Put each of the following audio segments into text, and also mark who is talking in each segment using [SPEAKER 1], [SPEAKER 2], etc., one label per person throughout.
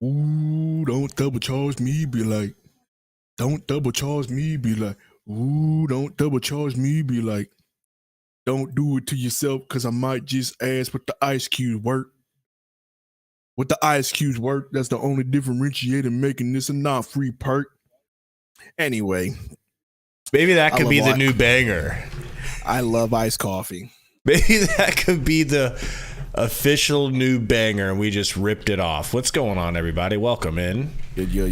[SPEAKER 1] Ooh, don't double charge me, be like. Don't double charge me, be like. Ooh, don't double charge me, be like. Don't do it to yourself, because I might just ask what the ice cubes work. What the ice cubes work, that's the only differentiator making this a not free perk. Anyway.
[SPEAKER 2] Maybe that could be the new banger.
[SPEAKER 1] I love iced coffee.
[SPEAKER 2] Maybe that could be the official new banger, and we just ripped it off. What's going on, everybody? Welcome in.
[SPEAKER 1] Yo.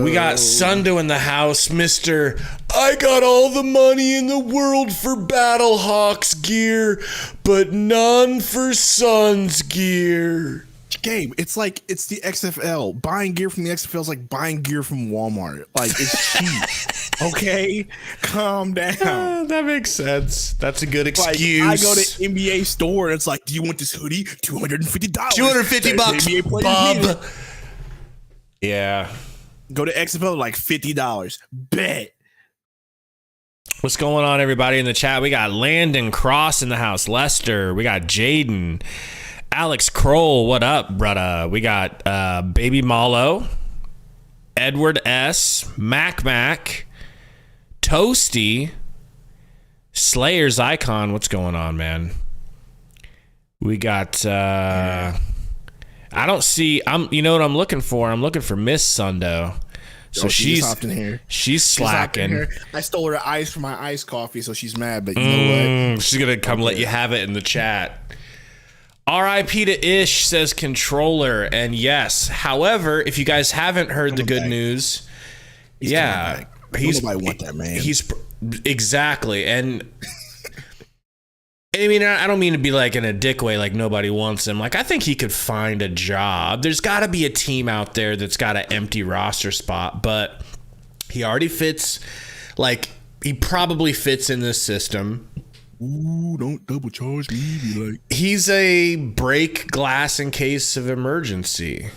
[SPEAKER 2] We got Sundo in the house, Mr. I got all the money in the world for Battlehawks gear, but none for Suns gear.
[SPEAKER 1] Gabe, it's the XFL. Buying gear from the XFL is like buying gear from Walmart. Like, it's cheap. Okay? Calm down.
[SPEAKER 2] That makes sense. That's a good excuse.
[SPEAKER 1] Like, I go to NBA store and it's like, do you want this hoodie? $250.
[SPEAKER 2] $250, bub. Yeah.
[SPEAKER 1] Go to XFL, like $50. Bet.
[SPEAKER 2] What's going on, everybody in the chat? We got Landon Cross in the house. Lester. We got Jaden. Alex Kroll, what up, brudda? We got Baby Malo, Edward S, Mac, Toasty, Slayer's Icon. What's going on, man? We got I don't see. You know what I'm looking for? I'm looking for Miss Sundo. So she's
[SPEAKER 1] hopped in here.
[SPEAKER 2] She's slacking.
[SPEAKER 1] I stole her ice for my iced coffee, so she's mad. But you know what?
[SPEAKER 2] She's gonna come let you have it in the chat. R.I.P. to Ish, says Controller, and yes. However, if you guys haven't heard the good news,
[SPEAKER 1] he's nobody want that man.
[SPEAKER 2] He's exactly, and I mean, I don't mean to be like in a dick way, like nobody wants him. Like, I think he could find a job. There's got to be a team out there that's got an empty roster spot, but he already fits. Like, he probably fits in this system.
[SPEAKER 1] Ooh, don't double charge me. Be like,
[SPEAKER 2] he's a break glass in case of emergency.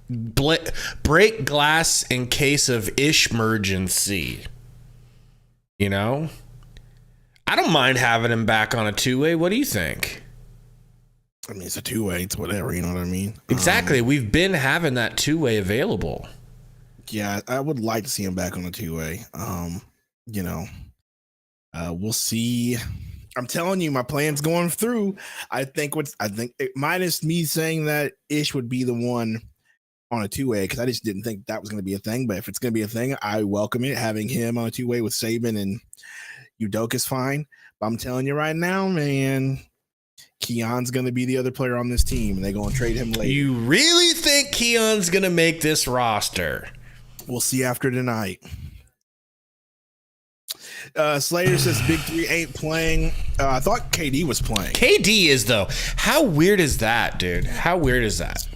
[SPEAKER 2] Break glass in case of ish-mergency. You know? I don't mind having him back on a two-way. What do you think?
[SPEAKER 1] I mean, it's a two-way. It's whatever. You know what I mean?
[SPEAKER 2] Exactly. We've been having that two-way available.
[SPEAKER 1] Yeah, I would like to see him back on a two-way. You know, we'll see. I'm telling you, my plan's going through. I think minus me saying that Ish would be the one on a two-way, because I just didn't think that was going to be a thing. But if it's going to be a thing, I welcome it. Having him on a two-way with Saban and Udoka is fine. But I'm telling you right now, man, Keon's going to be the other player on this team, and they're going to trade him later.
[SPEAKER 2] You really think Keon's going to make this roster?
[SPEAKER 1] We'll see after tonight. Slater says Big Three ain't playing. I thought KD was playing.
[SPEAKER 2] KD is, though. How weird is that, dude? How weird is that?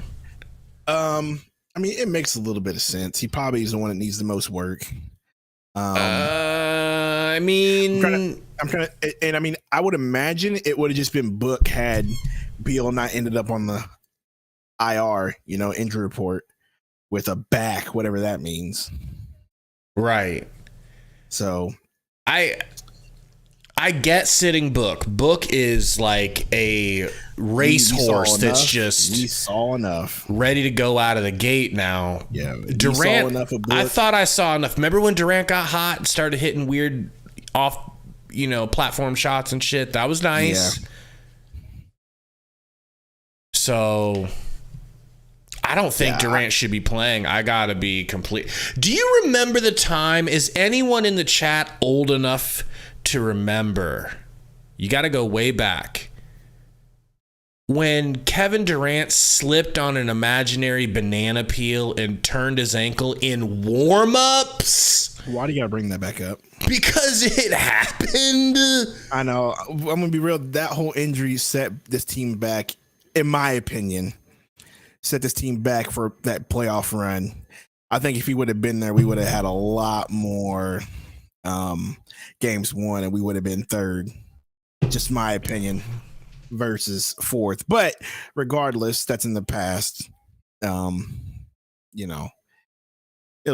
[SPEAKER 1] I mean, it makes a little bit of sense. He probably is the one that needs the most work.
[SPEAKER 2] I mean,
[SPEAKER 1] I would imagine it would have just been Book had Beal not ended up on the IR, injury report with a back, whatever that means.
[SPEAKER 2] Right.
[SPEAKER 1] So
[SPEAKER 2] I get sitting Book. Book is like a racehorse that's just
[SPEAKER 1] we saw enough,
[SPEAKER 2] ready to go out of the gate now.
[SPEAKER 1] Yeah,
[SPEAKER 2] Durant. I thought I saw enough. Remember when Durant got hot and started hitting weird off, platform shots and shit? That was nice. Yeah. So I don't think Durant should be playing. I gotta be complete. Do you remember the time? Is anyone in the chat old enough to remember? You got to go way back. When Kevin Durant slipped on an imaginary banana peel and turned his ankle in warm-ups.
[SPEAKER 1] Why do you got to bring that back up?
[SPEAKER 2] Because it happened.
[SPEAKER 1] I know. I'm going to be real. That whole injury set this team back, in my opinion. Set this team back for that playoff run. I think if he would have been there, we would have had a lot more games won, and we would have been third. Just my opinion versus fourth. But regardless, that's in the past. It'll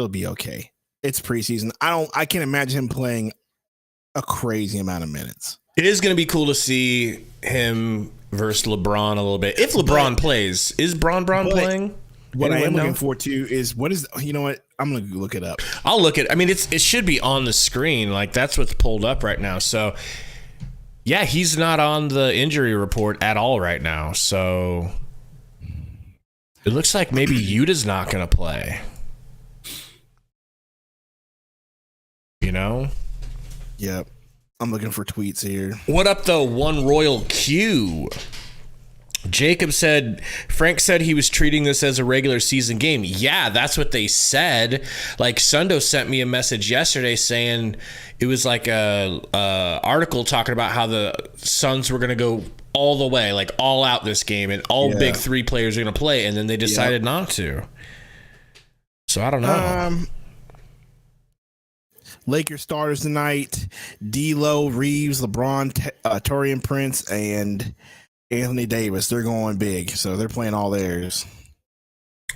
[SPEAKER 1] be okay. It's preseason. I can't imagine him playing a crazy amount of minutes.
[SPEAKER 2] It is going to be cool to see him versus LeBron a little bit. If LeBron plays, is Bron playing?
[SPEAKER 1] What I am looking forward to is you know what? I'm going to look it up.
[SPEAKER 2] I'll look at. I mean, it should be on the screen. Like that's what's pulled up right now. So yeah, he's not on the injury report at all right now. So it looks like maybe Yuta's not going to play. You know?
[SPEAKER 1] Yep. I'm looking for tweets here.
[SPEAKER 2] What up, though? One Royal Q. Jacob said, Frank said he was treating this as a regular season game. Yeah, that's what they said. Like, Sundo sent me a message yesterday saying it was like a article talking about how the Suns were going to go all the way, like all out this game, and all big three players are going to play, and then they decided not to. So I don't know.
[SPEAKER 1] Lakers starters tonight: D'Lo, Reeves, LeBron, Taurean Prince, and Anthony Davis. They're going big, so they're playing all theirs.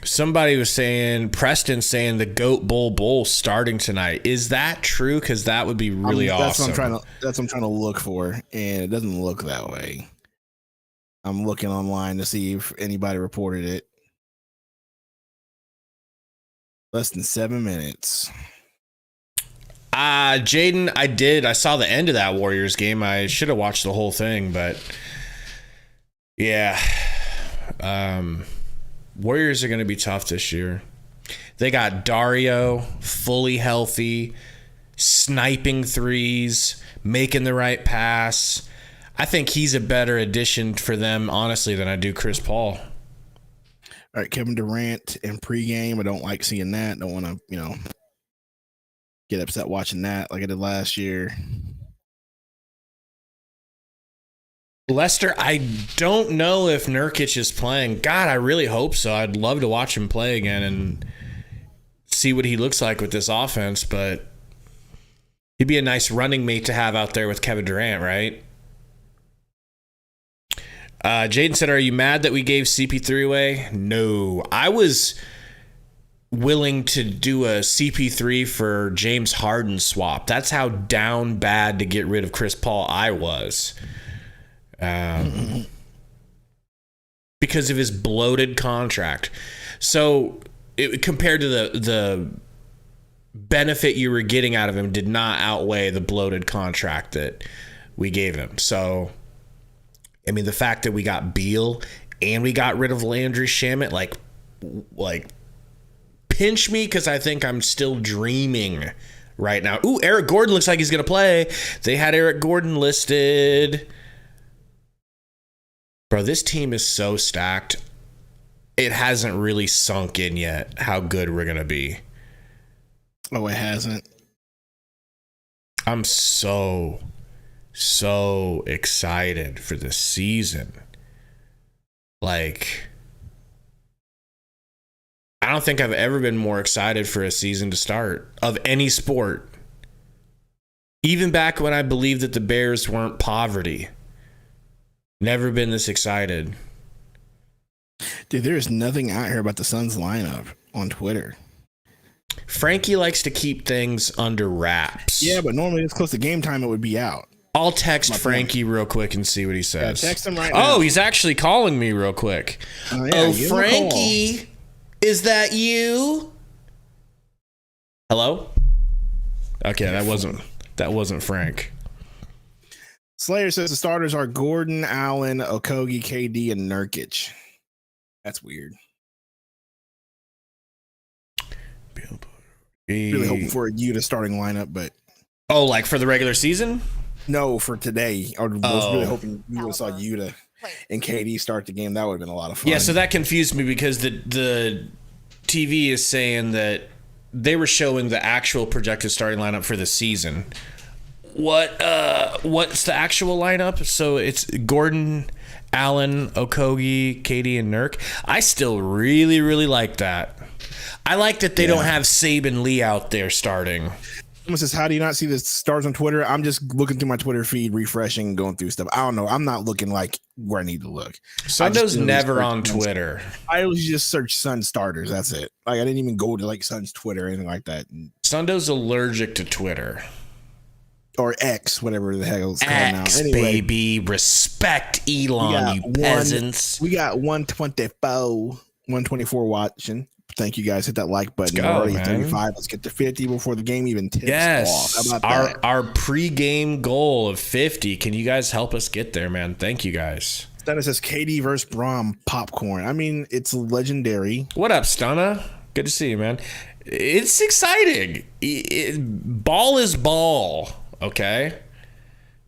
[SPEAKER 2] Somebody was saying, Preston saying the Goat Bowl starting tonight. Is that true? Because that would be really awesome.
[SPEAKER 1] That's what I'm trying to look for, and it doesn't look that way. I'm looking online to see if anybody reported it. Less than 7 minutes.
[SPEAKER 2] Jaden, I did. I saw the end of that Warriors game. I should have watched the whole thing, but yeah. Warriors are going to be tough this year. They got Dario fully healthy, sniping threes, making the right pass. I think he's a better addition for them, honestly, than I do Chris Paul.
[SPEAKER 1] All right, Kevin Durant in pregame. I don't like seeing that. Don't want to, get upset watching that like I did last year.
[SPEAKER 2] Lester, I don't know if Nurkic is playing. God, I really hope so. I'd love to watch him play again and see what he looks like with this offense, but he'd be a nice running mate to have out there with Kevin Durant, right? Jaden said, are you mad that we gave CP3 away? No. I was willing to do a CP3 for James Harden swap. That's how down bad to get rid of Chris Paul I was. Because of his bloated contract. So compared to the benefit you were getting out of him did not outweigh the bloated contract that we gave him. So, I mean, the fact that we got Beal and we got rid of Landry Shamet, like pinch me, because I think I'm still dreaming right now. Ooh, Eric Gordon looks like he's going to play. They had Eric Gordon listed. Bro, this team is so stacked. It hasn't really sunk in yet how good we're going to be.
[SPEAKER 1] Oh, it hasn't?
[SPEAKER 2] I'm so excited for this season. Like, I don't think I've ever been more excited for a season to start of any sport. Even back when I believed that the Bears weren't poverty. Never been this excited.
[SPEAKER 1] Dude, there's nothing out here about the Suns lineup on Twitter.
[SPEAKER 2] Frankie likes to keep things under wraps.
[SPEAKER 1] Yeah, but normally it's close to game time, it would be out.
[SPEAKER 2] I'll text Frankie real quick and see what he says.
[SPEAKER 1] Yeah, text him right now.
[SPEAKER 2] Oh, he's actually calling me real quick. Oh, Frankie, is that you? Hello? Okay, that wasn't Frank.
[SPEAKER 1] Slayer says the starters are Gordon, Allen, Okogie, KD, and Nurkic. That's weird. Really hoping for a Utah starting lineup, but
[SPEAKER 2] like for the regular season?
[SPEAKER 1] No, for today. I was really hoping we would have saw Utah and KD start the game. That would have been a lot of fun.
[SPEAKER 2] Yeah, so that confused me because the TV is saying that they were showing the actual projected starting lineup for the season. What's the actual lineup? So it's Gordon, Allen, Okogie, KD, and Nurk. I still really, really like that. I like that they don't have Saban Lee out there starting.
[SPEAKER 1] Someone says, how do you not see the stars on Twitter? I'm just looking through my Twitter feed, refreshing, going through stuff. I don't know. I'm not looking like where I need to look.
[SPEAKER 2] Sundo's never on Twitter.
[SPEAKER 1] I always just search Sun starters. That's it. Like, I didn't even go to like Sun's Twitter or anything like that.
[SPEAKER 2] Sundo's allergic to Twitter.
[SPEAKER 1] Or X, whatever the hell it's called now.
[SPEAKER 2] X,
[SPEAKER 1] anyway,
[SPEAKER 2] baby. Respect Elon, you peasants.
[SPEAKER 1] We got 124. 124 watching. Thank you guys. Hit that like button.
[SPEAKER 2] Go,
[SPEAKER 1] We're already
[SPEAKER 2] man.
[SPEAKER 1] 35. Let's get to 50 before the game even tips
[SPEAKER 2] Yes.
[SPEAKER 1] off. How about that?
[SPEAKER 2] Our pregame goal of 50. Can you guys help us get there, man? Thank you guys.
[SPEAKER 1] Stunna says KD versus Braum popcorn. I mean, it's legendary.
[SPEAKER 2] What up, Stunna? Good to see you, man. It's exciting. Ball is ball, okay?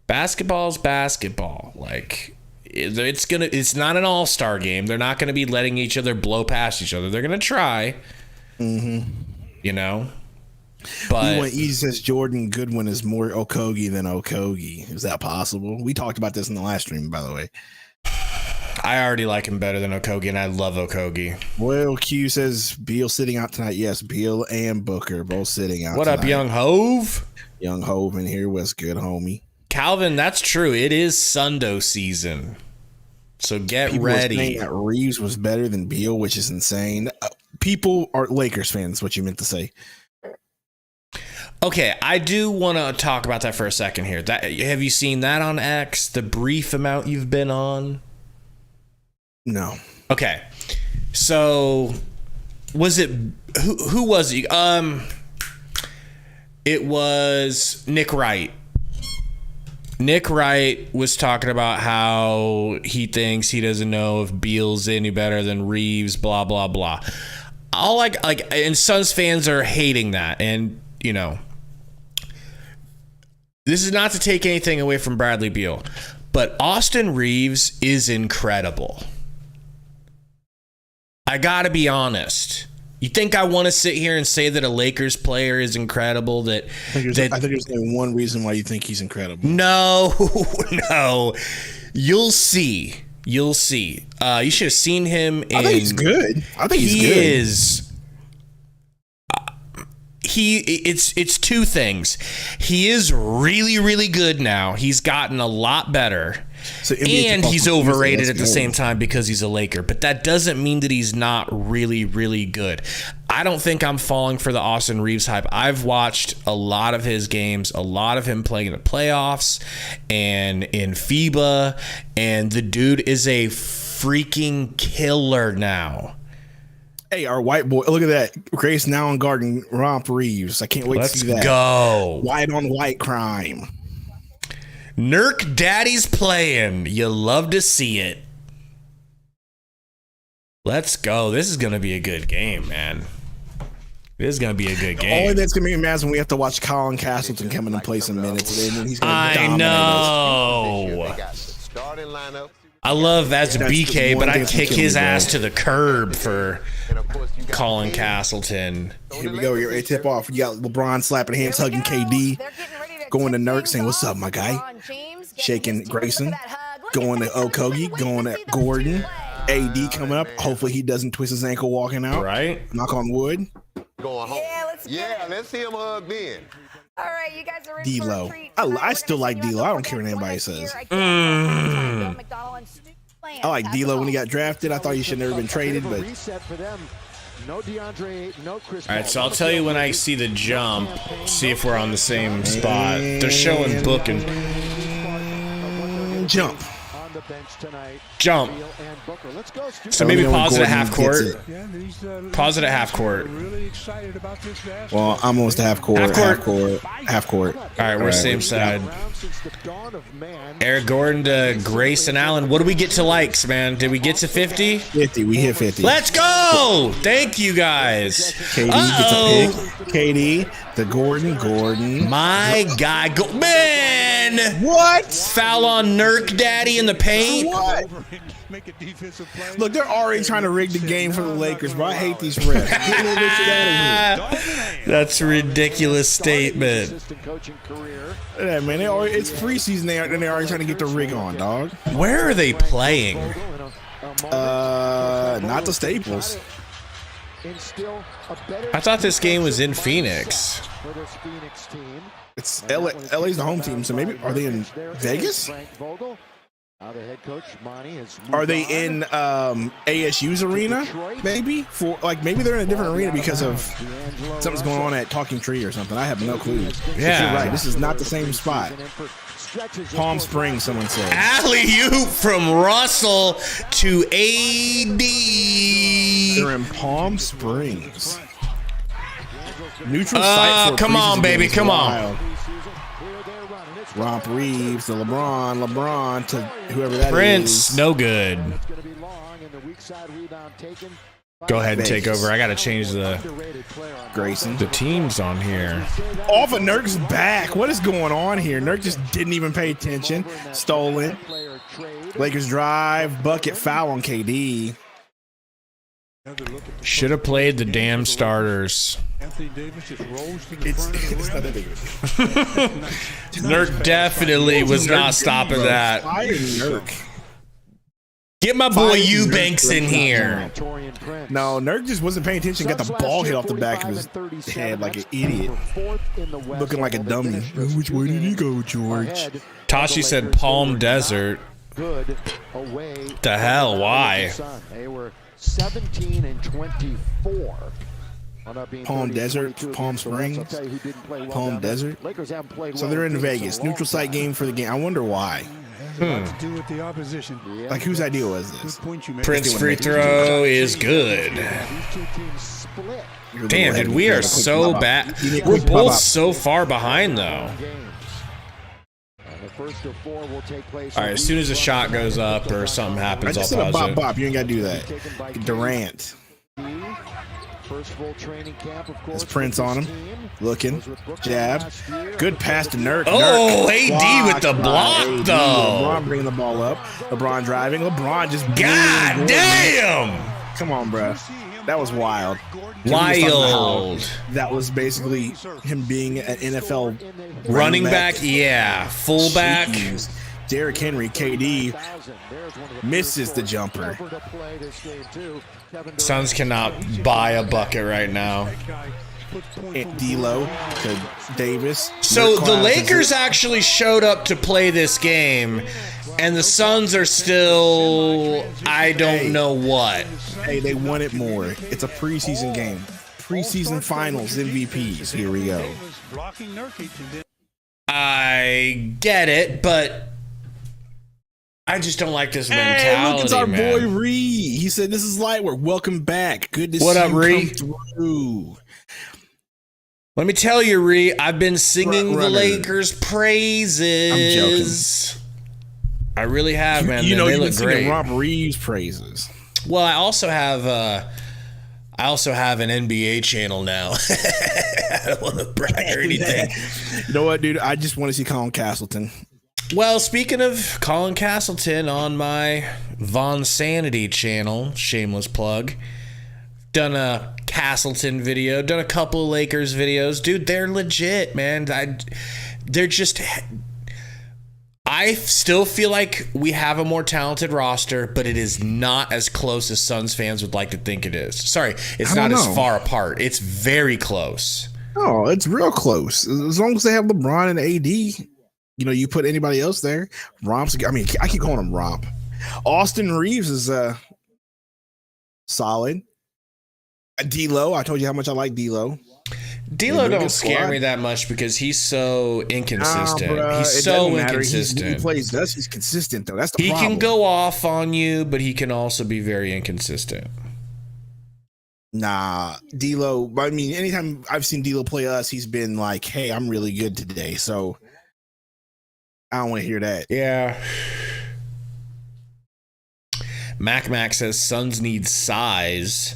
[SPEAKER 2] Basketball is basketball. Like, it's not an all-star game. They're not going to be letting each other blow past each other. They're going to try. Mm-hmm. You know? But
[SPEAKER 1] Easy says Jordan Goodwin is more Okogie than Okogie. Is that possible? We talked about this in the last stream, by the way.
[SPEAKER 2] I already like him better than Okogie, and I love Okogie.
[SPEAKER 1] Well, Q says Beal sitting out tonight. Yes, Beal and Booker both sitting out.
[SPEAKER 2] What
[SPEAKER 1] tonight.
[SPEAKER 2] Up, Young Hove?
[SPEAKER 1] Young Hove in here. What's good, homie?
[SPEAKER 2] Calvin, that's true. It is Sundo season. So get
[SPEAKER 1] People
[SPEAKER 2] ready.
[SPEAKER 1] Were saying that Reeves was better than Beal, which is insane. People are Lakers fans, what you meant to say.
[SPEAKER 2] Okay, I do want to talk about that for a second here. Have you seen that on X, the brief amount you've been on?
[SPEAKER 1] No.
[SPEAKER 2] Okay. So was it who was he? It was Nick Wright. Nick Wright was talking about how he thinks he doesn't know if Beal's any better than Reeves, blah blah blah. All like and Suns fans are hating that, and you know, this is not to take anything away from Bradley Beal, but Austin Reeves is incredible. I gotta be honest. You think I want to sit here and say that a Lakers player is incredible? I think
[SPEAKER 1] there's only one reason why you think he's incredible.
[SPEAKER 2] No. You'll see. You should have seen him.
[SPEAKER 1] I think he's good.
[SPEAKER 2] It's two things. He is really, really good now. He's gotten a lot better. And he's overrated at the same time because he's a Laker. But that doesn't mean that he's not really, really good. I don't think I'm falling for the Austin Reeves hype. I've watched a lot of his games, a lot of him playing in the playoffs and in FIBA. And the dude is a freaking killer now.
[SPEAKER 1] Hey, our white boy, look at that. Grace now on Garden, Romp Reeves. I can't wait to see that.
[SPEAKER 2] Let's go.
[SPEAKER 1] White on white crime.
[SPEAKER 2] Nurk Daddy's playing. You love to see it. Let's go. This is going to be a good game, man. This is going to be a good game.
[SPEAKER 1] The only thing's going to be mad is when we have to watch Colin Castleton come in and play some minutes. And he's
[SPEAKER 2] I know. I love as a BK, but I kick his ass to the curb for Colin Castleton.
[SPEAKER 1] Here we go. You're ready to tip off. You got LeBron slapping hands, hugging KD. Going to Nurk saying, "What's up, my guy?" Shaking Grayson. Going to Okogie. Going to Gordon. AD coming up. Hopefully he doesn't twist his ankle walking out.
[SPEAKER 2] Right.
[SPEAKER 1] Knock on wood.
[SPEAKER 3] Going home. Let's see him hug Ben.
[SPEAKER 4] All right, you guys are in
[SPEAKER 1] D-Lo. I still like D-Lo. I don't care what anybody says. I like D-Lo when he got drafted. I thought he should have never been traded, but
[SPEAKER 2] all right, so I'll tell you when I see the jump, see if we're on the same spot. They're showing booking.
[SPEAKER 1] Jump.
[SPEAKER 2] Jump. So maybe pause it at half court. Pause it at half court.
[SPEAKER 1] Well, I'm almost to half court. Half court.
[SPEAKER 2] All right, we're same side. Eric Gordon to Grayson Allen. What do we get to likes, man? Did we get to 50?
[SPEAKER 1] 50. We hit 50.
[SPEAKER 2] Let's go. Thank you, guys.
[SPEAKER 1] KD gets a pick. KD to Gordon.
[SPEAKER 2] My guy. Man.
[SPEAKER 1] What?
[SPEAKER 2] Foul on Nurk Daddy in the paint.
[SPEAKER 1] What? Look, they're already trying to rig the game for the Lakers, bro. I hate these refs.
[SPEAKER 2] That's a ridiculous statement.
[SPEAKER 1] Yeah, man. It's preseason, and they're already trying to get the rig on, dog.
[SPEAKER 2] Where are they playing?
[SPEAKER 1] Not the Staples.
[SPEAKER 2] I thought this game was in Phoenix.
[SPEAKER 1] It's LA's the home team, so maybe are they in Vegas? Are they in ASU's arena? Maybe maybe they're in a different arena because of something's going on at Talking Tree or something. I have no clue.
[SPEAKER 2] Yeah,
[SPEAKER 1] you're right. This is not the same spot. Palm Springs, someone said.
[SPEAKER 2] Alley-oop from Russell to AD.
[SPEAKER 1] They're in Palm Springs. Neutral site for
[SPEAKER 2] come on, baby, come on.
[SPEAKER 1] Romp Reeves to LeBron to whoever that
[SPEAKER 2] Prince,
[SPEAKER 1] is.
[SPEAKER 2] no good. Go ahead and take over. I got to change the teams on here.
[SPEAKER 1] Off of Nurk's back. What is going on here? Nurk just didn't even pay attention. Stolen. Lakers drive. Bucket foul on KD.
[SPEAKER 2] Should have played the damn starters.
[SPEAKER 1] It's not that big.
[SPEAKER 2] Nurk definitely was not stopping that.
[SPEAKER 1] Fire Nurk.
[SPEAKER 2] Get my boy Eubanks in here.
[SPEAKER 1] No, Nurk just wasn't paying attention. Got the ball hit off the back of his head like an idiot. Looking like a dummy. Which way did he go, George?
[SPEAKER 2] Tashi said Palm Desert.
[SPEAKER 5] Good away.
[SPEAKER 2] The hell? Why?
[SPEAKER 5] They were 17 and 24.
[SPEAKER 1] Palm Desert, Palm Springs, Palm Desert. So they're in Vegas. Neutral site game for the game. I wonder why.
[SPEAKER 6] To do with the opposition.
[SPEAKER 1] Like, whose idea was this?
[SPEAKER 2] Prince free throw is good. Damn, dude, we are so bad. We're both so far behind, though. All right, as soon as a shot goes up or something happens, I'll pause it.
[SPEAKER 1] Bop. You ain't got to do that. Durant. There's Prince on him. Looking. Jab. Good pass to Nurk.
[SPEAKER 2] Oh,
[SPEAKER 1] Nurk.
[SPEAKER 2] AD with the block, though.
[SPEAKER 1] LeBron bringing the ball up. LeBron driving. LeBron just...
[SPEAKER 2] God damn!
[SPEAKER 1] Come on, bro. That was wild.
[SPEAKER 2] Wild.
[SPEAKER 1] That was basically him being an NFL
[SPEAKER 2] running back. Yeah. Fullback.
[SPEAKER 1] Jeez. Derrick Henry, KD, misses the jumper.
[SPEAKER 2] Suns cannot buy a bucket right now.
[SPEAKER 1] D'Lo to Davis.
[SPEAKER 2] So the Lakers actually showed up to play this game, and the Suns are still, I don't know what.
[SPEAKER 1] Hey, they want it more. It's a preseason game. Preseason finals MVPs. Here we go.
[SPEAKER 2] I get it, but I just don't like this mentality,
[SPEAKER 1] hey, look, it's our
[SPEAKER 2] man.
[SPEAKER 1] boy Ree. He said, "This is light work. Welcome back. Good to
[SPEAKER 2] what
[SPEAKER 1] see
[SPEAKER 2] up,
[SPEAKER 1] you
[SPEAKER 2] Ree?
[SPEAKER 1] come through."
[SPEAKER 2] Let me tell you, Ree, I've been singing the
[SPEAKER 1] Runner.
[SPEAKER 2] Lakers' praises.
[SPEAKER 1] I'm joking.
[SPEAKER 2] I really have, man.
[SPEAKER 1] You know,
[SPEAKER 2] they
[SPEAKER 1] you've been
[SPEAKER 2] look
[SPEAKER 1] singing
[SPEAKER 2] great.
[SPEAKER 1] Rob Reeves' praises.
[SPEAKER 2] Well, I also have an NBA channel now. I don't want to brag or anything.
[SPEAKER 1] You know what, dude? I just want to see Colin Castleton.
[SPEAKER 2] Well, speaking of Colin Castleton on my Von Sanity channel, shameless plug, done a Castleton video, done a couple of Lakers videos. Dude, they're legit, man. I still feel like we have a more talented roster, but it is not as close as Suns fans would like to think it is. Sorry, it's not as far apart. It's very close.
[SPEAKER 1] Oh, it's real close. As long as they have LeBron and AD. You know, you put anybody else there. Romp's, I mean, I keep calling him Romp. Austin Reeves is solid. D'Lo, I told you how much I like D'Lo.
[SPEAKER 2] D'Lo don't scare me that much because he's so inconsistent. He's so inconsistent.
[SPEAKER 1] He plays this. He's consistent though. That's the problem.
[SPEAKER 2] He can go off on you, but he can also be very inconsistent.
[SPEAKER 1] Nah, D'Lo. I mean, anytime I've seen D'Lo play us, he's been like, "Hey, I'm really good today." So I don't want to hear that.
[SPEAKER 2] Yeah. Mac says Suns need size.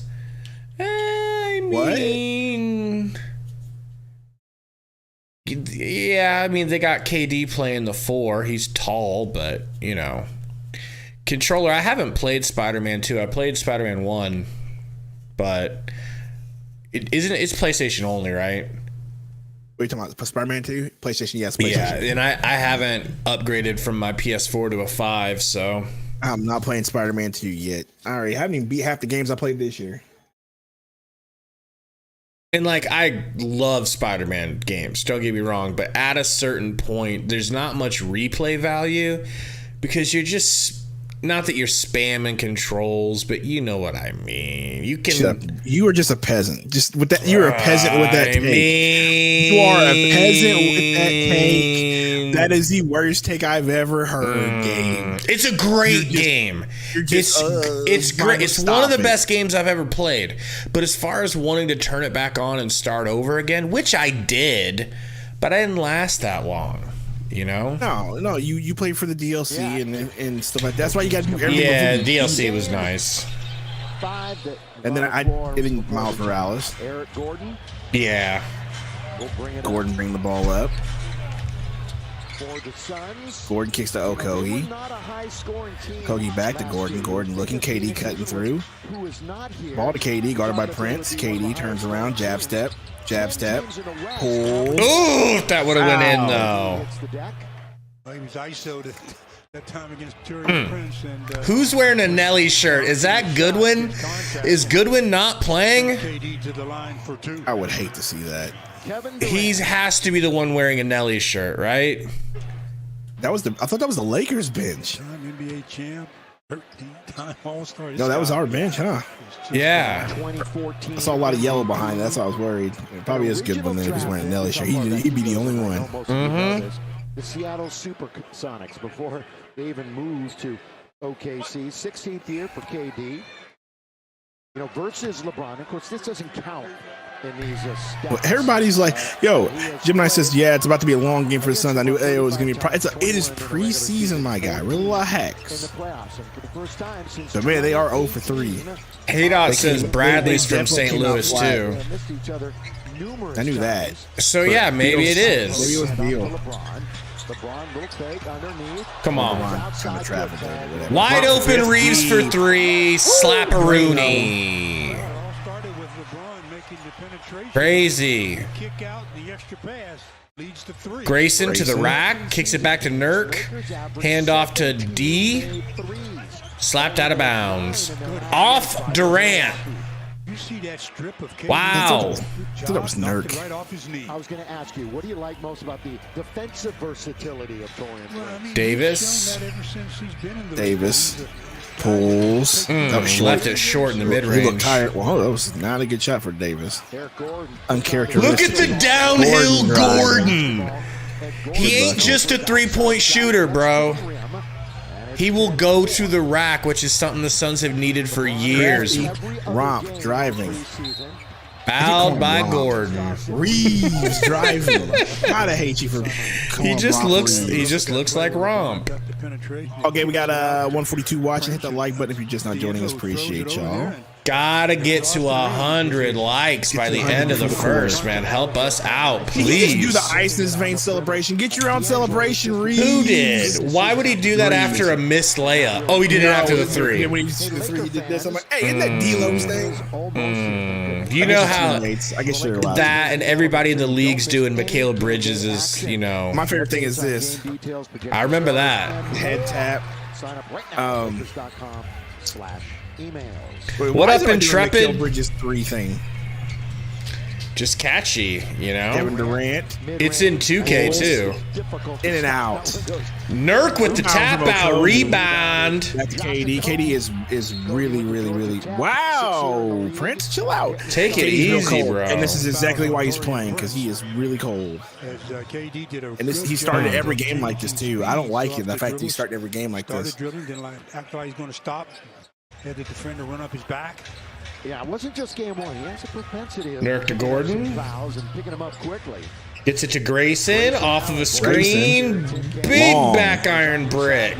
[SPEAKER 2] I mean, yeah, I mean, they got KD playing the 4. He's tall, but, you know. Controller, I haven't played Spider-Man 2. I played Spider-Man 1, but it's PlayStation only, right?
[SPEAKER 1] What are you talking about? Spider-Man 2? PlayStation, yes. PlayStation.
[SPEAKER 2] Yeah, and I haven't upgraded from my PS4 to a 5, so.
[SPEAKER 1] I'm not playing Spider-Man 2 yet. I already haven't even beat half the games I played this year.
[SPEAKER 2] And, like, I love Spider-Man games, don't get me wrong, but at a certain point, there's not much replay value because you're just, not that you're spamming controls, but you know what I mean. You can.
[SPEAKER 1] You are just a peasant. Just with that, you're a peasant with that take. You are a peasant with that take. That is the worst take I've ever heard. Game.
[SPEAKER 2] It's a great game. It's great. It's one of the best games I've ever played. But as far as wanting to turn it back on and start over again, which I did, but I didn't last that long. You know?
[SPEAKER 1] No. You play for the DLC and stuff like that. That's why you got to do everything.
[SPEAKER 2] Yeah, DLC was nice.
[SPEAKER 1] And then I didn't Miles Morales.
[SPEAKER 5] Eric Gordon.
[SPEAKER 2] Yeah.
[SPEAKER 1] Gordon bring the ball up.
[SPEAKER 5] For the Suns.
[SPEAKER 1] Gordon kicks to Okogie. Okogie back to Gordon. Gordon looking. KD cutting through. Ball to KD, guarded by Prince. KD turns around. Jab step. Pulls.
[SPEAKER 2] Ooh, that would have went in, though.
[SPEAKER 6] He was ISO'd that time against Prince. And,
[SPEAKER 2] who's wearing a Nelly shirt? Is that Goodwin? Is Goodwin not playing?
[SPEAKER 6] KD to the line for 2.
[SPEAKER 1] I would hate to see that.
[SPEAKER 2] He has to be the one wearing a Nelly shirt, right?
[SPEAKER 1] I thought that was the Lakers bench.
[SPEAKER 6] NBA champ, 13-time All-Star.
[SPEAKER 1] No, that was our bench, huh?
[SPEAKER 2] Yeah.
[SPEAKER 1] I saw a lot of yellow behind. That's why I was worried. It probably is Goodwin then if he's wearing a Nelly shirt. He'd be the only one.
[SPEAKER 2] Mm-hmm.
[SPEAKER 5] The Seattle Supersonics before they even moved to OKC. 16th year for KD. Versus LeBron. Of course, this doesn't count in these stats.
[SPEAKER 1] Everybody's like, yo, Jim Knight says, yeah, it's about to be a long game for the Suns. I knew it was going to be it is preseason, my guy. Relax. But, man, they are 0 for 3.
[SPEAKER 2] Haydot says Bradley's from St. Louis, too.
[SPEAKER 1] I knew that.
[SPEAKER 2] So, yeah, maybe it is.
[SPEAKER 1] Maybe it was Beal.
[SPEAKER 2] Come on.
[SPEAKER 1] Trying to travel there.
[SPEAKER 2] Wide open Reeves for 3. Slap-a-rooney. Crazy. Grayson to the rack. Kicks it back to Nurk. Hand off to D. Slapped out of bounds. Off Durant. Wow.
[SPEAKER 1] I thought that was Nurk.
[SPEAKER 5] I was going to ask you, what do you like most about the defensive versatility of Torian?
[SPEAKER 1] Davis. Pulls. That was short.
[SPEAKER 2] Left it short in the mid-range.
[SPEAKER 1] He looked tired. Well, that was not a good shot for Davis. Uncharacteristic.
[SPEAKER 2] Look at the downhill Gordon. He ain't just a three-point shooter, bro. He will go to the rack, which is something the Suns have needed for years.
[SPEAKER 1] Romp driving.
[SPEAKER 2] Fouled by Gordon.
[SPEAKER 1] Reeves driving. Gotta hate you for.
[SPEAKER 2] He just looks like Romp.
[SPEAKER 1] Okay, we got 142 watching. Hit the like button if you're just not joining us. Appreciate y'all.
[SPEAKER 2] Gotta get to 100 likes by the end of the first, man. Help us out, please.
[SPEAKER 1] Do the ice in his vein celebration. Get your own celebration, Reeves.
[SPEAKER 2] Who did? Why would he do that after a missed layup? Oh, he did it after the 3.
[SPEAKER 1] When he see the 3, he did this. I'm like, hey, isn't that D-Lo's thing?
[SPEAKER 2] You know how
[SPEAKER 1] I guess you're allowed.
[SPEAKER 2] that and everybody in the league's doing Mikal Bridges is,
[SPEAKER 1] My favorite thing is this.
[SPEAKER 2] I remember that.
[SPEAKER 1] Head tap.
[SPEAKER 2] What up, Intrepid?
[SPEAKER 1] Mikal Bridges 3 thing.
[SPEAKER 2] Just catchy,
[SPEAKER 1] Kevin Durant.
[SPEAKER 2] It's in 2K too.
[SPEAKER 1] In and out.
[SPEAKER 2] Nurk with the tap out rebound.
[SPEAKER 1] That's KD. KD is really, really, really. Wow. Prince, chill out.
[SPEAKER 2] Take it easy, bro.
[SPEAKER 1] And this is exactly why he's playing, because he is really cold. And he started every game like this too. I don't like it. The fact that he started every game like this.
[SPEAKER 6] After he's going to stop, had the defender run up his back.
[SPEAKER 5] Yeah, it wasn't just game 1. He has a propensity of
[SPEAKER 2] Nurk to Gordon.
[SPEAKER 5] Fouls and picking them up quickly.
[SPEAKER 2] Gets it to Grayson off of a screen. Big back iron brick.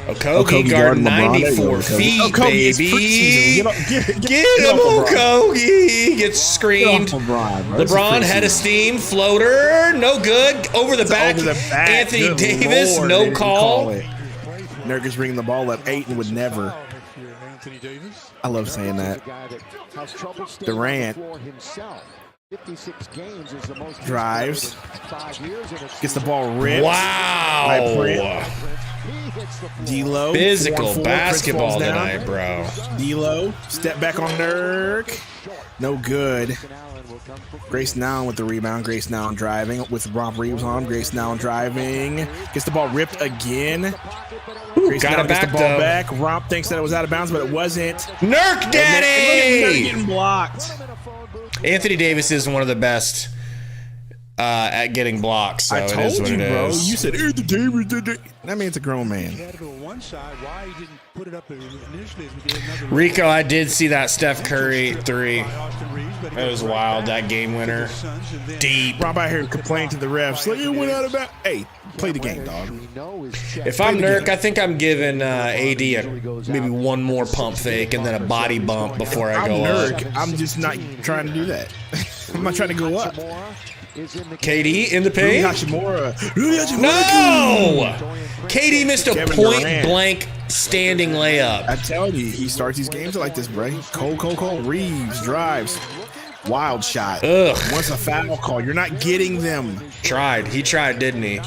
[SPEAKER 2] Okogie guard 94 feet, baby. Get him, Okogie. Gets screened. LeBron head of steam. Floater. No good. Over the back. Anthony Davis. No call.
[SPEAKER 1] Nurk is bringing the ball up. Ayton would never. I love saying that. Durant drives, gets the ball ripped.
[SPEAKER 2] Wow.
[SPEAKER 1] D-Lo.
[SPEAKER 2] Physical basketball tonight, bro.
[SPEAKER 1] D-Lo, step back on Nurk. No good. Grayson Allen with the rebound. Grayson Allen driving with Rob Reeves on him. Grayson Allen driving. Gets the ball ripped again.
[SPEAKER 2] Got it back, though.
[SPEAKER 1] Romp thinks that it was out of bounds, but it wasn't.
[SPEAKER 2] Nurk Daddy!
[SPEAKER 1] Getting blocked.
[SPEAKER 2] Anthony Davis is one of the best at getting blocks. So
[SPEAKER 1] I told
[SPEAKER 2] it is what
[SPEAKER 1] you,
[SPEAKER 2] it
[SPEAKER 1] bro.
[SPEAKER 2] is.
[SPEAKER 1] You said the game. That man's a grown man.
[SPEAKER 6] He had it on one side. Why he didn't put it up initially? As we did another
[SPEAKER 2] Rico, I did see that Steph Curry 3.
[SPEAKER 6] by Austin Reeves, but he
[SPEAKER 2] That was
[SPEAKER 6] goes right
[SPEAKER 2] wild.
[SPEAKER 6] back
[SPEAKER 2] That game
[SPEAKER 6] to
[SPEAKER 2] winner.
[SPEAKER 6] the Suns, and then
[SPEAKER 2] Deep.
[SPEAKER 1] Rob out here complaining to the refs. Like, you went out about. Hey, play the game, dog.
[SPEAKER 2] If I'm Nurk, I think I'm giving AD maybe one more pump fake and then a body bump before I
[SPEAKER 1] I'm
[SPEAKER 2] go up.
[SPEAKER 1] Nurk. I'm just not trying to do that. I'm not trying to go up.
[SPEAKER 2] KD in the
[SPEAKER 1] Rui
[SPEAKER 2] paint?
[SPEAKER 1] Hachimura.
[SPEAKER 2] No! KD missed a
[SPEAKER 1] Kevin
[SPEAKER 2] point
[SPEAKER 1] Durant.
[SPEAKER 2] blank standing layup.
[SPEAKER 1] I tell you, he starts these games like this, bro. Cold. Reeves drives. Wild shot.
[SPEAKER 2] Ugh.
[SPEAKER 1] Once a foul call, you're not getting them.
[SPEAKER 2] He tried, didn't he?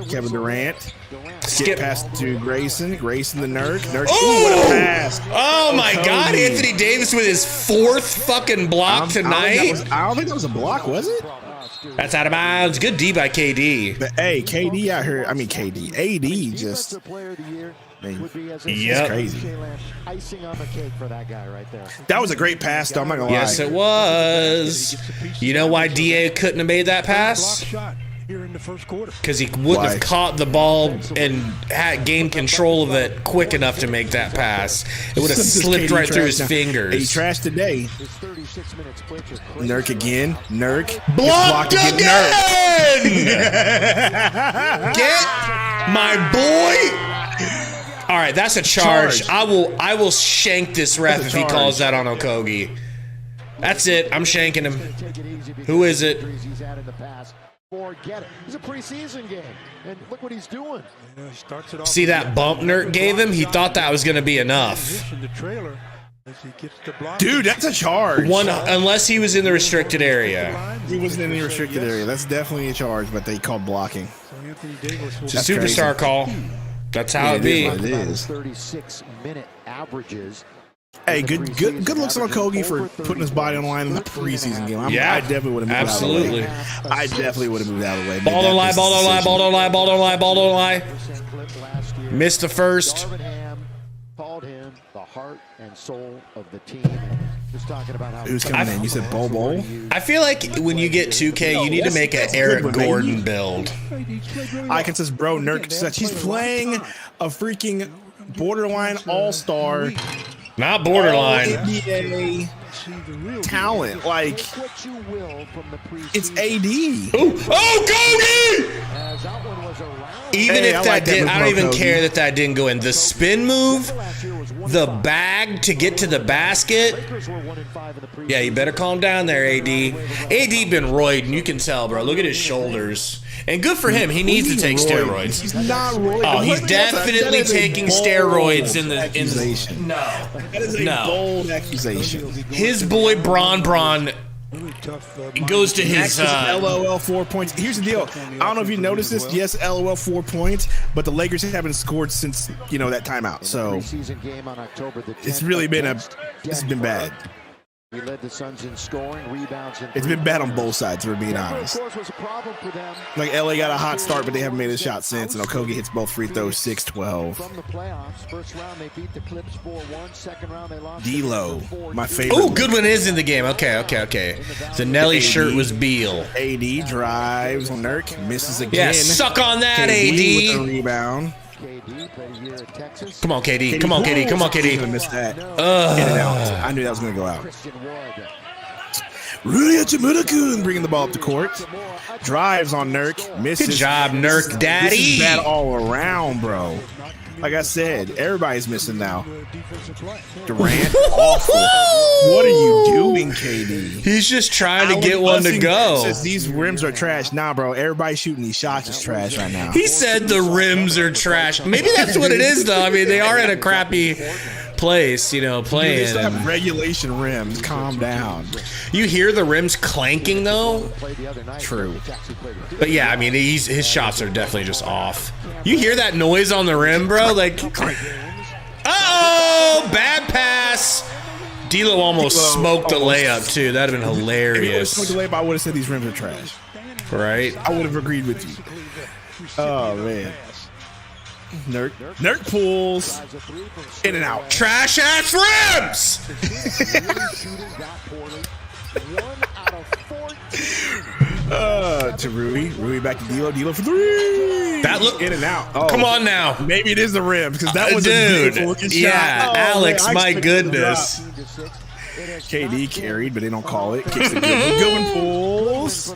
[SPEAKER 1] Kevin Durant.
[SPEAKER 2] Skip.
[SPEAKER 1] Skip pass to Grayson. Grayson the Nurk. Nurk.
[SPEAKER 2] Oh!
[SPEAKER 1] Ooh, what a pass.
[SPEAKER 2] Oh my
[SPEAKER 1] Kobe.
[SPEAKER 2] God, Anthony Davis with his 4th fucking block tonight.
[SPEAKER 1] I don't think that was a block, was it?
[SPEAKER 2] That's out of bounds. Good D by KD.
[SPEAKER 1] But hey, KD out here. I mean, KD. AD just. Man,
[SPEAKER 2] Yep.
[SPEAKER 1] crazy.
[SPEAKER 5] Icing on the cake for that guy right there.
[SPEAKER 1] That was a great pass, though. I'm not gonna lie.
[SPEAKER 2] Yes, it was. You know why DA couldn't have made that
[SPEAKER 6] block
[SPEAKER 2] pass?
[SPEAKER 6] shot here in the first quarter.
[SPEAKER 2] Because he wouldn't
[SPEAKER 1] Why?
[SPEAKER 2] have caught the ball and had gained control of it quick enough to make that pass. It would have
[SPEAKER 1] This
[SPEAKER 2] slipped
[SPEAKER 1] KD
[SPEAKER 2] right through
[SPEAKER 1] trash
[SPEAKER 2] his
[SPEAKER 1] now. Hey,
[SPEAKER 2] fingers.
[SPEAKER 1] trash today.
[SPEAKER 5] His 36 minutes played is crazy.
[SPEAKER 1] Nurk again. Nurk. Gets
[SPEAKER 2] Blocked
[SPEAKER 1] again.
[SPEAKER 2] again! Get my boy. All right, that's a charge. I will shank this ref
[SPEAKER 1] That's
[SPEAKER 2] if
[SPEAKER 1] a
[SPEAKER 2] he
[SPEAKER 1] charge.
[SPEAKER 2] calls that on Okogie. That's it. I'm shanking him.
[SPEAKER 5] Take it easy because
[SPEAKER 2] Who is it?
[SPEAKER 5] He's had in the past. Forget it. It's a preseason game, and look what he's doing.
[SPEAKER 6] You know, he starts it off
[SPEAKER 2] See that bump Nurk gave him? He thought that was going to be enough.
[SPEAKER 6] Position the trailer as he gets the block.
[SPEAKER 1] Dude, that's a charge.
[SPEAKER 2] Unless he was in the restricted area.
[SPEAKER 1] He wasn't in the restricted area. That's definitely a charge, but they called blocking.
[SPEAKER 6] So Anthony Davis will
[SPEAKER 2] It's a
[SPEAKER 1] That's
[SPEAKER 2] superstar
[SPEAKER 1] crazy.
[SPEAKER 2] call. That's how
[SPEAKER 1] Yeah,
[SPEAKER 2] it
[SPEAKER 1] it
[SPEAKER 2] be.
[SPEAKER 1] is what it is.
[SPEAKER 5] 36-minute averages.
[SPEAKER 1] Hey, good looks on Kogi for putting his body on the line in the preseason game.
[SPEAKER 2] Yeah,
[SPEAKER 1] I definitely would have moved
[SPEAKER 2] absolutely.
[SPEAKER 1] out of the way. I definitely would have moved out of the way.
[SPEAKER 2] Ball don't lie, ball don't lie, ball don't lie, ball don't lie, ball don't lie. Missed the first.
[SPEAKER 5] Called him the heart and soul of the team. Just talking about how
[SPEAKER 1] Who's coming in? You said Bo Bowl?
[SPEAKER 2] I feel like when you get 2K, you need to make an
[SPEAKER 1] that's a
[SPEAKER 2] Eric
[SPEAKER 1] good one, man.
[SPEAKER 2] Gordon build.
[SPEAKER 1] Icon says, bro, Nurk such. He's playing a freaking borderline all-star,
[SPEAKER 2] Not borderline.
[SPEAKER 1] NBA talent. Like,
[SPEAKER 5] what you will from the preseason.
[SPEAKER 1] it's AD.
[SPEAKER 2] Ooh. Oh, Kogi!
[SPEAKER 5] As that one was around.
[SPEAKER 2] Even
[SPEAKER 1] Hey,
[SPEAKER 2] if
[SPEAKER 1] I
[SPEAKER 2] that
[SPEAKER 1] like that
[SPEAKER 2] did,
[SPEAKER 1] move
[SPEAKER 2] I don't
[SPEAKER 1] from
[SPEAKER 2] even
[SPEAKER 1] Kogi.
[SPEAKER 2] care that didn't go in. The spin move, the bag to get to the basket.
[SPEAKER 5] Lakers were 1-5 in the preseason.
[SPEAKER 2] Yeah, you better calm down there, AD. AD been roiding, you can tell, bro. Look at his shoulders. And good for him. He needs to take steroids.
[SPEAKER 1] He's not roid.
[SPEAKER 2] Oh, he's
[SPEAKER 1] What?
[SPEAKER 2] definitely
[SPEAKER 1] That is a
[SPEAKER 2] taking
[SPEAKER 1] bold
[SPEAKER 2] steroids in the
[SPEAKER 1] accusation.
[SPEAKER 2] No.
[SPEAKER 1] That is a
[SPEAKER 2] No.
[SPEAKER 1] bold accusation.
[SPEAKER 2] His boy Bron
[SPEAKER 6] really tough.
[SPEAKER 2] goes to
[SPEAKER 1] Max
[SPEAKER 2] his
[SPEAKER 1] is LOL 4 points. Here's the deal. I don't know if you noticed this. Yes, LOL 4 points, but the Lakers haven't scored since that timeout. So
[SPEAKER 5] Preseason game on October the 10th
[SPEAKER 1] it's really been
[SPEAKER 5] against
[SPEAKER 1] this has been bad.
[SPEAKER 5] He led the Suns in scoring, rebounds, and
[SPEAKER 1] It's been bad on both sides, if we're being
[SPEAKER 5] Denver,
[SPEAKER 1] honest.
[SPEAKER 5] of course, was a problem for them
[SPEAKER 1] Like LA got a hot start, but they haven't made a shot since. And Okogie hits both free throws, 6-12.
[SPEAKER 5] from the playoffs. First round they beat the Clips 4-1. Second round they lost.
[SPEAKER 1] D'Lo, my favorite.
[SPEAKER 2] Oh, good one is in the game. Okay. The Nelly shirt was Beal.
[SPEAKER 1] AD drives on Nurk, misses again.
[SPEAKER 2] Yeah, suck on that,
[SPEAKER 1] KD with
[SPEAKER 2] AD.
[SPEAKER 1] the rebound.
[SPEAKER 5] KD played a year at Texas.
[SPEAKER 2] Come on, KD. Come on, KD. Come on,
[SPEAKER 1] He's
[SPEAKER 2] KD.
[SPEAKER 1] gonna miss that. In and out. I knew that was gonna go out.
[SPEAKER 5] Christian Wood.
[SPEAKER 1] Rudy Hachimura bringing the ball up the court. Drives on Nurk, misses.
[SPEAKER 2] Good job, Nurk
[SPEAKER 1] This
[SPEAKER 2] Daddy.
[SPEAKER 1] is bad all around, bro. Like I said, everybody's missing now. Durant, awful. What are you doing, KD?
[SPEAKER 2] He's just trying to
[SPEAKER 1] Alan
[SPEAKER 2] get one to
[SPEAKER 1] Bussing
[SPEAKER 2] go.
[SPEAKER 1] Says these rims are trash. Nah, bro. Everybody shooting these shots is trash right now.
[SPEAKER 2] He said the rims are trash. Maybe that's what it is, though. I mean, they are in a crappy place,
[SPEAKER 1] They
[SPEAKER 2] playing.
[SPEAKER 1] still have regulation rims. Calm down.
[SPEAKER 2] You hear the rims clanking, though?
[SPEAKER 5] Played the other night.
[SPEAKER 1] True.
[SPEAKER 2] But yeah, I mean, his shots are definitely just off. You hear that noise on the rim, bro? Like, uh-oh, bad pass. D'Lo almost smoked the layup, too. That'd have been
[SPEAKER 1] If it was
[SPEAKER 2] hilarious.
[SPEAKER 1] smoked the layup, I would have said these rims are trash.
[SPEAKER 2] Right?
[SPEAKER 1] I would have agreed with you. Oh, man. Nurk pulls. In and out.
[SPEAKER 2] Trash ass rims!
[SPEAKER 1] to Rui. Rui back to D'Lo. D'Lo for three.
[SPEAKER 2] That look
[SPEAKER 1] in and out. Oh,
[SPEAKER 2] come on now.
[SPEAKER 1] Maybe it is the rim because that was
[SPEAKER 2] dude.
[SPEAKER 1] a beautiful looking shot.
[SPEAKER 2] Yeah,
[SPEAKER 1] Oh,
[SPEAKER 2] Alex,
[SPEAKER 1] man,
[SPEAKER 2] my goodness.
[SPEAKER 1] KD carried, but they don't call it. Kicks the good one, pulls.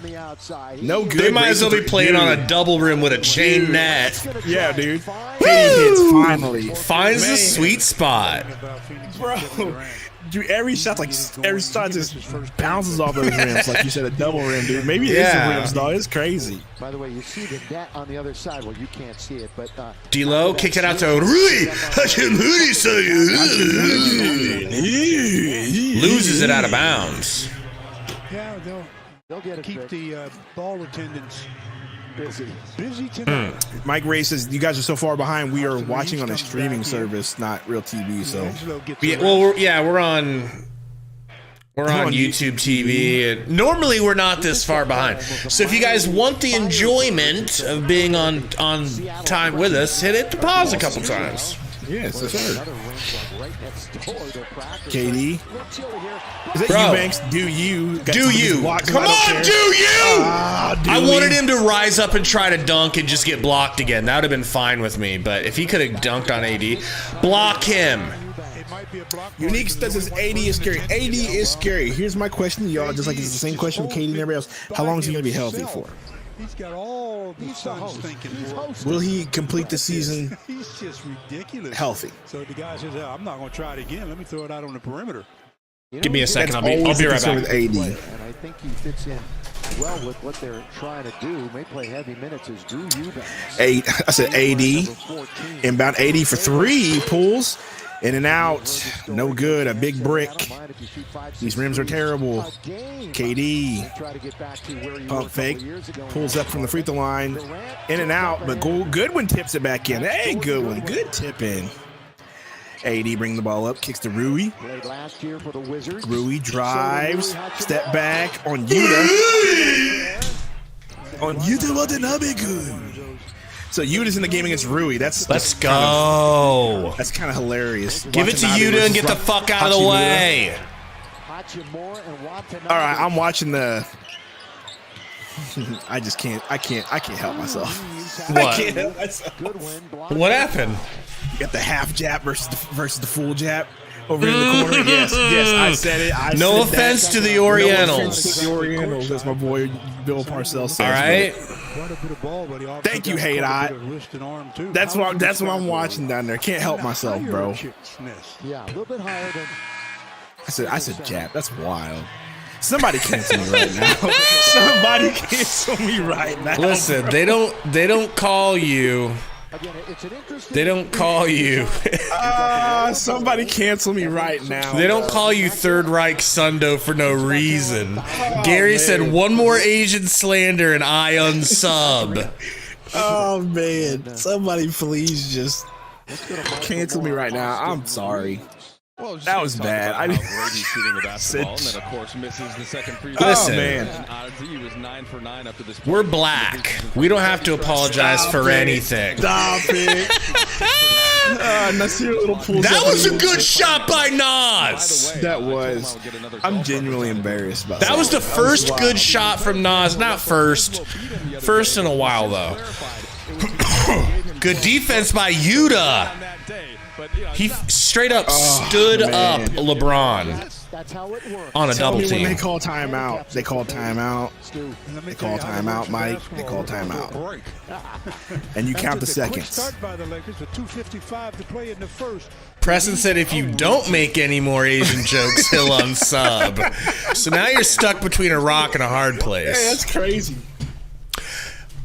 [SPEAKER 1] No good.
[SPEAKER 2] They might as well be playing on a double rim with a chain net.
[SPEAKER 1] Yeah, dude. KD hits finally.
[SPEAKER 2] Finds the sweet spot.
[SPEAKER 1] Bro, dude, every shot just bounces off those rims. Like you said, a double rim, dude. Maybe it is the rims, dog. It's crazy.
[SPEAKER 5] By the way, you see the net on the other side. Well, you can't see it, but
[SPEAKER 2] D'Lo kicked it out to Rui. Loses it out of bounds.
[SPEAKER 6] Yeah, they'll keep the ball attendance busy tonight.
[SPEAKER 1] Mike Ray says, you guys are so far behind. We are watching on a streaming service, not real TV. So,
[SPEAKER 2] we're on YouTube TV. And normally, we're not this far behind. So, if you guys want the enjoyment of being on time with us, hit it to pause a couple times.
[SPEAKER 1] Yes, sir. KD. Is that Eubanks? Do you?
[SPEAKER 2] Come on, do you? I wanted him to rise up and try to dunk and just get blocked again. That would have been fine with me. But if he could have dunked on AD, block him.
[SPEAKER 1] Unique says AD is scary. AD is scary. Here's my question to y'all, just like it's the same question with KD and everybody else. How long is he going to be healthy for?
[SPEAKER 6] He's got all the sons thinking.
[SPEAKER 1] Will he complete the season
[SPEAKER 6] He's just ridiculous.
[SPEAKER 1] healthy?
[SPEAKER 6] So the guy says, I'm not going to try it again. Let me throw it out on the perimeter.
[SPEAKER 2] Give me a second. I'll be right back.
[SPEAKER 1] With AD.
[SPEAKER 5] And I think he fits in well with what they're trying to do. May play heavy minutes as Drew Eubanks.
[SPEAKER 1] I said AD. Inbound 80 for three. Pulls. In and out. No good. A big brick. These rims are terrible. KD. Pump fake. Pulls up from the free throw line. In and out. But Goodwin tips it back in. Hey, Goodwin. Good tip in. AD bring the ball up. Kicks to Rui. Rui drives. Step back on Yuta. On Yuta Watanabe. Good. So Yuta's in the game against Rui.
[SPEAKER 2] Let's go.
[SPEAKER 1] That's kind of hilarious.
[SPEAKER 2] Give it to Yuta and get the fuck out of the way.
[SPEAKER 1] All right, I'm watching the. I can't help myself.
[SPEAKER 2] What?
[SPEAKER 1] I can't help myself.
[SPEAKER 2] What happened?
[SPEAKER 1] You got the half jab versus the full jab over in the corner. Yes, I said it.
[SPEAKER 2] No offense to the Orientals.
[SPEAKER 1] No offense to the Orientals. That's my boy Bill Parcells says.
[SPEAKER 2] All right.
[SPEAKER 1] Thank you, Hey Dot. That's what I'm watching down there. Can't help myself, bro.
[SPEAKER 5] Yeah, a little bit higher than.
[SPEAKER 1] I said jab. That's wild. Somebody cancel me right now. Somebody cancel me right now.
[SPEAKER 2] Listen,
[SPEAKER 1] bro.
[SPEAKER 2] they don't call you. They don't call you.
[SPEAKER 1] Somebody cancel me right now.
[SPEAKER 2] They don't call you Third Reich Sundo for no reason. Gary said one more Asian slander and I unsub.
[SPEAKER 1] Oh man, somebody please just cancel me right now. I'm sorry.
[SPEAKER 7] Well,
[SPEAKER 1] that was bad. I
[SPEAKER 7] shooting the basketball, and then of course misses the second free throw.
[SPEAKER 2] Listen,
[SPEAKER 7] He was 9 for 9 up to this point.
[SPEAKER 2] We're black. We don't have to apologize for anything.
[SPEAKER 1] Stop it. Nasir little pulls
[SPEAKER 2] that was a good shot by Nas.
[SPEAKER 1] That was. I'm genuinely embarrassed about that.
[SPEAKER 2] That was the first good shot from Nas. Not first. First in a while, though. Good defense by Yuta. He straight up stood up LeBron on a double team.
[SPEAKER 1] When they call timeout. They call timeout. They call timeout, Mike. They call timeout. And you count the seconds.
[SPEAKER 2] Preston said if you don't make any more Asian jokes, he'll unsub. So now you're stuck between a rock and a hard place.
[SPEAKER 1] Hey, that's crazy.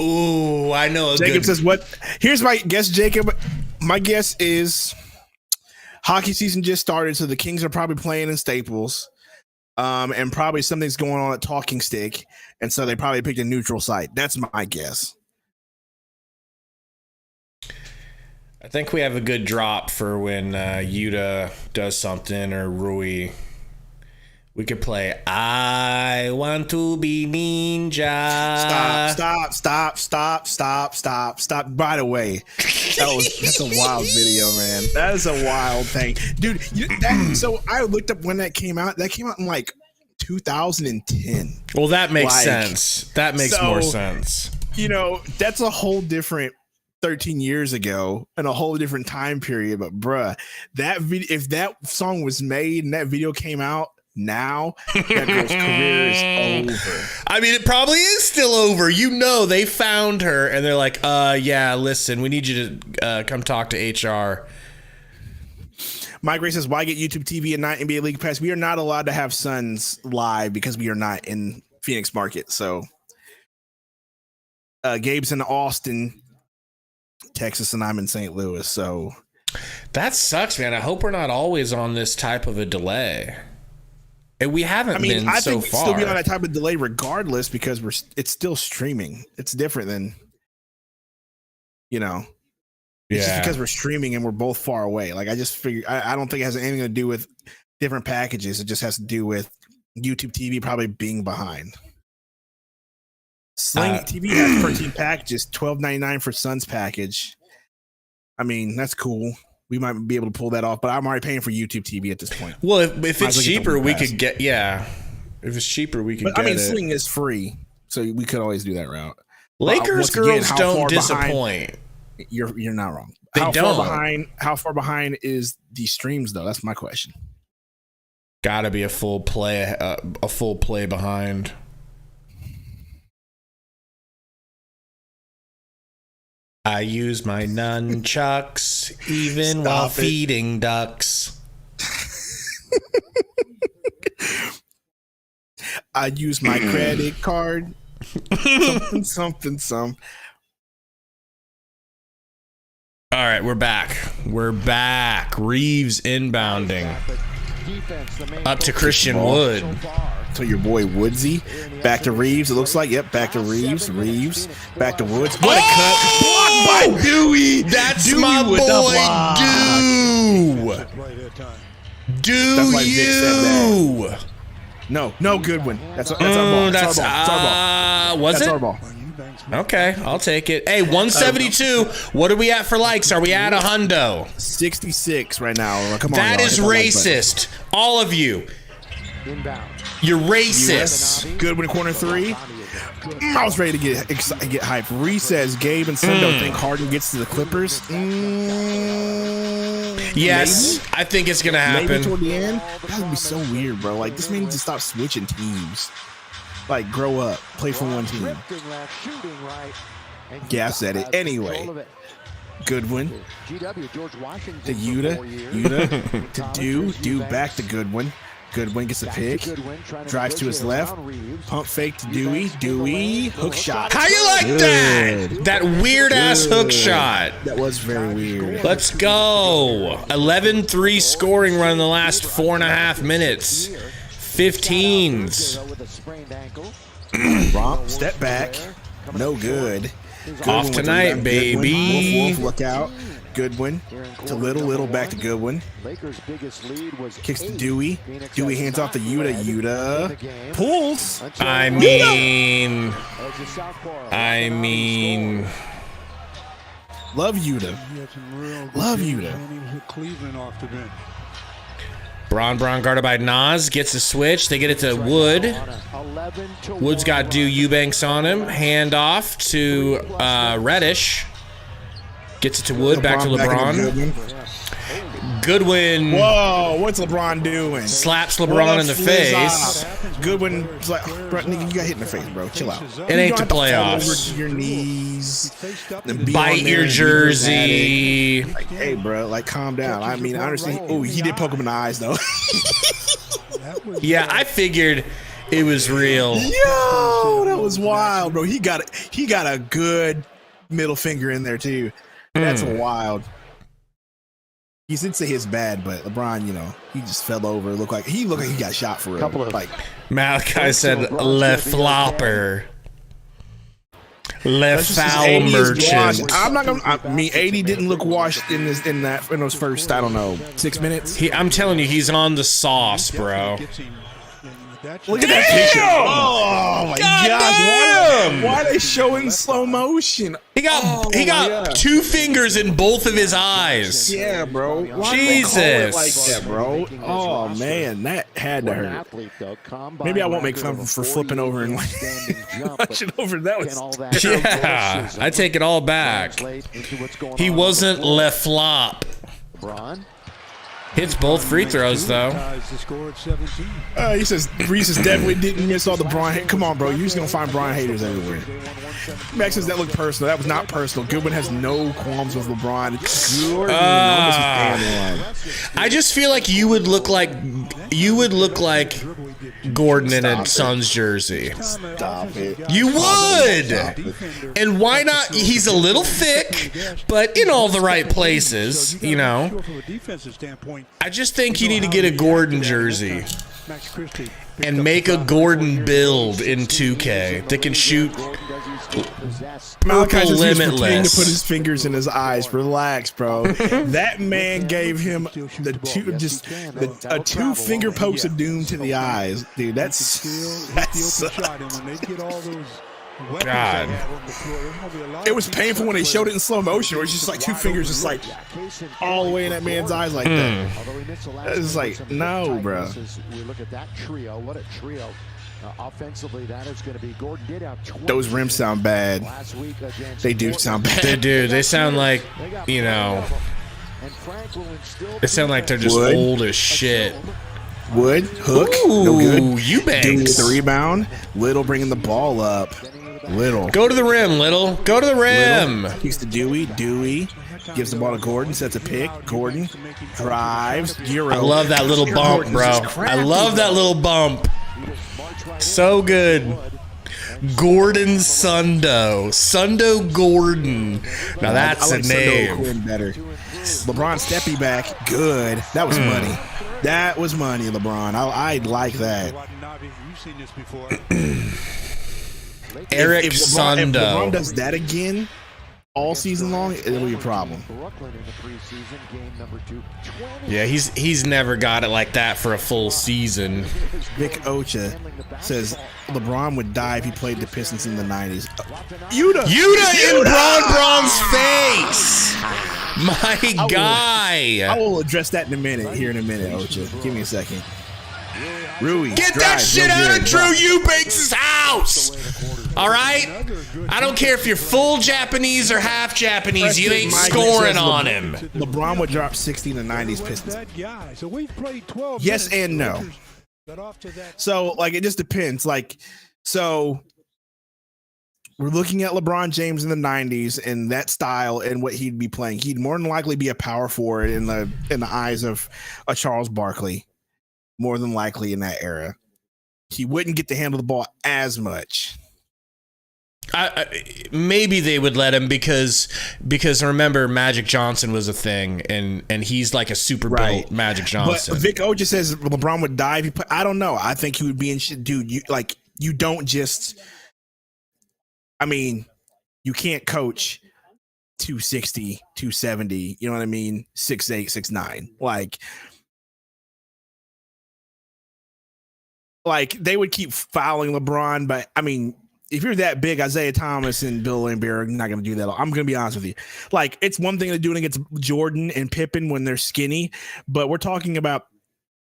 [SPEAKER 2] Ooh, I know.
[SPEAKER 1] Jacob says what? Here's my guess, Jacob. My guess is hockey season just started, so the Kings are probably playing in Staples, and probably something's going on at Talking Stick, and so they probably picked a neutral site. That's my guess.
[SPEAKER 2] I think we have a good drop for when Yuta does something or Rui. We could play I Want to Be Ninja.
[SPEAKER 1] Stop. By the way, that's a wild video, man. That is a wild thing. Dude, so I looked up when that came out. That came out in like 2010.
[SPEAKER 2] Well, that makes sense. That makes more sense.
[SPEAKER 1] You know, that's a whole different 13 years ago and a whole different time period. But bruh, that video, if that song was made and that video came out now, that girl's career is over.
[SPEAKER 2] I mean, it probably is still over. You know, they found her and they're like, yeah, listen, we need you to come talk to HR.
[SPEAKER 1] Mike Gray says, why get YouTube TV and not NBA League Pass? We are not allowed to have Suns live because we are not in Phoenix market. So Gabe's in Austin, Texas, and I'm in St. Louis. So
[SPEAKER 2] that sucks, man. I hope we're not always on this type of a delay. And we haven't been
[SPEAKER 1] I
[SPEAKER 2] so
[SPEAKER 1] think we'd
[SPEAKER 2] far.
[SPEAKER 1] still be on that type of delay regardless because it's still streaming. It's different than, you know. It's just because we're streaming and we're both far away. Like, I just figure, I don't think it has anything to do with different packages. It just has to do with YouTube TV probably being behind. Sling TV has 13 packages, $12.99 for Suns package. I mean, that's cool. We might be able to pull that off, but I'm already paying for YouTube TV at this point.
[SPEAKER 2] Well, if it's cheaper, we could get, If it's cheaper, we could get it.
[SPEAKER 1] Sling is free, so we could always do that route.
[SPEAKER 2] Lakers girls don't disappoint.
[SPEAKER 1] You're not wrong.
[SPEAKER 2] They
[SPEAKER 1] How far behind is the streams though? That's my question.
[SPEAKER 2] Got to be a full play behind. I use my nunchucks even while feeding ducks.
[SPEAKER 1] I use my credit card. Something.
[SPEAKER 2] All right, we're back. Reeves inbounding. Up to Christian Wood.
[SPEAKER 1] So your boy Woodsy. Back to Reeves, it looks like. Yep, back to Reeves. Back to Woods. What a cut. Blocked by Dewey.
[SPEAKER 2] That's
[SPEAKER 1] Dewey
[SPEAKER 2] my boy, Dew.
[SPEAKER 1] No, Goodwin. That's our ball. That's our ball.
[SPEAKER 2] Was
[SPEAKER 1] That's
[SPEAKER 2] it?
[SPEAKER 1] our ball.
[SPEAKER 2] Okay, I'll take it. Hey, 172. What are we at for likes? Are we at a hundo?
[SPEAKER 1] 66 right now. Come on,
[SPEAKER 2] that is racist. All of you. You're racist.
[SPEAKER 1] Goodwin corner 3. I was ready to get hyped. Reese says Gabe and Sundo think Harden gets to the Clippers.
[SPEAKER 2] Yes, maybe? I think it's gonna happen.
[SPEAKER 1] Maybe toward the end. That would be so weird, bro. Like, this man needs to stop switching teams. Like, grow up, play for one team. Yeah, I said it. Anyway, Goodwin to Yuta to Do back to Goodwin. Goodwin gets a pick, drives to his left, pump fake to Dewey, hook shot.
[SPEAKER 2] How you like that? That weird ass hook shot.
[SPEAKER 1] That was very weird.
[SPEAKER 2] Let's go. 11-3 scoring run in the last 4.5 minutes. 15s.
[SPEAKER 1] Romp, step back, no good. Goodwin
[SPEAKER 2] off tonight, baby.
[SPEAKER 1] Wolf, look out. Goodwin to Little back to Goodwin. Kicks to Dewey. Dewey hands off to Yuta. Pulls.
[SPEAKER 2] I mean.
[SPEAKER 1] Love Yuta.
[SPEAKER 6] Cleveland off the bench.
[SPEAKER 2] Braun guarded by Nas. Gets a switch. They get it to Wood. Wood's got Eubanks on him. Hand off to Reddish. Gets it to Wood. Back to LeBron. Goodwin.
[SPEAKER 1] Whoa, what's LeBron doing?
[SPEAKER 2] Slaps LeBron in the face.
[SPEAKER 1] Goodwin's like, bro, nigga, you got hit in the face, bro. Chill out.
[SPEAKER 2] It ain't the playoffs.
[SPEAKER 1] Over your knees.
[SPEAKER 2] Bite your jersey.
[SPEAKER 1] Like, hey, bro, like, calm down. I mean, I understand. Oh, he did poke him in the eyes, though.
[SPEAKER 2] Yeah, I figured it was real.
[SPEAKER 1] Yo, that was wild, bro. He got a good middle finger in there, too. That's wild. He didn't say his bad, but LeBron, you know, he just fell over. Looked like he got shot for real. Like
[SPEAKER 2] Malachi said, "Le flopper, le foul merchant."
[SPEAKER 1] I'm not gonna. AD didn't look washed in those first, I don't know, 6 minutes.
[SPEAKER 2] I'm telling you, he's on the sauce, bro.
[SPEAKER 1] Look at that picture. Oh my God!
[SPEAKER 2] him.
[SPEAKER 1] Why are they showing slow motion?
[SPEAKER 2] He got 2 fingers in both of his eyes.
[SPEAKER 1] Yeah, bro. Why
[SPEAKER 2] Jesus.
[SPEAKER 1] do they call it like that, bro? Oh man, that had to hurt. Maybe I won't make fun of him for flipping over and punching over. That was
[SPEAKER 2] Yeah, I take it all back. He wasn't left flop. Hits both free throws though.
[SPEAKER 1] He says Reese definitely didn't miss all the Brian. Come on, bro. You're just gonna find Brian haters everywhere. Max says that looked personal. That was not personal. Goodwin has no qualms with LeBron.
[SPEAKER 2] I just feel like you would look like Gordon in a Suns jersey.
[SPEAKER 1] Stop it.
[SPEAKER 2] You would. And why not? He's a little thick, but in all the right places, you know. I just think you need to get a Gordon jersey and make a Gordon build in 2K that can shoot
[SPEAKER 1] Malachi says
[SPEAKER 2] limitless.
[SPEAKER 1] To put his fingers in his eyes. Relax, bro. That man gave him a 2-finger poke of doom to the eyes, dude. That's
[SPEAKER 2] God.
[SPEAKER 1] It was painful when they showed it in slow motion. It was just like 2 fingers, just like all the way in that man's eyes, like that. It's like, no, bro.
[SPEAKER 5] We look at that trio. What a trio. Offensively, that is going to be Gordon did have 20.
[SPEAKER 1] Those rims sound bad. They do sound bad.
[SPEAKER 2] They do. They sound like, you know, they sound like they're just old as shit.
[SPEAKER 1] Wood, hook,
[SPEAKER 2] Ooh,
[SPEAKER 1] no good.
[SPEAKER 2] Eubanks.
[SPEAKER 1] Duke gets the rebound. Little bringing the ball up. Little.
[SPEAKER 2] Go to the rim, Little. Go to the rim.
[SPEAKER 1] Kicks to Dewey. Dewey gives the ball to Gordon. Sets a pick. Gordon drives.
[SPEAKER 2] I love that little bump, bro. I love that little bump. So good. Gordon Sundo. Sundo Gordon. Now that's a name.
[SPEAKER 1] Better. LeBron steppy back. Good. That was money. That was money, LeBron. I like that.
[SPEAKER 2] Eric
[SPEAKER 1] if
[SPEAKER 2] Sundo.
[SPEAKER 1] If LeBron does that again all season long, it'll be a problem.
[SPEAKER 2] Yeah, he's never got it like that for a full season.
[SPEAKER 1] Vic Ocha says LeBron would die if he played the Pistons in the 90s. Yuta in Braun's face.
[SPEAKER 2] My guy.
[SPEAKER 1] I will address that in a minute. Here in a minute, Ocha. Give me a second. Rui,
[SPEAKER 2] get that shit out of Drew Eubanks' house. All right? I don't care if you're full Japanese or half Japanese. You ain't scoring on him.
[SPEAKER 1] LeBron would drop 60 in the 90s Pistons. Yes and no. So, like, it just depends. Like, so we're looking at LeBron James in the 90s and that style and what he'd be playing. He'd more than likely be a power forward in the eyes of a Charles Barkley. More than likely in that era. He wouldn't get to handle the ball as much.
[SPEAKER 2] Maybe they would let him because remember Magic Johnson was a thing and he's like a super built Magic Johnson.
[SPEAKER 1] But Vic O just says LeBron would die if he put, I don't know. I think he would be in shit. Dude, you don't just, I mean, you can't coach 260, 270, you know what I mean? 6'8", 6'9". Like they would keep fouling LeBron, but I mean, if you're that big, Isaiah Thomas and Bill Laimbeer are not going to do that. I'm going to be honest with you. Like, it's one thing to do it against Jordan and Pippen when they're skinny, but we're talking about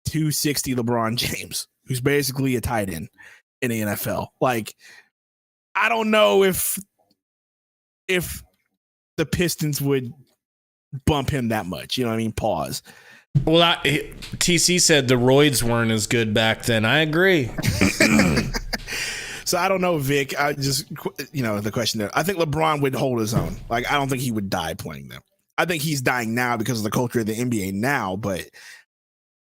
[SPEAKER 1] 260 LeBron James, who's basically a tight end in the NFL. Like, I don't know if the Pistons would bump him that much. You know what I mean? Pause.
[SPEAKER 2] Well, TC said the roids weren't as good back then. I agree.
[SPEAKER 1] So I don't know, Vic. I just, the question there. I think LeBron would hold his own. Like, I don't think he would die playing them. I think he's dying now because of the culture of the NBA now. But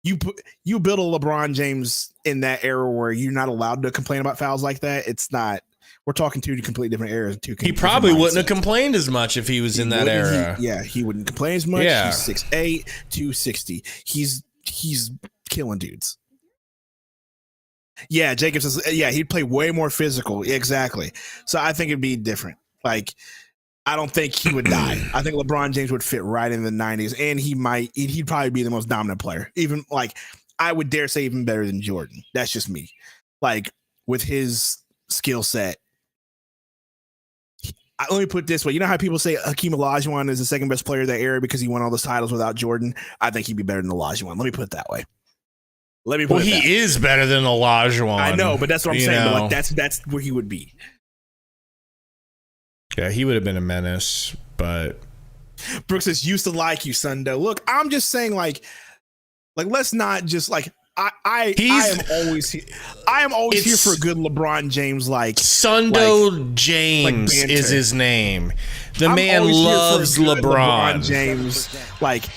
[SPEAKER 1] you build a LeBron James in that era where you're not allowed to complain about fouls like that. It's not. We're talking two completely different eras.
[SPEAKER 2] He probably wouldn't have complained as much if he was in that era.
[SPEAKER 1] He wouldn't complain as much.
[SPEAKER 2] Yeah.
[SPEAKER 1] He's 6'8", 260. He's killing dudes. Yeah, Jacob says, he'd play way more physical. Exactly. So I think it'd be different. Like, I don't think he would die. I think LeBron James would fit right in the 90s, and he'd probably be the most dominant player. Even, like, I would dare say even better than Jordan. That's just me. Like, with his skill set, let me put it this way. You know how people say Hakeem Olajuwon is the second best player of that era because he won all those titles without Jordan? I think he'd be better than Olajuwon. Let me put it that way.
[SPEAKER 2] Well, he is better than Olajuwon.
[SPEAKER 1] I know, but that's what I'm saying. But like, that's where he would be.
[SPEAKER 2] Yeah, he would have been a menace, but
[SPEAKER 1] Brooks says, used to like you, Sundo. Look, I'm just saying, like let's not just like I am always here for a good LeBron James
[SPEAKER 2] Sundo James is his name. The man loves LeBron
[SPEAKER 1] James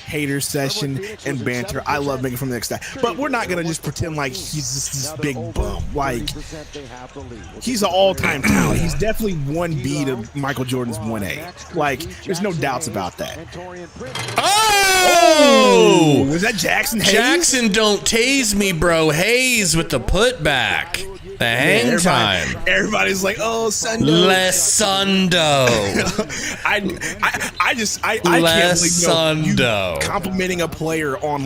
[SPEAKER 1] hater session and banter. I love making from the next guy, but we're not gonna just pretend like he's just this big bum. He's an all-time talent. He's definitely 1B to Michael Jordan's 1A. There's no doubts about that.
[SPEAKER 2] Oh,
[SPEAKER 1] was that Jackson Hayes?
[SPEAKER 2] Jackson, don't tase me, bro. Hayes with the putback. The hang time.
[SPEAKER 1] Everybody's like, oh, Sundo.
[SPEAKER 2] Less Sundo.
[SPEAKER 1] I can't believe you complimenting a player on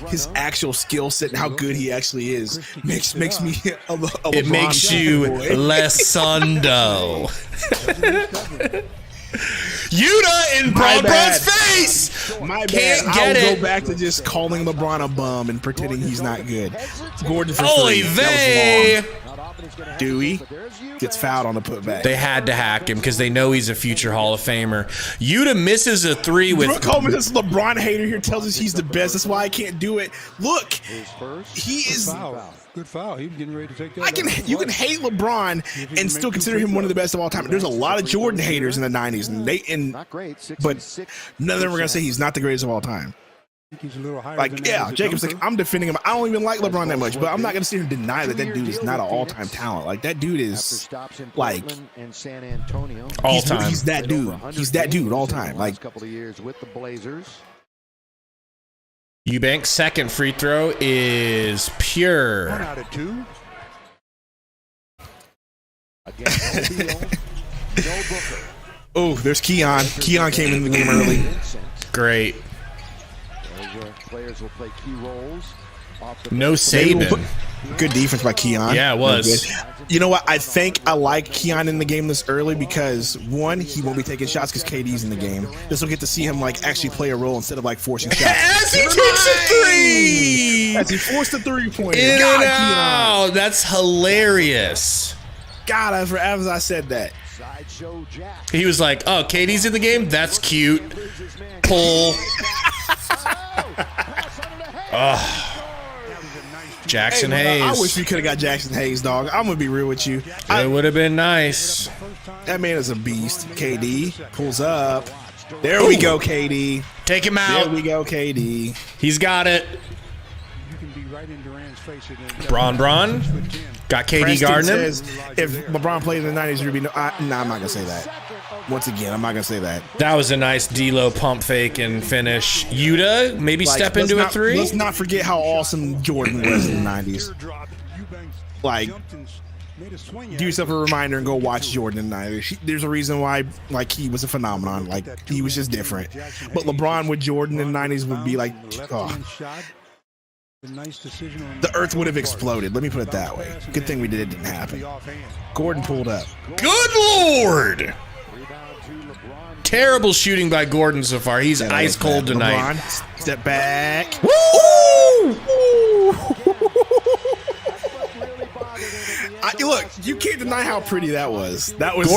[SPEAKER 1] his actual skill set and how good he actually is makes me a
[SPEAKER 2] it makes you less Sundo. Yuta in Braun's face.
[SPEAKER 1] My bad. I'll go back to just calling LeBron a bum and pretending he's not good. Gordon for
[SPEAKER 2] Oy vey.
[SPEAKER 1] Dewey gets fouled on the putback.
[SPEAKER 2] They had to hack him because they know he's a future Hall of Famer. Yuta misses a three with.
[SPEAKER 1] Brooke Coleman, this LeBron hater here, tells us he's the best. That's why I can't do it. Look, he is.
[SPEAKER 6] Good foul. He was getting ready to take that.
[SPEAKER 1] You can hate LeBron and still consider him one of the best of all time. There's a lot of Jordan haters in the 90s, but none of them are gonna say he's not the greatest of all time.
[SPEAKER 6] He's a little higher
[SPEAKER 1] Jacob's I'm defending him. I don't even like LeBron that much, but I'm not gonna sit here and deny that dude is not an all-time talent. That dude is all time. He's that dude. He's that dude all time.
[SPEAKER 2] Eubank's second free throw is pure.
[SPEAKER 6] 1 out of 2.
[SPEAKER 1] Oh, there's Keon. Keon came in the game early.
[SPEAKER 2] Great.
[SPEAKER 5] Players will play key roles.
[SPEAKER 2] No Saban.
[SPEAKER 1] Good defense by Keon.
[SPEAKER 2] Yeah, it was.
[SPEAKER 1] You know what? I think I like Keon in the game this early because, one, he won't be taking shots because KD's in the game. This will get to see him actually play a role instead of forcing shots.
[SPEAKER 2] As he takes a three!
[SPEAKER 1] As he forced a three-pointer.
[SPEAKER 2] In and out! That's hilarious.
[SPEAKER 1] God, as I said that.
[SPEAKER 2] He was like, oh, KD's in the game? That's cute. Pull. Jackson Hayes.
[SPEAKER 1] I wish we could have got Jackson Hayes, dog. I'm going to be real with you.
[SPEAKER 2] It would have been nice.
[SPEAKER 1] That man is a beast. KD pulls up. There we go, KD.
[SPEAKER 2] Take him out.
[SPEAKER 1] There we go, KD.
[SPEAKER 2] He's got it. Bron. Got KD
[SPEAKER 1] Preston
[SPEAKER 2] guarding him.
[SPEAKER 1] Says, if LeBron played in the 90s, there'd be no. I'm not going to say that. Once again, I'm not going to say that.
[SPEAKER 2] That was a nice D-Lo pump fake and finish. Yuta, maybe step into a three?
[SPEAKER 1] Let's not forget how awesome Jordan was in the 90s. Do yourself a reminder and go watch Jordan in the 90s. There's a reason why, he was a phenomenon. He was just different. But LeBron with Jordan in the 90s would be the earth would have exploded. Let me put it that way. Good thing it didn't happen. Gordon pulled up.
[SPEAKER 2] Good Lord! Terrible shooting by Gordon so far. He's ice cold tonight.
[SPEAKER 1] LeBron, step back.
[SPEAKER 2] Woo!
[SPEAKER 1] Look, you can't deny how pretty that was. That was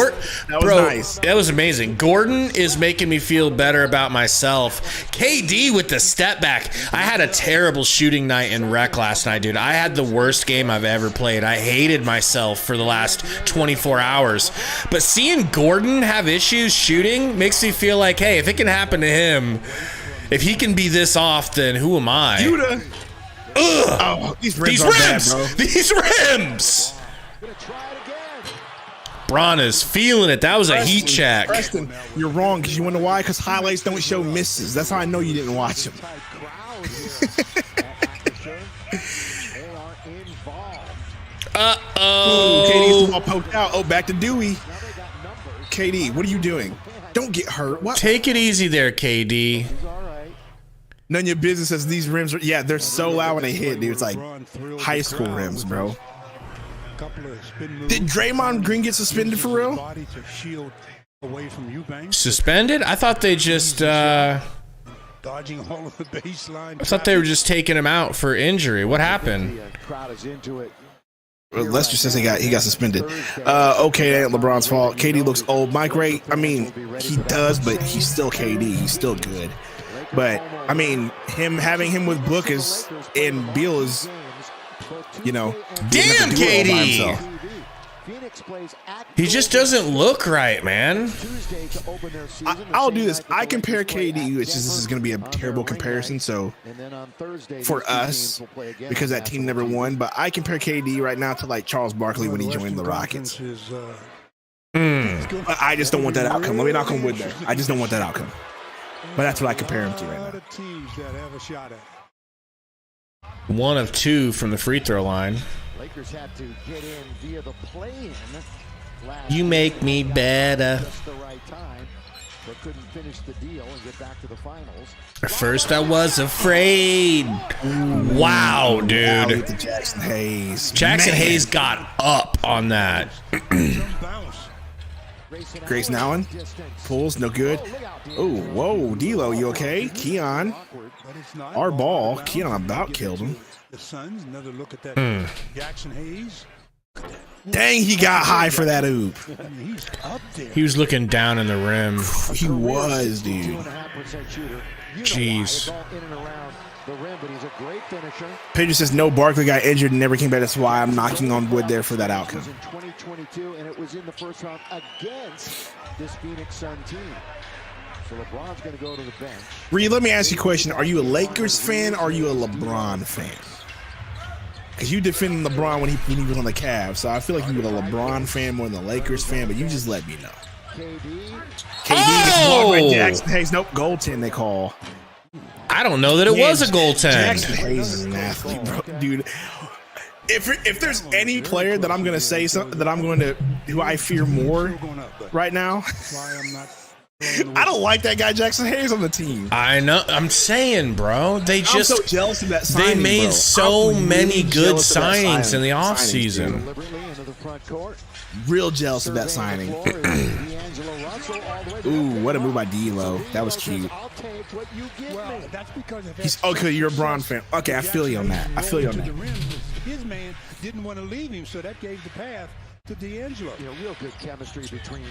[SPEAKER 1] nice.
[SPEAKER 2] That was amazing. Gordon is making me feel better about myself. KD with the step back. I had a terrible shooting night in rec last night, dude. I had the worst game I've ever played. I hated myself for the last 24 hours. But seeing Gordon have issues shooting makes me feel like, hey, if it can happen to him, if he can be this off, then who am I?
[SPEAKER 1] Yuta. Oh, these rims are bad, bro.
[SPEAKER 2] These rims. Bron is feeling it. That was a heat check.
[SPEAKER 1] Preston, you're wrong because you want to know why? Because highlights don't show misses. That's how I know you didn't watch them. KD's all poked out. Oh, back to Dewey. KD, what are you doing? Don't get hurt. What?
[SPEAKER 2] Take it easy there, KD.
[SPEAKER 1] None of your business as these rims are. Yeah, they're so loud when they hit, dude. It's like high school rims, bro. Did Draymond Green get suspended for real?
[SPEAKER 6] Away from Eubanks.
[SPEAKER 2] Suspended? I thought they just
[SPEAKER 6] Dodging all of the baseline.
[SPEAKER 2] I thought they were just taking him out for injury. What happened?
[SPEAKER 1] Lester says he got suspended. Okay, that ain't LeBron's fault. KD looks old. Mike Ray, I mean, he does, but he's still KD. He's still good. But I mean, having him with Book and Beal is, you know,
[SPEAKER 2] Damn, KD. He just doesn't look right, man.
[SPEAKER 1] I'll do this. I compare KD, which is, this is going to be a terrible comparison. So for us, because that team never won, but I compare KD right now to like Charles Barkley when he joined the Rockets. I just don't want that outcome. Let me knock on wood there. I just don't want that outcome. But that's what I compare him to right now.
[SPEAKER 2] 1 of 2 from the free throw line.
[SPEAKER 5] Lakers had to get in via the play-in.
[SPEAKER 2] You make me better.
[SPEAKER 5] Just the right time, but couldn't finish the deal and get back to the finals.
[SPEAKER 2] At first, I was afraid. Wow, dude.
[SPEAKER 1] Jackson Hayes.
[SPEAKER 2] Jackson Hayes got up on that.
[SPEAKER 1] Grayson Allen pulls, no good. Oh, whoa, D'Lo, you okay? Keon, our ball. Keon about killed him.
[SPEAKER 6] The Suns, another look at that. Jackson Hayes.
[SPEAKER 1] Dang, he got high for that oop.
[SPEAKER 6] He's up there.
[SPEAKER 2] He was looking down in the rim.
[SPEAKER 1] He was, dude.
[SPEAKER 2] Jeez.
[SPEAKER 1] Pedro says no, Barkley got injured and never came back. That's why I'm knocking on wood there for that outcome.
[SPEAKER 5] In 2022, and it was in the first round against this Phoenix Sun team. So LeBron's going to go to the bench.
[SPEAKER 1] Reed, let me ask you a question. Are you a Lakers fan or are you a LeBron fan? Because you defended LeBron when he was on the Cavs. So I feel like you were a LeBron fan more than a Lakers fan, but you just let me know. KD gets blocked by Jackson Hayes. Nope, goaltend they call.
[SPEAKER 2] I don't know that it was a goaltend.
[SPEAKER 1] Jackson Hayes is an athlete, bro. Dude. If there's any player that I'm going to say something that I'm going to, who I fear more right now, I don't like that guy Jackson Hayes on the team.
[SPEAKER 2] I know. I'm saying, bro. I'm
[SPEAKER 1] so jealous of that signing,
[SPEAKER 2] they made
[SPEAKER 1] bro.
[SPEAKER 2] so many good
[SPEAKER 1] jealous of that
[SPEAKER 2] signings in the
[SPEAKER 1] signing,
[SPEAKER 2] offseason.
[SPEAKER 1] Real jealous of that signing. Ooh, what a move by D'Lo. That was cute.
[SPEAKER 6] Well, that's because of
[SPEAKER 1] He's okay. You're a Bron fan. Okay, I feel you on that. I feel you on that.
[SPEAKER 6] His man didn't want to leave him, so that gave the path to D'Angelo.
[SPEAKER 5] Real good chemistry between.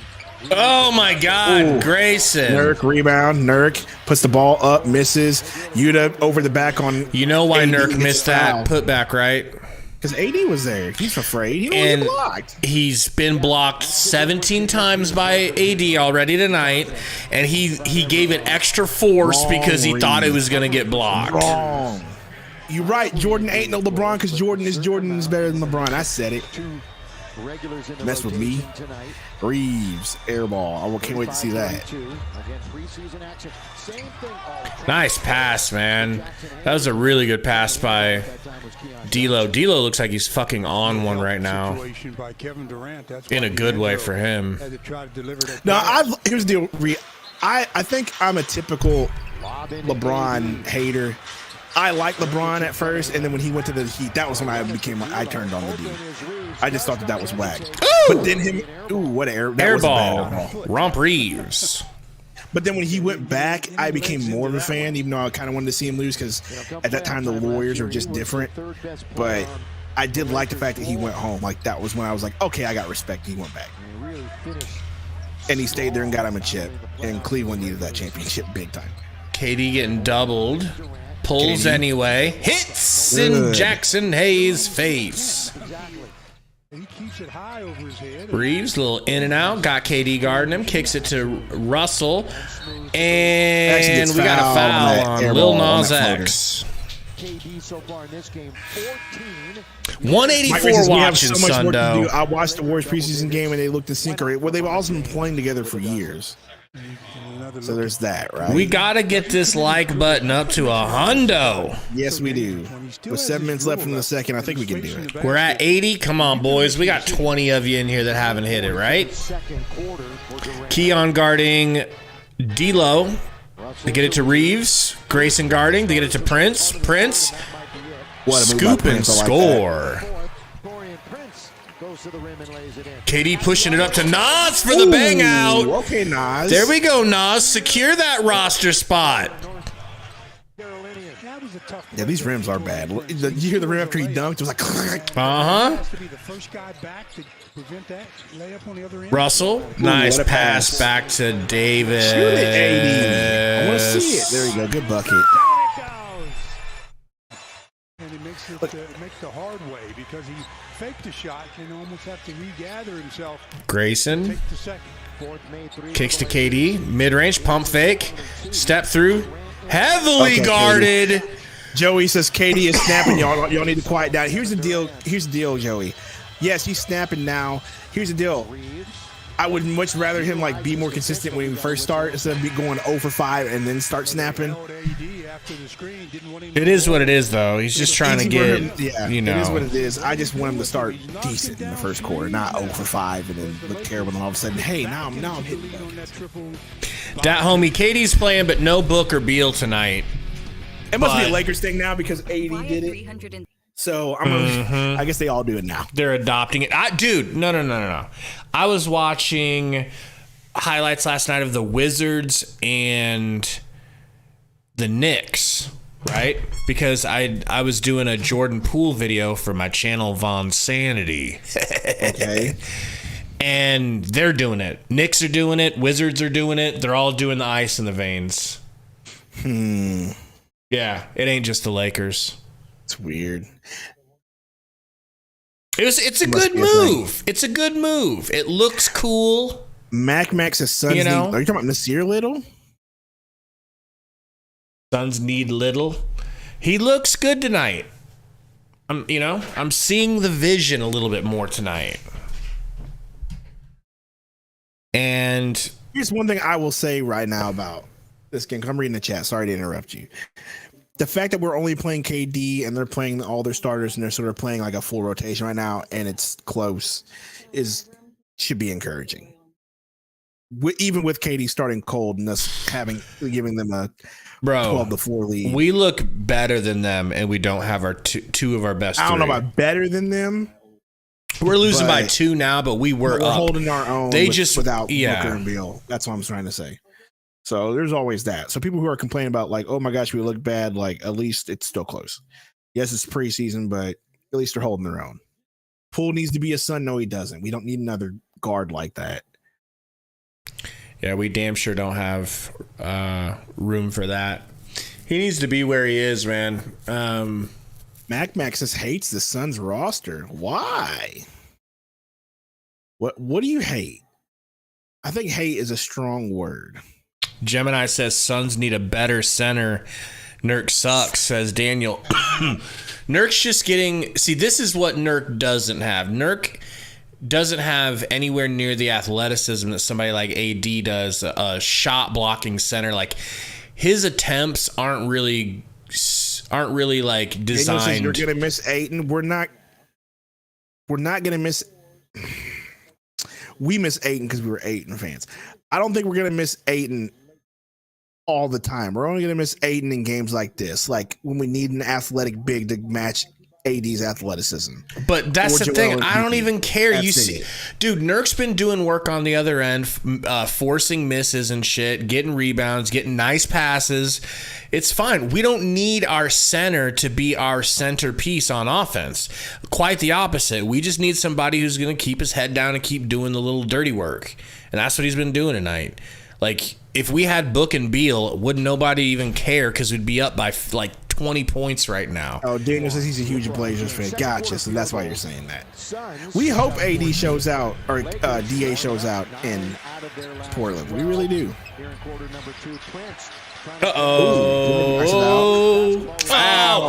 [SPEAKER 2] Oh my God, ooh. Grayson.
[SPEAKER 1] Nurk rebound. Nurk puts the ball up, misses. Yuta over the back on.
[SPEAKER 2] You know why
[SPEAKER 1] AD
[SPEAKER 2] Nurk missed that putback, right?
[SPEAKER 1] Because AD was there. He's afraid. He don't get blocked.
[SPEAKER 2] He's been blocked 17 times by AD already tonight, and he gave it extra force because he thought it was going to get blocked.
[SPEAKER 1] Wrong. You're right. Jordan ain't no LeBron because Jordan is better than LeBron. I said it. Mess with me. Reeves, airball. I can't wait to see that.
[SPEAKER 2] Nice pass, man. That was a really good pass by D'Lo. D'Lo looks like he's fucking on one right now. In a good way for him.
[SPEAKER 1] No, here's the deal. I think I'm a typical LeBron hater. I liked LeBron at first, and then when he went to the Heat, that was when I turned on the dude. I just thought that was whack.
[SPEAKER 2] Ooh!
[SPEAKER 1] But then what an
[SPEAKER 2] airball. Romp Reeves.
[SPEAKER 1] But then when he went back, I became more of a fan, even though I kind of wanted to see him lose because at that time the Warriors were just different. But I did like the fact that he went home. Like, that was when I was like, okay, I got respect. He went back. And he stayed there and got him a chip. And Cleveland needed that championship big time.
[SPEAKER 2] KD getting doubled. Pulls anyway. Hits in Jackson Hayes' face. Reeves, a little in and out. Got KD guarding him. Kicks it to Russell. And we got a foul on Lil Nas X. 184 watching Sundo.
[SPEAKER 1] I watched the Warriors preseason game and they looked in sync. Well, they've also been playing together for years. So there's that, right?
[SPEAKER 2] We got to get this like button up to 100.
[SPEAKER 1] Yes, we do. With 7 minutes left in the second, I think we can do it.
[SPEAKER 2] We're at 80. Come on, boys. We got 20 of you in here that haven't hit it, right? Keon guarding D'Lo. They get it to Reeves. Grayson guarding. They get it to Prince. Prince. Scoop and score.
[SPEAKER 5] goes to the rim and lays it in.
[SPEAKER 2] KD pushing it up to Nas for the bang out.
[SPEAKER 1] Okay, Nas.
[SPEAKER 2] There we go, Nas. Secure that roster spot.
[SPEAKER 6] That was a tough
[SPEAKER 1] Yeah, these rims are bad. Did you hear the rim after he dunked? It was like,
[SPEAKER 6] has to be the first guy back to prevent that layup on the other end.
[SPEAKER 2] Russell, nice
[SPEAKER 1] what a
[SPEAKER 2] pass
[SPEAKER 1] pass.
[SPEAKER 2] back to David.
[SPEAKER 1] shoot it, AD. I want to see it. There you go. Good bucket.
[SPEAKER 6] Down it goes. And he makes the hard way because he faked the shot and almost have to regather himself.
[SPEAKER 2] Grayson
[SPEAKER 6] Take the second.
[SPEAKER 2] kicks to KD. Mid-range, pump fake. Step through. Heavily
[SPEAKER 1] Okay,
[SPEAKER 2] guarded.
[SPEAKER 1] Joey says KD is snapping. Y'all need to quiet down. Here's the deal, Joey. Yes, he's snapping now. Here's the deal. I would much rather him like be more consistent when he first start instead of going 0 for 5 and then start snapping.
[SPEAKER 2] It is what it is, though. He's just trying to
[SPEAKER 1] Easy for
[SPEAKER 2] get,
[SPEAKER 1] him. Yeah,
[SPEAKER 2] you know.
[SPEAKER 1] it is what it is. I just want him to start decent in the first quarter, not 0 for 5 and then look terrible. And all of a sudden, hey, now I'm hitting.
[SPEAKER 2] That homie, KD's playing, but no Book or Beal tonight.
[SPEAKER 1] It must be
[SPEAKER 2] But-
[SPEAKER 1] a Lakers thing now because AD did it. So I guess they all do it now.
[SPEAKER 2] They're adopting it. Dude, no. I was watching highlights last night of the Wizards and the Knicks, right? Because I was doing a Jordan Poole video for my channel, Von Sanity.
[SPEAKER 1] Okay.
[SPEAKER 2] And they're doing it. Knicks are doing it. Wizards are doing it. They're all doing the ice in the veins. Yeah, it ain't just the Lakers.
[SPEAKER 1] It's weird.
[SPEAKER 2] It's a
[SPEAKER 1] Must
[SPEAKER 2] good
[SPEAKER 1] be a thing.
[SPEAKER 2] move. It's a good move. It looks cool.
[SPEAKER 1] Max' sons.
[SPEAKER 2] You know?
[SPEAKER 1] Are you talking about Nasir Little?
[SPEAKER 2] Suns need little. He looks good tonight. I'm seeing the vision a little bit more tonight. And
[SPEAKER 1] Here's one thing I will say right now about this game. I'm reading the chat. Sorry to interrupt you. The fact that we're only playing KD and they're playing all their starters and they're sort of playing like a full rotation right now and it's close should be encouraging. Even with KD starting cold and us giving them a 12-4 lead.
[SPEAKER 2] we look better than them, and we don't have our two of our best.
[SPEAKER 1] I don't know
[SPEAKER 2] three.
[SPEAKER 1] about better than them.
[SPEAKER 2] We're losing by
[SPEAKER 1] but
[SPEAKER 2] 2 now, but we're up.
[SPEAKER 1] holding our own.
[SPEAKER 2] They just
[SPEAKER 1] without Booker and Beal. That's what I'm trying to say. So there's always that. So people who are complaining about like, oh my gosh, we look bad. Like at least it's still close. Yes, it's preseason, but at least they're holding their own. Poole needs to be a Sun. No, he doesn't. We don't need another guard like that.
[SPEAKER 2] Yeah, we damn sure don't have room for that. He needs to be where he is, man.
[SPEAKER 1] Max just hates the Suns roster. Why? What do you hate? I think hate is a strong word.
[SPEAKER 2] Gemini says Suns need a better center. Nurk sucks, says Daniel. Nurk's just getting... See, this is what Nurk doesn't have. Nurk doesn't have anywhere near the athleticism that somebody like AD does. A shot blocking center. Like, his attempts aren't really like designed.
[SPEAKER 1] Says you're gonna miss Ayton. We're not gonna miss. We miss Ayton because we were Ayton fans. I don't think we're gonna miss Ayton all the time. We're only gonna miss Ayton in games like this, like when we need an athletic big to match AD's athleticism.
[SPEAKER 2] But that's
[SPEAKER 1] Or
[SPEAKER 2] the
[SPEAKER 1] Joel
[SPEAKER 2] thing.
[SPEAKER 1] Embiid.
[SPEAKER 2] I don't even care.
[SPEAKER 1] That's
[SPEAKER 2] You
[SPEAKER 1] it.
[SPEAKER 2] see, dude, Nurk's been doing work on the other end, forcing misses and shit, getting rebounds, getting nice passes. It's fine. We don't need our center to be our centerpiece on offense. Quite the opposite. We just need somebody who's going to keep his head down and keep doing the little dirty work. And that's what he's been doing tonight. Like, if we had Book and Beal, wouldn't nobody even care because we'd be up by like 20 points right now.
[SPEAKER 1] Oh, Daniel says he's a huge Blazers fan. Gotcha. So that's why you're saying that. We hope AD shows out or DA shows out in Portland. We really do.
[SPEAKER 2] Oh,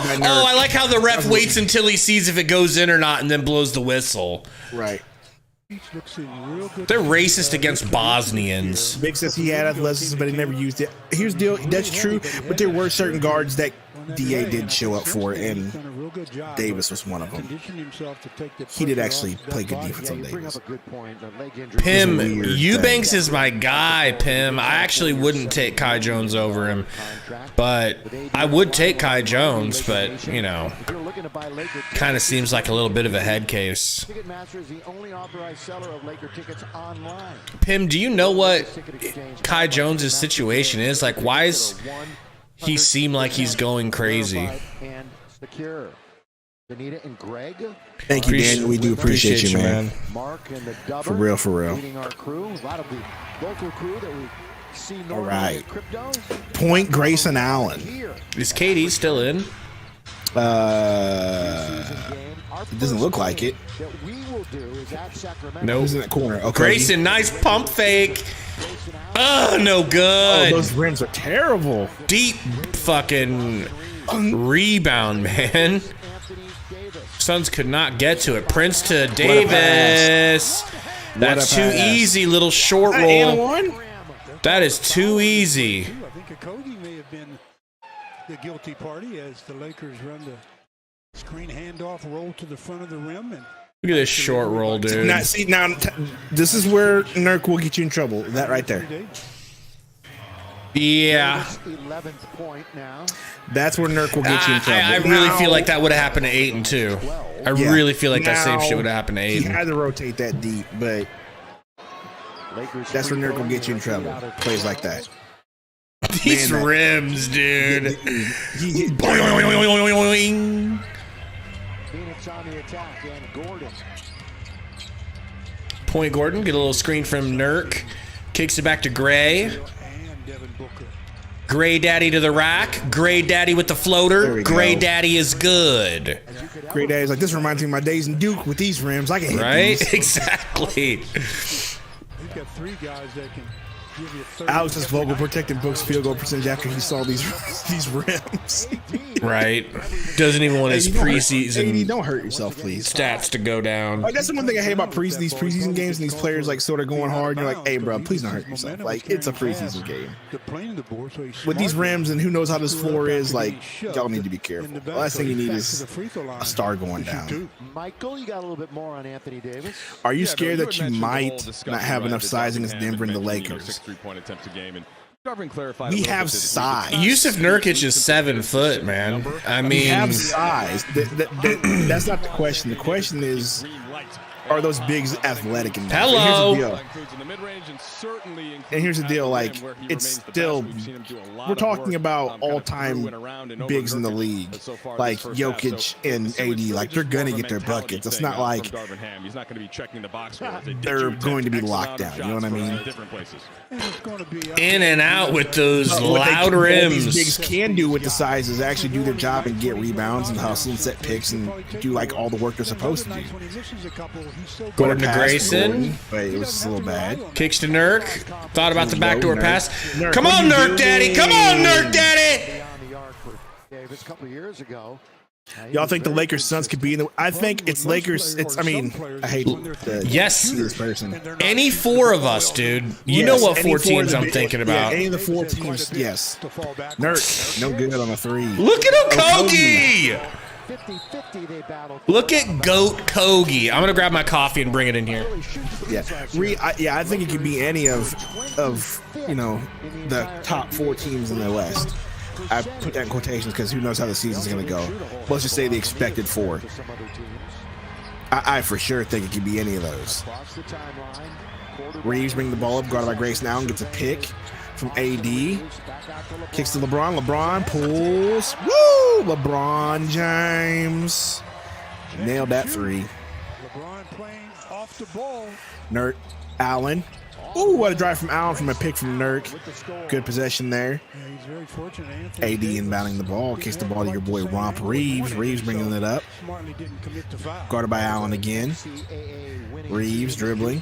[SPEAKER 2] I like how the ref waits until he sees if it goes in or not and then blows the whistle.
[SPEAKER 1] Right.
[SPEAKER 2] They're racist against Bosnians.
[SPEAKER 1] Vic says he had athleticism, but he never used it. Here's the deal. That's true, but there were certain guards that DA did show up for it, and Davis was one of them. He did actually play good defense on Davis.
[SPEAKER 2] Pim, Eubanks is my guy, Pim. I actually wouldn't take Kai Jones over him, but I would take Kai Jones, but, you know, kind of seems like a little bit of a head case. Pim, do you know what Kai Jones' situation is? Like, why is he seem like he's going crazy?
[SPEAKER 1] Thank you, Daniel. We do appreciate you, man. For real, for real. All right. Point Grayson Allen.
[SPEAKER 2] Is KD still in?
[SPEAKER 1] It doesn't look like it.
[SPEAKER 2] No.
[SPEAKER 1] Who's in that corner? Okay.
[SPEAKER 2] Grayson, nice pump fake. Oh, no good.
[SPEAKER 1] Oh, those rims are terrible.
[SPEAKER 2] Deep fucking rebound, man. Suns could not get to it. Prince to Davis. That's too easy, little short roll. That is too easy.
[SPEAKER 6] I think Cody may have been the guilty party as the Lakers run the screen handoff roll to the front of the rim. And
[SPEAKER 2] look at this short roll, dude.
[SPEAKER 1] Now, see, this is where Nurk will get you in trouble. That right there.
[SPEAKER 2] Yeah.
[SPEAKER 1] That's where Nurk will get you in trouble.
[SPEAKER 2] I really feel like that would have happened to Ayton, too. I really feel like that same shit would have happened to Ayton.
[SPEAKER 1] He had to rotate that deep, but that's where Nurk will get you in trouble. Plays like that.
[SPEAKER 2] These rims, dude. Point Gordon, get a little screen from Nurk. Kicks it back to Gray. Gray Daddy to the rack. Gray Daddy with the floater. Gray Daddy is good.
[SPEAKER 1] Gray Daddy's like, this reminds me of my days in Duke with these rims. I can hit
[SPEAKER 2] right?
[SPEAKER 1] these.
[SPEAKER 2] Exactly.
[SPEAKER 6] You've got three guys that can give you 30.
[SPEAKER 1] Alex is vocal protecting Book's field goal percentage after he saw these rims.
[SPEAKER 2] Right. Doesn't even want his preseason
[SPEAKER 1] don't hurt yourself, please.
[SPEAKER 2] Stats to go down.
[SPEAKER 1] Like, that's the one thing I hate about these preseason games, and these players like sort of going hard. And you're like, hey, bro, please don't hurt yourself. Like, it's a preseason game. With these rims and who knows how this floor is, like, y'all need to be careful. The last thing you need is a star going down.
[SPEAKER 5] Michael, you got a little bit more on Anthony Davis.
[SPEAKER 1] Are you scared that you might not have enough size against Denver and the Lakers? We have size.
[SPEAKER 2] Yusuf Nurkic is 7 foot, man. I mean,
[SPEAKER 1] we have size. That's not the question. The question is, are those bigs athletic enough?
[SPEAKER 2] Hello.
[SPEAKER 1] And here's the deal. Like, it's still, we're talking about all-time bigs in the league, like Jokic and AD. Like, they're gonna get their buckets. It's not like they're going to be locked down. You know what I mean?
[SPEAKER 2] In and out with those loud rims.
[SPEAKER 1] What these bigs can do with the size is actually do their job and get rebounds and hustle and set picks and do like all the work they're supposed to do.
[SPEAKER 2] Gordon to Grayson.
[SPEAKER 1] But it was just a little bad.
[SPEAKER 2] Kicks to Nurk. Thought about the backdoor pass. Come on, Nurk Daddy. Come on, Nurk Daddy.
[SPEAKER 1] Y'all think the Lakers Suns could be in the? I think it's Lakers. I mean, I hate this person.
[SPEAKER 2] Any four of us, dude. You know what 4 teams I'm thinking about.
[SPEAKER 1] Yeah, any of the 4 teams, yes. Nurk, no good on a 3.
[SPEAKER 2] Look at Okogie. Look at Goat Kogi. I'm gonna grab my coffee and bring it in here.
[SPEAKER 1] Yeah, I think it could be any of you know the top 4 teams in the West. I put that in quotations because who knows how the season's gonna go. Let's just say the expected 4. I for sure think it could be any of those. Reeves bringing the ball up, guarded by Grayson Allen, gets a pick from AD. Kicks to LeBron. LeBron pulls. Woo! LeBron James. Nailed that 3.
[SPEAKER 6] LeBron playing off the ball.
[SPEAKER 1] Nurk. Allen. Ooh, what a drive from Allen from a pick from Nurk. Good possession there. AD inbounding the ball. Kicks the ball to your boy Romp Reeves. Reeves bringing it up. Guarded by Allen again. Reeves dribbling.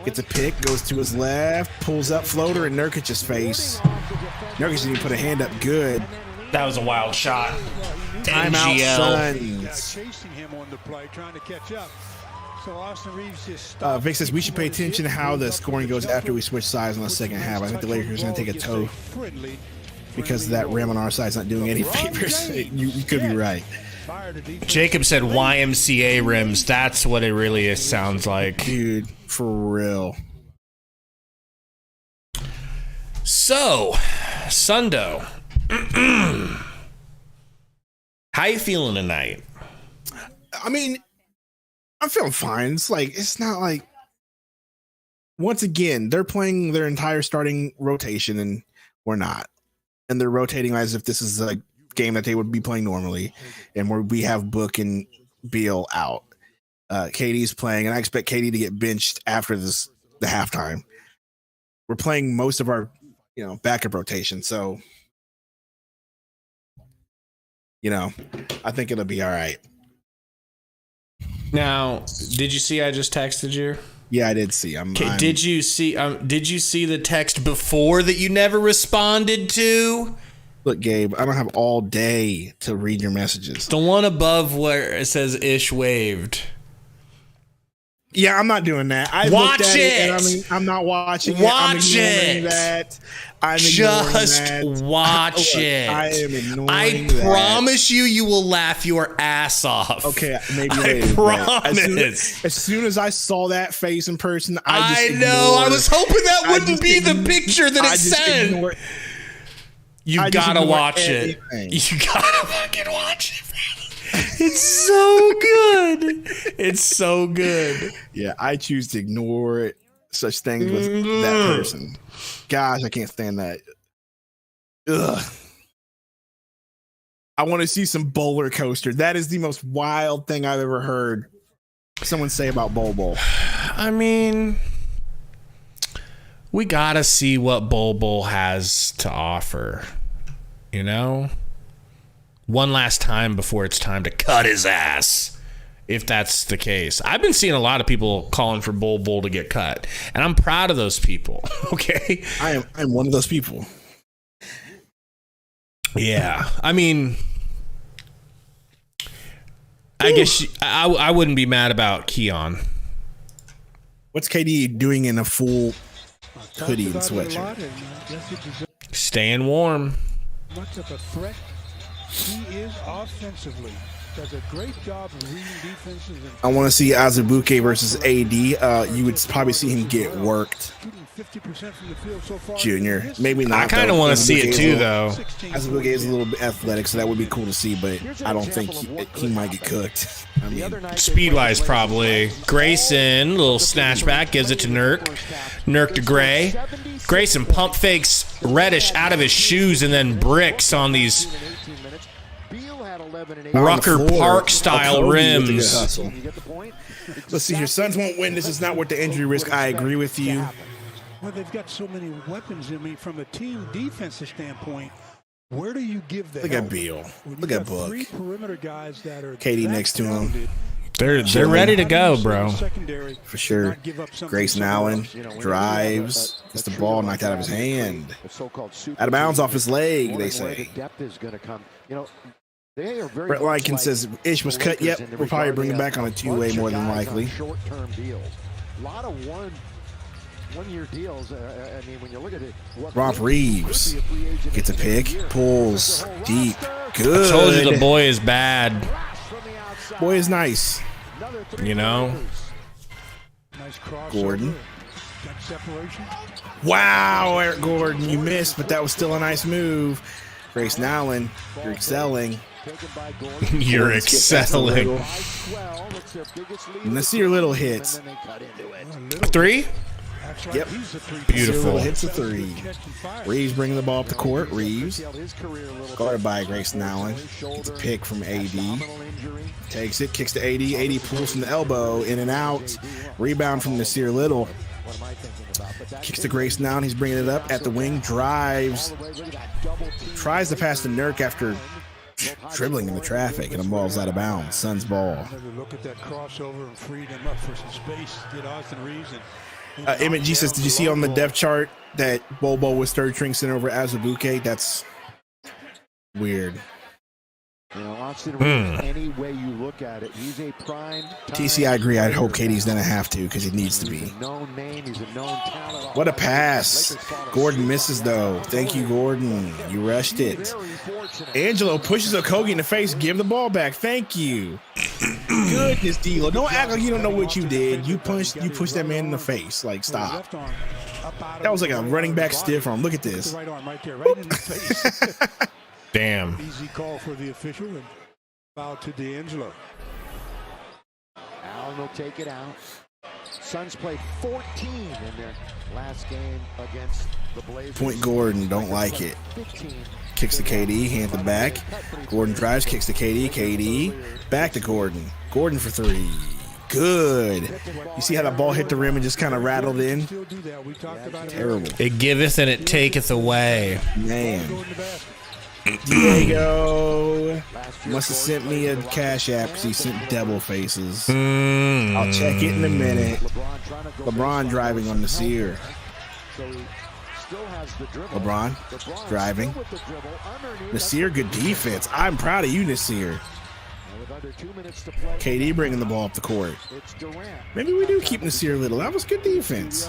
[SPEAKER 1] Gets a pick, goes to his left, pulls up floater in Nurkic's face. Nurkic didn't even put a hand up good.
[SPEAKER 2] That was a wild shot.
[SPEAKER 1] Timeout, Suns.
[SPEAKER 6] Chasing him on the play, trying to catch up. So Austin Reeves just
[SPEAKER 1] Vic says we should pay attention to how the scoring goes after we switch sides in the second half. I think the Lakers are going to take a toe because that rim on our side's not doing any favors. You could be right.
[SPEAKER 2] Jacob said YMCA rims. That's what it really sounds like.
[SPEAKER 1] Dude, for real.
[SPEAKER 2] So, Sundo. How you feeling tonight?
[SPEAKER 1] I mean, I'm feeling fine. It's not like, once again, they're playing their entire starting rotation and we're not. And they're rotating as if this is a game that they would be playing normally. And we have Book and Beal out. KD's playing, and I expect KD to get benched after the halftime. We're playing most of our, backup rotation. So, I think it'll be all right.
[SPEAKER 2] Now, did you see I just texted you?
[SPEAKER 1] Yeah, I did see.
[SPEAKER 2] Did you see the text before that you never responded to?
[SPEAKER 1] Look, Gabe, I don't have all day to read your messages.
[SPEAKER 2] The one above where it says "ish waved."
[SPEAKER 1] Yeah, I'm not doing that. I
[SPEAKER 2] Watch
[SPEAKER 1] looked at
[SPEAKER 2] it.
[SPEAKER 1] and I'm not watching
[SPEAKER 2] Watch
[SPEAKER 1] it. I'm ignoring that.
[SPEAKER 2] Just watch it.
[SPEAKER 1] I am ignoring
[SPEAKER 2] I
[SPEAKER 1] that.
[SPEAKER 2] promise you will laugh your ass off.
[SPEAKER 1] Okay, maybe
[SPEAKER 2] I
[SPEAKER 1] later.
[SPEAKER 2] promise.
[SPEAKER 1] As soon as I saw that face in person,
[SPEAKER 2] I know. I was hoping that wouldn't be the picture that it said. You gotta watch it. You gotta fucking watch it, man. It's so good. It's so good.
[SPEAKER 1] Yeah, I choose to ignore such things with that person. Gosh, I can't stand that. Ugh. I want to see some bowler coaster. That is the most wild thing I've ever heard someone say about Bol.
[SPEAKER 2] I mean, we gotta see what Bol has to offer. One last time before it's time to cut his ass, if that's the case. I've been seeing a lot of people calling for Bol to get cut, and I'm proud of those people. Okay,
[SPEAKER 1] I'm one of those people.
[SPEAKER 2] Yeah, I mean, I guess I wouldn't be mad about Keon.
[SPEAKER 1] What's KD doing in a full hoodie and sweatshirt?
[SPEAKER 2] Staying warm.
[SPEAKER 6] Much of a threat he is offensively. Does a great job of reading defenses.
[SPEAKER 1] I want to see Azubuike versus AD. You would probably see him get worked. Junior, maybe not.
[SPEAKER 2] I kind of want to see it too, though.
[SPEAKER 1] Azubuike is a little bit athletic, so that would be cool to see, but I don't think he might get cooked. I mean,
[SPEAKER 2] speed-wise, probably. Grayson, little snatchback, gives it to Nurk. Nurk to Gray. Grayson pump fakes Reddish out of his shoes and then bricks on these Rucker Park style rims.
[SPEAKER 1] Let's see here. Suns won't win. This is not worth the injury risk. I agree with you.
[SPEAKER 6] Well, they've got so many weapons. I mean, from a team defensive standpoint, where do you give that?
[SPEAKER 1] Look at Beal. Look at Book.
[SPEAKER 6] Three perimeter guys that are
[SPEAKER 1] KD next to him.
[SPEAKER 2] They're ready to go, bro.
[SPEAKER 1] For sure. Grayson Allen drives, gets the ball knocked out of his hand. Out of bounds off his leg, they say. Brett Lykin says Ish was cut. Yep, we'll probably bring him back on a two-way more than likely.
[SPEAKER 5] Short-term deals. A lot of one-year deals. I mean, when you look at it,
[SPEAKER 1] Rob Reeves gets a pick, pulls deep. Good.
[SPEAKER 2] I told you the boy is bad.
[SPEAKER 1] Boy is nice. Gordon. Wow, Eric Gordon, you missed, but that was still a nice move. Grayson Allen, you're excelling.
[SPEAKER 2] You're excelling.
[SPEAKER 1] Nasir Little hits.
[SPEAKER 2] Three?
[SPEAKER 1] Yep.
[SPEAKER 2] Beautiful.
[SPEAKER 1] Hits a three. Reeves bringing the ball up the court. Reeves guarded by Grayson Allen. Gets a pick from AD. Takes it, kicks to AD. AD pulls from the elbow, in and out. Rebound from Nasir Little. Kicks to Grayson Allen. He's bringing it up at the wing. Drives. Tries to pass to Nurk after dribbling in the traffic, and the ball's out of bounds. Suns ball.
[SPEAKER 6] Look at that crossover and freed him up for some space. Did Austin Reeves
[SPEAKER 1] Emmett G says, did you see on the depth chart that Bol was third string center over Azubuike? That's weird.
[SPEAKER 5] You know, Austin Reeves, any way you look at it, he's a prime.
[SPEAKER 1] TC, I agree. I hope KD's gonna have to because he needs to be.
[SPEAKER 5] He's a known name. He's a known talent.
[SPEAKER 1] What a pass! Gordon misses though. Thank you, Gordon. You rushed it. Angelo pushes Okogie in the face. Give the ball back. Thank you. Goodness, D'Lo. Don't act like you don't know what you did. You pushed that man in the face. Like, stop. That was like a running back stiff arm. Look at this.
[SPEAKER 6] Right arm right there, right in the face.
[SPEAKER 2] Damn.
[SPEAKER 6] Easy call for the official and foul to D'Angelo.
[SPEAKER 5] Allen will take it out. Suns played 14 in their last game against the Blazers.
[SPEAKER 1] Point Gordon. Don't like it. Kicks to KD. Hand it back. Gordon drives. Kicks to KD. KD. Back to Gordon. Gordon for three. Good. You see how that ball hit the rim and just kind of rattled in? Terrible.
[SPEAKER 2] It giveth and it taketh away.
[SPEAKER 1] Man. Diego must have sent me a cash app because he sent devil faces. I'll check it in a minute. LeBron driving on Nasir. LeBron driving. Nasir, good defense. I'm proud of you, Nasir. KD bringing the ball up the court. Maybe we do keep Nasir little. That was good defense.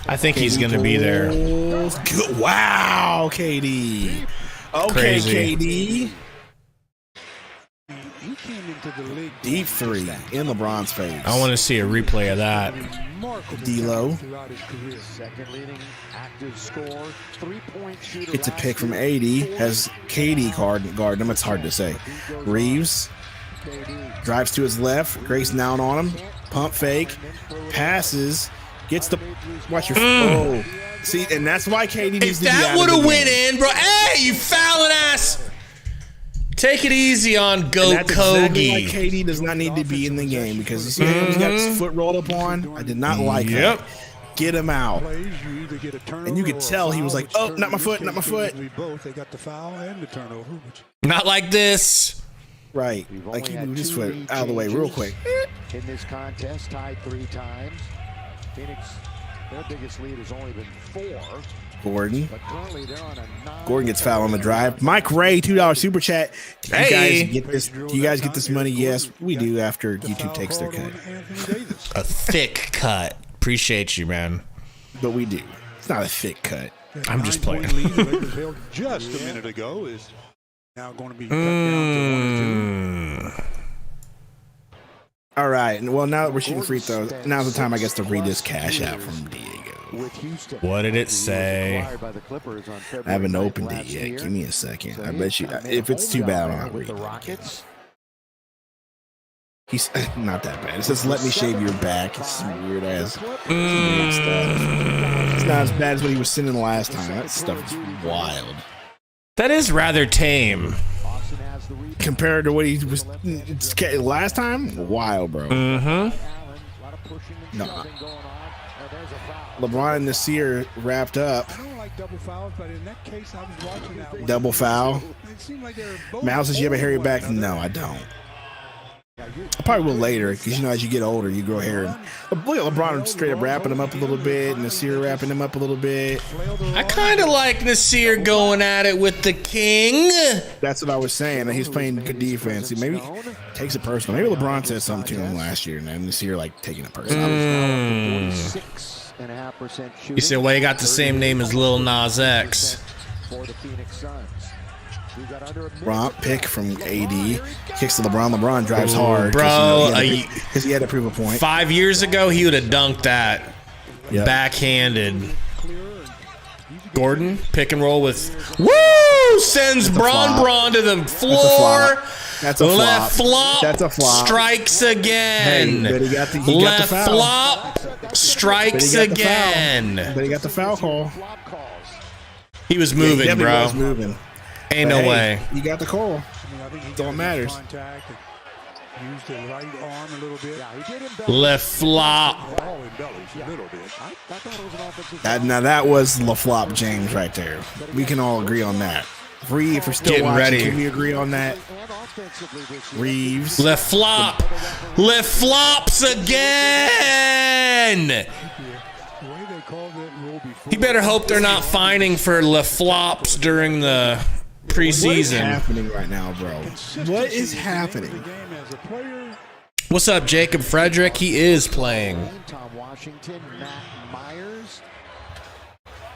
[SPEAKER 2] I think he's going to be there.
[SPEAKER 1] Good. Wow, KD. Okay,
[SPEAKER 2] Crazy.
[SPEAKER 1] KD. Deep three in LeBron's face.
[SPEAKER 2] I want to see a replay of that.
[SPEAKER 1] D'Lo. It's a pick from 80. Has KD guard him. It's hard to say. Reeves drives to his left. Grayson down on him. Pump fake. Passes. Gets the watch your oh. See, and that's why KD needs
[SPEAKER 2] If
[SPEAKER 1] to be
[SPEAKER 2] that
[SPEAKER 1] out
[SPEAKER 2] would
[SPEAKER 1] of
[SPEAKER 2] have
[SPEAKER 1] the
[SPEAKER 2] went
[SPEAKER 1] game.
[SPEAKER 2] in, bro. Hey, you fouling ass. Take it easy on Go
[SPEAKER 1] And that's exactly why
[SPEAKER 2] Kogi.
[SPEAKER 1] KD does not need to be in the game because you see how he's got his foot rolled up on. I did not like it. Get him out. And you could tell he was like, "Oh, not my foot, not my foot."
[SPEAKER 6] They got the foul and the turnover.
[SPEAKER 2] Not like this.
[SPEAKER 1] Right, like he moved his foot out of the way real quick.
[SPEAKER 5] In this contest, tied 3 times. Phoenix, their biggest lead has only been 4.
[SPEAKER 1] Gordon.
[SPEAKER 5] But currently they're on a 9.
[SPEAKER 1] Gordon gets fouled on the drive. Mike Ray, $2 super chat.
[SPEAKER 2] Hey.
[SPEAKER 1] You guys get this money? Yes, we do after YouTube takes their cut.
[SPEAKER 2] A thick cut. Appreciate you, man.
[SPEAKER 1] But we do. It's not a thick cut.
[SPEAKER 2] I'm just playing.
[SPEAKER 6] Lead the Lakers held just a minute ago is now going to be cut down to 1 or 2.
[SPEAKER 1] All right. Well, now that we're shooting free throws, now's the time I guess to read this cash out from Diego.
[SPEAKER 2] What did it say?
[SPEAKER 1] I haven't opened it yet. Give me a second. I bet you, if it's too bad, I'll read it. He's not that bad. It says, "Let me shave your back." It's some weird ass stuff. It's not as bad as what he was sending last time. That stuff is wild.
[SPEAKER 2] That is rather tame.
[SPEAKER 1] Compared to what he was last time, wild, bro. No. LeBron and Nasir wrapped up.
[SPEAKER 6] I don't like double fouls, but in that case, I was watching that one.
[SPEAKER 1] Double foul.
[SPEAKER 6] It seemed like they were both
[SPEAKER 1] Miles says, "You ever hair your back?" No, I don't. I probably will later because, you know, as you get older, you grow hair. Look at LeBron straight up wrapping him up a little bit, and Nasir wrapping him up a little bit.
[SPEAKER 2] I kind of like Nasir going at it with the king.
[SPEAKER 1] That's what I was saying. He's playing good defense. He maybe takes it personal. Maybe LeBron said something to him last year, and then Nasir like taking it personal.
[SPEAKER 2] You said, well, you got the same name as Lil Nas X.
[SPEAKER 1] Romp pick from AD. Kicks to LeBron. LeBron drives hard.
[SPEAKER 2] Bro,
[SPEAKER 1] because he had to prove a point.
[SPEAKER 2] 5 years ago, he would have dunked that.
[SPEAKER 1] Yep.
[SPEAKER 2] Backhanded. Gordon, pick and roll with... Woo! Sends Braun to the floor.
[SPEAKER 1] That's a flop.
[SPEAKER 2] Left flop.
[SPEAKER 1] That's a flop.
[SPEAKER 2] Strikes again.
[SPEAKER 1] Hey, but he got the
[SPEAKER 2] Left
[SPEAKER 1] foul.
[SPEAKER 2] flop. Strikes again.
[SPEAKER 1] But he got the foul call.
[SPEAKER 2] He was moving,
[SPEAKER 1] he
[SPEAKER 2] bro.
[SPEAKER 1] was moving.
[SPEAKER 2] Ain't no way.
[SPEAKER 1] You got the call. That's all that matters.
[SPEAKER 6] Used the right arm a little bit.
[SPEAKER 2] Left flop.
[SPEAKER 1] Now that was LaFlop James right there. We can all agree on that. Free, if we're still
[SPEAKER 2] Getting
[SPEAKER 1] watching,
[SPEAKER 2] ready.
[SPEAKER 1] can we agree on that? Reeves.
[SPEAKER 2] Left flop. Left flops again. You better hope they're not fining for le flops during the preseason.
[SPEAKER 1] What is happening right now, bro? What is happening?
[SPEAKER 2] What's up, Jacob Frederick? He is playing.
[SPEAKER 5] Tom Washington, Matt Myers.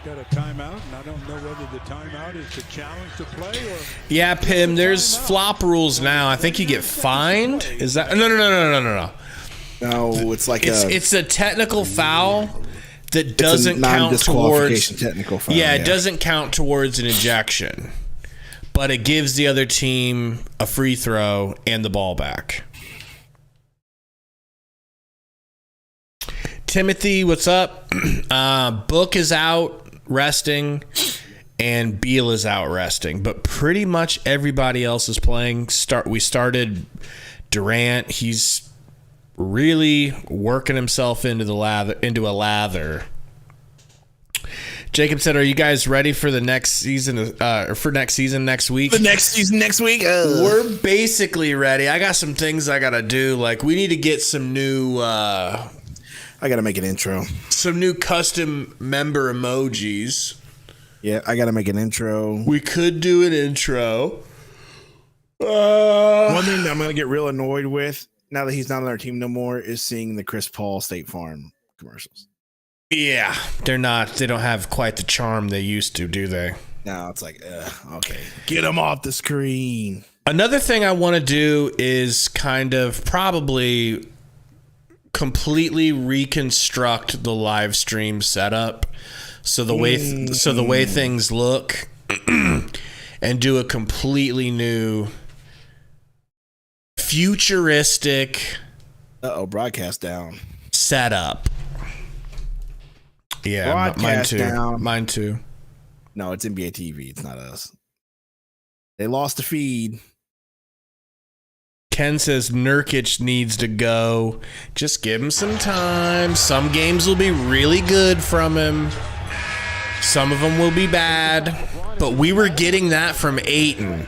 [SPEAKER 6] Got a timeout, and I don't know whether the timeout is to challenge the play or.
[SPEAKER 2] Yeah, Pim. There's flop rules now. I think you get fined. Is that no?
[SPEAKER 1] No, it's like
[SPEAKER 2] it's a technical foul that doesn't count towards
[SPEAKER 1] technical foul.
[SPEAKER 2] Yeah, it doesn't count towards an ejection, but it gives the other team a free throw and the ball back. Timothy, what's up? Book is out resting, and Beal is out resting, but pretty much everybody else is playing. We started Durant. He's really working himself into a lather. Jacob said, "Are you guys ready for the next season? Next week?
[SPEAKER 1] The next season next week?
[SPEAKER 2] We're basically ready. I got some things I gotta do. Like we need to get some new.
[SPEAKER 1] I gotta make an intro.
[SPEAKER 2] Some new custom member emojis.
[SPEAKER 1] Yeah, I gotta make an intro.
[SPEAKER 2] We could do an intro.
[SPEAKER 1] One thing that I'm gonna get real annoyed with now that he's not on our team no more is seeing the Chris Paul State Farm commercials.
[SPEAKER 2] Yeah, they're not. They don't have quite the charm they used to, do they?
[SPEAKER 1] No, it's like, okay, get them off the screen.
[SPEAKER 2] Another thing I want to do is kind of probably completely reconstruct the live stream setup, so the way things look, and do a completely new, futuristic.
[SPEAKER 1] Broadcast down.
[SPEAKER 2] Setup. Yeah,
[SPEAKER 1] Broadcast
[SPEAKER 2] mine too.
[SPEAKER 1] down.
[SPEAKER 2] Mine too.
[SPEAKER 1] No, it's NBA TV. It's not us. They lost the feed.
[SPEAKER 2] Ken says Nurkic needs to go. Just give him some time. Some games will be really good from him. Some of them will be bad. But we were getting that from Ayton.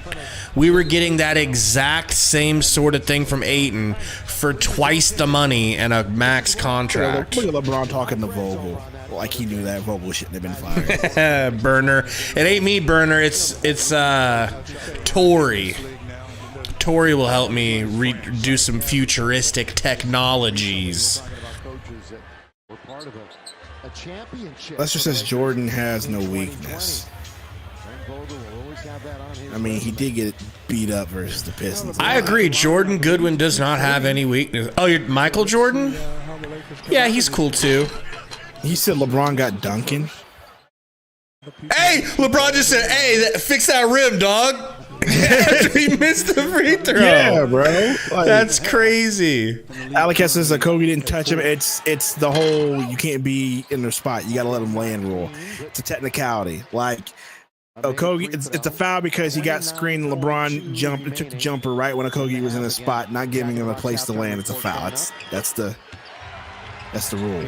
[SPEAKER 2] We were getting that exact same sort of thing from Ayton for twice the money and a max contract.
[SPEAKER 1] Look at LeBron talking to Vogel. Like he knew that Vogel shouldn't have been fired.
[SPEAKER 2] Burner. It ain't me, Burner. It's Tori. Tori will help me do some futuristic technologies.
[SPEAKER 1] Lester says Jordan has no weakness. I mean, he did get beat up versus the Pistons.
[SPEAKER 2] I agree. Jordan Goodwin does not have any weakness. Oh, you're Michael Jordan? Yeah, he's cool too.
[SPEAKER 1] He said LeBron got Duncan.
[SPEAKER 2] Hey, LeBron just said, "Hey, fix that rim, dog." After he missed the free throw.
[SPEAKER 1] Yeah, bro. Like,
[SPEAKER 2] that's crazy.
[SPEAKER 1] Alec says Kobe didn't touch him. It's the whole you can't be in their spot. You got to let them land rule. It's a technicality. Like, Okogie, it's a foul because he got screened. LeBron jumped and took the jumper right when Okogie was in his spot, not giving him a place to land. It's a foul. That's the rule.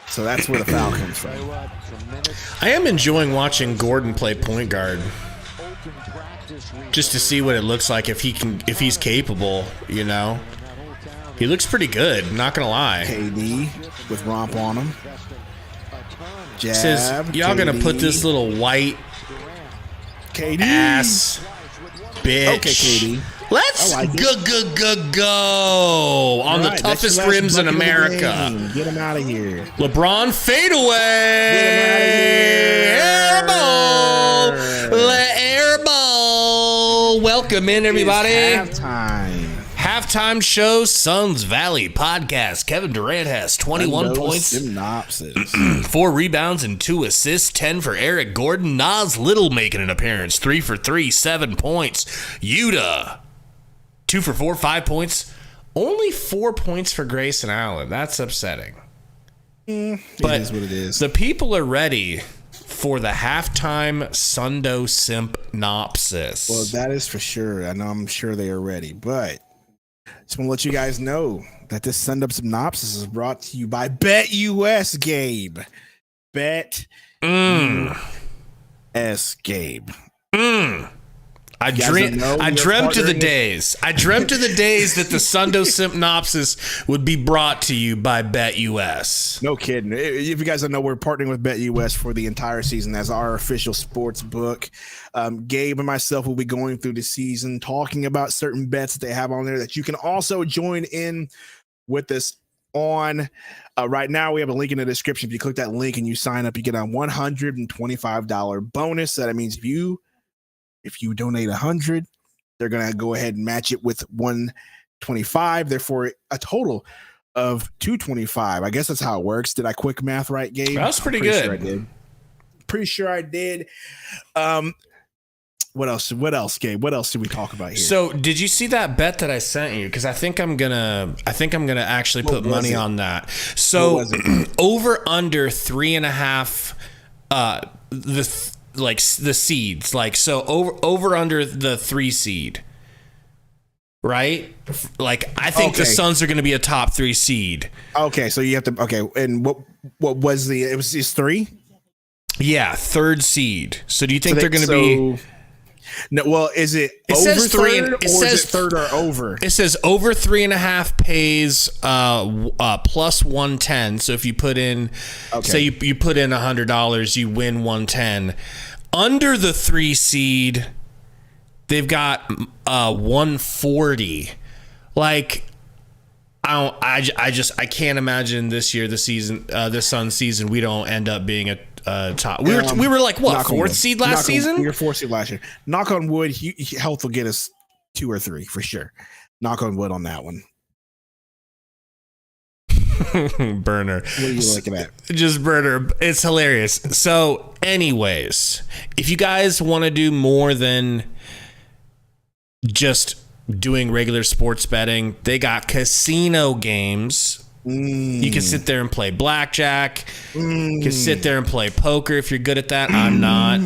[SPEAKER 1] So that's where the foul comes from.
[SPEAKER 2] I am enjoying watching Gordon play point guard, just to see what it looks like if he's capable. You know, he looks pretty good. Not gonna lie.
[SPEAKER 1] KD with romp on him. Jab,
[SPEAKER 2] says y'all
[SPEAKER 1] KD.
[SPEAKER 2] gonna put this little white
[SPEAKER 1] KD
[SPEAKER 2] ass bitch.
[SPEAKER 1] Okay, KD.
[SPEAKER 2] Let's
[SPEAKER 1] like
[SPEAKER 2] go on the toughest rims in America.
[SPEAKER 1] Get him out of here.
[SPEAKER 2] LeBron fadeaway. Air ball. Welcome in, everybody.
[SPEAKER 1] It's halftime.
[SPEAKER 2] Halftime show, Suns Valley podcast. Kevin Durant has 21 points,
[SPEAKER 1] Synopsis.
[SPEAKER 2] 4 rebounds, and 2 assists. 10 for Eric Gordon. Nas Little making an appearance. 3 for 3, 7 points. Yuta, 2 for 4, 5 points. Only 4 points for Grayson Allen. That's upsetting. But
[SPEAKER 1] it is what it is.
[SPEAKER 2] The people are ready for the halftime Sundo Simpnopsis.
[SPEAKER 1] Well, that is for sure. I know I'm sure they are ready, but just want to let you guys know that this Sundo Synopsis is brought to you by BetUS, Gabe. BetUS, Gabe.
[SPEAKER 2] I dreamt of the days. I dreamt of the days that the Sundo Synopsis would be brought to you by BetUS.
[SPEAKER 1] No kidding. If you guys don't know, we're partnering with BetUS for the entire season as our official sports book. Gabe and myself will be going through the season, talking about certain bets that they have on there that you can also join in with us on. Right now, we have a link in the description. If you click that link and you sign up, you get a $125 bonus. So that means if you donate 100, they're going to go ahead and match it with 125. Therefore, a total of 225. I guess that's how it works. Did I quick math right, Gabe?
[SPEAKER 2] That was pretty good.
[SPEAKER 1] Sure I did. Pretty sure I did. What else, Gabe? What else did we talk about here?
[SPEAKER 2] So, did you see that bet that I sent you? Because I think I'm gonna actually put money on that. So, over under 3.5. The seeds, so over under the 3 seed, right? I think the Suns are going to be a top 3 seed.
[SPEAKER 1] Okay, so you have to. Okay, and what was it was just 3?
[SPEAKER 2] Yeah, 3rd seed. So do you think they're going to be?
[SPEAKER 1] No, well, is it over
[SPEAKER 2] says
[SPEAKER 1] 3 or is it 3rd or over?
[SPEAKER 2] It says over 3.5 pays plus 110. So if you put in, say you put in $100, you win 110. Under the 3 seed, they've got 140. I can't imagine this year, this Suns season, we don't end up being a top. We were like what, 4th seed last season?
[SPEAKER 1] We were 4th seed last year. Knock on wood, health will get us 2 or 3 for sure. Knock on wood on that one.
[SPEAKER 2] Burner.
[SPEAKER 1] What are you looking at?
[SPEAKER 2] Just burner. It's hilarious. So, anyways, if you guys want to do more than just doing regular sports betting, they got casino games. You can sit there and play blackjack. You can sit there and play poker if you're good at that. I'm not.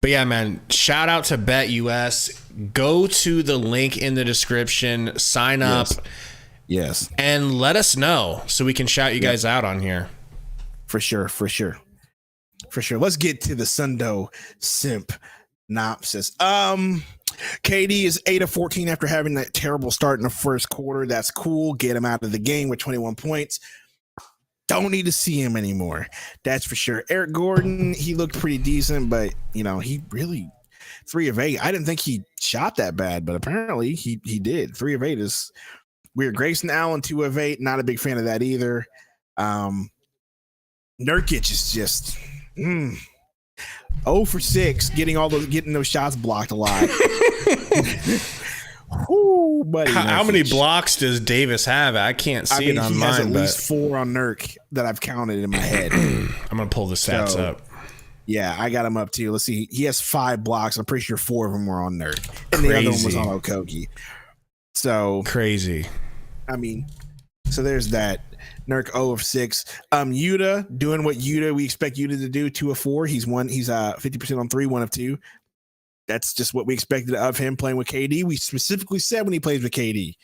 [SPEAKER 2] But yeah, man, shout out to BetUS. Go to the link in the description, sign up.
[SPEAKER 1] Yes.
[SPEAKER 2] And let us know so we can shout you guys out on here.
[SPEAKER 1] For sure. Let's get to the Sundo Simp Synopsis. KD is 8 of 14 after having that terrible start in the first quarter. That's cool. Get him out of the game with 21 points. Don't need to see him anymore. That's for sure. Eric Gordon, he looked pretty decent, but he really 3 of 8. I didn't think he shot that bad, but apparently he did. 3 of 8 is weird. Grayson Allen, 2 of 8. Not a big fan of that either. Nurkic is just 0 for 6, getting those shots blocked a lot. Ooh, buddy,
[SPEAKER 2] how many blocks does Davis have? I can't see it on mine.
[SPEAKER 1] He has at least 4 on Nurk that I've counted in my head.
[SPEAKER 2] I'm gonna pull the stats up.
[SPEAKER 1] Yeah, I got him up too. Let's see. He has 5 blocks. I'm pretty sure 4 of them were on Nurk, and the other one was on Okogie. So
[SPEAKER 2] crazy.
[SPEAKER 1] So there's that. Nurk 0 of 6. Yuta doing what we expect Yuta to do. 2 of 4. He's 50% on 3, 1 of 2. That's just what we expected of him playing with KD. We specifically said when he plays with KD,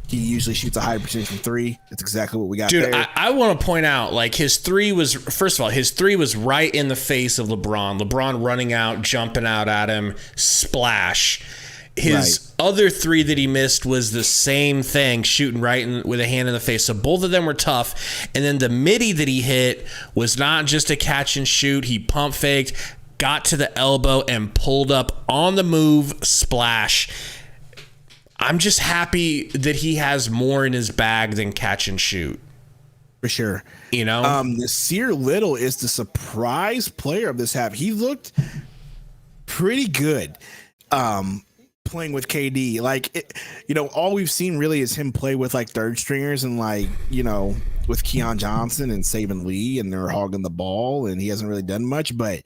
[SPEAKER 1] he usually shoots a high percentage from 3. That's exactly what we got.
[SPEAKER 2] Dude,
[SPEAKER 1] there.
[SPEAKER 2] I want to point out, his 3 was, first of all, his 3 was right in the face of LeBron. LeBron running out, jumping out at him, splash. His other 3 that he missed was the same thing, shooting right with a hand in the face. So both of them were tough. And then the midi that he hit was not just a catch and shoot. He pump faked, got to the elbow, and pulled up on the move, splash. I'm just happy that he has more in his bag than catch and shoot.
[SPEAKER 1] For sure. Nasir Little is the surprise player of this half. He looked pretty good. Playing with KD, all we've seen really is him play with third stringers and with Keon Johnson and Saban Lee, and they're hogging the ball, and he hasn't really done much. But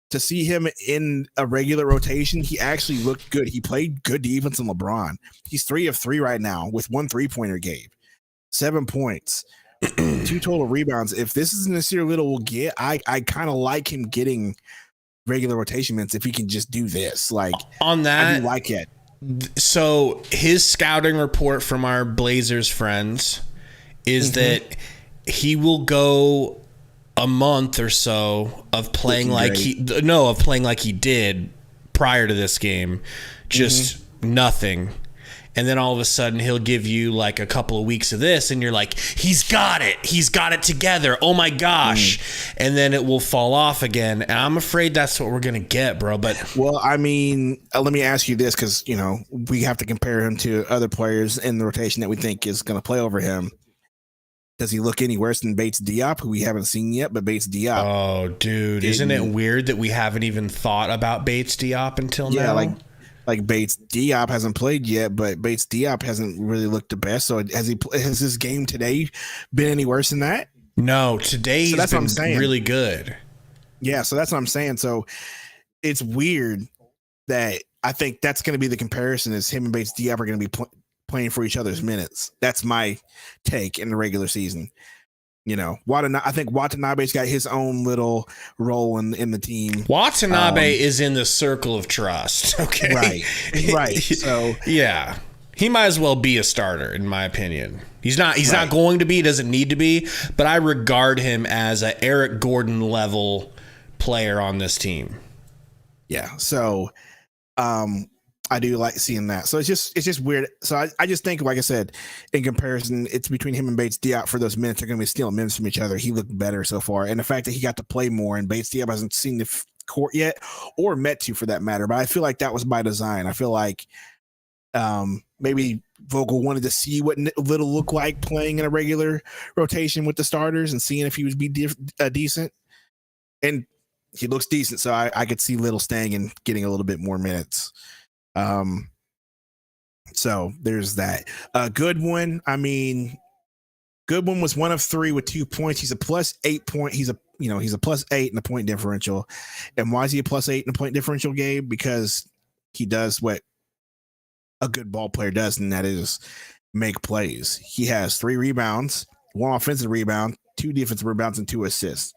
[SPEAKER 1] to see him in a regular rotation, he actually looked good. He played good defense on LeBron. He's 3 of 3 right now with 1 3-pointer, Gabe. 7 points, 2 total rebounds. If this is Nasir Little will get, I kind of like him getting regular rotation minutes if he can just do this.
[SPEAKER 2] On that,
[SPEAKER 1] I do like it.
[SPEAKER 2] So his scouting report from our Blazers friends is that he will go a month or so of playing like he did prior to this game, just nothing. And then all of a sudden he'll give you like a couple of weeks of this and you're like, he's got it together. Oh my gosh. And then it will fall off again. And I'm afraid that's what we're going to get, bro. But
[SPEAKER 1] well, I mean, let me ask you this, because, you know, we have to compare him to other players in the rotation that we think is going to play over him. Does he look any worse than Bates Diop, who we haven't seen yet, but Bates Diop?
[SPEAKER 2] Oh, dude. Isn't it weird that we haven't even thought about Bates Diop until now?
[SPEAKER 1] Yeah, like Bates Diop hasn't played yet, but Bates Diop hasn't really looked the best. So has his game today been any worse than that?
[SPEAKER 2] No, today he's been really good.
[SPEAKER 1] Yeah, so that's what I'm saying. So it's weird that I think that's going to be the comparison, is him and Bates Diop are going to be playing for each other's minutes. That's my take in the regular season. You know, I think Watanabe's got his own little role in the team.
[SPEAKER 2] Watanabe is in the circle of trust. Okay.
[SPEAKER 1] Right. So
[SPEAKER 2] yeah, he might as well be a starter, in my opinion. He's not going to be, doesn't need to be, but I regard him as a Eric Gordon level player on this team.
[SPEAKER 1] Yeah. So, I do like seeing that. So it's just weird. So I just think, like I said, in comparison, it's between him and Bates Diop for those minutes. They're going to be stealing minutes from each other. He looked better so far. And the fact that he got to play more and Bates Diop hasn't seen the court yet, or met to for that matter. But I feel like that was by design. I feel like maybe Vogel wanted to see what Little looked like playing in a regular rotation with the starters and seeing if he would be decent. And he looks decent. So I could see Little staying and getting a little bit more minutes. So there's that. Goodwin, I mean, Goodwin was 1 of 3 with 2 points. He's a +8 point. He's a +8 in the point differential. And why is he a +8 in the point differential, Gabe? Because he does what a good ball player does, and that is make plays. He has 3 rebounds, 1 offensive rebound, 2 defensive rebounds, and 2 assists.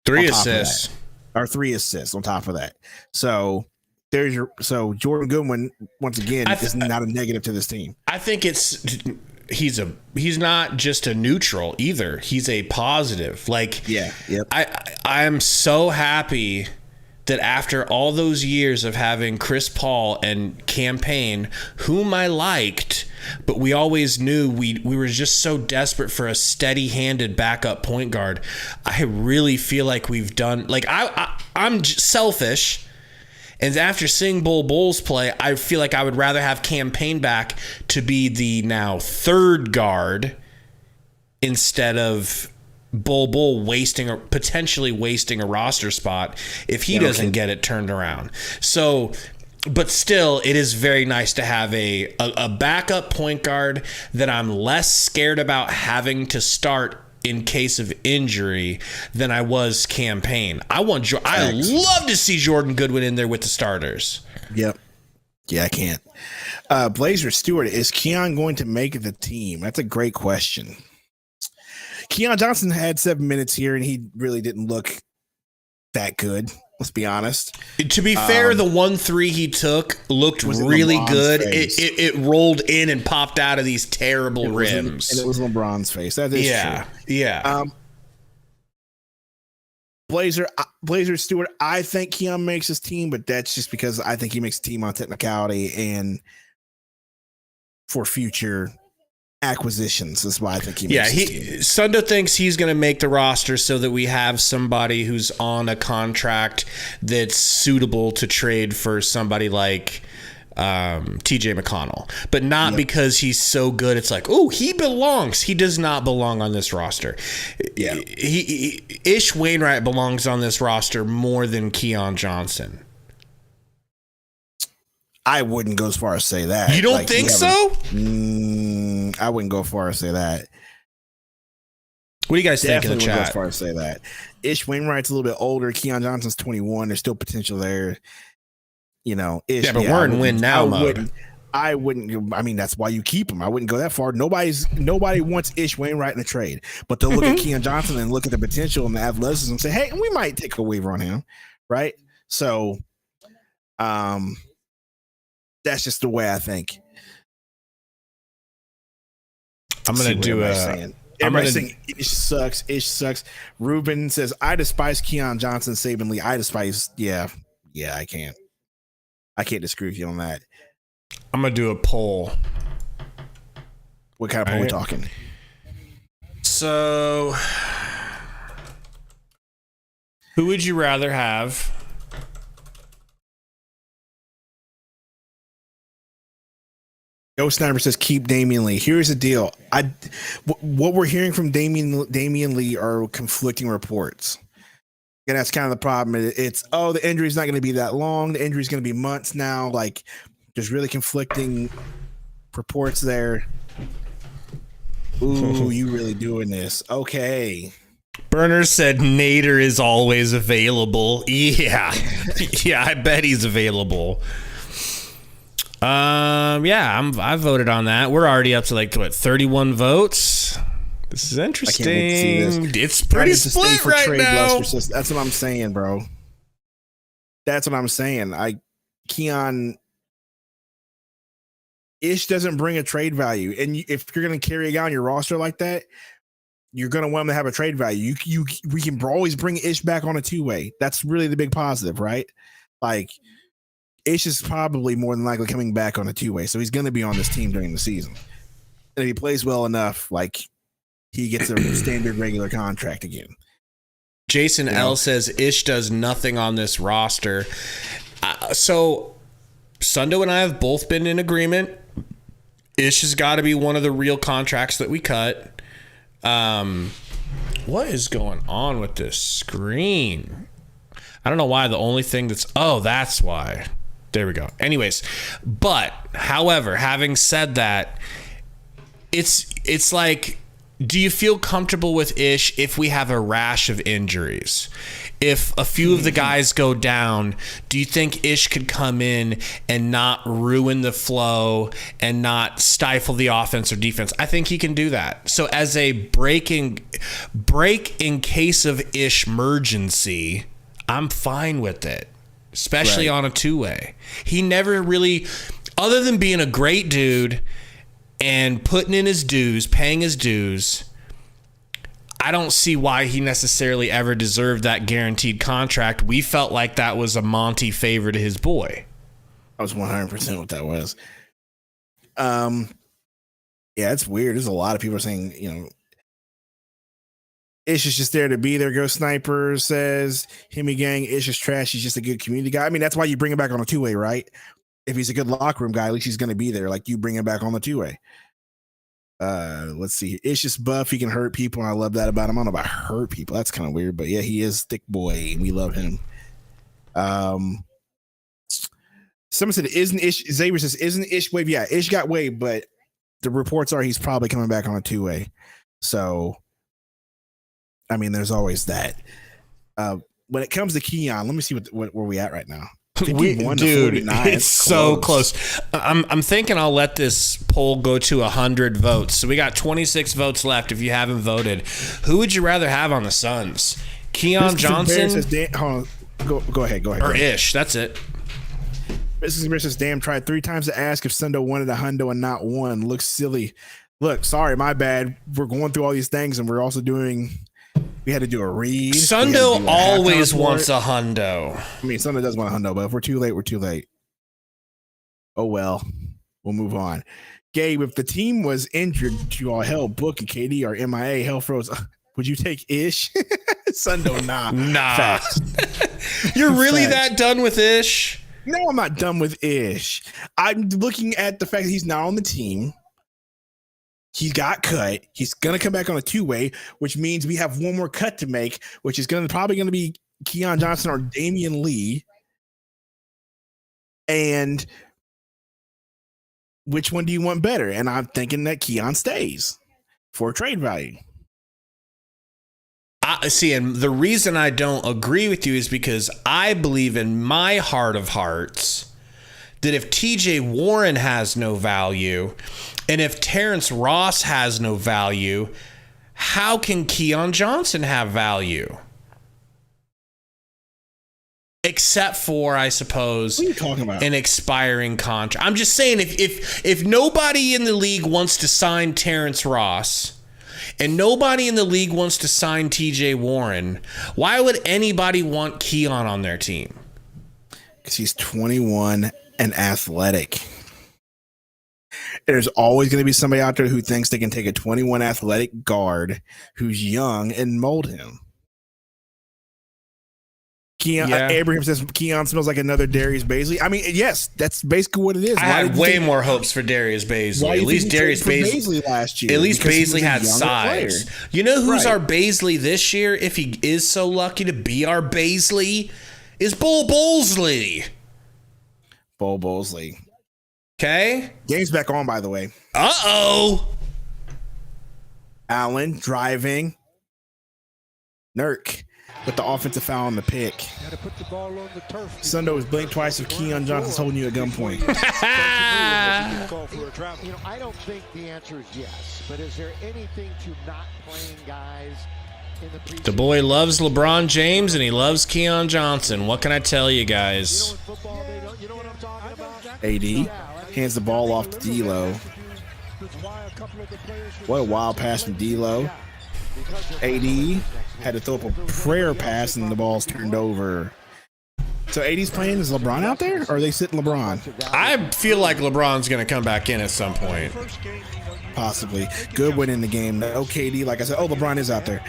[SPEAKER 2] 3 assists.
[SPEAKER 1] Or 3 assists on top of that. So Jordan Goodwin, once again, is not a negative to this team.
[SPEAKER 2] I think he's not just a neutral either. He's a positive. Like,
[SPEAKER 1] yeah, yep.
[SPEAKER 2] I am so happy that after all those years of having Chris Paul and Campaign, whom I liked, but we always knew we were just so desperate for a steady-handed backup point guard. I really feel like we've done, like, I'm selfish. And after seeing Bulls play, I feel like I would rather have Campaign back to be the now 3rd guard instead of Bull potentially wasting a roster spot if he doesn't get it turned around. So, but still, it is very nice to have a backup point guard that I'm less scared about having to start in case of injury than I was Campaign. I love to see Jordan Goodwin in there with the starters.
[SPEAKER 1] Yep. Yeah, I can't. Blazer Stewart, is Keon going to make the team? That's a great question. Keon Johnson had 7 minutes here, and he really didn't look that good. Let's be honest.
[SPEAKER 2] To be fair, the 1-3 he took looked really good. It rolled in and popped out of these terrible rims.
[SPEAKER 1] And it was LeBron's face. That is true.
[SPEAKER 2] Yeah.
[SPEAKER 1] Blazer Stewart, I think Keon makes his team, but that's just because I think he makes a team on technicality and for future acquisitions. That's why I think he makes his team.
[SPEAKER 2] Sundo thinks he's going to make the roster so that we have somebody who's on a contract that's suitable to trade for somebody like TJ McConnell, but not because he's so good. It's like, oh, he belongs. He does not belong on this roster.
[SPEAKER 1] Yeah,
[SPEAKER 2] Ish Wainwright belongs on this roster more than Keon Johnson.
[SPEAKER 1] I wouldn't go as far as say that.
[SPEAKER 2] You don't think so?
[SPEAKER 1] I wouldn't go as far as say that.
[SPEAKER 2] What do you guys think in the chat?
[SPEAKER 1] Go as far as say that. Ish Wainwright's a little bit older. Keon Johnson's 21. There's still potential there. You know, Ish.
[SPEAKER 2] Yeah, but we're in win now mode.
[SPEAKER 1] I wouldn't. I mean, that's why you keep him. I wouldn't go that far. Nobody wants Ish Wainwright in a trade, but they'll look at Keon Johnson and look at the potential and the athleticism and say, "Hey, we might take a waiver on him," right? So, that's just the way I think.
[SPEAKER 2] I'm going to do a...
[SPEAKER 1] Everybody's saying Ish sucks. Ish sucks. Ruben says, I despise Keon Johnson, Saban Lee. I despise... Yeah, I can't. I can't disagree with you on that.
[SPEAKER 2] I'm gonna do a poll.
[SPEAKER 1] What kind of poll are we talking?
[SPEAKER 2] So, who would you rather have?
[SPEAKER 1] Joe Sniper says keep Damian Lee. Here's the deal. What we're hearing from Damian Lee are conflicting reports. And that's kind of the problem. It's the injury's not going to be that long. The injury's going to be months now. Like, there's really conflicting reports there. Ooh, you really doing this? Okay.
[SPEAKER 2] Burner said Nader is always available. Yeah, yeah, I bet he's available. I voted on that. We're already up to 31 votes. This is interesting. I can't wait to see this. It's pretty split right now.
[SPEAKER 1] That's what I'm saying, bro. That's what I'm saying. Keon Ish doesn't bring a trade value, and if you're going to carry a guy on your roster like that, you're going to want him to have a trade value. We can always bring Ish back on a two-way. That's really the big positive, right? Like, Ish is probably more than likely coming back on a two-way, so he's going to be on this team during the season. And if he plays well enough, he gets a standard regular contract again.
[SPEAKER 2] Jason L says Ish does nothing on this roster. So Sundo and I have both been in agreement. Ish has got to be one of the real contracts that we cut. What is going on with this screen? I don't know why. The only thing that's why. There we go. Anyways, however, having said that, it's like, do you feel comfortable with Ish if we have a rash of injuries? If a few of the guys go down, do you think Ish could come in and not ruin the flow and not stifle the offense or defense? I think he can do that. So as a break in case of Ish emergency, I'm fine with it, especially on a two-way. He never really, other than being a great dude and putting in his dues, paying his dues, I don't see why he necessarily ever deserved that guaranteed contract. We felt like that was a Monty favor to his boy.
[SPEAKER 1] That was 100% what that was. Yeah, it's weird. There's a lot of people saying, Ish is just there to be there. Ghost Sniper says, Himmy Gang, Ish is trash. He's just a good community guy. I mean, that's why you bring him back on a two-way, right? If he's a good locker room guy, at least he's going to be there. Like, you bring him back on the two-way. Let's see. Ish is buff. He can hurt people, and I love that about him. I don't know about hurt people. That's kind of weird, but yeah, he is thick boy, and we love him. Someone said, isn't Ish, Xavier says, isn't Ish waived? Yeah, Ish got waived, but the reports are he's probably coming back on a two-way. So, I mean, there's always that. When it comes to Keon, let me see where we at right now.
[SPEAKER 2] Dude, it's so close. I'm thinking I'll let this poll go to 100 votes. So we got 26 votes left. If you haven't voted, who would you rather have on the Suns? Keon Johnson?
[SPEAKER 1] Hold on. Go ahead.
[SPEAKER 2] Or Ish. That's it.
[SPEAKER 1] This is Mrs. Damn tried 3 times to ask if Sundo wanted a hundo and not one. Looks silly. Look, sorry, my bad. We're going through all these things, and we're also doing. We had to do a read.
[SPEAKER 2] Sundo always wants a hundo.
[SPEAKER 1] I mean, Sundo does want a hundo, but if we're too late, we're too late. Oh, well. We'll move on. Gabe, if the team was injured to all hell, Book and KD are MIA, hell froze, would you take Ish? Sundo, nah. Facts.
[SPEAKER 2] You're really that done with Ish?
[SPEAKER 1] No, I'm not done with Ish. I'm looking at the fact that he's not on the team. He got cut. He's going to come back on a two-way, which means we have one more cut to make, which is probably going to be Keon Johnson or Damian Lee. And which one do you want better? And I'm thinking that Keon stays for trade value.
[SPEAKER 2] I see, and the reason I don't agree with you is because I believe in my heart of hearts that if TJ Warren has no value and if Terrence Ross has no value, how can Keon Johnson have value? Except for, I suppose,
[SPEAKER 1] what are you talking about?
[SPEAKER 2] An expiring contract. I'm just saying, if nobody in the league wants to sign Terrence Ross and nobody in the league wants to sign TJ Warren, why would anybody want Keon on their team?
[SPEAKER 1] Because he's 21 and athletic. There's always going to be somebody out there who thinks they can take a 21 athletic guard who's young and mold him. Abraham says Keon smells like another Darius Baisley. I mean, yes, that's basically what it is.
[SPEAKER 2] I had way more hopes for Darius Baisley. At least Darius Baisley
[SPEAKER 1] last year.
[SPEAKER 2] At least Baisley had size. Player. You know who's our Baisley this year? If he is so lucky to be our Baisley, is Bull Bowlesley.
[SPEAKER 1] Bull Bowlesley.
[SPEAKER 2] Okay.
[SPEAKER 1] Game's back on, by the way. Allen driving. Nurk with the offensive foul on the pick.
[SPEAKER 6] Put the ball on the turf.
[SPEAKER 1] Sundo was blinked twice if Keon Johnson's holding you at gunpoint.
[SPEAKER 5] I don't think the answer is yes, but is there anything to not playing guys in the preseason?
[SPEAKER 2] The boy loves LeBron James and he loves Keon Johnson. What can I tell you guys?
[SPEAKER 5] You know what I'm talking about?
[SPEAKER 1] AD hands the ball off to D'Lo. What a wild pass from D'Lo. AD had to throw up a prayer pass and the ball's turned over. So AD's playing. Is LeBron out there, or are they sitting LeBron?
[SPEAKER 2] I feel like LeBron's going to come back in at some point.
[SPEAKER 1] Possibly. Goodwin in the game. No KD. Like I said, LeBron is out there.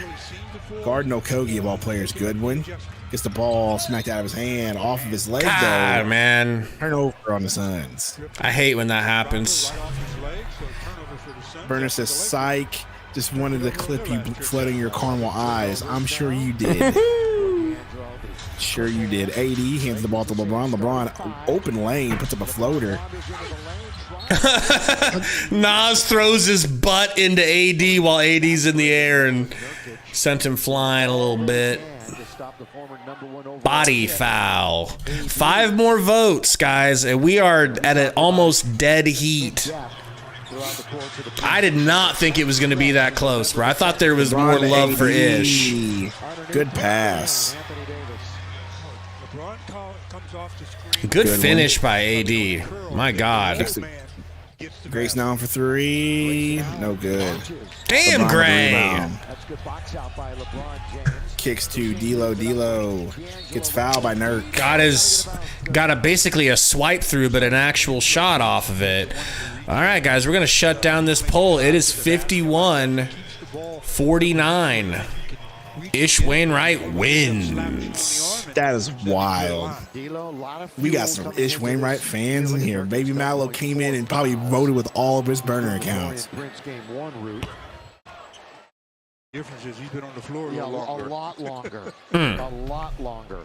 [SPEAKER 1] Guard no Kogi of all players. Goodwin gets the ball smacked out of his hand, off of his leg.
[SPEAKER 2] God, man.
[SPEAKER 1] Turnover on the Suns.
[SPEAKER 2] I hate when that happens.
[SPEAKER 1] Burner says, psych. Just wanted to clip you flooding your caramel eyes. I'm sure you did. Sure you did. AD hands the ball to LeBron. LeBron, open lane, puts up a floater.
[SPEAKER 2] Nas throws his butt into AD while AD's in the air and sent him flying a little bit. Body foul. 5 more votes, guys, and we are at an almost dead heat. I did not think it was going to be that close, bro. I thought there was more love for Ish.
[SPEAKER 1] Good pass.
[SPEAKER 2] Good finish by AD. My God.
[SPEAKER 1] Grace now for 3. No good.
[SPEAKER 2] Damn, Gray.
[SPEAKER 1] Kicks to D'Lo. D'Lo gets fouled by Nurk.
[SPEAKER 2] Got basically a swipe through, but an actual shot off of it. All right, guys, we're going to shut down this poll. It is 51-49. Ish Wainwright wins.
[SPEAKER 1] That is wild. We got some Ish Wainwright fans in here. Baby Mallow came in and probably voted with all of his burner accounts.
[SPEAKER 6] Difference is he's been on the floor a
[SPEAKER 5] lot longer. A lot longer.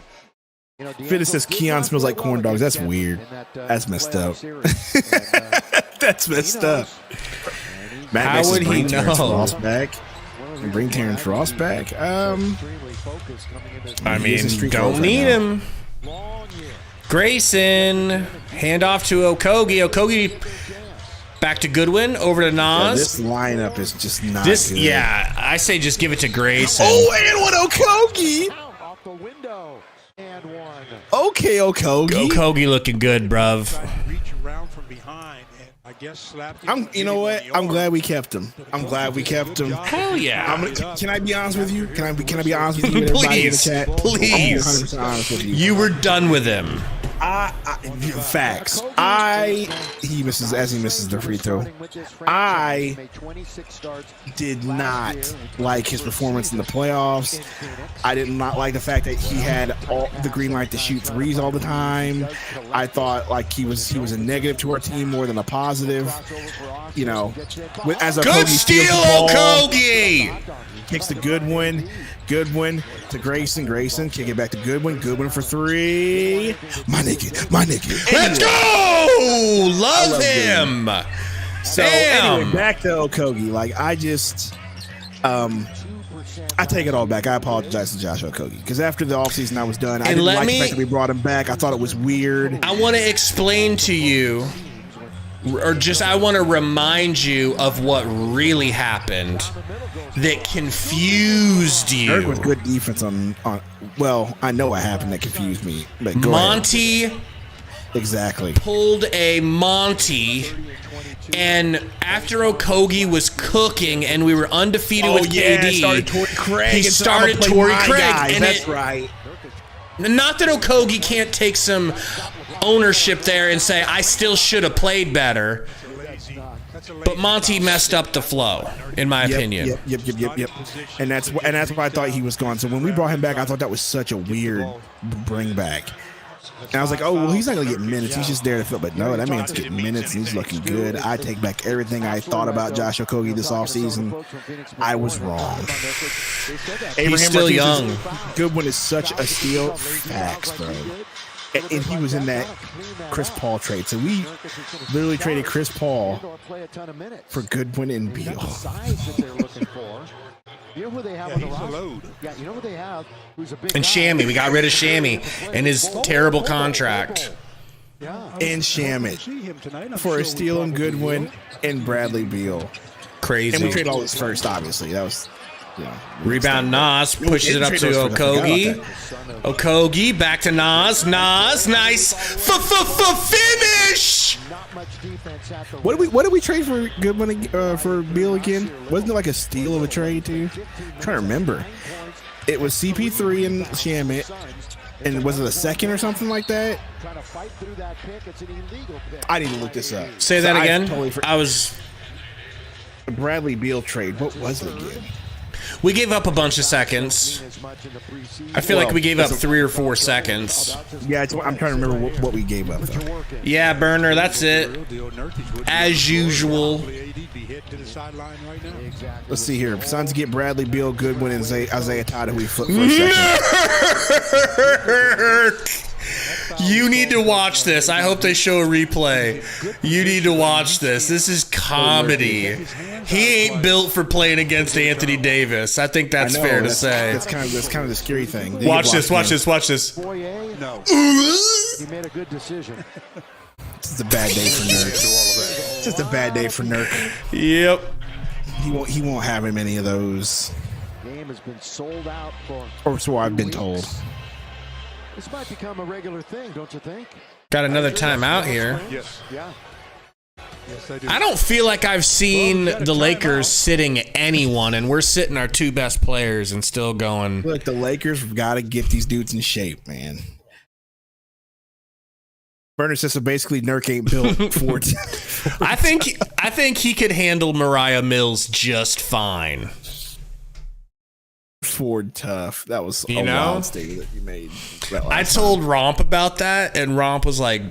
[SPEAKER 1] Fitness says Keon smells like corn dogs. That's weird. That's messed up. That's messed up.
[SPEAKER 2] How would he know?
[SPEAKER 1] Bring Terrence Ross back.
[SPEAKER 2] I mean, don't need him. Grayson, handoff to Okogie. Okogie back to Goodwin, over to Nas.
[SPEAKER 1] Yeah, this lineup is just not good.
[SPEAKER 2] Yeah, I say just give it to Grayson.
[SPEAKER 1] Oh, and one Okogie. Okay, Okogie.
[SPEAKER 2] Okogie looking good, bruv.
[SPEAKER 6] Reach around from behind and I guess slapped him.
[SPEAKER 1] You know what? I'm glad we kept him.
[SPEAKER 2] Hell yeah.
[SPEAKER 1] Can I be honest with you? Can I be honest with you?
[SPEAKER 2] Please.
[SPEAKER 1] I'm 100% honest with you.
[SPEAKER 2] You were done with him.
[SPEAKER 1] Facts. He misses the free throw. I did not like his performance in the playoffs. I did not like the fact that he had all the green light to shoot threes all the time. I thought like he was a negative to our team more than a positive. You know, as a
[SPEAKER 2] good steal, Okogie.
[SPEAKER 1] Kicks the Goodwin to Grayson, kick it back to Goodwin for 3. My nigga.
[SPEAKER 2] Let's go! Love him.
[SPEAKER 1] So anyway, back to Okogie. Like I take it all back. I apologize to Josh Okogie because after the offseason I was done. I didn't like the fact that we brought him back. I thought it was weird.
[SPEAKER 2] I want to explain to you, I want to remind you of what really happened that confused you.
[SPEAKER 1] Eric was good defense on. Well, I know what happened that confused me. But
[SPEAKER 2] Monty
[SPEAKER 1] exactly
[SPEAKER 2] pulled a Monty, and after Okogie was cooking and we were undefeated with KD, he started Torrey Craig.
[SPEAKER 1] And that's right.
[SPEAKER 2] Not that Okogie can't take some ownership there and say, I still should have played better. But Monty messed up the flow, in my opinion.
[SPEAKER 1] Yep. And that's why I thought he was gone. So when we brought him back, I thought that was such a weird bring back. And I was like, oh, well, he's not going to get minutes. He's just there to fill. But no, that man's getting minutes, and he's looking good. I take back everything I thought about Josh Okogie this offseason. I was wrong.
[SPEAKER 2] He's still young.
[SPEAKER 1] Goodwin is such a steal. Facts, bro. And he was in that Chris Paul trade. So we literally traded Chris Paul for Goodwin and Beal.
[SPEAKER 5] You know who they have on the roster? Yeah, you know who they have? Who's a big
[SPEAKER 2] And Shammy. We got rid of Shammy and his terrible contract.
[SPEAKER 1] And Shamit for a steal and Goodwin and Bradley Beal.
[SPEAKER 2] Crazy.
[SPEAKER 1] And we traded all this first, obviously. That was,
[SPEAKER 2] rebound Nas, pushes it up to Okogie. Okogie, back to Nas. Nas, nice. Finish!
[SPEAKER 1] What did we trade for Goodwin for Beal again? Wasn't it like a steal of a trade too? I'm trying to remember. It was CP3 and Shamit. And was it a second or something like that? I need to look this up.
[SPEAKER 2] Say that again. I was
[SPEAKER 1] Bradley Beal trade. What was it again?
[SPEAKER 2] We gave up a bunch of seconds. I feel like we gave up 3 or 4 seconds.
[SPEAKER 1] Yeah, I'm trying to remember what we gave up, though.
[SPEAKER 2] Yeah, Burner, that's it. As usual.
[SPEAKER 1] Let's see here. Suns get Bradley Beal, Goodwin, and Isaiah Todd, who we flipped for a second.
[SPEAKER 2] You need to watch this. I hope they show a replay. You need to watch this. This is comedy. He ain't built for playing against Anthony Davis. I think that's fair to say.
[SPEAKER 1] That's kind of the scary thing.
[SPEAKER 2] Watch this.
[SPEAKER 5] No. He made a good decision.
[SPEAKER 1] It's a bad day for Nurk. Just a bad day for Nurk.
[SPEAKER 2] Yep.
[SPEAKER 1] He won't have him any of those.
[SPEAKER 5] Game has been sold out for.
[SPEAKER 1] Or so I've been told.
[SPEAKER 5] This might become a regular thing, don't you think?
[SPEAKER 2] Got another timeout here.
[SPEAKER 6] Yes.
[SPEAKER 5] Yeah.
[SPEAKER 6] Yes, I do.
[SPEAKER 2] I don't feel like I've seen the Lakers sitting anyone, and we're sitting our 2 best players and still going.
[SPEAKER 1] Look, the Lakers have got to get these dudes in shape, man. Burner says so basically Nurk ain't built for it.
[SPEAKER 2] I think he could handle Mariah Mills just fine.
[SPEAKER 1] Ford tough. That was a wild statement that you made.
[SPEAKER 2] I told Romp about that, and Romp was like,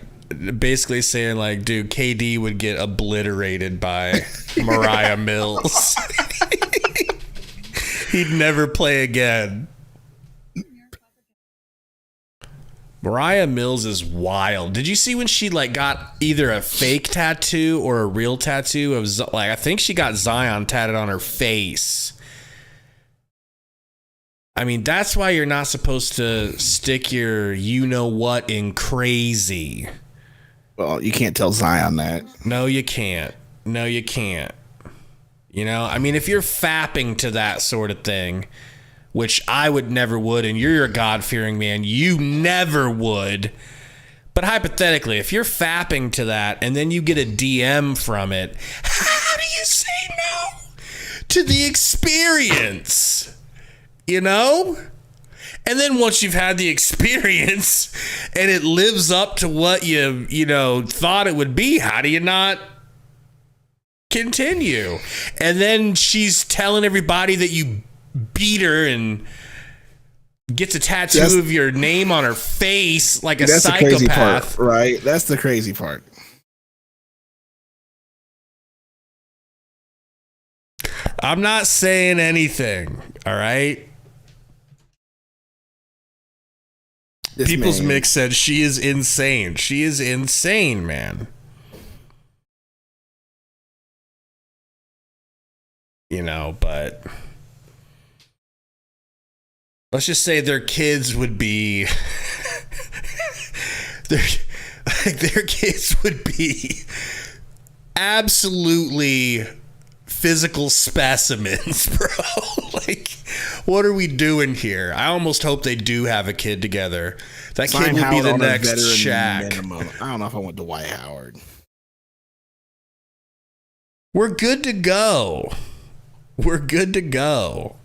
[SPEAKER 2] basically saying like, dude, KD would get obliterated by Mariah Mills. He'd never play again. Mariah Mills is wild. Did you see when she like got either a fake tattoo or a real tattoo of like, I think she got Zion tatted on her face. I mean, that's why you're not supposed to stick your you-know-what in crazy.
[SPEAKER 1] Well, you can't tell Zion that.
[SPEAKER 2] No, you can't. No, you can't. You know, I mean, if you're fapping to that sort of thing, which I would never would, and you're a God-fearing man, you never would. But hypothetically, if you're fapping to that and then you get a DM from it, how do you say no to the experience? You know? And then once you've had the experience and it lives up to what you thought it would be, how do you not continue? And then she's telling everybody that you beat her and gets a tattoo of your name on her face like a psychopath.
[SPEAKER 1] That's the crazy part, right? That's the crazy part.
[SPEAKER 2] I'm not saying anything, all right? People's Mix said she is insane. She is insane, man. You know, but let's just say their kids would be their kids would be absolutely physical specimens, bro. Like, what are we doing here? I almost hope they do have a kid together. That kid would be the next Shaq.
[SPEAKER 1] I don't know if I want Dwight Howard.
[SPEAKER 2] We're good to go. We're good to go.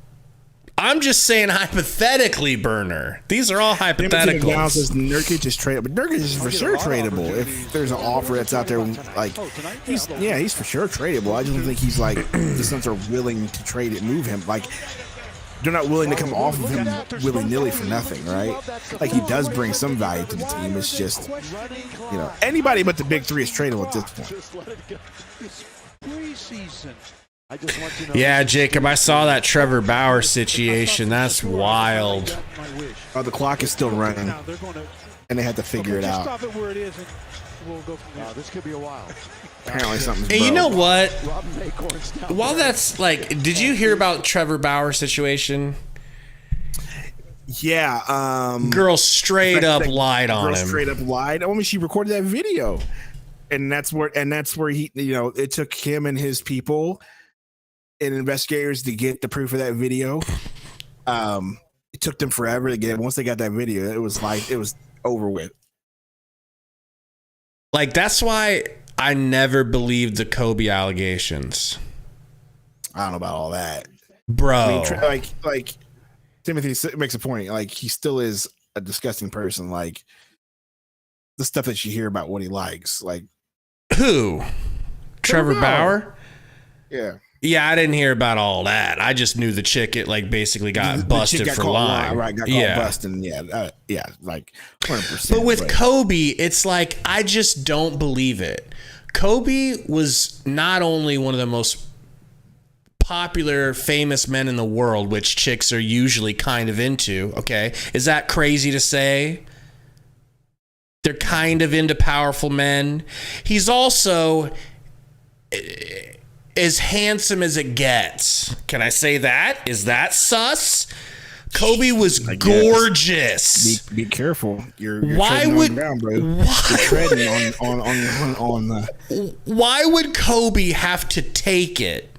[SPEAKER 2] I'm just saying hypothetically, Burner. These are all hypotheticals.
[SPEAKER 1] Nurkic is tradable, but Nurkic is for sure tradable. If there's an offer that's out there, like he's for sure tradable. I just don't think he's like the Suns are willing to trade it, move him. Like they're not willing to come off of him willy-nilly for nothing, right? Like he does bring some value to the team. It's just, anybody but the big three is tradable at this point.
[SPEAKER 2] Yeah, Jacob, I saw that Trevor Bauer situation. That's wild.
[SPEAKER 1] Oh, the clock is still running, and they had to figure it out.
[SPEAKER 5] This could be a while.
[SPEAKER 1] Apparently something's
[SPEAKER 2] Hey, you know what?
[SPEAKER 5] While
[SPEAKER 2] While that's did you hear about Trevor Bauer situation?
[SPEAKER 1] Yeah.
[SPEAKER 2] Girl straight up lied on him.
[SPEAKER 1] Straight up lied. I mean, she recorded that video, and that's where he, it took him and his people and investigators to get the proof of that video. It took them forever to get it. Once they got that video, it was over with.
[SPEAKER 2] Like, that's why I never believed the Kobe allegations.
[SPEAKER 1] I don't know about all that,
[SPEAKER 2] bro.
[SPEAKER 1] I mean, like Timothy makes a point. Like, he still is a disgusting person. Like the stuff that you hear about what he likes. Like
[SPEAKER 2] who? Trevor Bauer?
[SPEAKER 1] Yeah.
[SPEAKER 2] Yeah, I didn't hear about all that. I just knew the chick basically got busted for lying.
[SPEAKER 1] Right, got caught busting. Yeah, like 100%.
[SPEAKER 2] But with Kobe, it's like I just don't believe it. Kobe was not only one of the most popular, famous men in the world, which chicks are usually kind of into. Okay, is that crazy to say? They're kind of into powerful men. He's also as handsome as it gets. Can I say that? Is that sus? Kobe was gorgeous.
[SPEAKER 1] Be careful. You're
[SPEAKER 2] why
[SPEAKER 1] treading
[SPEAKER 2] would
[SPEAKER 1] on ground, bro. You're treading on
[SPEAKER 2] why would Kobe have to take it?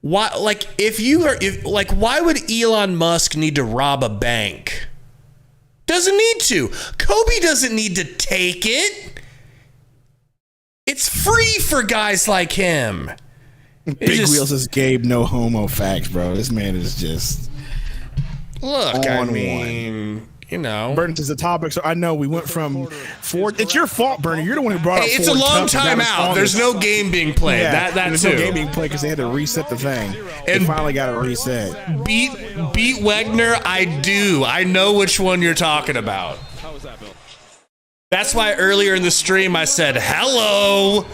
[SPEAKER 2] Why, why would Elon Musk need to rob a bank? Doesn't need to. Kobe doesn't need to take it. It's free for guys like him.
[SPEAKER 1] Big Wheel says Gabe, no homo facts, bro. This man is just
[SPEAKER 2] Burns
[SPEAKER 1] is the topic. So I know we went from four. It's your fault, Bernie. You're the one who brought up.
[SPEAKER 2] It's a long time out. There's no game being played.
[SPEAKER 1] Yeah,
[SPEAKER 2] There's
[SPEAKER 1] no game being played because they had to reset the thing. And they finally got it reset.
[SPEAKER 2] Beat Wegner. I do. I know which one you're talking about.
[SPEAKER 7] How was that, Bill?
[SPEAKER 2] That's why earlier in the stream I said hello.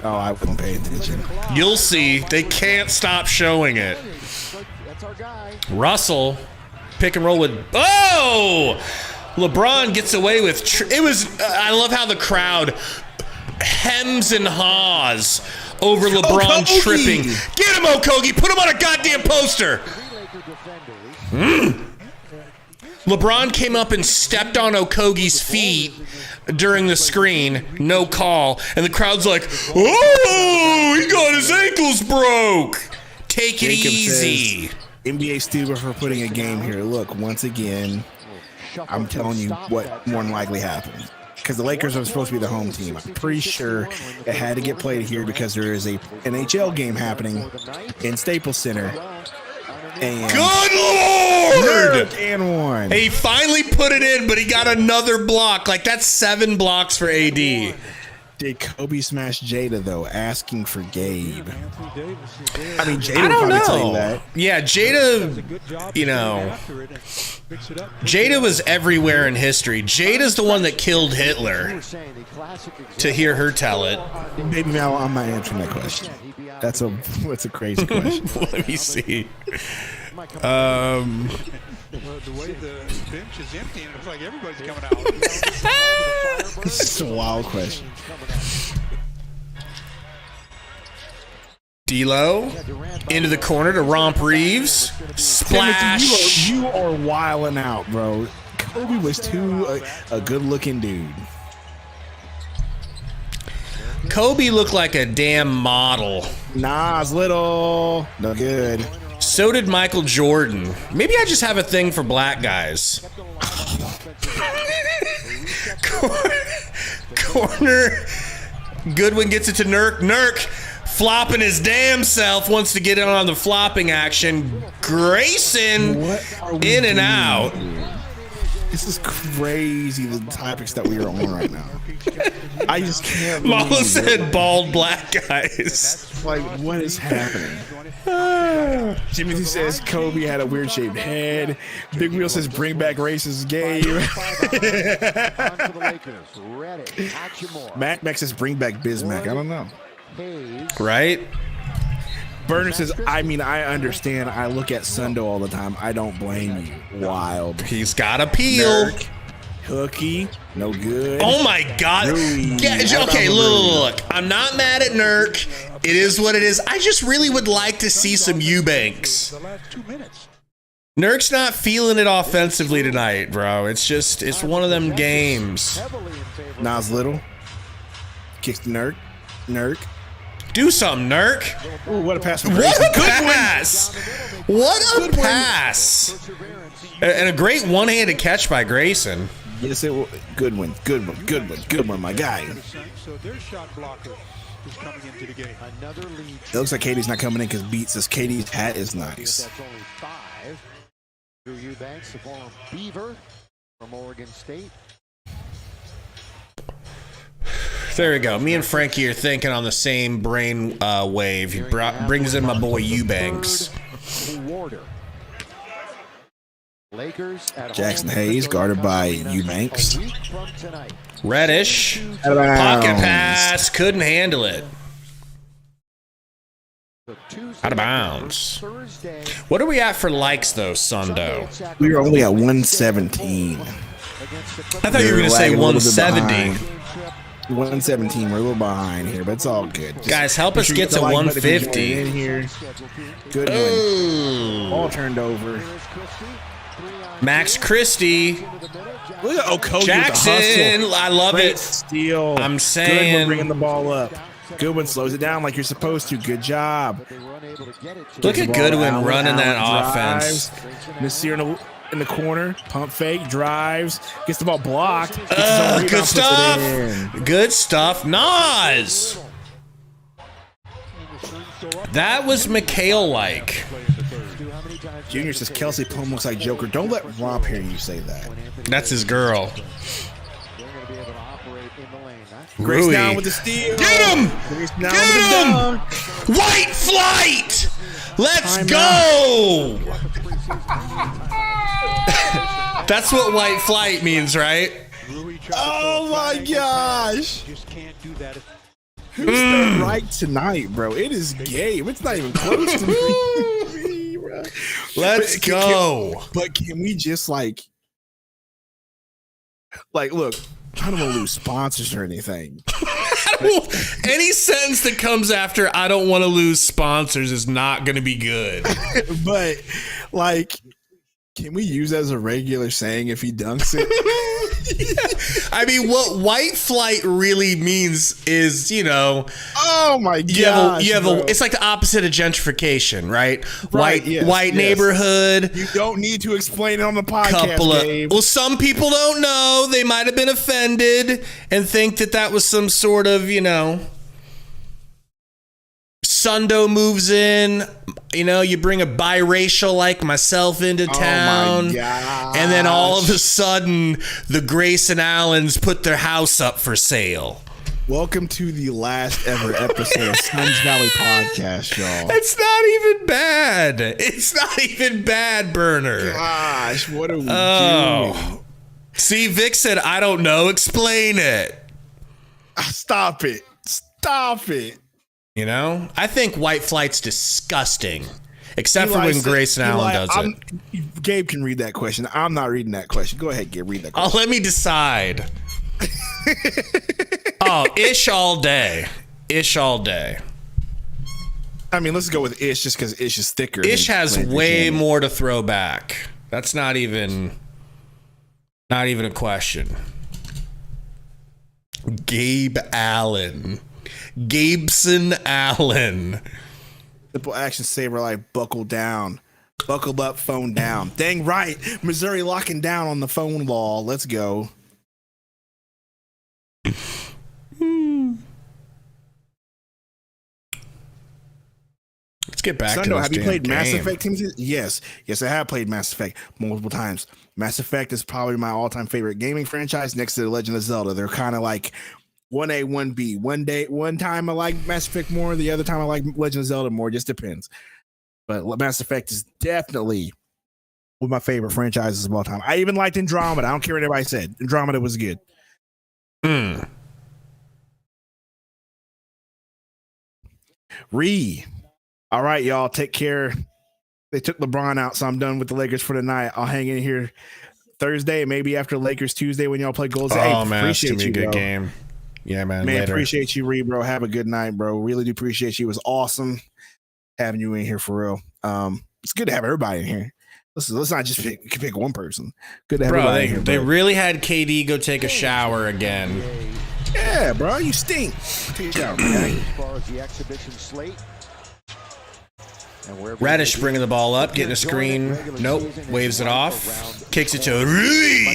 [SPEAKER 1] Oh, I wouldn't pay attention.
[SPEAKER 2] You'll see. They can't stop showing it. Russell, pick and roll with. Oh! LeBron gets away with. It was. I love how the crowd hems and haws over LeBron tripping. Get him, Okogie. Put him on a goddamn poster. LeBron came up and stepped on Okogie's feet during the screen, no call, and the crowd's like, "Oh, he got his ankles broke. Take it easy."
[SPEAKER 1] Says, NBA stupid for putting a game here. Look, once again, I'm telling you what more than likely happened. Because the Lakers are supposed to be the home team. I'm pretty sure it had to get played here because there is a NHL game happening in Staples Center. And
[SPEAKER 2] good Lord!
[SPEAKER 1] And one.
[SPEAKER 2] He finally put it in, but he got another block. Like, that's 7 blocks for AD.
[SPEAKER 1] Did Kobe smash Jada, though, asking for Gabe? I mean, Jada
[SPEAKER 2] I don't
[SPEAKER 1] would probably
[SPEAKER 2] know.
[SPEAKER 1] tell you that.
[SPEAKER 2] Yeah, Jada, Jada was everywhere in history. Jada's the one that killed Hitler, to hear her tell it.
[SPEAKER 1] Baby, now I'm not answering that question. That's a crazy question.
[SPEAKER 2] Let me see.
[SPEAKER 6] The way the bench is empty, and it looks like everybody's coming out.
[SPEAKER 1] This is a wild question.
[SPEAKER 2] D'Lo into the corner to Romp Reeves. Splash.
[SPEAKER 1] Timothy, you are wilding out, bro. Kobe was too a good-looking dude.
[SPEAKER 2] Kobe looked like a damn model.
[SPEAKER 1] Nas Little. No good.
[SPEAKER 2] So did Michael Jordan. Maybe I just have a thing for black guys. Corner. Goodwin gets it to Nurk. Nurk flopping his damn self, wants to get in on the flopping action. Grayson in and out.
[SPEAKER 1] This is crazy, the topics that we are on right now. I just can't believe
[SPEAKER 2] Mama said bald black guys.
[SPEAKER 1] Like, what is happening? Jimothy says Kobe had a weird shaped head. Big Wheel says bring back racist Gabe. Mac says bring back Bismack. I don't know.
[SPEAKER 2] Right?
[SPEAKER 1] Burner says, I mean, I understand. I look at Sundo all the time. I don't blame you. Wild.
[SPEAKER 2] He's got a peel.
[SPEAKER 1] Nurk, Hooky, no good.
[SPEAKER 2] Oh my God. Okay, look. I'm not mad at Nurk. It is what it is. I just really would like to see some Eubanks. Nurk's not feeling it offensively tonight, bro. It's one of them games.
[SPEAKER 1] Nas Little kicks the Nurk.
[SPEAKER 2] Do something, Nurk.
[SPEAKER 1] Ooh, what a pass from
[SPEAKER 2] What
[SPEAKER 1] Grayson.
[SPEAKER 2] a pass. What a pass. And a great one-handed catch by Grayson.
[SPEAKER 1] Yes, it will. Good one, my guy.
[SPEAKER 6] So their shot blocker is coming into the game. Another lead.
[SPEAKER 1] It looks like Katie's not coming in because Beat says Katie's hat is nice.
[SPEAKER 5] That's only 5. Drew Eubanks, the former Beaver from Oregon State.
[SPEAKER 2] There we go. Me and Frankie are thinking on the same brain wave. He brings in my boy Eubanks.
[SPEAKER 1] Jackson Hayes guarded by Eubanks.
[SPEAKER 2] Reddish. Pocket pass. Couldn't handle it. Out of bounds. What are we at for likes, though, Sundo?
[SPEAKER 1] We were only at 117.
[SPEAKER 2] I thought you were going to say 170.
[SPEAKER 1] 117. We're a little behind here, but it's all good.
[SPEAKER 2] Guys, help us get to 150.
[SPEAKER 1] In here. Good one. All turned over.
[SPEAKER 2] Max Christie.
[SPEAKER 1] Look at Okoye.
[SPEAKER 2] Jackson. I love
[SPEAKER 1] Great
[SPEAKER 2] it.
[SPEAKER 1] steal.
[SPEAKER 2] I'm saying.
[SPEAKER 1] Goodwin bringing the ball up. Goodwin slows it down like you're supposed to. Good job.
[SPEAKER 2] Look at Goodwin running that offense.
[SPEAKER 1] Nasir in the corner, pump fake, drives, gets the ball blocked.
[SPEAKER 2] Good stuff. Good stuff. Nas. That was McHale-like.
[SPEAKER 1] Junior says Kelsey Plum looks like Joker. Don't let Rob hear you say that.
[SPEAKER 2] That's his girl.
[SPEAKER 1] Grace down with the steal.
[SPEAKER 2] Get him! Get him! White flight! Let's go! That's what white flight means, right?
[SPEAKER 1] Oh my gosh! Who's the right tonight, bro? It is Gabe. It's not even close to me, bro.
[SPEAKER 2] Let's go.
[SPEAKER 1] But can we just like look? I don't want to lose sponsors or anything.
[SPEAKER 2] Any sentence that comes after "I don't want to lose sponsors" is not going to be good.
[SPEAKER 1] But like, can we use that as a regular saying if he dunks it?
[SPEAKER 2] I mean, what white flight really means is,
[SPEAKER 1] oh my god,
[SPEAKER 2] it's like the opposite of gentrification, right? White
[SPEAKER 1] Yes.
[SPEAKER 2] neighborhood.
[SPEAKER 1] You don't need to explain it on the podcast, Gabe.
[SPEAKER 2] Well, some people don't know. They might have been offended and think that was some sort of, Sundo moves in, you bring a biracial like myself into town, and then all of a sudden the Grayson Allens put their house up for sale.
[SPEAKER 1] Welcome to the last ever episode of Suns Valley Podcast, y'all.
[SPEAKER 2] It's not even bad. It's not even bad, Burner.
[SPEAKER 1] Gosh, what are we doing?
[SPEAKER 2] See, Vic said, I don't know. Explain it.
[SPEAKER 1] Stop it. Stop it.
[SPEAKER 2] I think white flight's disgusting, except for when Grayson Allen does it.
[SPEAKER 1] Gabe can read that question. I'm not reading that question. Go ahead, Gabe. Read that question.
[SPEAKER 2] Let me decide. Ish all day. Ish all day.
[SPEAKER 1] I mean, let's go with Ish just because Ish is thicker.
[SPEAKER 2] Ish has way more to throw back. That's not even a question. Gabe Allen. Gabeson Allen.
[SPEAKER 1] Simple action saver like buckle down. Buckle up, phone down. Dang right. Missouri locking down on the phone law. Let's go.
[SPEAKER 2] get back
[SPEAKER 1] Sundo,
[SPEAKER 2] to this
[SPEAKER 1] have you
[SPEAKER 2] damn
[SPEAKER 1] played Mass
[SPEAKER 2] game.
[SPEAKER 1] Effect teams? Yes, I have played Mass Effect multiple times. Mass Effect is probably my all-time favorite gaming franchise next to The Legend of Zelda. They're kind of like 1A, 1B. One time I like Mass Effect more, the other time I like Legend of Zelda more. Just depends. But Mass Effect is definitely one of my favorite franchises of all time. I even liked Andromeda. I don't care what anybody said. Andromeda was good. All right, y'all. Take care. They took LeBron out, so I'm done with the Lakers for tonight. I'll hang in here Thursday, maybe after Lakers Tuesday when y'all play Golden State.
[SPEAKER 2] Oh, man, it's going to be a good
[SPEAKER 1] bro.
[SPEAKER 2] game. Yeah, man.
[SPEAKER 1] Man,
[SPEAKER 2] later.
[SPEAKER 1] appreciate you, Ree, bro. Have a good night, bro. Really do appreciate you. It was awesome having you in here for real. It's good to have everybody in here. Let's not just pick one person. Good to have everybody in here, bro.
[SPEAKER 2] They really had KD go take a shower again.
[SPEAKER 1] Yeah, bro. You stink. Take a shower, man.
[SPEAKER 5] As far as the exhibition slate.
[SPEAKER 2] Reddish bringing the ball up, getting a screen. Nope. Waves it off. Kicks it to Rui.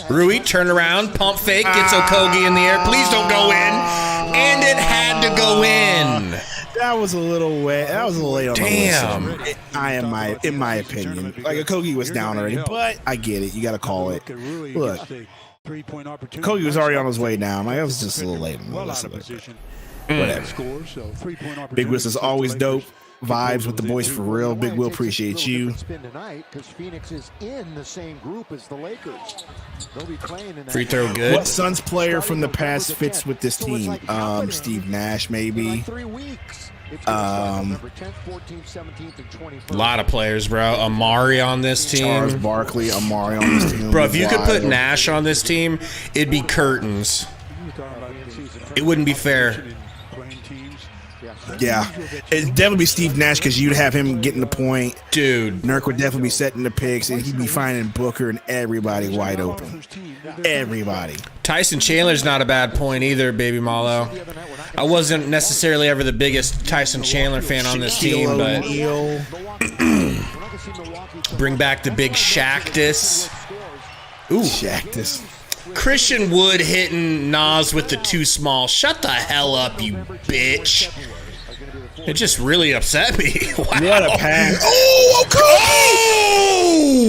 [SPEAKER 2] Rui, turn around, pump fake, gets Okogie in the air. Please don't go in. And it had to go in.
[SPEAKER 1] That was a little wet. That was a little late on
[SPEAKER 2] Damn.
[SPEAKER 1] the list. In my opinion. Like, Okogie was down already, but I get it. You got to call it. Look, Okogie was already on his way down. Like, it was just a little late on the list. Whatever. Big Wiz is always dope. Vibes with the boys for real. Big Will, appreciate you.
[SPEAKER 5] Phoenix is in the same group as the Lakers. They'll be playing in that.
[SPEAKER 2] Free throw good.
[SPEAKER 1] What Suns player from the past fits with this team? Steve Nash, maybe.
[SPEAKER 5] 3 weeks.
[SPEAKER 2] A lot of players, bro. Amari on this team.
[SPEAKER 1] Charles Barkley, Amari on this team.
[SPEAKER 2] Bro, if you could put Nash on this team, it'd be curtains. It wouldn't be fair.
[SPEAKER 1] Yeah, it'd definitely be Steve Nash because you'd have him getting the point.
[SPEAKER 2] Dude.
[SPEAKER 1] Nurk would definitely be setting the picks, and he'd be finding Booker and everybody wide open. Everybody.
[SPEAKER 2] Tyson Chandler's not a bad point either, Baby Malo. I wasn't necessarily ever the biggest Tyson Chandler fan on this team, but bring back the big Shactus. Ooh.
[SPEAKER 1] Shactus.
[SPEAKER 2] Christian Wood hitting Nas with the too small. Shut the hell up, you bitch. It just really upset me. Wow.
[SPEAKER 1] What a pass.
[SPEAKER 2] Oh, okay.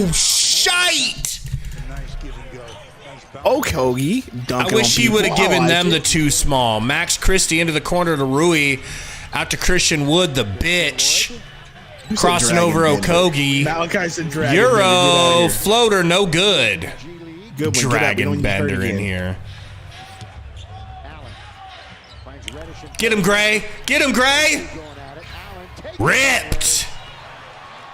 [SPEAKER 2] Oh, shite.
[SPEAKER 1] Okogie.
[SPEAKER 2] I wish he would have given them the too small. Max Christie into the corner to Rui. Out to Christian Wood, the bitch. Crossing over Okogie. Euro floater, no good.
[SPEAKER 1] Good one.
[SPEAKER 2] Dragon Bender in here. Get him, Gray. Get him, Gray. Ripped.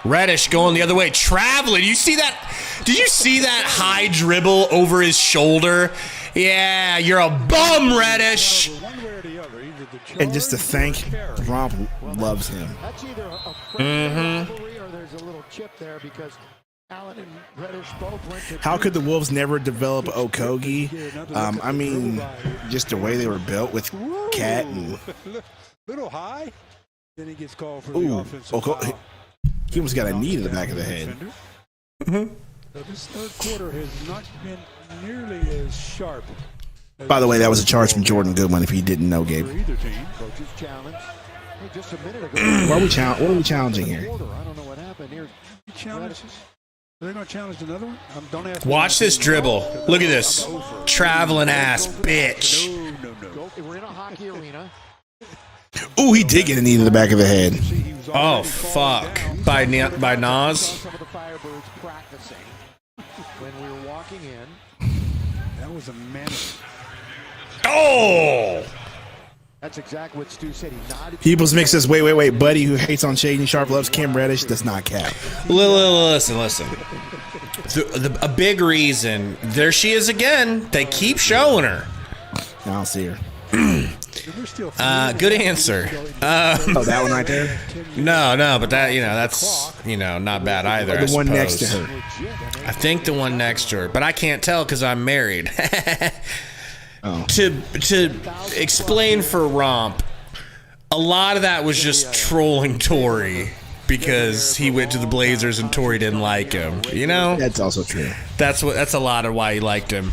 [SPEAKER 2] Reddish going the other way. Traveling. You see that? Did you see that high dribble over his shoulder? Yeah, you're a bum, Reddish.
[SPEAKER 1] And just to thank, Romp loves him.
[SPEAKER 5] Mm-hmm. Or there's a little chip there because Allen and Reddish both went to.
[SPEAKER 1] How could the Wolves never develop Okogie? I mean, just the way they were built with Cat and
[SPEAKER 6] little high. Then he gets called for the offensive foul.
[SPEAKER 1] He almost got a knee to the back of the head.
[SPEAKER 6] So this third quarter has not been nearly as sharp.
[SPEAKER 1] By the way, that was a charge from Jordan Goodwin. If you didn't know, Gabe.
[SPEAKER 5] Coach's challenge. Hey, just a minute ago.
[SPEAKER 1] What are we challenging here?
[SPEAKER 5] I don't know what happened here.
[SPEAKER 6] Challenges. Are they going to challenge another one? Don't ask.
[SPEAKER 2] Watch this dribble. Look at this. Traveling ass bitch.
[SPEAKER 5] No. We're in a hockey arena.
[SPEAKER 1] Ooh, he did get a knee to the back of the head.
[SPEAKER 2] Oh, fuck. By Nas.
[SPEAKER 5] Some of the Firebirds practicing when we were walking in.
[SPEAKER 6] That was a man.
[SPEAKER 2] Oh!
[SPEAKER 5] That's exactly what Stu said. He nodded.
[SPEAKER 1] People's Mix says, wait. Buddy who hates on Shady Sharp loves Cam Reddish does not cap.
[SPEAKER 2] Listen. A big reason. There she is again. They keep showing her.
[SPEAKER 1] I don't see her.
[SPEAKER 2] Good answer.
[SPEAKER 1] That one right there?
[SPEAKER 2] No, but that's not bad either.
[SPEAKER 1] The one next to her.
[SPEAKER 2] I think the one next to her, but I can't tell because I'm married. To explain for Romp, a lot of that was just trolling Torrey because he went to the Blazers and Torrey didn't like him. You know,
[SPEAKER 1] that's also true.
[SPEAKER 2] That's a lot of why he liked him.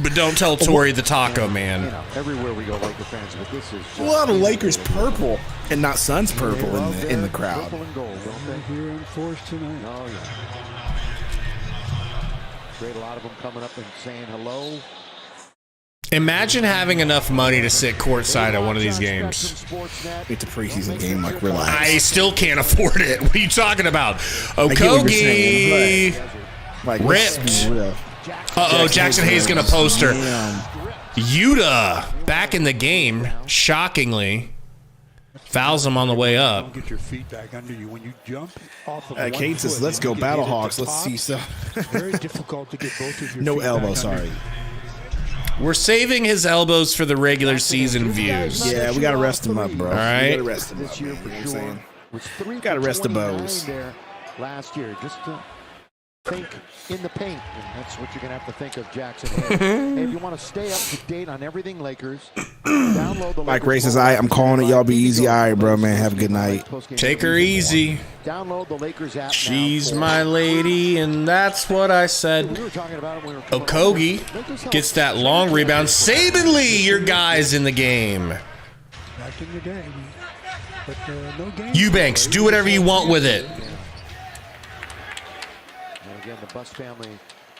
[SPEAKER 2] But don't tell Tori the taco man.
[SPEAKER 5] You know, everywhere we go, Laker fans, but this is just
[SPEAKER 1] A lot of Lakers purple and not Suns purple in the crowd.
[SPEAKER 5] Purple and gold, don't they?
[SPEAKER 6] Here in force tonight.
[SPEAKER 5] Oh, yeah. Great, a lot of them coming up and saying hello.
[SPEAKER 2] Imagine having enough money to sit courtside at one of these games.
[SPEAKER 1] It's a preseason game, like, relax.
[SPEAKER 2] I still can't afford it. What are you talking about? Okogie
[SPEAKER 1] Like,
[SPEAKER 2] ripped. Uh-oh, Jackson Hayes gonna post her. Yuta back in the game, shockingly. Fouls him on the way up.
[SPEAKER 6] Get your feet back under you when you jump off of
[SPEAKER 1] Kate says, let's go Battlehawks. Let's see stuff.
[SPEAKER 6] It's very difficult to get both of your
[SPEAKER 1] No
[SPEAKER 6] feet
[SPEAKER 1] elbow,
[SPEAKER 6] back
[SPEAKER 1] sorry.
[SPEAKER 6] under you.
[SPEAKER 2] We're saving his elbows for the regular season views.
[SPEAKER 1] Yeah, we got to rest him up, bro.
[SPEAKER 2] All right.
[SPEAKER 1] We got to rest him up, man. You know what I'm saying? Got to rest the bows.
[SPEAKER 5] Last year, just to think in the paint, and that's what you're going to have to think of Jackson Hayes. Hey, if you want to stay up to date on everything Lakers, download the
[SPEAKER 1] Mike Ray says, I'm calling it. Y'all be easy. All right, bro, man. Have a good night.
[SPEAKER 2] Take her easy.
[SPEAKER 5] Download the Lakers app.
[SPEAKER 2] She's my lady, and that's what I said.
[SPEAKER 5] We were talking about it when we were coming
[SPEAKER 2] Okogie gets that long rebound. Saban Lee, your guy's in the game.
[SPEAKER 6] Back in the game. But no game.
[SPEAKER 2] Eubanks, do whatever you want with it.
[SPEAKER 5] And again, the Bus family,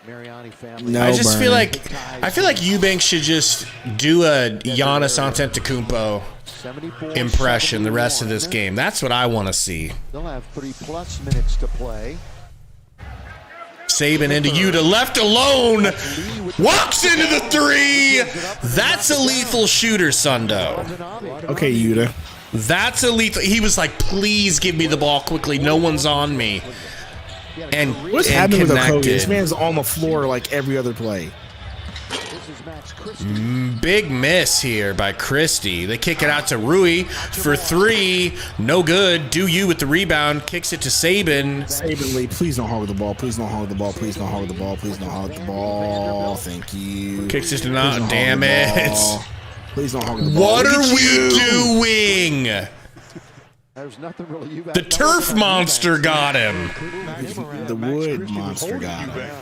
[SPEAKER 5] Mariani family.
[SPEAKER 1] No,
[SPEAKER 2] I just feel
[SPEAKER 1] Burn.
[SPEAKER 2] like Eubanks should just do a Giannis Antetokounmpo
[SPEAKER 5] 74,
[SPEAKER 2] impression the rest of this game. That's what I want to see.
[SPEAKER 5] They'll have 3+ minutes to play.
[SPEAKER 2] Saban into Yuta, left alone, walks into the three. That's a lethal shooter, Sundo.
[SPEAKER 1] Okay, Yuta.
[SPEAKER 2] That's a lethal. He was like, please give me the ball quickly. No one's on me. And
[SPEAKER 1] What's
[SPEAKER 2] and
[SPEAKER 1] happening with Okogie?
[SPEAKER 2] connected.
[SPEAKER 1] This man's on the floor like every other play.
[SPEAKER 2] Big miss here by Christie. They kick it out to Rui for three. No good. Do you with the rebound. Kicks it to Saban.
[SPEAKER 1] Saban Lee, please don't hog the ball. Please don't hog the ball. Please don't hog the ball. Please don't hog the ball. Thank you.
[SPEAKER 2] Kicks it to
[SPEAKER 1] Please
[SPEAKER 2] not.
[SPEAKER 1] don't
[SPEAKER 2] Damn
[SPEAKER 1] hog the
[SPEAKER 2] it.
[SPEAKER 1] ball. Please don't hog the ball.
[SPEAKER 2] What
[SPEAKER 1] Look
[SPEAKER 2] are
[SPEAKER 1] at
[SPEAKER 2] we
[SPEAKER 1] you.
[SPEAKER 2] doing?
[SPEAKER 5] There's nothing really you
[SPEAKER 2] The turf monster got him.
[SPEAKER 1] The wood monster got him.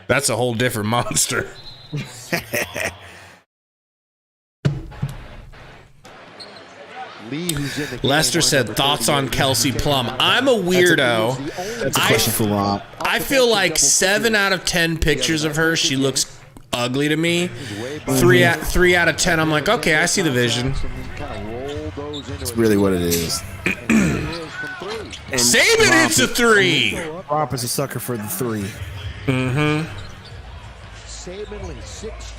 [SPEAKER 2] That's a whole different monster.
[SPEAKER 5] Lee, who's in the
[SPEAKER 2] Lester
[SPEAKER 5] game,
[SPEAKER 2] said, thoughts on Kelsey Plum. I'm a weirdo.
[SPEAKER 1] That's a question for Rob.
[SPEAKER 2] I feel like 7 out of 10 pictures of her, she looks ugly to me. 3 out of 10, I'm like, okay, I see the vision.
[SPEAKER 1] That's really what it is.
[SPEAKER 2] Saban hits a 3.
[SPEAKER 1] Rob is a sucker for the 3.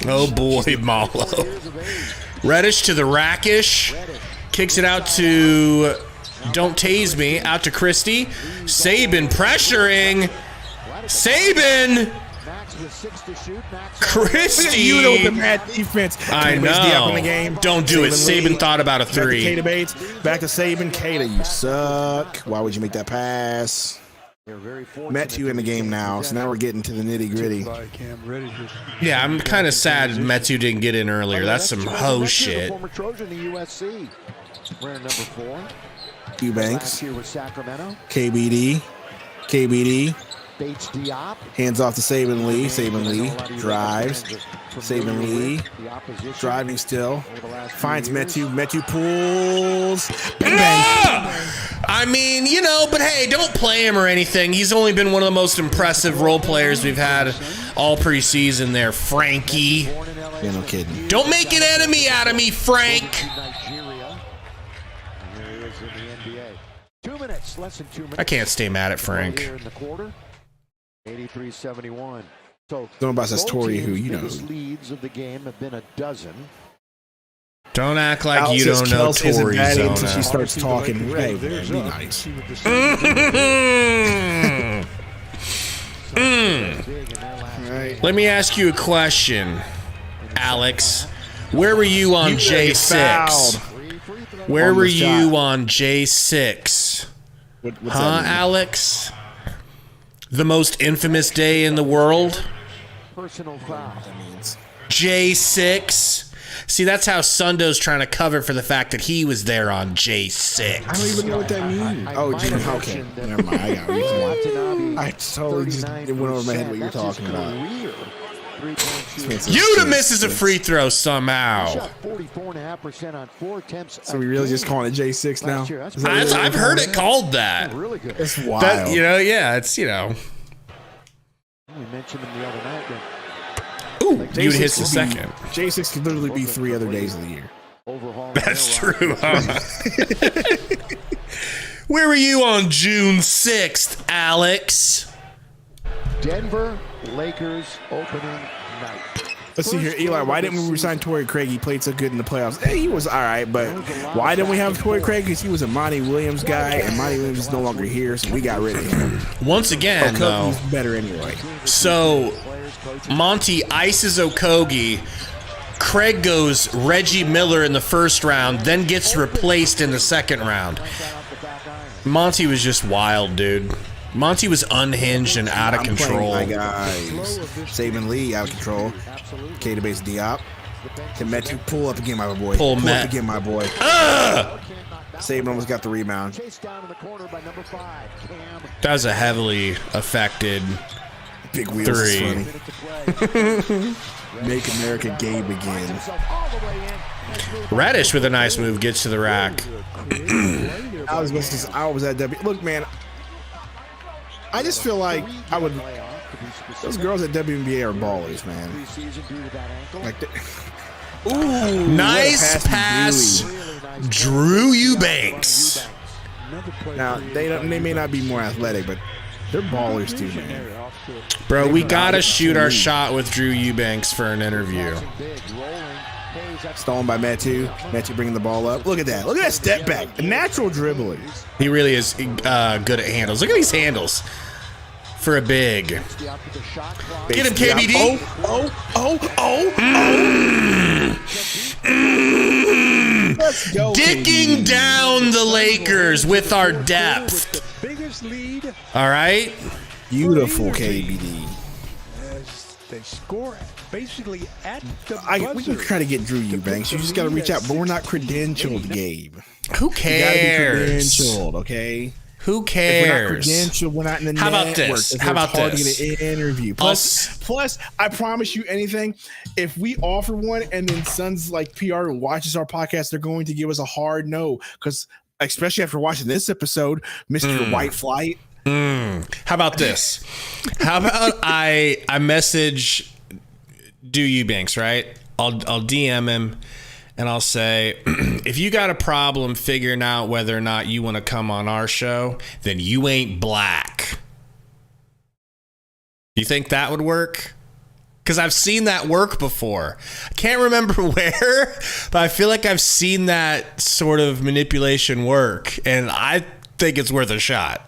[SPEAKER 2] Oh boy, Malo. Reddish to the Rackish. Kicks it out to Don't Tase Me. Out to Christie. Saban pressuring. Saban. Christie.
[SPEAKER 1] You know the mad defense.
[SPEAKER 2] I
[SPEAKER 1] Kata Bates D up in the
[SPEAKER 2] know.
[SPEAKER 1] game.
[SPEAKER 2] Don't do it.
[SPEAKER 1] Lee.
[SPEAKER 2] Saban thought about a
[SPEAKER 1] Back to
[SPEAKER 2] 3.
[SPEAKER 1] Kata Bates. Back to Saban. Kata, you suck. Why would you make that pass? Met you in the game now, so now we're getting to the nitty gritty.
[SPEAKER 2] Yeah, I'm kind of sad Metsu didn't get in earlier. That's some hoe shit.
[SPEAKER 5] Former Trojan to USC. Wearing number 4.
[SPEAKER 1] Eubanks.
[SPEAKER 5] Here with Sacramento.
[SPEAKER 1] KBD.
[SPEAKER 5] Bates Diop.
[SPEAKER 1] Hands off to Saban Lee. Saban Lee drives. Saban Lee driving still. Finds Metu. Metu pulls. Bang, bang.
[SPEAKER 2] I mean, you know, but hey, don't play him or anything. He's only been one of the most impressive role players we've had all preseason there, Frankie.
[SPEAKER 1] Yeah, no kidding.
[SPEAKER 2] Don't make an enemy out of me, Frank.
[SPEAKER 5] Nigeria. And here he is in the NBA. 2 minutes, less than 2 minutes.
[SPEAKER 2] I can't stay mad at Frank.
[SPEAKER 5] Here in the quarter. 83-71. So
[SPEAKER 1] Don't know about this
[SPEAKER 5] both
[SPEAKER 1] Tory, who
[SPEAKER 5] teams'
[SPEAKER 1] you know.
[SPEAKER 5] biggest leads of the game have been a dozen.
[SPEAKER 2] Don't act like
[SPEAKER 1] Alex
[SPEAKER 2] you
[SPEAKER 1] says
[SPEAKER 2] don't know
[SPEAKER 1] Kelsey isn't
[SPEAKER 2] Tori's
[SPEAKER 1] bad
[SPEAKER 2] zone.
[SPEAKER 1] until she starts talking. Hey, man, be nice.
[SPEAKER 2] Let me ask you a question, Alex. Where were you on J6? Where were you on J6?
[SPEAKER 1] What's
[SPEAKER 2] Huh,
[SPEAKER 1] that mean?
[SPEAKER 2] Alex? The most infamous day in the world?
[SPEAKER 5] Personal foul.
[SPEAKER 2] J6. See, that's how Sundo's trying to cover for the fact that he was there on J6.
[SPEAKER 1] I don't even know what that means. Oh, okay. Never mind. I got it. I totally just it went over my head what you're talking about.
[SPEAKER 5] 3-point
[SPEAKER 2] Yuta misses a free throw somehow.
[SPEAKER 5] Shot 44.5% on 4 attempts.
[SPEAKER 1] So we really just calling it J6 now?
[SPEAKER 2] I've heard it called that.
[SPEAKER 5] Really good.
[SPEAKER 1] It's wild.
[SPEAKER 2] That, it's
[SPEAKER 5] We mentioned him the other night.
[SPEAKER 2] Ooh, Yuta hits the
[SPEAKER 1] could
[SPEAKER 2] second.
[SPEAKER 1] J6 could literally be 3 other days of the year.
[SPEAKER 2] That's true, huh? Where were you on June 6th, Alex?
[SPEAKER 5] Denver Lakers opening night.
[SPEAKER 1] Let's see here, Eli. Why didn't we resign Torrey Craig? He played so good in the playoffs. He was all right, but why didn't we have Torrey Craig? Because he was a Monty Williams guy, and Monty Williams is no longer here, so we got rid of him.
[SPEAKER 2] Once again, though,
[SPEAKER 1] Okogie's better anyway.
[SPEAKER 2] So Monty ices Okogie. Craig goes Reggie Miller in the first round, then gets replaced in the second round. Monty was just wild, dude. Monty was unhinged and out of control.
[SPEAKER 1] My guys, Saban Lee out of control. K-Base Diop. Can Metu pull up again, my boy?
[SPEAKER 2] Pull
[SPEAKER 1] up
[SPEAKER 2] Met.
[SPEAKER 1] again, my boy. Saban almost got the rebound.
[SPEAKER 2] That was a heavily affected
[SPEAKER 1] Big wheels.
[SPEAKER 2] 3.
[SPEAKER 1] Make America Gabe again.
[SPEAKER 2] Reddish with a nice move gets to the rack.
[SPEAKER 1] I was at W. Look, man, I just feel like those girls at WNBA are ballers, man. Like, ooh,
[SPEAKER 2] Nice pass, Drew Eubanks.
[SPEAKER 1] Now they may not be more athletic, but they're ballers too, man.
[SPEAKER 2] Bro, we gotta shoot our shot with Drew Eubanks for an interview.
[SPEAKER 1] Stolen by Metu. Metu bringing the ball up. Look at that. Look at that step back. A natural dribbling.
[SPEAKER 2] He really is good at handles. Look at these handles for a big. Get him, KBD.
[SPEAKER 1] Let's go,
[SPEAKER 2] Dicking
[SPEAKER 1] KBD.
[SPEAKER 2] down the Lakers with our depth.
[SPEAKER 6] Biggest lead
[SPEAKER 2] All right?
[SPEAKER 1] Beautiful KBD.
[SPEAKER 6] as they score basically at the
[SPEAKER 1] We can try to get Drew Eubanks. You just got to reach out, but we're not credentialed, Gabe.
[SPEAKER 2] Who
[SPEAKER 1] You got to be
[SPEAKER 2] cares?
[SPEAKER 1] credentialed, okay?
[SPEAKER 2] Who
[SPEAKER 1] If we're not
[SPEAKER 2] cares?
[SPEAKER 1] credentialed, we're not in the
[SPEAKER 2] How about
[SPEAKER 1] network.
[SPEAKER 2] this?
[SPEAKER 1] If
[SPEAKER 2] How
[SPEAKER 1] it's
[SPEAKER 2] about
[SPEAKER 1] hard
[SPEAKER 2] this?
[SPEAKER 1] to get an interview. Plus, I promise you anything. If we offer one and then Sun's like PR watches our podcast, they're going to give us a hard no. Because especially after watching this episode, Mr. White Flight.
[SPEAKER 2] How about this? How about I message Do Eubanks, right? I'll DM him and I'll say, if you got a problem figuring out whether or not you want to come on our show, then you ain't black. You think that would work? Because I've seen that work before. I can't remember where, but I feel like I've seen that sort of manipulation work, and I think it's worth a shot.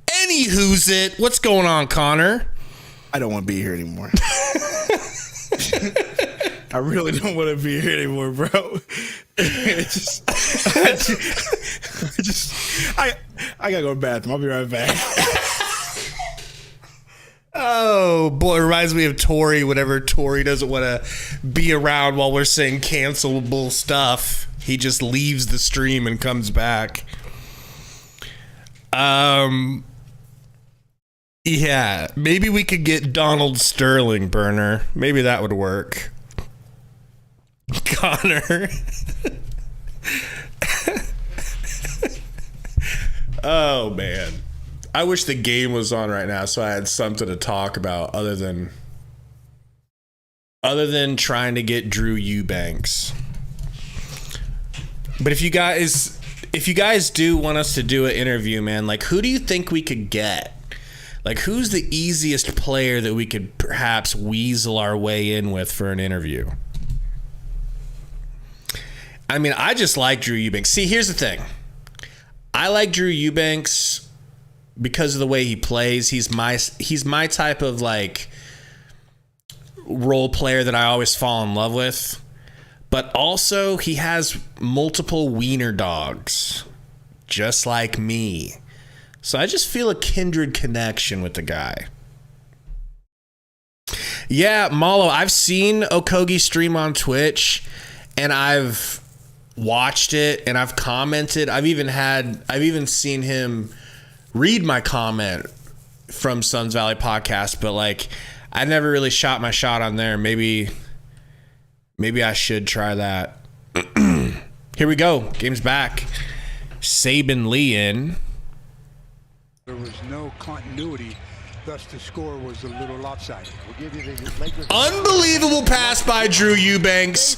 [SPEAKER 2] Anywho's it? What's going on, Connor?
[SPEAKER 1] I don't want to be here anymore. I really don't want to be here anymore, bro. I gotta go to the bathroom. I'll be right back.
[SPEAKER 2] Oh, boy, it reminds me of Tori whenever Tori doesn't want to be around while we're saying cancelable stuff. He just leaves the stream and comes back. Yeah, maybe we could get Donald Sterling, Burner. Maybe that would work. Connor. Oh, man. I wish the game was on right now so I had something to talk about other than trying to get Drew Eubanks. But if you guys do want us to do an interview, man, like who do you think we could get? Like who's the easiest player that we could perhaps weasel our way in with for an interview? I mean, I just like Drew Eubanks. See, here's the thing. I like Drew Eubanks because of the way he plays. He's my type of like role player that I always fall in love with. But also he has multiple wiener dogs, just like me. So I just feel a kindred connection with the guy. Yeah, Malo, I've seen Okogie stream on Twitch and I've watched it and I've commented. I've even seen him read my comment from Suns Valley podcast, but like I never really shot my shot on there. Maybe I should try that. Here we go. Game's back. Saban Lee in.
[SPEAKER 6] There was no continuity, thus the score was a little lopsided.
[SPEAKER 2] Unbelievable pass by Drew Eubanks.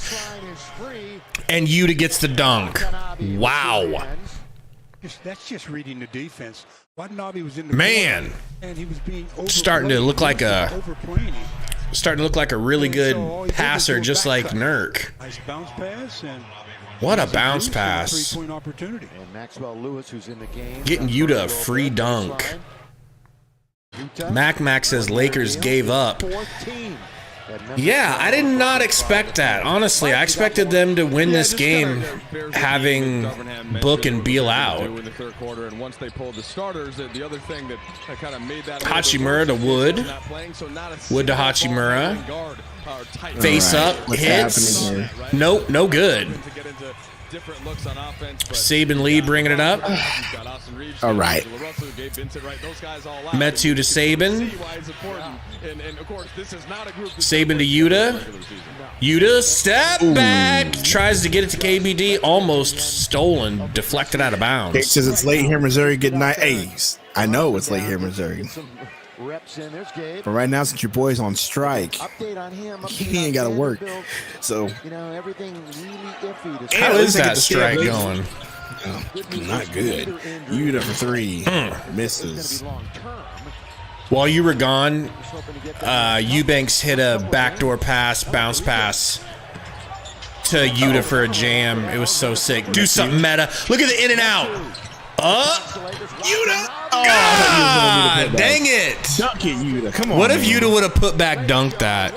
[SPEAKER 2] And Yuta gets the dunk. Wow.
[SPEAKER 6] That's just reading the defense. Watanabe was in the
[SPEAKER 2] Man.
[SPEAKER 6] corner, and he was being
[SPEAKER 2] Starting to look like
[SPEAKER 6] overplaying.
[SPEAKER 2] a really good passer, just like Nurk.
[SPEAKER 6] Nice bounce pass and
[SPEAKER 2] What a bounce pass.
[SPEAKER 6] Three-point opportunity.
[SPEAKER 5] And Maxwell Lewis, who's in the game.
[SPEAKER 2] Getting Yuta a free dunk. Mac says Lakers gave up. Yeah, I did not expect that. Honestly, I expected them to win this game having Book and Beal out. Hachimura to Wood. Wood to Hachimura. Face up, hits. Nope, no good. Saban Lee bringing it up.
[SPEAKER 1] All right.
[SPEAKER 2] Metu to Saban. Saban to Yuta. Yuta, step back. Tries to get it to KBD. Almost stolen. Deflected out of bounds.
[SPEAKER 1] It says it's late here, Missouri. Good night. Hey, I know it's late here, Missouri. But right now, since your boy's on strike, he ain't got to work. So,
[SPEAKER 2] how is that strike going?
[SPEAKER 1] Oh, not good. Yuta for three. Misses.
[SPEAKER 2] While you were gone, Eubanks hit a backdoor pass, bounce pass to Yuta for a jam. It was so sick. Do something meta. Look at the in and out.
[SPEAKER 1] Yuta!
[SPEAKER 2] God, dang it.
[SPEAKER 1] Dunk it, Yuta. Come on.
[SPEAKER 2] What if Yuta would have put back dunked that?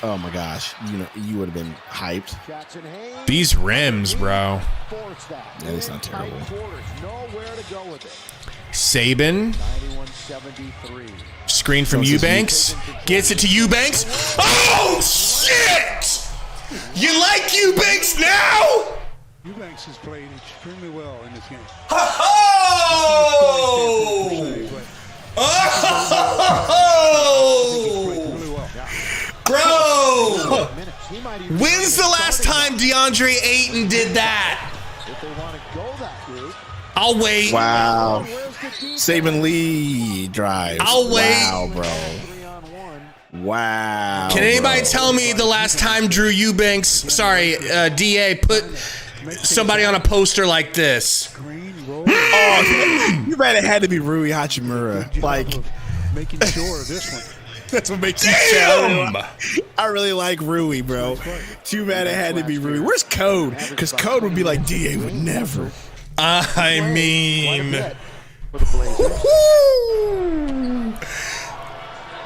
[SPEAKER 1] Oh my gosh. You would have been hyped.
[SPEAKER 2] These rims, bro.
[SPEAKER 1] Yeah, it's not terrible.
[SPEAKER 2] Saban. Screen from Eubanks. Gets it to Eubanks. Oh, shit! You like Eubanks now?
[SPEAKER 6] Eubanks has played extremely well in this game.
[SPEAKER 2] Bro! When's the last time DeAndre Ayton did that? I'll wait.
[SPEAKER 1] Wow. Saban Lee drives.
[SPEAKER 2] I'll wait.
[SPEAKER 1] Wow, bro. Wow.
[SPEAKER 2] Can anybody tell me the last time Drew Eubanks, DA, put somebody on a poster like this?
[SPEAKER 1] Oh, you bet it had to be Rui Hachimura. Like,
[SPEAKER 6] making sure of this one.
[SPEAKER 1] That's what makes you shout. I really like Rui, bro. Too bad it had to be Rui. Where's Code? Because Code would be like, DA would never.
[SPEAKER 2] I mean,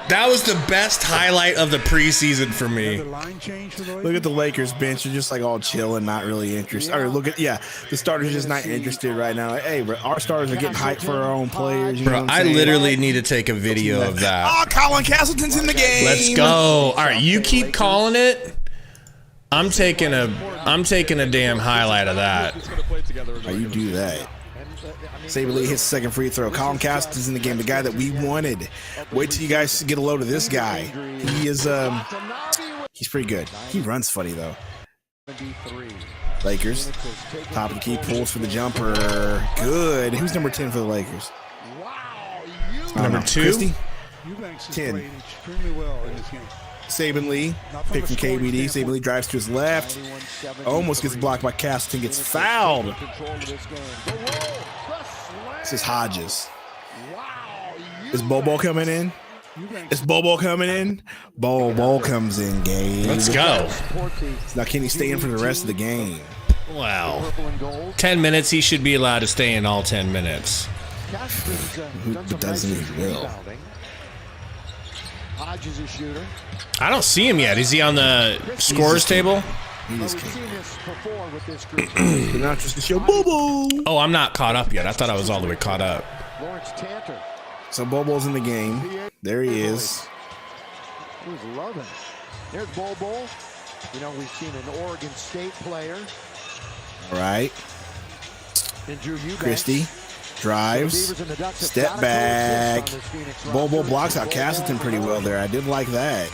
[SPEAKER 2] that was the best highlight of the preseason for me.
[SPEAKER 1] Look at the Lakers bench. They're just like all chilling, not really interested. Or look at, the starters just not interested right now. Like, hey, bro, our starters are getting hyped for our own players. You know what I'm saying?
[SPEAKER 2] literally need to take a video of that.
[SPEAKER 1] Oh, Colin Castleton's in the game.
[SPEAKER 2] Let's go. All right, you keep calling it. I'm taking a damn highlight of that.
[SPEAKER 1] Oh, you do that. Saban Lee hits the second free throw. Colin Castleton's in the game, the guy that we wanted. Wait till you guys get a load of this guy. He is he's pretty good. He runs funny though. Lakers, top of the key, pulls for the jumper. Good. Who's number 10 for the Lakers?
[SPEAKER 2] Number 2.
[SPEAKER 1] Christie?
[SPEAKER 6] 10. Extremely well in this game.
[SPEAKER 1] Saban Lee, pick from KBD. Saban Lee drives to his left. Almost gets blocked by Castleton. Gets fouled. This is Hodges. Is Bobo coming in? Is Bobo coming in? Bobo comes in, Gabe.
[SPEAKER 2] Let's go.
[SPEAKER 1] Now, can he stay in for the rest of the game?
[SPEAKER 2] Wow. 10 minutes. He should be allowed to stay in all 10 minutes.
[SPEAKER 1] Who doesn't he will?
[SPEAKER 5] Hodges a shooter.
[SPEAKER 2] I don't see him yet. Is he on the scorers table?
[SPEAKER 1] He just came. Not just to show Bobo.
[SPEAKER 2] Oh, I'm not caught up yet. I thought I was all the way caught up.
[SPEAKER 1] So Bobo's in the game. There he is.
[SPEAKER 5] Who's loving it? There's Bobo. You know, we've seen an Oregon State player.
[SPEAKER 1] All right.
[SPEAKER 5] And Drew Eubanks.
[SPEAKER 1] Christie. drives, step back. Bobo blocks out Castleton pretty well there. I did like that.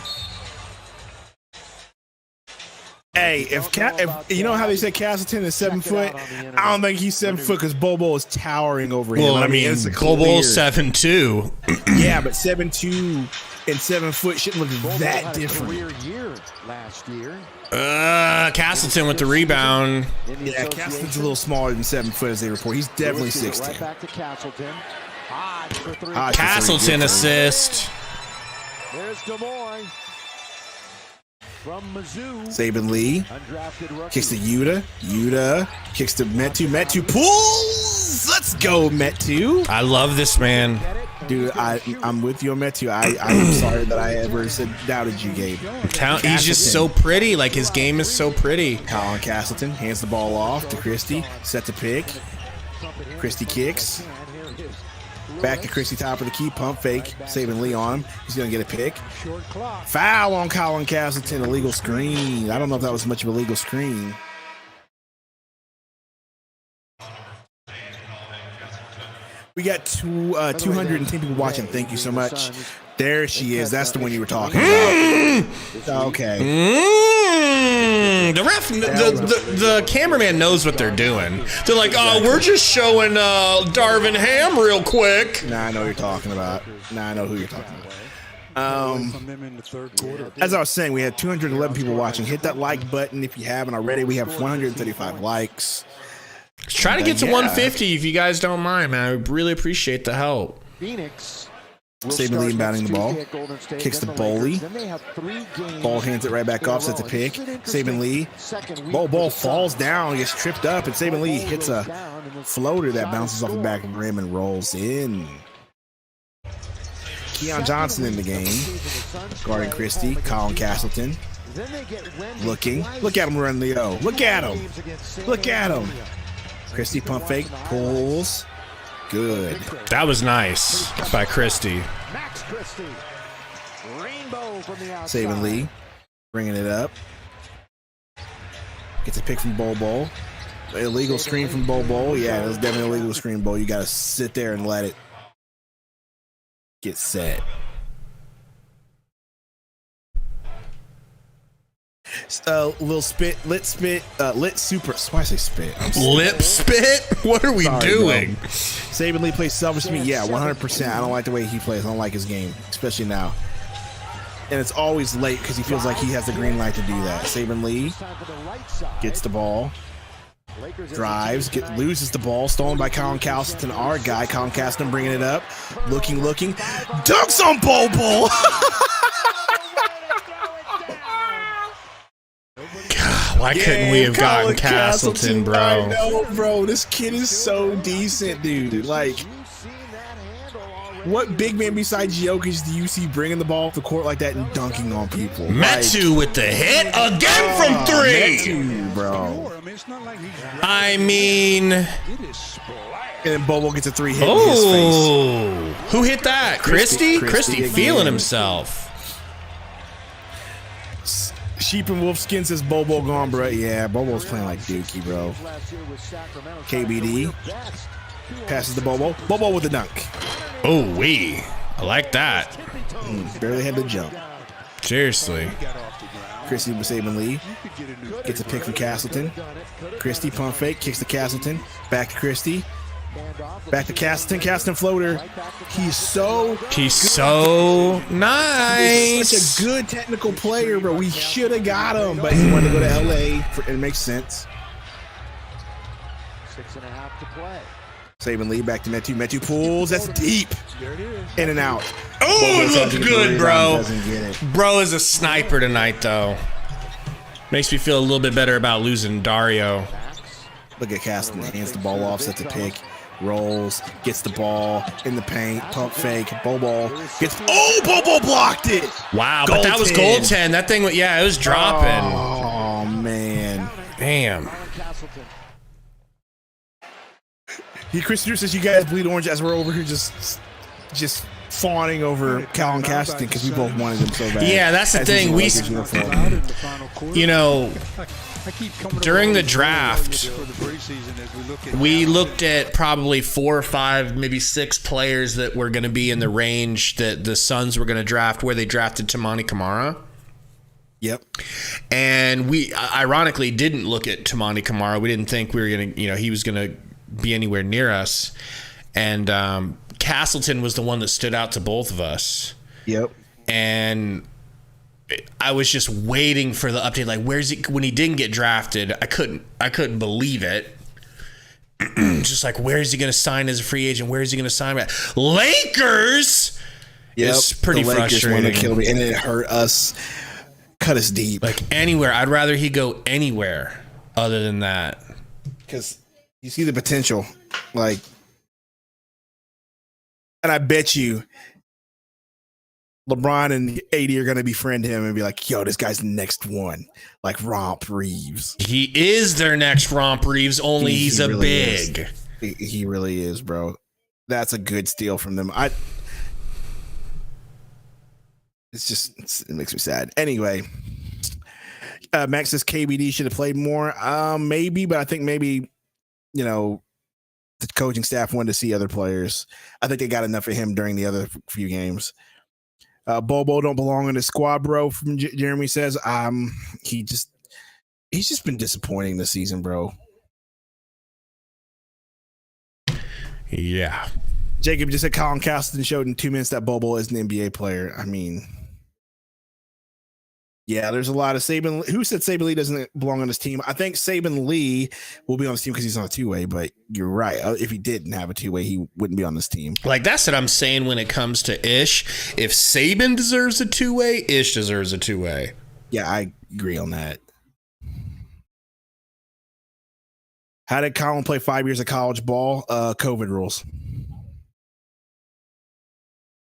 [SPEAKER 1] Hey, if you know how they say Castleton is 7 foot, I don't think he's 7 foot because Bobo is towering over him.
[SPEAKER 2] Well, I mean, Bobo's 7'2".
[SPEAKER 1] Yeah, but 7'2" and 7 foot shouldn't look that different.
[SPEAKER 2] Castleton with the rebound.
[SPEAKER 1] Yeah, Castleton's a little smaller than 7 foot as they report. He's definitely 6'10".
[SPEAKER 2] Castleton assist.
[SPEAKER 5] There's Demoy. From Mizzou.
[SPEAKER 1] Sabin Lee kicks to Yuta. Yuta kicks to Metu. Metu pulls. Let's go, Metu.
[SPEAKER 2] I love this man.
[SPEAKER 1] Dude, I'm with you on Metu. I'm sorry that I ever doubted you, Gabe.
[SPEAKER 2] He's just so pretty. Like, his game is so pretty.
[SPEAKER 1] Colin Castleton hands the ball off to Christie. Set to pick. Christie kicks. Back to Christie, top of the key. Pump fake. Saving Lee on him. He's going to get a pick. Foul on Colin Castleton. Illegal screen. I don't know if that was much of a legal screen. We got 210 people watching. Thank you so much. There she is. That's the one you were talking about. Okay.
[SPEAKER 2] The ref, the cameraman knows what they're doing. They're like, oh, we're just showing Darvin Ham real quick.
[SPEAKER 1] Nah, I know what you're talking about. Nah, I know who you're talking about. As I was saying, we had 211 people watching. Hit that like button if you haven't already. We have 135 likes.
[SPEAKER 2] Let's try to get to 150 if you guys don't mind, man. I would really appreciate the help.
[SPEAKER 5] Phoenix.
[SPEAKER 1] Sabin Lee inbounding the ball. Kicks to Boley. Ball hands it right back off. Sets a pick. Sabin Lee. Ball falls down. Gets tripped up. And Sabin Lee hits a floater that bounces off the back of the rim and rolls in. Keon Johnson in the game. Guarding Christie. Colin Castleton. Looking. Look at him run the O. Look at him. Look at him. Christie pump fake. Pulls. Good.
[SPEAKER 2] That was nice by Christie.
[SPEAKER 1] Sabin Lee bringing it up. Gets a pick from Bobo. Illegal screen from Bobo. Yeah, it was definitely an illegal screen, Bo. You got to sit there and let it get set. Little spit, lit super. Why I say spit?
[SPEAKER 2] Lip spit? What are we doing?
[SPEAKER 1] Sabin Lee plays selfish to me. Yeah, 100%. I don't like the way he plays. I don't like his game, especially now. And it's always late because he feels like he has the green light to do that. Sabin Lee gets the ball, drives, loses the ball, stolen by Colin Castleton, our guy. Colin Castleton bringing it up, looking, dunks on Bobo.
[SPEAKER 2] Why couldn't we have gotten Castleton, bro?
[SPEAKER 1] I know, bro. This kid is so decent, dude. Like, what big man besides Jokic do you see bringing the ball off the court like that and dunking on people?
[SPEAKER 2] Metu with the hit again from three.
[SPEAKER 1] Metu, bro.
[SPEAKER 2] I mean,
[SPEAKER 1] and then Bobo gets a 3 hit in his face.
[SPEAKER 2] Who hit that? Christie feeling himself.
[SPEAKER 1] Sheep and Wolfskin says Bobo gone, bro. Yeah, Bobo's playing like Dookie, bro. KBD passes to Bobo. Bobo with the dunk.
[SPEAKER 2] Oh, I like that.
[SPEAKER 1] Barely had the jump.
[SPEAKER 2] Seriously.
[SPEAKER 1] Christie with Sabin Lee gets a pick from Castleton. Christie pump fake, kicks to Castleton. Back to Christie. Back to Castleton. Castleton floater. He's so nice. He's such a good technical player, bro. We should have got him, but he wanted to go to LA. It makes sense.
[SPEAKER 5] 6.5 to play.
[SPEAKER 1] Sabin Lee back to Metu. Metu pulls. That's deep. In and out.
[SPEAKER 2] Oh, it looked good, bro. Bro is a sniper tonight, though. Makes me feel a little bit better about losing Dario.
[SPEAKER 1] Look at Castleton. Hands the ball off. Sets a pick. Rolls, gets the ball in the paint, pump fake, Bobo gets. Oh, Bobo blocked it!
[SPEAKER 2] Wow, but that was goaltend. That thing, it was dropping.
[SPEAKER 1] Oh man,
[SPEAKER 2] damn.
[SPEAKER 1] Christopher says you guys bleed orange as we're over here just fawning over Colin Castleton because we both wanted him so bad.
[SPEAKER 2] Yeah, that's the thing.
[SPEAKER 6] I keep coming
[SPEAKER 2] during the
[SPEAKER 6] over
[SPEAKER 2] draft,
[SPEAKER 6] for the preseason as
[SPEAKER 2] we looked at probably 4 or 5, maybe 6 players that were going to be in the range that the Suns were going to draft, where they drafted Toumani Camara.
[SPEAKER 1] Yep.
[SPEAKER 2] And we ironically didn't look at Toumani Camara. We didn't think we were going to, he was going to be anywhere near us. And Castleton was the one that stood out to both of us.
[SPEAKER 1] Yep.
[SPEAKER 2] And I was just waiting for the update. Like, where's he? When he didn't get drafted, I couldn't believe it. Just like, where is he going to sign as a free agent? Where is he going to sign at? Lakers.
[SPEAKER 1] Yep.
[SPEAKER 2] It's pretty
[SPEAKER 1] the Lakers
[SPEAKER 2] frustrating.
[SPEAKER 1] Want to kill me, and it hurt us. Cut us deep.
[SPEAKER 2] Like anywhere. I'd rather he go anywhere other than that.
[SPEAKER 1] Because you see the potential, like, and I bet you LeBron and AD are going to befriend him and be like, yo, this guy's the next one. Like Romp Reeves.
[SPEAKER 2] He is their next Romp Reeves, only he's a
[SPEAKER 1] really
[SPEAKER 2] big.
[SPEAKER 1] He really is, bro. That's a good steal from them. It makes me sad. Anyway, Max says KBD should have played more. Maybe, but I think maybe, the coaching staff wanted to see other players. I think they got enough of him during the other few games. Bobo don't belong in the squad, bro. From Jeremy says, he's just been disappointing this season, bro.
[SPEAKER 2] Yeah.
[SPEAKER 1] Jacob just said Colin Castleton showed in 2 minutes that Bobo is an NBA player. I mean, yeah, there's a lot of Saban. Who said Saban Lee doesn't belong on this team? I think Saban Lee will be on this team because he's on a 2-way, but you're right. If he didn't have a 2-way, he wouldn't be on this team.
[SPEAKER 2] Like, that's what I'm saying when it comes to Ish. If Saban deserves a 2-way, Ish deserves a 2-way.
[SPEAKER 1] Yeah, I agree on that. How did Colin play 5 years of college ball? COVID rules.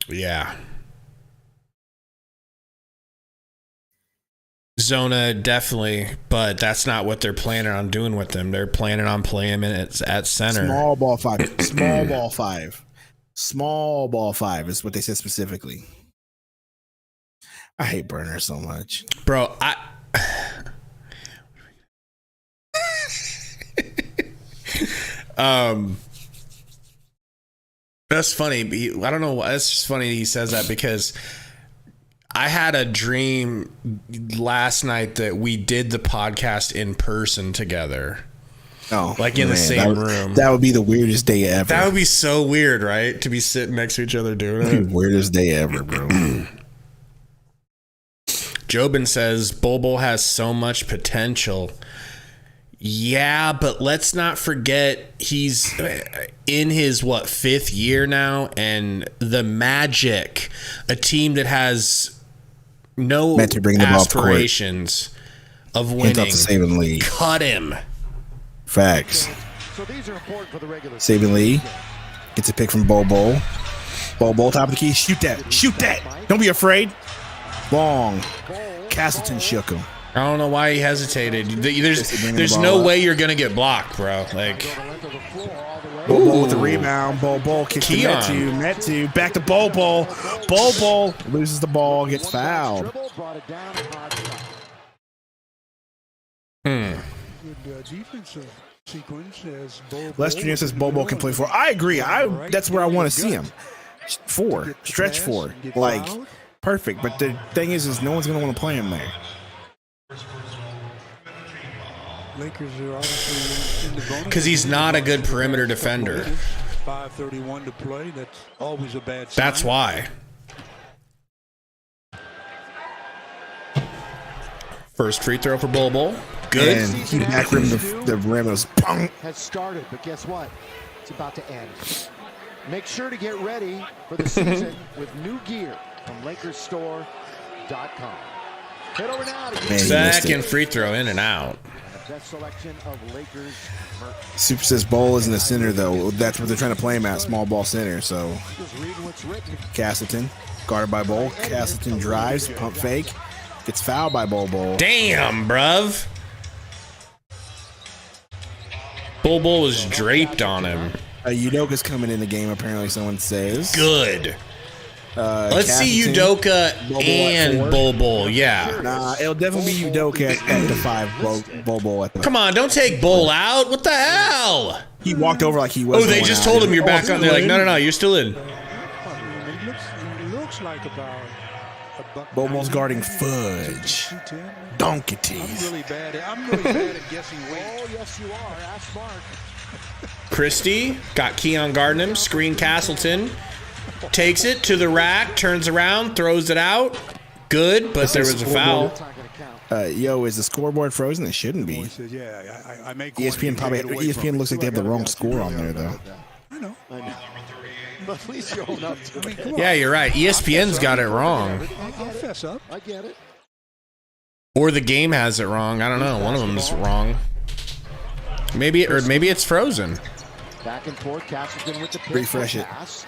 [SPEAKER 2] Yeah. Zona, definitely, but that's not what they're planning on doing with them. They're planning on playing him at center.
[SPEAKER 1] Small ball 5. Small ball 5. Small ball 5 is what they said specifically. I hate Burner so much.
[SPEAKER 2] Bro, that's funny. I don't know why. It's just funny he says that because I had a dream last night that we did the podcast in person together.
[SPEAKER 1] Oh,
[SPEAKER 2] like in the same room.
[SPEAKER 1] That would be the weirdest day ever.
[SPEAKER 2] That would be so weird, right? To be sitting next to each other doing it.
[SPEAKER 1] Weirdest day ever, bro.
[SPEAKER 2] Jobin says Bobo has so much potential. Yeah, but let's not forget he's in his 5th year now, and the Magic, a team that has no aspirations of winning, cut him.
[SPEAKER 1] Facts.
[SPEAKER 5] So these are important for the regular.
[SPEAKER 1] Saban Lee gets a pick from Bobo. Bobo, top of the key. Shoot that. Shoot that. Don't be afraid. Long. Castleton shook him.
[SPEAKER 2] I don't know why he hesitated. There's no way you're gonna get blocked, bro. Like,
[SPEAKER 1] Bobo with the rebound. Bobo kicks to Metu. Back to Bobo. Bobo loses the ball, gets fouled.
[SPEAKER 6] Good defensive sequence as
[SPEAKER 1] Les Jr. says Bobo can play 4. I agree. That's where I want to see him. 4. Stretch 4. Like, perfect. But the thing is no one's going to want to play him there.
[SPEAKER 6] Lakers are obviously in the bonus
[SPEAKER 2] because he's not a good perimeter defender.
[SPEAKER 6] 5:31 to play. That's always a bad sign.
[SPEAKER 2] That's why. First free throw for Bobo. Good.
[SPEAKER 1] And he back rimmed the rim. It was pong.
[SPEAKER 5] Has started, but guess what? It's about to end. Make sure to get ready for the season with new gear from LakersStore.com. Head over now to
[SPEAKER 2] second free throw in and out.
[SPEAKER 5] Best selection of Lakers merch.
[SPEAKER 1] Super says Ball is in the center, though. That's what they're trying to play him at, small ball center. So Castleton, guarded by Ball. Castleton drives, pump fake, gets fouled by Bol.
[SPEAKER 2] Damn, bruv. Bol was draped on him.
[SPEAKER 1] Udoka's coming in the game, apparently, someone says.
[SPEAKER 2] Good. Let's see
[SPEAKER 1] Castleton,
[SPEAKER 2] Udoka
[SPEAKER 1] Bobo at
[SPEAKER 2] and
[SPEAKER 1] 4.
[SPEAKER 2] Bol. Yeah.
[SPEAKER 1] Nah, it'll definitely be Udoka at the 5. Bobo at the.
[SPEAKER 2] Come on, don't take Bol out. What the hell?
[SPEAKER 1] He walked over like he was.
[SPEAKER 2] Oh, they
[SPEAKER 1] going
[SPEAKER 2] just
[SPEAKER 1] out.
[SPEAKER 2] told him you're back
[SPEAKER 1] he's
[SPEAKER 2] on. They're like,
[SPEAKER 1] in.
[SPEAKER 2] no, you're still in.
[SPEAKER 6] It looks like about a buck.
[SPEAKER 1] Bobo's guarding Fudge.
[SPEAKER 6] 210.
[SPEAKER 1] Donkeys.
[SPEAKER 6] I'm really bad at guessing weight.
[SPEAKER 5] Oh, yes, you are. Ask Mark.
[SPEAKER 2] Christie got Keon guarding him. Screen Castleton. Takes it to the rack, turns around, throws it out. Good, but there was a foul.
[SPEAKER 1] Yo, is the scoreboard frozen? It shouldn't
[SPEAKER 6] Boy
[SPEAKER 1] be.
[SPEAKER 6] says, yeah, I make
[SPEAKER 1] ESPN probably. ESPN looks like they have the wrong score on there though.
[SPEAKER 6] I know.
[SPEAKER 5] But at least you own up to it.
[SPEAKER 2] Yeah, you're right. ESPN's got it wrong.
[SPEAKER 6] I'll fess up.
[SPEAKER 5] I get it.
[SPEAKER 2] Or the game has it wrong. I don't know. One of them's wrong. Maybe it's frozen.
[SPEAKER 5] Back and forth. Castleton with the pick.
[SPEAKER 1] Refresh it.
[SPEAKER 5] Pass.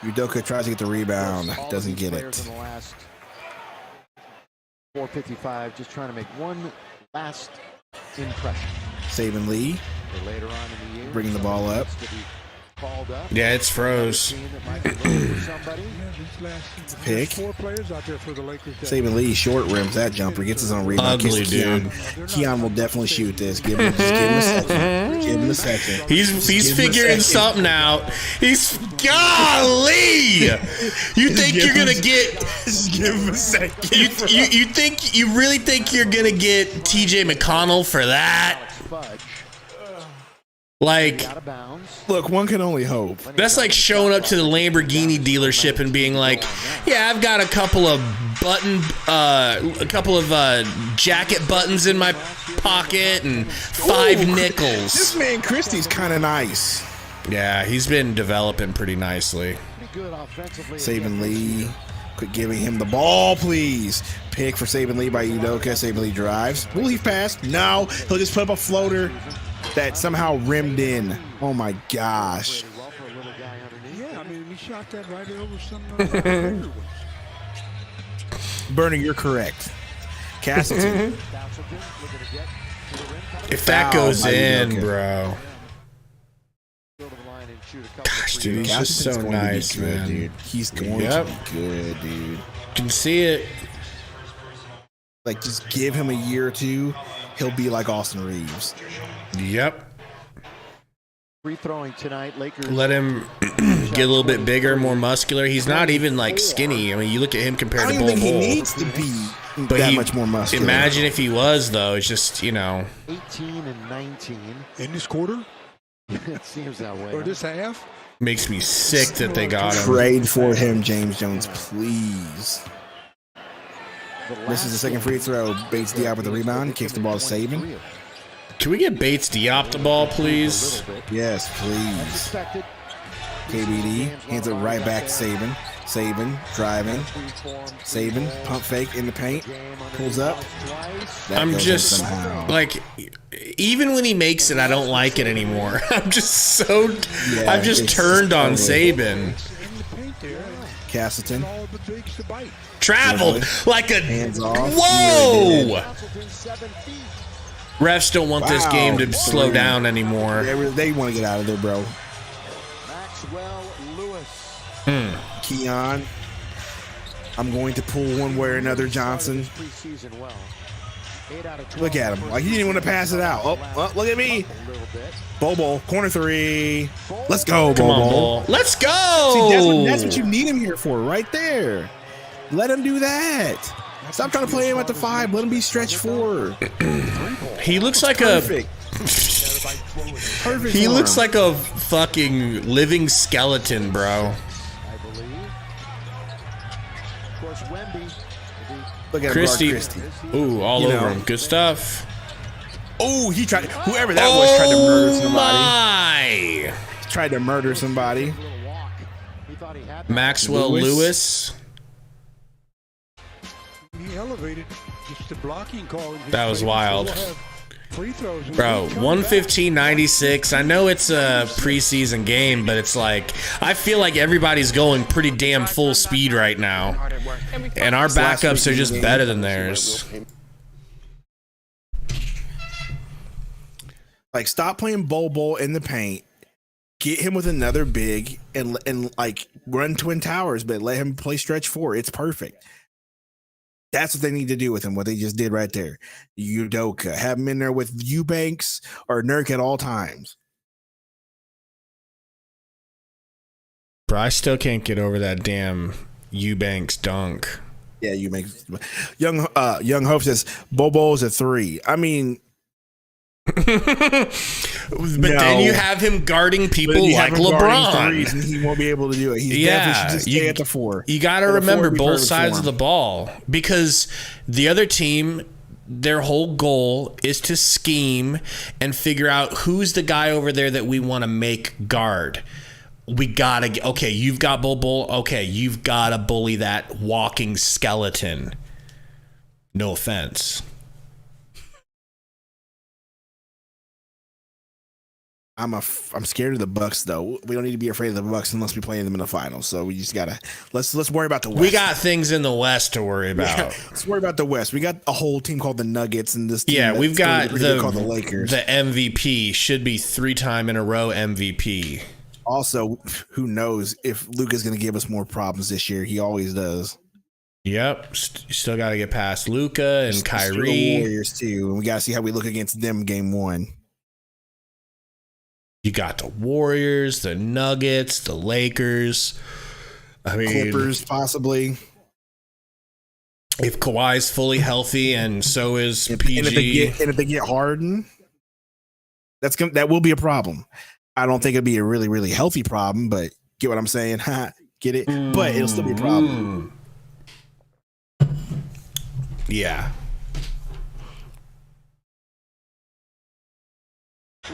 [SPEAKER 1] Udoka tries to get the rebound,
[SPEAKER 5] All of
[SPEAKER 1] doesn't
[SPEAKER 5] these
[SPEAKER 1] get
[SPEAKER 5] players
[SPEAKER 1] it.
[SPEAKER 5] In the last 4:55, just trying to make one last impression.
[SPEAKER 1] Saving Lee,
[SPEAKER 5] For later on in the year,
[SPEAKER 1] bringing the ball up.
[SPEAKER 5] to be called up.
[SPEAKER 2] Yeah, it's froze.
[SPEAKER 5] Team that might be looking for somebody.
[SPEAKER 1] Pick.
[SPEAKER 6] 4 players out there for the Lakers.
[SPEAKER 1] Saving Lee, short rims that jumper, gets his own rebound.
[SPEAKER 2] Ugly,
[SPEAKER 1] Kicks to Keon. Keon will definitely shoot this. Give him a second. Give him a second.
[SPEAKER 2] He's
[SPEAKER 1] Give him a
[SPEAKER 2] figuring
[SPEAKER 1] second.
[SPEAKER 2] something out. He's golly. You think you're gonna get?
[SPEAKER 1] Just give him a second.
[SPEAKER 2] You really think you're gonna get T.J. McConnell for that?
[SPEAKER 5] Fudge
[SPEAKER 2] Like,
[SPEAKER 5] out of bounds.
[SPEAKER 1] Look, one can only hope.
[SPEAKER 2] that's like showing up to the Lamborghini dealership and being like, "Yeah, I've got a couple of jacket buttons in my pocket and 5 nickels."
[SPEAKER 1] This man Christie's kind of nice.
[SPEAKER 2] Yeah, he's been developing pretty nicely.
[SPEAKER 5] Pretty good offensively.
[SPEAKER 1] Saving Lee. Quit giving him the ball, please. Pick for Saving Lee by Udoka. Saving Lee drives. Will he pass? No. He'll just put up a floater that somehow rimmed in. Oh my gosh.
[SPEAKER 5] Well for a little guy underneath.
[SPEAKER 6] Yeah, I mean, he shot that right over some bigger ones.
[SPEAKER 1] Burner, you're correct. Castleton.
[SPEAKER 5] Castleton looking to get to the rim.
[SPEAKER 2] If that
[SPEAKER 1] Foul
[SPEAKER 2] goes
[SPEAKER 1] by
[SPEAKER 2] in,
[SPEAKER 1] Udoka.
[SPEAKER 2] bro.
[SPEAKER 5] Go to the line and shoot a couple
[SPEAKER 2] Gosh,
[SPEAKER 5] of
[SPEAKER 2] dude,
[SPEAKER 5] free
[SPEAKER 2] he's
[SPEAKER 5] throws.
[SPEAKER 2] just so
[SPEAKER 1] Castleton's going to be
[SPEAKER 2] nice,
[SPEAKER 1] good,
[SPEAKER 2] man.
[SPEAKER 1] dude. He's going
[SPEAKER 2] Yep.
[SPEAKER 1] to be good, dude.
[SPEAKER 2] Can see it.
[SPEAKER 1] Like, just give him a year or two. He'll be like Austin Reeves.
[SPEAKER 2] Yep.
[SPEAKER 5] Free throwing tonight. Lakers.
[SPEAKER 2] Let him get a little bit bigger, more muscular. He's not even like skinny. I mean, you look at him
[SPEAKER 1] I
[SPEAKER 2] compared
[SPEAKER 1] don't
[SPEAKER 2] to
[SPEAKER 1] even
[SPEAKER 2] Bol
[SPEAKER 1] think he
[SPEAKER 2] Bol.
[SPEAKER 1] needs to be that much more muscular.
[SPEAKER 2] Imagine if he was, though. It's just,
[SPEAKER 5] 18 and 19.
[SPEAKER 6] In this quarter
[SPEAKER 5] It seems that way.
[SPEAKER 6] or this half,
[SPEAKER 2] makes me sick that they got him.
[SPEAKER 1] Trade for him, James Jones, please. This is the second free throw. Bates Diop with the rebound. Kicks the ball to Saban.
[SPEAKER 2] Can we get Bates Diop the ball, please?
[SPEAKER 1] Yes, please.
[SPEAKER 5] Expected.
[SPEAKER 1] KBD hands it right back to Saban. Saban driving. Saban pump fake in the paint. Pulls up. That
[SPEAKER 2] I'm
[SPEAKER 1] goes in
[SPEAKER 2] just
[SPEAKER 1] somehow.
[SPEAKER 2] like, even when he makes it, I don't like it anymore. I'm just so,
[SPEAKER 1] Yeah,
[SPEAKER 2] I've just
[SPEAKER 1] it's
[SPEAKER 2] turned on
[SPEAKER 1] totally-
[SPEAKER 2] Saban.
[SPEAKER 6] in the paint there,
[SPEAKER 1] Castleton
[SPEAKER 6] all the bigs to bite.
[SPEAKER 2] Traveled like a
[SPEAKER 1] hands off.
[SPEAKER 2] whoa.
[SPEAKER 5] Castleton 7 feet.
[SPEAKER 2] Refs don't want this
[SPEAKER 1] Wow.
[SPEAKER 2] game to slow down anymore.
[SPEAKER 1] They want to get out of there, bro.
[SPEAKER 5] Maxwell Lewis.
[SPEAKER 1] Keon, I'm going to pull one way or another. Johnson,
[SPEAKER 5] Preseason well. 8 out of 12.
[SPEAKER 1] look at him. Like he didn't want to pass it out. Oh, look at me.
[SPEAKER 5] A little bit.
[SPEAKER 1] Bobo, corner 3. Let's go,
[SPEAKER 2] Come on,
[SPEAKER 1] Bobo.
[SPEAKER 2] Bol. Let's
[SPEAKER 1] See,
[SPEAKER 2] go.
[SPEAKER 1] that's what you need him here for, right there. Let him do that. Stop trying to play him at the 5. Let him be stretch 4.
[SPEAKER 2] He looks like a
[SPEAKER 1] Perfect. Perfect.
[SPEAKER 2] he
[SPEAKER 1] for
[SPEAKER 2] looks
[SPEAKER 1] him.
[SPEAKER 2] like a fucking living skeleton, bro.
[SPEAKER 5] I believe. Of course, Wemby.
[SPEAKER 1] Look at
[SPEAKER 2] Christie.
[SPEAKER 1] Christie.
[SPEAKER 2] Ooh, all
[SPEAKER 1] You
[SPEAKER 2] over
[SPEAKER 1] know.
[SPEAKER 2] him. Good stuff.
[SPEAKER 1] Oh, he tried. Whoever that was tried to murder somebody.
[SPEAKER 2] My
[SPEAKER 1] Tried to murder somebody.
[SPEAKER 5] Little walk. He thought he had
[SPEAKER 2] Maxwell
[SPEAKER 1] Lewis.
[SPEAKER 2] Lewis.
[SPEAKER 6] He elevated just the blocking call. in his
[SPEAKER 2] That was
[SPEAKER 6] favor.
[SPEAKER 2] wild.
[SPEAKER 6] We'll have free throws.
[SPEAKER 2] Bro, 115.96. I know it's a preseason game, but it's like, I feel like everybody's going pretty damn full speed right now. And our backups are just better than theirs.
[SPEAKER 1] Like, stop playing Bobo in the paint get him with another big and like run Twin Towers, but let him play stretch 4. It's perfect. That's what they need to do with him, what they just did right there. Udoka, have him in there with Eubanks or Nurk at all times.
[SPEAKER 2] Bro, I still can't get over that damn Eubanks dunk.
[SPEAKER 1] Yeah, Eubanks. Young Hope says Bobo's a 3. I mean,
[SPEAKER 2] but then you have him guarding people like LeBron.
[SPEAKER 1] And he won't be able to do it. He definitely should just stay at the 4.
[SPEAKER 2] You got to remember both sides of the ball, because the other team, their whole goal is to scheme and figure out who's the guy over there that we want to make guard. We got to, okay, you've got Bull. Okay, you've got to bully that walking skeleton. No offense.
[SPEAKER 1] I'm scared of the Bucks though. We don't need to be afraid of the Bucks unless we play them in the finals. So we just gotta let's worry about the West.
[SPEAKER 2] We got things in the West to worry about.
[SPEAKER 1] Yeah, let's worry about the West. We got a whole team called the Nuggets and this team.
[SPEAKER 2] Yeah, we've got
[SPEAKER 1] called the Lakers.
[SPEAKER 2] The MVP should be 3-time in a row MVP.
[SPEAKER 1] Also, who knows if Luka's going to give us more problems this year? He always does.
[SPEAKER 2] Yep, still got to get past Luka and Kyrie.
[SPEAKER 1] The Warriors too, and we got to see how we look against them game 1.
[SPEAKER 2] You got the Warriors, the Nuggets, the Lakers. I mean,
[SPEAKER 1] Clippers possibly.
[SPEAKER 2] If Kawhi's fully healthy and so is PG.
[SPEAKER 1] And if they get Harden, that will be a problem. I don't think it'd be a really, really healthy problem, but get what I'm saying? Get it? But it'll still be a problem.
[SPEAKER 2] Yeah.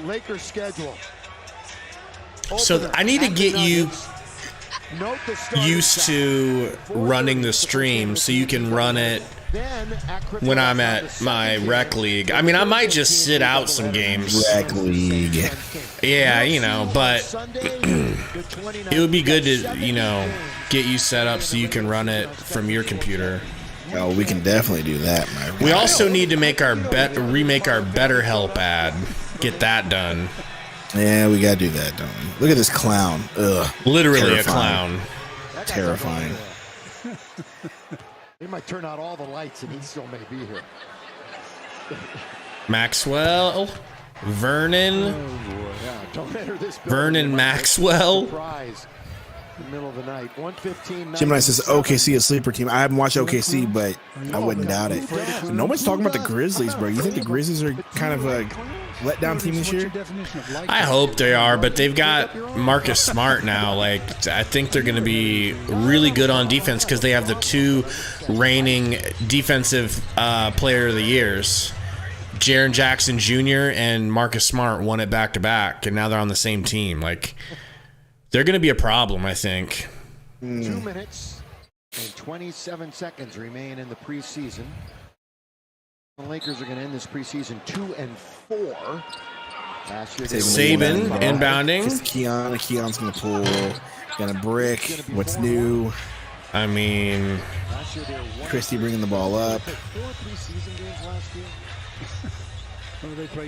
[SPEAKER 5] Lakers schedule.
[SPEAKER 2] So I need to get you used to running the stream so you can run it when I'm at my rec league. I mean, I might just sit out some games.
[SPEAKER 1] Rec league.
[SPEAKER 2] Yeah, but it would be good to, get you set up so you can run it from your computer.
[SPEAKER 1] Oh, we can definitely do that, man.
[SPEAKER 2] We also need to make remake our BetterHelp ad. Get that done.
[SPEAKER 1] Yeah, we gotta do that, don't we? Look at this clown. Ugh.
[SPEAKER 2] Literally a clown.
[SPEAKER 1] Terrifying.
[SPEAKER 5] They might turn out all the lights and he still may be here.
[SPEAKER 2] Maxwell. Vernon.
[SPEAKER 5] Don't enter this
[SPEAKER 2] Vernon Maxwell.
[SPEAKER 5] The middle of the night. 1:15.
[SPEAKER 1] Gemini says OKC a sleeper team. I haven't watched OKC, but I wouldn't doubt it. No one's talking about the Grizzlies, bro. You think the Grizzlies are kind of a letdown team this year?
[SPEAKER 2] I hope they are, but they've got Marcus Smart now. Like, I think they're going to be really good on defense because they have the 2 reigning defensive player of the years. Jaren Jackson Jr. and Marcus Smart won it back-to-back, and now they're on the same team. Like, they're going to be a problem, I think.
[SPEAKER 5] 2 minutes and 27 seconds remain in the preseason. The Lakers are going to end this preseason 2-4.
[SPEAKER 2] Saban inbounding.
[SPEAKER 1] Keon's going to pull. Going to brick. What's new?
[SPEAKER 2] I mean,
[SPEAKER 1] Christie bringing the ball up.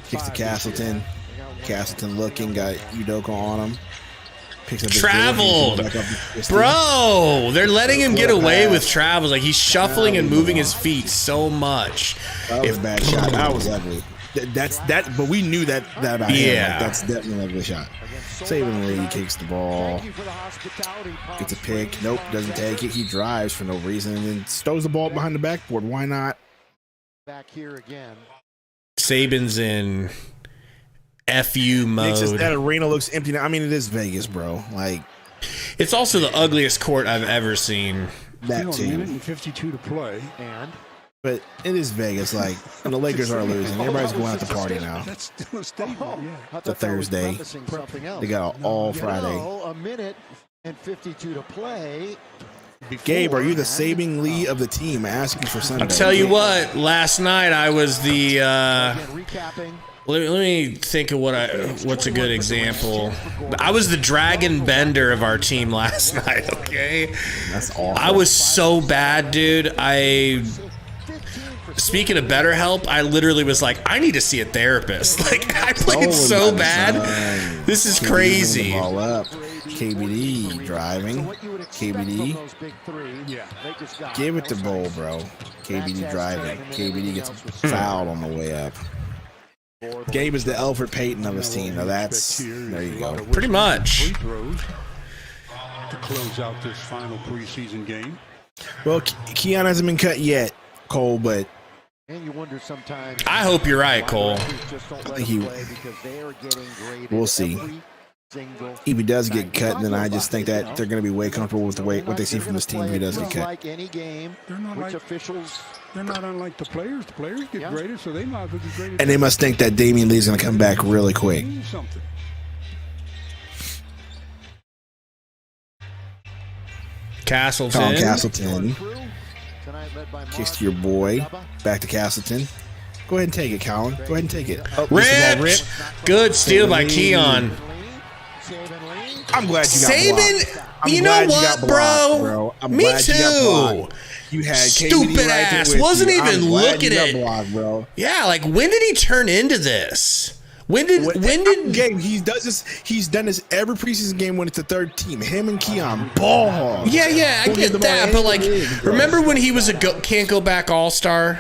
[SPEAKER 1] Kicks to Castleton. Castleton looking. Got Udoka on him.
[SPEAKER 2] Traveled, bro. They're letting him get away with travels. Like, he's shuffling and moving his feet so much.
[SPEAKER 1] That was a bad shot. That was ugly. That's that. But we knew that about him.
[SPEAKER 2] Yeah,
[SPEAKER 1] like, that's definitely an ugly shot. Saban Lee takes the ball, gets a pick. Nope, doesn't take it. He drives for no reason and then stows the ball behind the backboard. Why not?
[SPEAKER 5] Back here again.
[SPEAKER 2] Saban's in FU mode.
[SPEAKER 1] That arena looks empty now. I mean, it is Vegas, bro. Like,
[SPEAKER 2] it's also the ugliest court I've ever seen.
[SPEAKER 1] That too.
[SPEAKER 6] 1:52 to play,
[SPEAKER 1] but it is Vegas. Like, and the Lakers are losing. Everybody's going out to party now.
[SPEAKER 6] That's still a statement. Yeah.
[SPEAKER 1] It's a Thursday. They got all Friday.
[SPEAKER 5] A minute and 52 to play.
[SPEAKER 1] Gabe, are you the Saban Lee of the team? Asking for Sunday.
[SPEAKER 2] I'll tell you what. Last night I was the.
[SPEAKER 5] Recapping.
[SPEAKER 2] Let me think of what's a good example. I was the Dragon Bender of our team last night, okay?
[SPEAKER 1] That's awful.
[SPEAKER 2] I was so bad, dude. speaking of BetterHelp, I literally was like, I need to see a therapist. Like, I played so bad. This is crazy.
[SPEAKER 1] Ball up. KBD driving. KBD. Give it to Bull, bro. KBD driving. KBD gets fouled on the way up. Gabe is the Alfred Payton of his team. Now there you go.
[SPEAKER 2] Pretty much.
[SPEAKER 6] To close out this final preseason game.
[SPEAKER 1] Well, Keon hasn't been cut yet, Cole, but
[SPEAKER 5] And you wonder sometimes.
[SPEAKER 2] I hope you're right, Cole.
[SPEAKER 1] We'll see. If he does get cut, then I just think that they're going to be way comfortable with what they see from this team if he does get cut.
[SPEAKER 5] Like any game,
[SPEAKER 6] They're not unlike the players. The players get graded, so they might as well get graded.
[SPEAKER 1] And they must think that Damian Lee's going to come back really quick.
[SPEAKER 6] Something.
[SPEAKER 2] Castleton.
[SPEAKER 1] Tom Castleton. Kicks to your boy. Back to Castleton. Go ahead and take it, Colin. Go ahead and take it. Oh,
[SPEAKER 2] Rich. Good steal by Keon.
[SPEAKER 1] I'm glad you got
[SPEAKER 2] Saban,
[SPEAKER 1] blocked.
[SPEAKER 2] you know what, bro? Me too.
[SPEAKER 1] You had
[SPEAKER 2] Stupid
[SPEAKER 1] KBD
[SPEAKER 2] ass.
[SPEAKER 1] Right
[SPEAKER 2] Wasn't even looking at it.
[SPEAKER 1] Blocked, bro.
[SPEAKER 2] Yeah, like when did he turn into this? When did
[SPEAKER 1] game? He's done this every preseason game when it's the third team. Him and Keon ball hog.
[SPEAKER 2] Yeah, I get that, but like, remember when he was a can't go back all-star?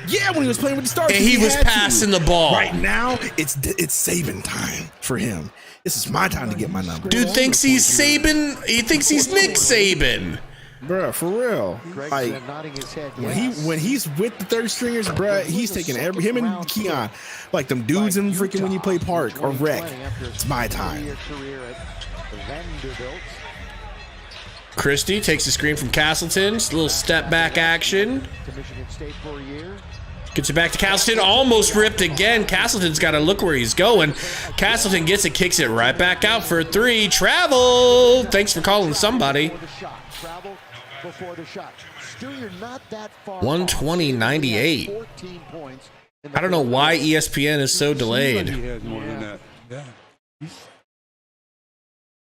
[SPEAKER 1] Yeah, when he was playing with the Stars,
[SPEAKER 2] and he was passing the ball.
[SPEAKER 1] Right now, it's Saban time for him. This is my time to get my number.
[SPEAKER 2] Dude thinks he's Saban. He thinks he's Nick Saban.
[SPEAKER 1] Bro, for real. Like when he's with the third stringers, bro, he's taking him and Keon, like them dudes in freaking when you play park or rec. It's my time.
[SPEAKER 2] Christie takes the screen from Castleton. Just a little step back action. Gets it back to Castleton. Almost ripped again. Castleton's got to look where he's going. Castleton gets it, kicks it right back out for a three. Travel. Thanks for calling somebody. 120-98. I don't know why ESPN is so delayed.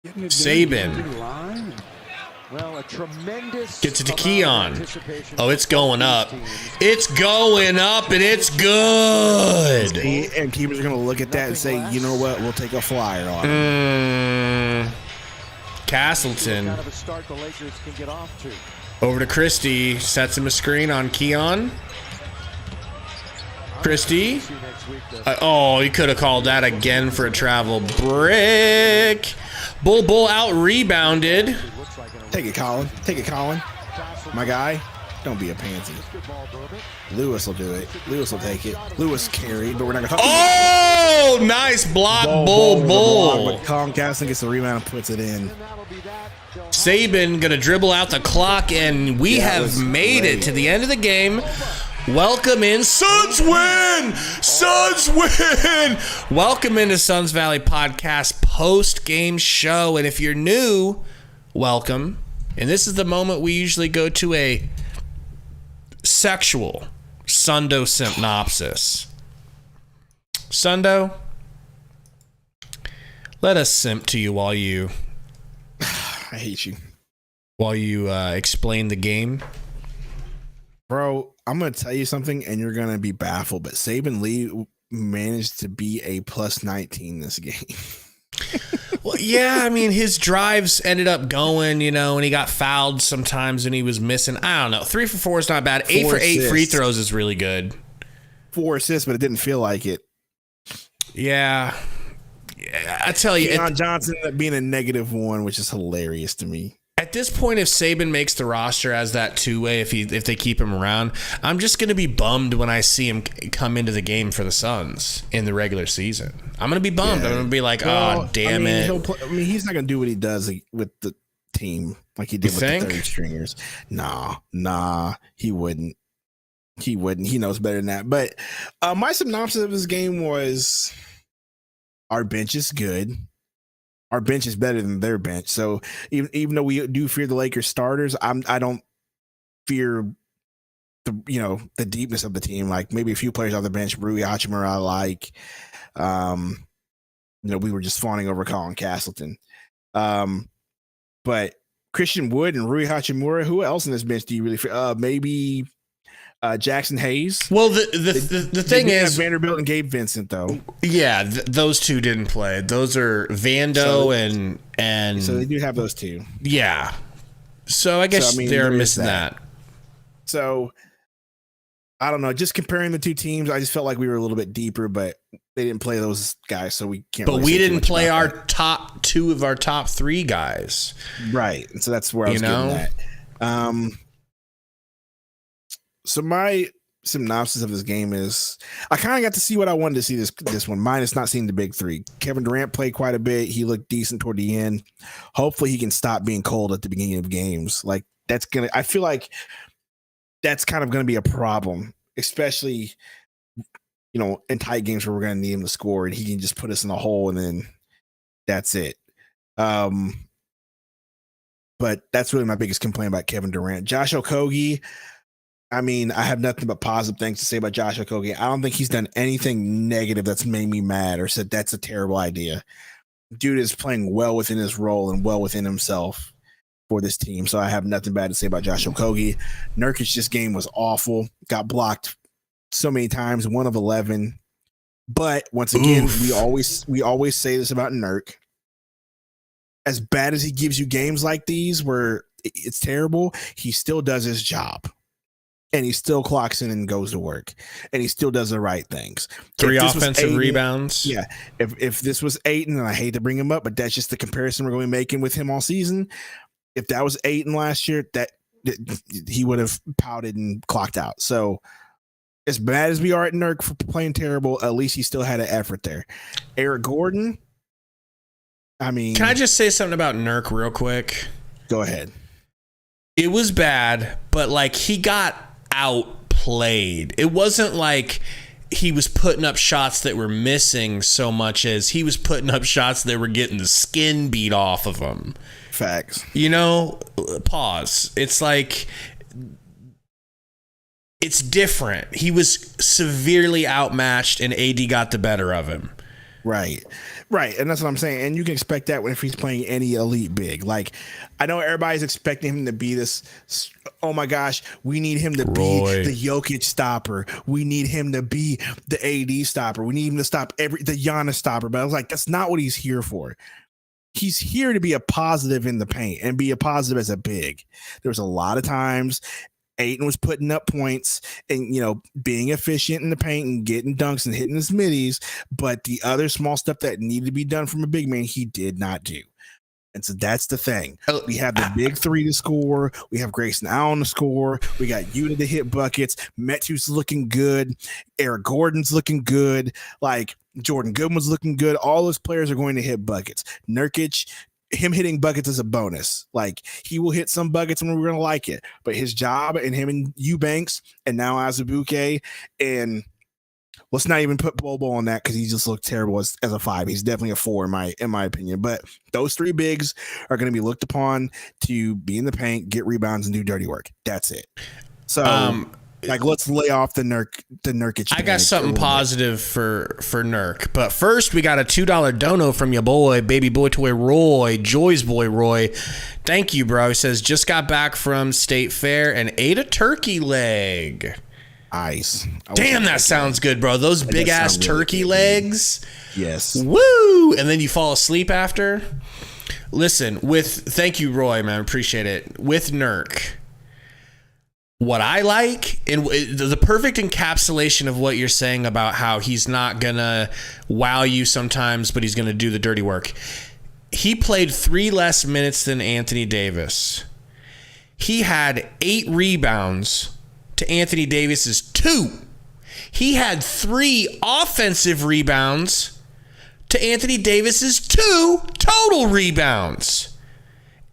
[SPEAKER 2] Saban.
[SPEAKER 5] Well, a tremendous
[SPEAKER 2] gets it to Keon. Oh, it's going up. It's going up, and it's good.
[SPEAKER 1] And keepers are going to look at that and say, you know what, we'll take a flyer on it.
[SPEAKER 2] Castleton. Over to Christie. Sets him a screen on Keon. Christie. Oh, he could have called that again for a travel brick. Bull out rebounded.
[SPEAKER 1] Take it, Colin. Take it, Colin. My guy, don't be a pansy. Lewis will do it. Lewis will take it. Lewis carried, but we're not going to talk.
[SPEAKER 2] Oh, nice block, Bull.
[SPEAKER 1] But Colin Castleton gets the rebound and puts it in.
[SPEAKER 2] Saban going to dribble out the clock, and we have made it to the end of the game. Welcome in. Suns win! Suns win! Welcome into Suns Valley Podcast post-game show. And if you're new, welcome. And this is the moment we usually go to a sexual Sundo synopsis. Sundo, let us simp to you while you...
[SPEAKER 1] I hate you.
[SPEAKER 2] While you explain the game.
[SPEAKER 1] Bro, I'm going to tell you something, and you're going to be baffled, but Saban Lee managed to be a plus 19 this game.
[SPEAKER 2] Well, yeah, I mean, his drives ended up going, and he got fouled sometimes and he was missing. I don't know. 3 for 4 is not bad. 8 for 8 free throws is really good.
[SPEAKER 1] 4 assists, but it didn't feel like it.
[SPEAKER 2] Yeah. I tell you.
[SPEAKER 1] Keon Johnson ended up being a -1, which is hilarious to me.
[SPEAKER 2] At this point, if Saban makes the roster as that two-way, if they keep him around, I'm just going to be bummed when I see him come into the game for the Suns in the regular season. I'm going to be bummed. Yeah. I'm going to be like, damn it.
[SPEAKER 1] He's not going to do what he does with the team like he did with the third stringers. Nah, he wouldn't. He knows better than that. But my synopsis of this game was our bench is good. Our bench is better than their bench. So even though we do fear the Lakers starters, I don't fear the deepness of the team. Like maybe a few players off the bench, Rui Hachimura, I like. We were just fawning over Colin Castleton. But Christian Wood and Rui Hachimura, who else in this bench do you really fear? Maybe Jackson Hayes.
[SPEAKER 2] Well, the thing is
[SPEAKER 1] Vanderbilt and Gabe Vincent though.
[SPEAKER 2] Yeah, those two didn't play. Those are Vando and
[SPEAKER 1] so they do have those two.
[SPEAKER 2] Yeah. So I guess they're missing that.
[SPEAKER 1] So I don't know. Just comparing the two teams, I just felt like we were a little bit deeper, but they didn't play those guys, so we can't.
[SPEAKER 2] But we didn't play our top two of our top three guys,
[SPEAKER 1] right? And so that's where I was getting at. So my synopsis of this game is I kind of got to see what I wanted to see this one, minus not seeing the big three. Kevin Durant played quite a bit. He looked decent toward the end. Hopefully he can stop being cold at the beginning of games. Like I feel like that's kind of going to be a problem, especially, in tight games where we're going to need him to score and he can just put us in a hole and then that's it. But that's really my biggest complaint about Kevin Durant. Josh Okogie, I have nothing but positive things to say about Josh Okogie. I don't think he's done anything negative that's made me mad or said that's a terrible idea. Dude is playing well within his role and well within himself for this team. So I have nothing bad to say about Josh Okogie. Nurkic, this game was awful. Got blocked so many times, 1 of 11. But once again, we always say this about Nurk. As bad as he gives you games like these where it's terrible, he still does his job. And he still clocks in and goes to work. And he still does the right things.
[SPEAKER 2] 3 offensive rebounds.
[SPEAKER 1] Yeah. If this was Ayton, and I hate to bring him up, but that's just the comparison we're going to be making with him all season. If that was Ayton last year, that he would have pouted and clocked out. So as bad as we are at Nurk for playing terrible, at least he still had an effort there. Eric Gordon, can
[SPEAKER 2] I just say something about Nurk real quick?
[SPEAKER 1] Go ahead.
[SPEAKER 2] It was bad, but he got outplayed. It wasn't like he was putting up shots that were missing so much as he was putting up shots that were getting the skin beat off of him.
[SPEAKER 1] Facts.
[SPEAKER 2] Pause. It's like it's different. He was severely outmatched and AD got the better of him.
[SPEAKER 1] Right. And that's what I'm saying. And you can expect that if he's playing any elite big. I know everybody's expecting him to be this, oh my gosh, we need him to be the Jokic stopper. We need him to be the AD stopper. We need him to stop the Giannis stopper. But I was like, that's not what he's here for. He's here to be a positive in the paint and be a positive as a big. There was a lot of times Ayton was putting up points and, being efficient in the paint and getting dunks and hitting his middies. But the other small stuff that needed to be done from a big man, he did not do. And so that's the thing. We have the big three to score. We have Grayson Allen to score. We got Yuta to hit buckets. Metu's looking good. Eric Gordon's looking good. Jordan Goodman's looking good. All those players are going to hit buckets. Nurkic, him hitting buckets is a bonus. He will hit some buckets and we're going to like it. But his job and him and Eubanks and now Azubuike, and let's not even put Bobo on that because he just looked terrible as a 5. He's definitely a 4 in my opinion. But those 3 bigs are going to be looked upon to be in the paint, get rebounds, and do dirty work. That's it. So let's lay off the Nurkic.
[SPEAKER 2] I got something positive for Nurk. But first, we got a $2 dono from your boy, baby boy toy Roy, Joy's boy Roy. Thank you, bro. He says, just got back from State Fair and ate a turkey leg.
[SPEAKER 1] Nice.
[SPEAKER 2] Damn, that sounds good, bro. Those big ass turkey legs.
[SPEAKER 1] Yes.
[SPEAKER 2] Woo! And then you fall asleep after. Listen, thank you, Roy, man. Appreciate it. With Nurk, what I like, and the perfect encapsulation of what you're saying about how he's not gonna wow you sometimes, but he's gonna do the dirty work. He played 3 less minutes than Anthony Davis. He had 8 rebounds to Anthony Davis's 2. He had 3 offensive rebounds to Anthony Davis's 2 total rebounds.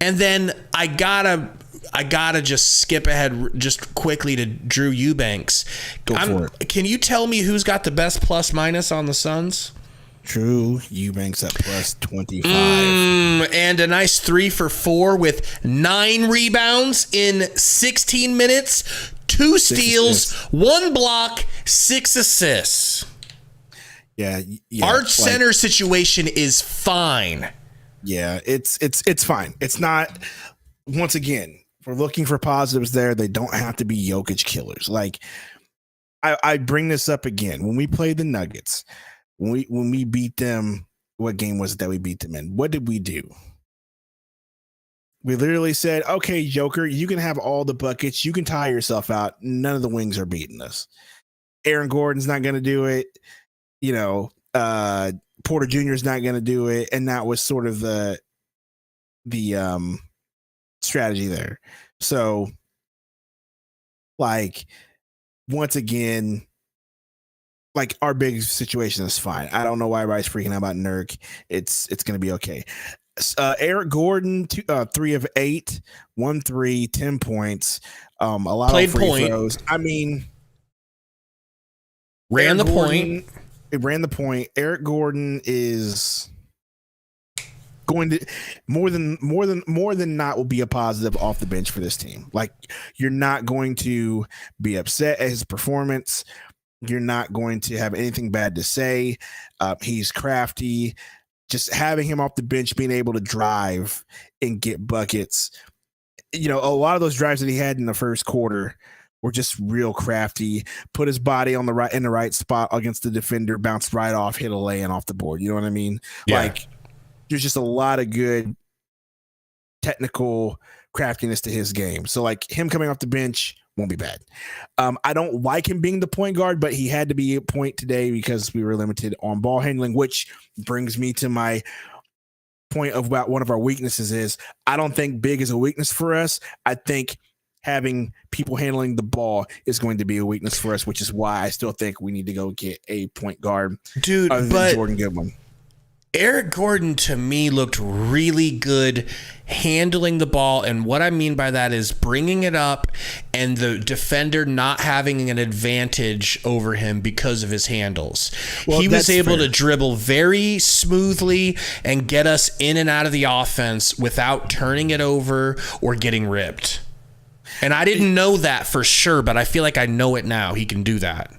[SPEAKER 2] And then I gotta just skip ahead just quickly to Drew Eubanks.
[SPEAKER 1] Go for it.
[SPEAKER 2] Can you tell me who's got the best plus minus on the Suns?
[SPEAKER 1] Drew Eubanks at plus 25.
[SPEAKER 2] And a nice 3 for 4 with 9 rebounds in 16 minutes, 2 steals, 1 block, 6 assists.
[SPEAKER 1] Yeah.
[SPEAKER 2] Our center situation is fine.
[SPEAKER 1] Yeah, it's fine. It's not. Once again, we're looking for positives there. They don't have to be Jokic killers. Like I bring this up again. When we played the Nuggets, when we beat them, what game was it that we beat them in? What did we do? We literally said, okay, Joker, you can have all the buckets. You can tire yourself out. None of the wings are beating us. Aaron Gordon's not going to do it. Porter Jr. is not going to do it. And that was sort of the strategy there. So, like, once again, like, our big situation is fine. I don't know why everybody's freaking out about Nurk. It's going to be okay. Eric Gordon, 3 of 8, 1 3, 10 points. A lot
[SPEAKER 2] Played
[SPEAKER 1] of free
[SPEAKER 2] point.
[SPEAKER 1] throws. I mean,
[SPEAKER 2] Ran the point.
[SPEAKER 1] It ran the point. Eric Gordon is going to more than not will be a positive off the bench for this team. Like, you're not going to be upset at his performance. You're not going to have anything bad to say. He's crafty. Just having him off the bench, being able to drive and get buckets. A lot of those drives that he had in the first quarter were just real crafty. Put his body in the right spot against the defender, bounced right off, hit a lay-in off the board. You know what I mean?
[SPEAKER 2] Yeah.
[SPEAKER 1] Like, there's just a lot of good technical craftiness to his game. So, like, him coming off the bench won't be bad. I don't like him being the point guard, but he had to be a point today because we were limited on ball handling, which brings me to my point of about one of our weaknesses is I don't think big is a weakness for us. I think having people handling the ball is going to be a weakness for us, which is why I still think we need to go get a point guard.
[SPEAKER 2] Dude,
[SPEAKER 1] other than
[SPEAKER 2] but
[SPEAKER 1] Jordan Goodwin.
[SPEAKER 2] Eric Gordon, to me, looked really good handling the ball. And what I mean by that is bringing it up and the defender not having an advantage over him because of his handles.
[SPEAKER 1] Well,
[SPEAKER 2] he was able
[SPEAKER 1] fair.
[SPEAKER 2] to dribble very smoothly and get us in and out of the offense without turning it over or getting ripped. And I didn't know that for sure, but I feel like I know it now. He can do that.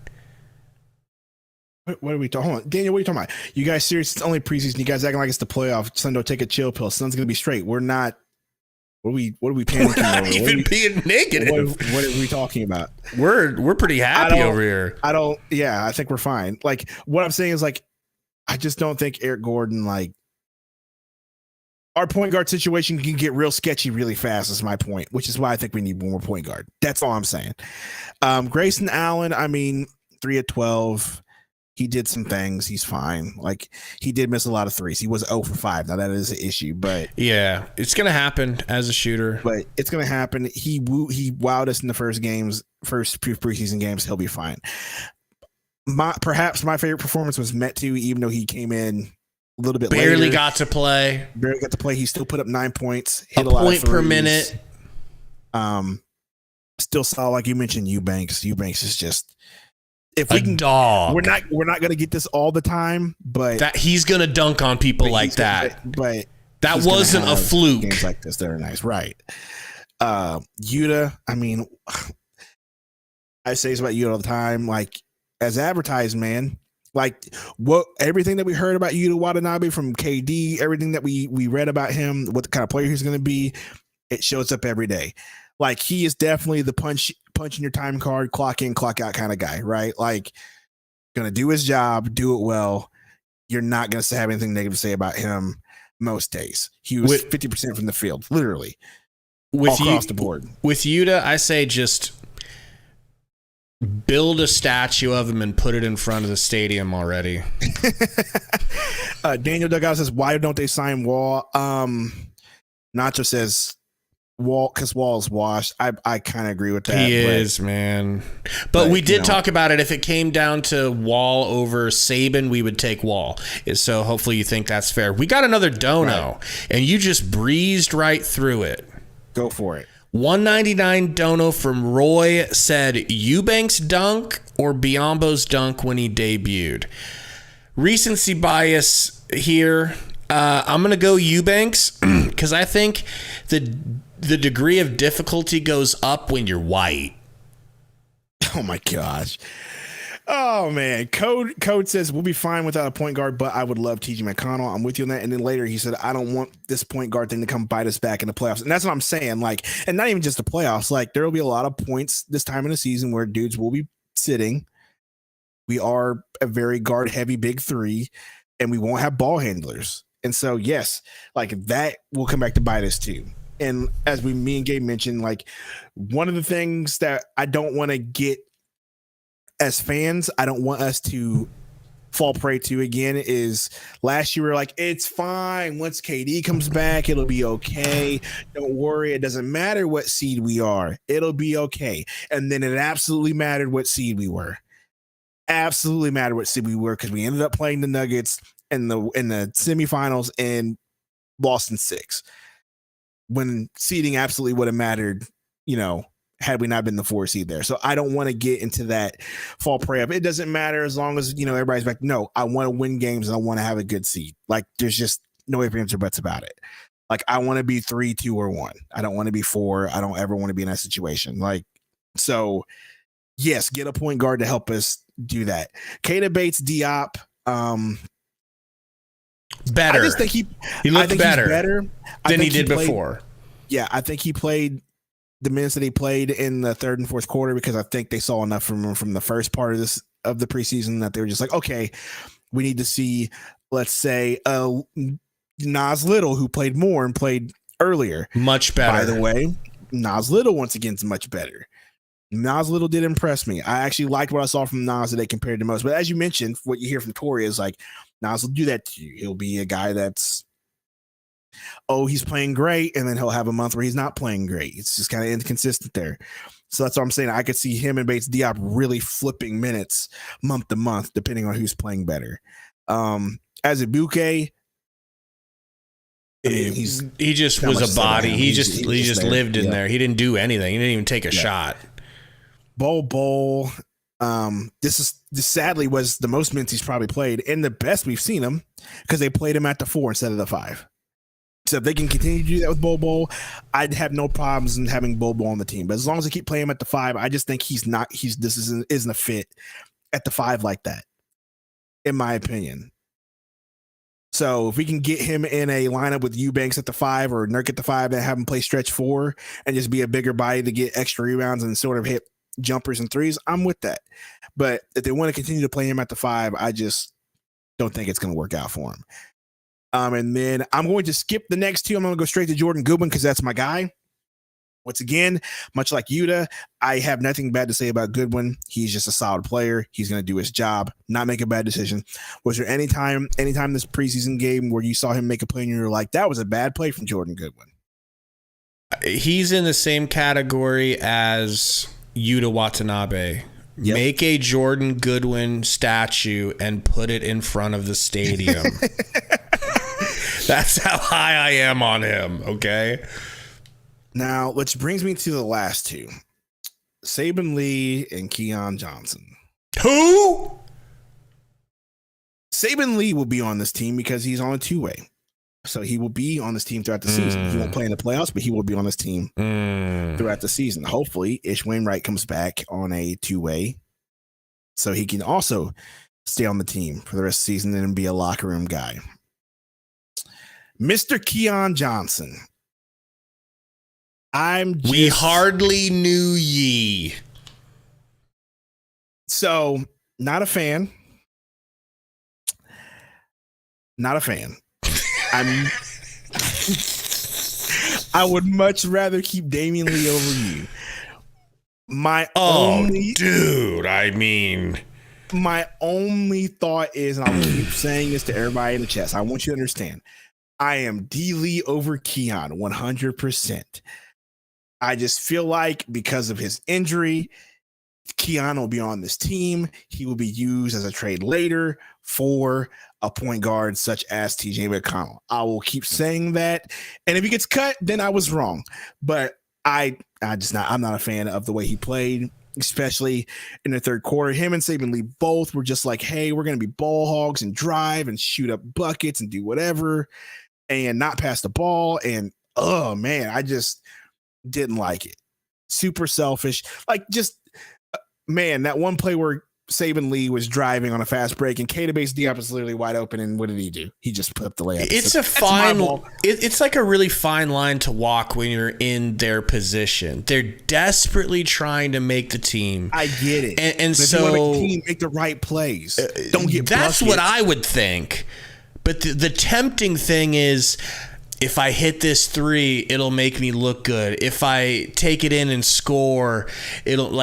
[SPEAKER 1] What are we talking about? Daniel, what are you talking about? You guys serious? It's only preseason. You guys acting like it's the playoff. Sundo, take a chill pill. Sun's going to be straight. We're not. What are we panicking
[SPEAKER 2] We're not
[SPEAKER 1] over?
[SPEAKER 2] even being negative.
[SPEAKER 1] What are we talking about?
[SPEAKER 2] We're pretty happy over here.
[SPEAKER 1] I think we're fine. Like, what I'm saying is, like, I just don't think Eric Gordon, like, our point guard situation can get real sketchy really fast is my point, which is why I think we need one more point guard. That's all I'm saying. Grayson Allen, I mean, 3 of 12. He did some things. He's fine. Like, he did miss a lot of threes. He was 0 for 5. Now, that is an issue, but
[SPEAKER 2] yeah, it's going to happen as a shooter.
[SPEAKER 1] But it's going to happen. He wowed us in the first preseason games. He'll be fine. Perhaps my favorite performance was Metu, even though he came in a little bit
[SPEAKER 2] Barely
[SPEAKER 1] later.
[SPEAKER 2] got to play.
[SPEAKER 1] He still put up 9 points. Hit
[SPEAKER 2] A
[SPEAKER 1] a lot
[SPEAKER 2] point
[SPEAKER 1] of
[SPEAKER 2] per
[SPEAKER 1] threes.
[SPEAKER 2] minute.
[SPEAKER 1] Still saw, like you mentioned, Eubanks. Eubanks is just
[SPEAKER 2] Dog.
[SPEAKER 1] We're not going to get this all the time, but
[SPEAKER 2] That he's going to dunk on people like that.
[SPEAKER 1] But
[SPEAKER 2] That
[SPEAKER 1] he's gonna
[SPEAKER 2] wasn't a
[SPEAKER 1] have
[SPEAKER 2] fluke.
[SPEAKER 1] Games like this that are nice, right? Yuta, I mean, I say this about Yuta all the time. Like, as advertised, man, like everything that we heard about Yuta Watanabe from KD, everything that we read about him, what the kind of player he's going to be, it shows up every day. Like, he is definitely the punch in your time card, clock in, clock out kind of guy, right? Like, gonna do his job, do it well. You're not gonna have anything negative to say about him most days. He was 50% from the field, literally, all across the board.
[SPEAKER 2] With Yuta, I say just build a statue of him and put it in front of the stadium already.
[SPEAKER 1] Daniel Dugout says, why don't they sign Wall? Nacho says Wall, because Wall is washed. I kind of agree with that.
[SPEAKER 2] He is, man. But we did talk about it. If it came down to Wall over Saban, we would take Wall. So hopefully you think that's fair. We got another dono, and you just breezed right through it.
[SPEAKER 1] Go for it.
[SPEAKER 2] 199 dono from Roy said Eubanks dunk or Biombo's dunk when he debuted. Recency bias here. I'm going to go Eubanks because I think the degree of difficulty goes up when you're white.
[SPEAKER 1] Oh my gosh. Oh man, Code says we'll be fine without a point guard, but I would love TJ McConnell. I'm with you on that. And then later he said, I don't want this point guard thing to come bite us back in the playoffs. And that's what I'm saying. Like, and not even just the playoffs. Like, there will be a lot of points this time in the season where dudes will be sitting. We are a very guard heavy big three, and we won't have ball handlers. And so, yes, like that will come back to bite us too. And as me and Gabe mentioned, like one of the things that I don't want to get as fans, I don't want us to fall prey to again is last year we were like, it's fine. Once KD comes back, it'll be okay. Don't worry. It doesn't matter what seed we are. It'll be okay. And then it absolutely mattered what seed we were. Absolutely mattered what seed we were because we ended up playing the Nuggets in the semifinals and lost in 6. When seeding absolutely would have mattered, had we not been the 4 seed there. So I don't want to get into that fall prey of it doesn't matter as long as, everybody's back. No, I want to win games and I want to have a good seed. Like there's just no ifs, ands, or buts about it. Like I want to be 3, 2, or 1. I don't want to be 4. I don't ever want to be in that situation. Like, so yes, get a point guard to help us do that. Keita Bates Diop,
[SPEAKER 2] better.
[SPEAKER 1] I just think he
[SPEAKER 2] looked better than he did
[SPEAKER 1] played,
[SPEAKER 2] before.
[SPEAKER 1] Yeah, I think he played the minutes that he played in the third and fourth quarter because I think they saw enough from him from the first part of the preseason that they were just like, okay, we need to see, let's say, Nas Little, who played more and played earlier.
[SPEAKER 2] Much better.
[SPEAKER 1] By the way, Nas Little, once again, is much better. Nas Little did impress me. I actually liked what I saw from Nas today compared to most. But as you mentioned, what you hear from Torrey is like, Nas will do that to you. He'll be a guy that's, he's playing great, and then he'll have a month where he's not playing great. It's just kind of inconsistent there. So that's what I'm saying. I could see him and Bates Diop really flipping minutes month to month, depending on who's playing better. As a Bouquet,
[SPEAKER 2] he just was a body. He just lived in there. He didn't do anything. He didn't even take a shot.
[SPEAKER 1] Bol. This sadly was the most minutes he's probably played and the best we've seen him because they played him at the 4 instead of the 5. So if they can continue to do that with Bol, I'd have no problems in having Bol on the team. But as long as they keep playing him at the 5, I just think this isn't a fit at the 5 like that, in my opinion. So if we can get him in a lineup with Eubanks at the 5 or Nurk at the 5 and have him play stretch 4 and just be a bigger body to get extra rebounds and sort of hit jumpers and threes, I'm with that. But if they want to continue to play him at the 5, I just don't think it's going to work out for him. And then I'm going to skip the next 2. I'm going to go straight to Jordan Goodwin because that's my guy. Once again, much like Yuta, I have nothing bad to say about Goodwin. He's just a solid player. He's going to do his job, not make a bad decision. Was there anytime this preseason game where you saw him make a play and you were like, that was a bad play from Jordan Goodwin?
[SPEAKER 2] He's in the same category as Yuta Watanabe. Yep. Make a Jordan Goodwin statue and put it in front of the stadium. That's how high I am on him, okay?
[SPEAKER 1] Now, which brings me to the last 2. Saben Lee and Keon Johnson.
[SPEAKER 2] Who?
[SPEAKER 1] Saben Lee will be on this team because he's on a 2-way. So he will be on this team throughout the season. He won't play in the playoffs, but he will be on this team throughout the season. Hopefully, Ish Wainwright comes back on a 2-way so he can also stay on the team for the rest of the season and be a locker room guy. Mr. Keon Johnson.
[SPEAKER 2] We hardly knew ye.
[SPEAKER 1] So, not a fan. Not a fan. I would much rather keep Damian Lee over you. My only thought is, and I'll keep saying this to everybody in the chat, so I want you to understand, I am D Lee over Keon 100%. I just feel like because of his injury, Keon will be on this team. He will be used as a trade later for a point guard such as TJ McConnell. I will keep saying that. And if he gets cut, then I was wrong. But I'm not a fan of the way he played, especially in the third quarter. Him and Saben Lee both were just like, hey, we're going to be ball hogs and drive and shoot up buckets and do whatever and not pass the ball. And, oh, man, I just didn't like it. Super selfish. Like, just, man, that one play where Saban Lee was driving on a fast break, and K-base Diop was literally wide open. And what did he do? He just put up the layup.
[SPEAKER 2] It's a fine. It's like a really fine line to walk when you're in their position. They're desperately trying to make the team.
[SPEAKER 1] I get it,
[SPEAKER 2] and
[SPEAKER 1] so
[SPEAKER 2] if you
[SPEAKER 1] want to make the team make the right plays. Don't get.
[SPEAKER 2] That's what I would think. But the tempting thing is, if I hit this 3, it'll make me look good. If I take it in and score, it'll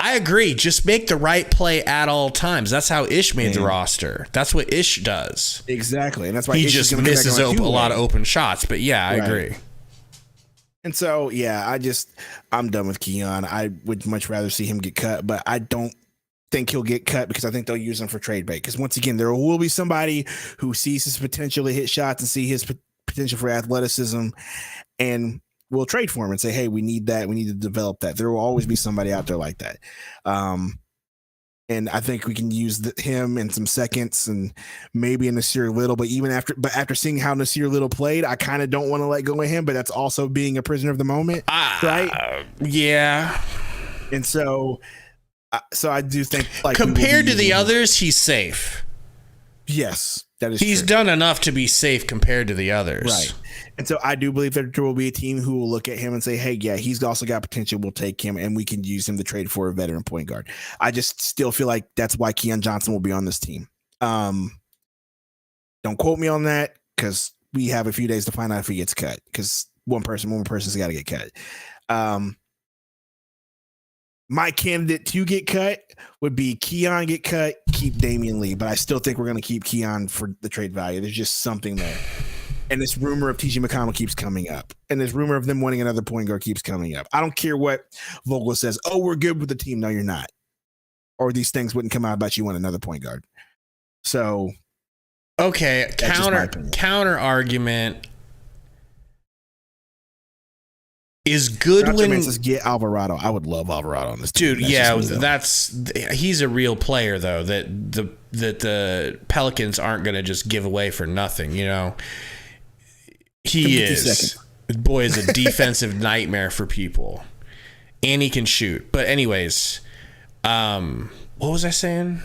[SPEAKER 2] I agree. Just make the right play at all times. That's how Ish made the roster. That's what Ish does.
[SPEAKER 1] Exactly. And that's why
[SPEAKER 2] he
[SPEAKER 1] Ish
[SPEAKER 2] just misses a lot of open shots. But yeah, I agree.
[SPEAKER 1] And so, yeah, I'm done with Keon. I would much rather see him get cut, but I don't think he'll get cut because I think they'll use him for trade bait. Because once again, there will be somebody who sees his potential to hit shots and see his potential for athleticism, and we'll trade for him and say, hey, we need that. We need to develop that. There will always be somebody out there like that. And I think we can use him in some seconds and maybe in Nasir Little. But after seeing how Nasir Little played, I kind of don't want to let go of him. But that's also being a prisoner of the moment, right?
[SPEAKER 2] Yeah.
[SPEAKER 1] And so I do think, like,
[SPEAKER 2] compared to the others, he's safe.
[SPEAKER 1] Yes, that is.
[SPEAKER 2] He's
[SPEAKER 1] true.
[SPEAKER 2] done enough to be safe compared to the others,
[SPEAKER 1] right? And so I do believe that there will be a team who will look at him and say, hey, yeah, he's also got potential. We'll take him and we can use him to trade for a veteran point guard. I just still feel like that's why Keon Johnson will be on this team. Don't quote me on that because we have a few days to find out if he gets cut because one person's got to get cut. My candidate to get cut would be Keon get cut, keep Damian Lee, but I still think we're going to keep Keon for the trade value. There's just something there. And this rumor of TJ McConnell keeps coming up. And this rumor of them wanting another point guard keeps coming up. I don't care what Vogel says. Oh, we're good with the team. No, you're not. Or these things wouldn't come out about you want another point guard. So.
[SPEAKER 2] Okay. Counter argument. Is Goodwin
[SPEAKER 1] says get Alvarado? I would love Alvarado on this team.
[SPEAKER 2] Dude, he's a real player though that the Pelicans aren't going to just give away for nothing, you know. He is. Boy is a defensive nightmare for people. And he can shoot. But anyways, what was I saying?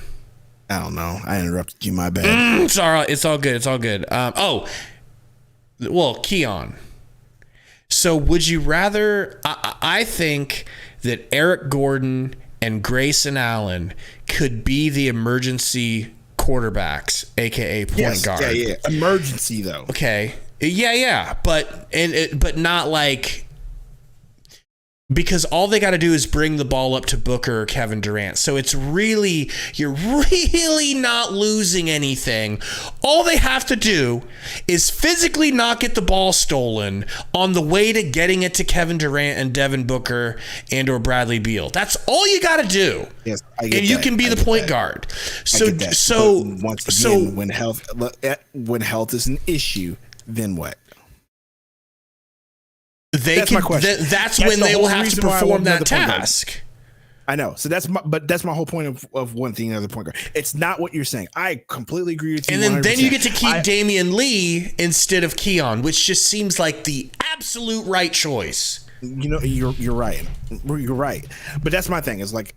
[SPEAKER 1] I don't know. I interrupted you, my bad.
[SPEAKER 2] It's all right. It's all good. It's all good. Keon. So would you rather I think that Eric Gordon and Grayson Allen could be the emergency quarterbacks, aka point guard.
[SPEAKER 1] Yeah. Emergency though.
[SPEAKER 2] Okay. Yeah. But not like, because all they got to do is bring the ball up to Booker or Kevin Durant. So you're really not losing anything. All they have to do is physically not get the ball stolen on the way to getting it to Kevin Durant and Devin Booker and or Bradley Beal. That's all you got to do.
[SPEAKER 1] Yes,
[SPEAKER 2] you can be the point guard. So
[SPEAKER 1] once again, when health is an issue, then what?
[SPEAKER 2] That's when they will have to perform that task.
[SPEAKER 1] I know. So that's my whole point of one thing, another point guard. It's not what you're saying. I completely agree with you.
[SPEAKER 2] And then you get to keep Damian Lee instead of Keon, which just seems like the absolute right choice.
[SPEAKER 1] You know, you're right. You're right. But that's my thing. Is like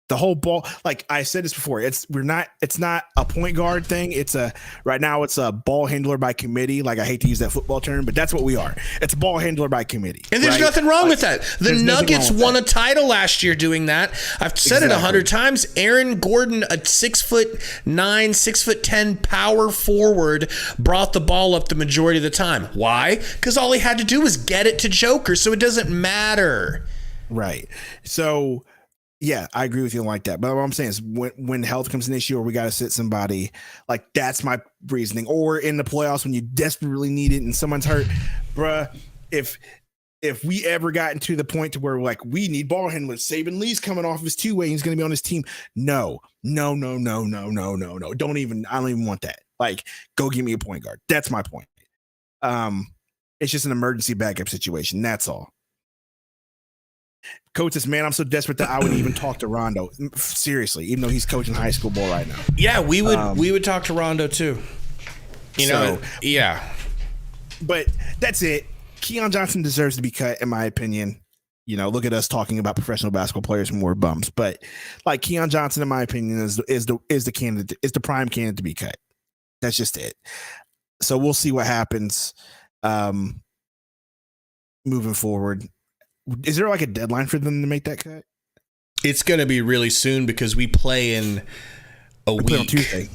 [SPEAKER 1] the whole ball, like I said this before, it's not a point guard thing. Right now it's a ball handler by committee. Like, I hate to use that football term, but that's what we are. It's a ball handler by committee.
[SPEAKER 2] And there's nothing wrong with that. The Nuggets won a title last year doing that. I've said it 100 times. Aaron Gordon, a 6'9", 6'10" power forward, brought the ball up the majority of the time. Why? Because all he had to do was get it to Joker, so it doesn't matter.
[SPEAKER 1] Right. So yeah, I agree with you like that. But what I'm saying is when health comes an issue or we got to sit somebody, like, that's my reasoning. Or in the playoffs when you desperately need it and someone's hurt, bruh, if we ever gotten to the point to where, like, we need ball handlers, Saban Lee's coming off his two-way, he's going to be on his team. No. Don't even, I don't even want that. Like, go give me a point guard. That's my point. It's just an emergency backup situation. That's all. Coach says, man, I'm so desperate that I would even talk to Rondo. Seriously, even though he's coaching high school ball right now.
[SPEAKER 2] Yeah, we would talk to Rondo too. Yeah.
[SPEAKER 1] But that's it. Keon Johnson deserves to be cut, in my opinion. look at us talking about professional basketball players more bums. But like Keon Johnson, in my opinion, is the candidate, is the prime candidate to be cut. That's just it. So we'll see what happens moving forward. Is there like a deadline for them to make that cut?
[SPEAKER 2] It's going to be really soon because we play in a week.
[SPEAKER 1] On Tuesday.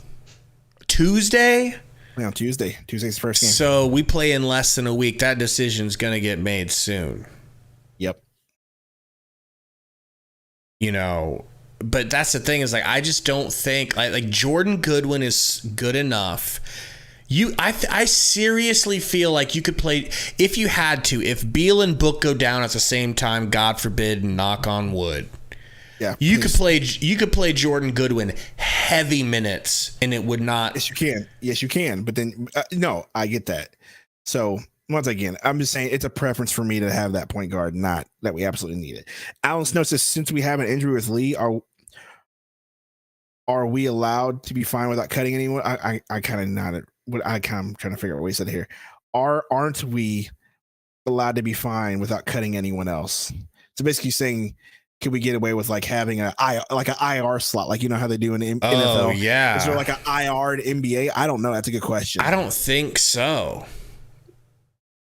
[SPEAKER 2] Tuesday?
[SPEAKER 1] On Tuesday. Tuesday's the first game.
[SPEAKER 2] So we play in less than a week. That decision's going to get made soon.
[SPEAKER 1] Yep.
[SPEAKER 2] But that's the thing is like I just don't think like Jordan Goodwin is good enough. I seriously feel like you could play if you had to. If Beal and Book go down at the same time, God forbid, and knock on wood.
[SPEAKER 1] Yeah,
[SPEAKER 2] you could play Jordan Goodwin heavy minutes, and it would not.
[SPEAKER 1] Yes, you can. Yes, you can. But then no, I get that. So once again, I'm just saying it's a preference for me to have that point guard, not that we absolutely need it. Alan Snow says, since we have an injury with Lee, are we allowed to be fine without cutting anyone? I kind of nodded. I'm trying to figure out what he said here. Aren't we allowed to be fine without cutting anyone else? So basically saying, can we get away with like having an IR slot, like how they do in the NFL?
[SPEAKER 2] Oh yeah.
[SPEAKER 1] Is there like an IR to NBA? I don't know. That's a good question.
[SPEAKER 2] I don't think so.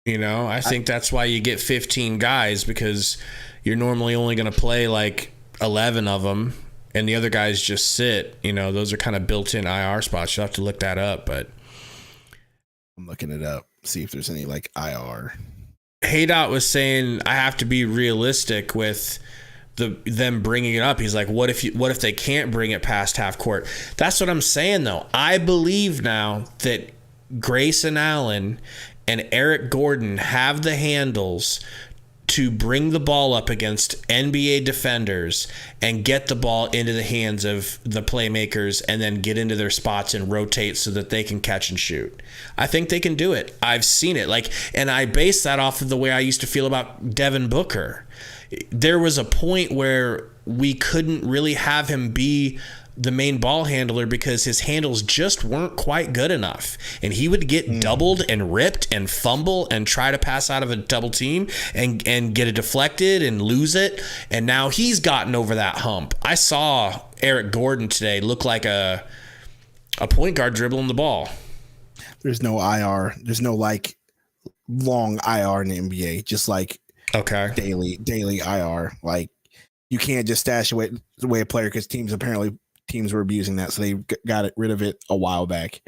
[SPEAKER 2] I think that's why you get 15 guys because you're normally only going to play like 11 of them and the other guys just sit. Those are kind of built-in IR spots. You'll have to look that up, but
[SPEAKER 1] I'm looking it up, see if there's any like IR.
[SPEAKER 2] Haydot was saying I have to be realistic with them bringing it up. He's like, what if they can't bring it past half court? That's what I'm saying though. I believe now that Grayson Allen and Eric Gordon have the handles to bring the ball up against NBA defenders and get the ball into the hands of the playmakers and then get into their spots and rotate so that they can catch and shoot. I think they can do it. I've seen it. And I base that off of the way I used to feel about Devin Booker. There was a point where we couldn't really have him be the main ball handler because his handles just weren't quite good enough. And he would get doubled and ripped and fumble and try to pass out of a double team and get it deflected and lose it. And now he's gotten over that hump. I saw Eric Gordon today look like a point guard dribbling the ball.
[SPEAKER 1] There's no IR. There's no like long IR in the NBA. Just like daily IR. Like you can't just stash away a player because teams were abusing that, so they got rid of it a while back.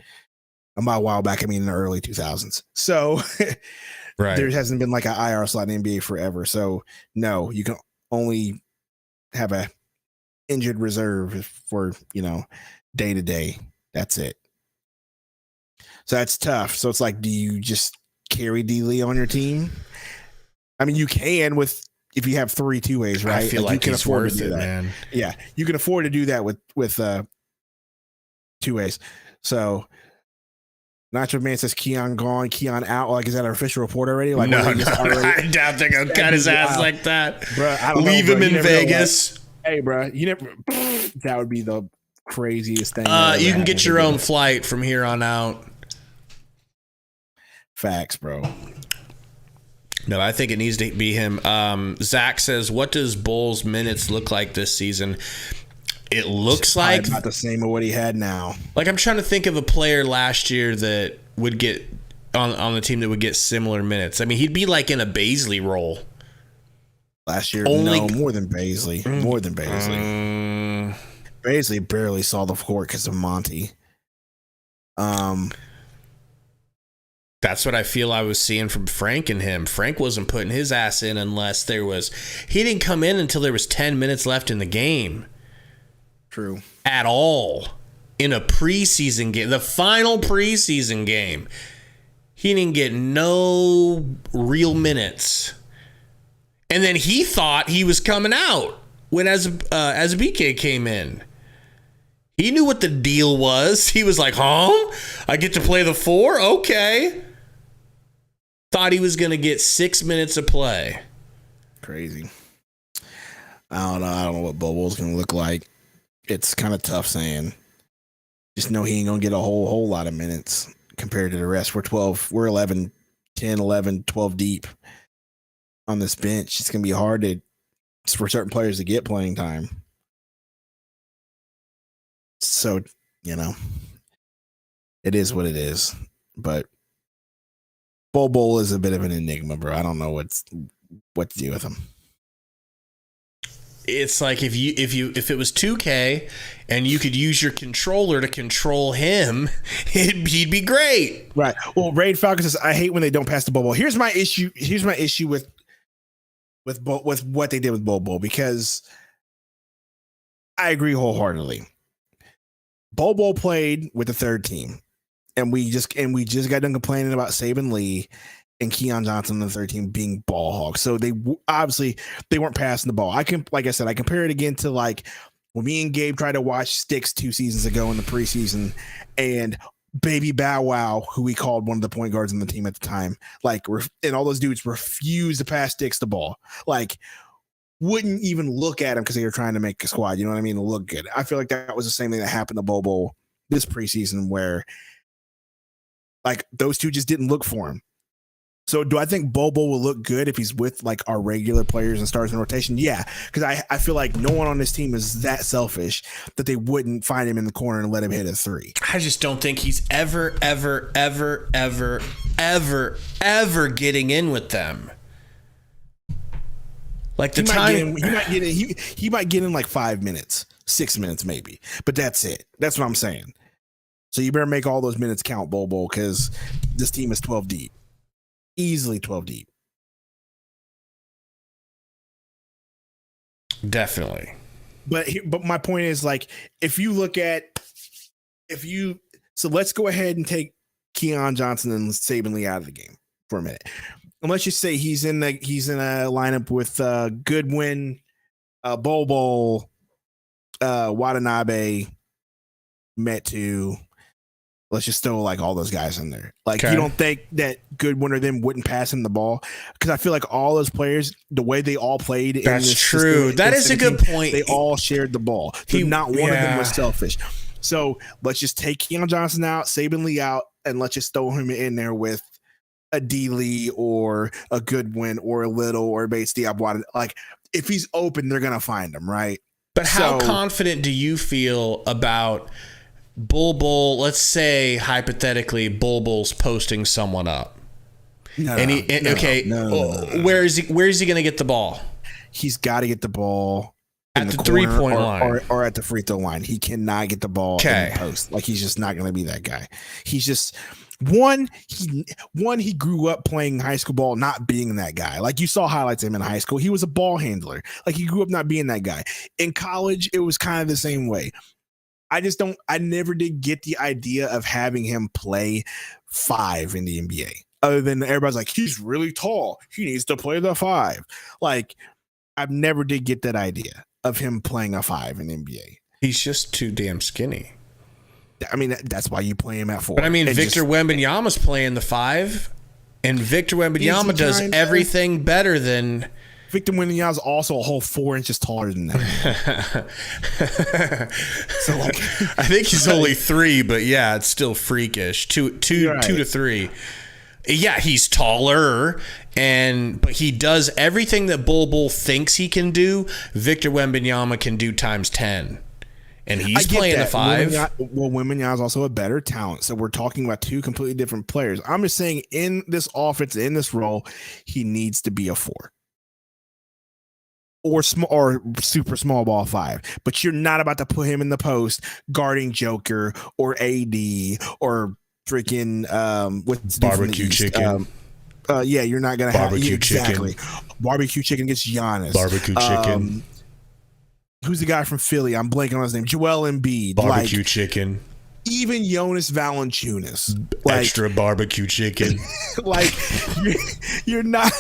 [SPEAKER 1] And by a while back, I mean in the early 2000s. So
[SPEAKER 2] right.
[SPEAKER 1] There hasn't been like an IR slot in the NBA forever. So no, you can only have a injured reserve for day to day. That's it. So that's tough. So it's like, do you just carry D-Lee on your team? I mean, you can if you have 3 2-ways, right?
[SPEAKER 2] I feel like
[SPEAKER 1] you can afford to do that,
[SPEAKER 2] man.
[SPEAKER 1] Yeah, you can afford to do that with 2-ways. So, Nacho Man says Keon gone, Keon out. Like, is that an official report already? Like,
[SPEAKER 2] no, I doubt they're gonna cut his ass like that.
[SPEAKER 1] Bro,
[SPEAKER 2] leave him in Vegas.
[SPEAKER 1] Hey, bro, you never. That would be the craziest thing.
[SPEAKER 2] You can get your own flight from here on out.
[SPEAKER 1] Facts, bro.
[SPEAKER 2] No, I think it needs to be him. Zach says, what does Bulls minutes look like this season? It looks like
[SPEAKER 1] not the same of what he had now.
[SPEAKER 2] Like I'm trying to think of a player last year that would get on the team that would get similar minutes. I mean, he'd be like in a Baisley role.
[SPEAKER 1] Last year, more than Baisley. More than Baisley. Baisley barely saw the court because of Monty.
[SPEAKER 2] That's what I feel I was seeing from Frank and him. Frank wasn't putting his ass in unless he didn't come in until there was 10 minutes left in the game.
[SPEAKER 1] True.
[SPEAKER 2] At all. In a preseason game, the final preseason game. He didn't get no real minutes. And then he thought he was coming out when as BK came in. He knew what the deal was. He was like, I get to play the 4? Okay. Thought he was going to get 6 minutes of play.
[SPEAKER 1] Crazy. I don't know what Bobo's going to look like. It's kind of tough saying. Just know he ain't going to get a whole lot of minutes compared to the rest. We're 10, 11, 12 deep on this bench. It's going to be hard to It's for certain players to get playing time. So, it is what it is. But Bol Bol is a bit of an enigma, bro. I don't know what to do with him.
[SPEAKER 2] It's like if it was 2K and you could use your controller to control him, he'd be great.
[SPEAKER 1] Right. Well, Raid Falcon says, I hate when they don't pass the Bol Bol. Here's my issue with what they did with Bol Bol, because I agree wholeheartedly. Bol Bol played with the third team, and we just got done complaining about Saban Lee and Keon Johnson on the third team being ball hogs. So they obviously they weren't passing the ball. I compare it again to like when me and Gabe tried to watch Sticks 2 seasons ago in the preseason, and Baby Bow Wow, who we called one of the point guards on the team at the time, and all those dudes refused to pass Sticks the ball. Like, wouldn't even look at him because they were trying to make a squad. You know what I mean? To look good. I feel like that was the same thing that happened to Bol Bol this preseason, where like those two just didn't look for him. So do I think Bol Bol will look good if he's with like our regular players and stars in rotation? Yeah, because I feel like no one on this team is that selfish that they wouldn't find him in the corner and let him hit a 3.
[SPEAKER 2] I just don't think he's ever getting in with them. Like
[SPEAKER 1] he might get in like 5 minutes, 6 minutes maybe, but that's it. That's what I'm saying. So you better make all those minutes count, Bol Bol, because this team is 12 deep. Easily 12 deep.
[SPEAKER 2] Definitely.
[SPEAKER 1] But my point is, like, so let's go ahead and take Keon Johnson and Saban Lee out of the game for a minute. And let's just say he's in a lineup with Goodwin, Bol Bol, Watanabe, Metu. Let's just throw like all those guys in there. Like, You don't think that Goodwin or them wouldn't pass him the ball? Because I feel like all those players, the way they all played.
[SPEAKER 2] That's true. That is a good point.
[SPEAKER 1] They all shared the ball. So not one of them was selfish. So let's just take Keon Johnson out, Saban Lee out, and let's just throw him in there with a D Lee or a Goodwin or a Little or Bates Diab. Like, if he's open, they're gonna find him, right?
[SPEAKER 2] But how confident do you feel about Bol Bol? Let's say hypothetically, Bol Bol's posting someone up.
[SPEAKER 1] No.
[SPEAKER 2] Where is he going to get the ball?
[SPEAKER 1] He's got to get the ball
[SPEAKER 2] at the 3-point line
[SPEAKER 1] or at the free throw line. He cannot get the ball in the post. Like, he's just not going to be that guy. He's just he grew up playing high school ball, not being that guy. Like, you saw highlights of him in high school. He was a ball handler. Like, he grew up not being that guy. In college, it was kind of the same way. I never did get the idea of having him play 5 in the NBA. Other than everybody's like, he's really tall, he needs to play the 5. Like, I never did get that idea of him playing a 5 in the NBA.
[SPEAKER 2] He's just too damn skinny.
[SPEAKER 1] I mean, that's why you play him at 4.
[SPEAKER 2] But I mean, Victor Wembanyama's playing the 5, and Victor Wembanyama does everything better than.
[SPEAKER 1] Victor Wembanyama's also a whole 4 inches taller than that.
[SPEAKER 2] So, like, I think he's only 3, but yeah, it's still freakish. 2 to 3. Yeah, he's taller, but he does everything that Bol Bol thinks he can do. Victor Wembanyama can do times 10, and he's playing the 5.
[SPEAKER 1] Wembanyama's also a better talent, so we're talking about 2 completely different players. I'm just saying, in this offense, in this role, he needs to be a 4. Or super small ball 5, but you're not about to put him in the post guarding Joker or AD or freaking with
[SPEAKER 2] barbecue chicken.
[SPEAKER 1] You're not gonna have
[SPEAKER 2] barbecue
[SPEAKER 1] exactly.
[SPEAKER 2] chicken.
[SPEAKER 1] Barbecue chicken against Giannis.
[SPEAKER 2] Barbecue chicken.
[SPEAKER 1] Who's the guy from Philly? I'm blanking on his name. Joel Embiid.
[SPEAKER 2] Barbecue chicken.
[SPEAKER 1] Even Jonas Valanciunas.
[SPEAKER 2] Extra barbecue chicken.
[SPEAKER 1] Like, you're not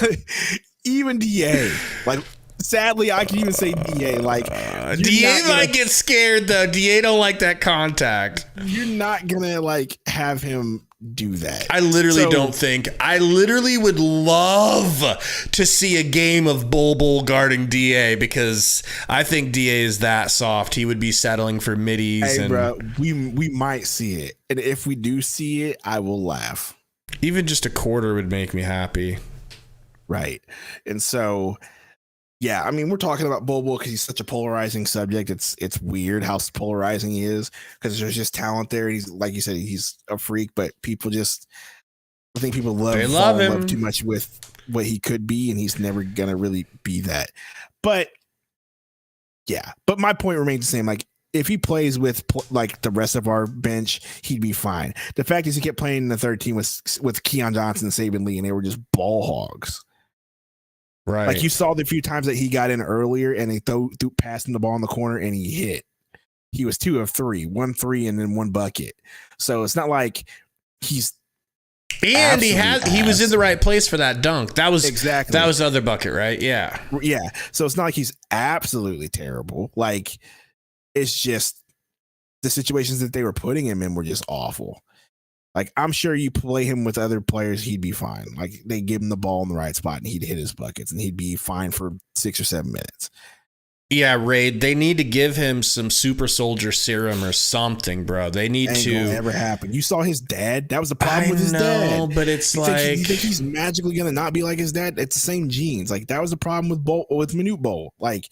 [SPEAKER 1] even DA. Like, sadly, I can even say DA. Like,
[SPEAKER 2] DA might get scared though. DA don't like that contact.
[SPEAKER 1] You're not gonna like have him do that.
[SPEAKER 2] I literally would love to see a game of Bol Bol guarding DA, because I think DA is that soft. He would be settling for middies.
[SPEAKER 1] Hey, bro, we might see it, and if we do see it, I will laugh.
[SPEAKER 2] Even just a quarter would make me happy.
[SPEAKER 1] Right, and so. Yeah, I mean, we're talking about Bobo because he's such a polarizing subject. It's weird how polarizing he is because there's just talent there. He's like you said, he's a freak, but I think people love
[SPEAKER 2] They love him.
[SPEAKER 1] love too much with what he could be, and he's never gonna really be that. But yeah, but my point remains the same. Like, if he plays with like the rest of our bench, he'd be fine. The fact is, he kept playing in the third team with Keon Johnson and Saban Lee, and they were just ball hogs.
[SPEAKER 2] Right.
[SPEAKER 1] Like, you saw the few times that he got in earlier and they threw passing the ball in the corner and he hit. He was 2 of 3, 1 3, and then 1 bucket. So it's not like he's.
[SPEAKER 2] And he was in the right place for that dunk. That was
[SPEAKER 1] exactly
[SPEAKER 2] the other bucket, right? Yeah.
[SPEAKER 1] Yeah. So it's not like he's absolutely terrible. Like, it's just the situations that they were putting him in were just awful. Like, I'm sure you play him with other players, he'd be fine. Like, they give him the ball in the right spot and he'd hit his buckets and he'd be fine for 6 or 7 minutes.
[SPEAKER 2] Yeah, Raid, they need to give him some super soldier serum or something, bro. They need
[SPEAKER 1] Ain't
[SPEAKER 2] to.
[SPEAKER 1] gonna ever happen. You saw his dad. That was the problem with his dad.
[SPEAKER 2] But it's
[SPEAKER 1] you
[SPEAKER 2] like
[SPEAKER 1] think he's magically gonna not be like his dad? It's the same genes. Like, that was the problem with Manute Bowl. Like,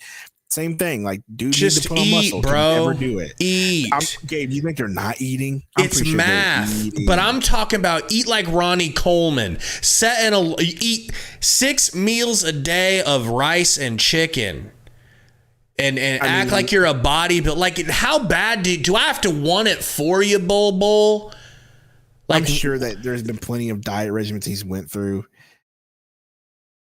[SPEAKER 1] same thing. Like, dude,
[SPEAKER 2] just
[SPEAKER 1] need to put on
[SPEAKER 2] eat,
[SPEAKER 1] muscle.
[SPEAKER 2] bro.
[SPEAKER 1] Can never do it.
[SPEAKER 2] Eat.
[SPEAKER 1] Gabe, you think they're not eating?
[SPEAKER 2] It's math, but I'm talking about eat like Ronnie Coleman. Eat 6 meals a day of rice and chicken. And act like you're a bodybuilder. Like, how bad do I have to want it for you, Bull? Like,
[SPEAKER 1] I'm sure that there's been plenty of diet regimens he's went through.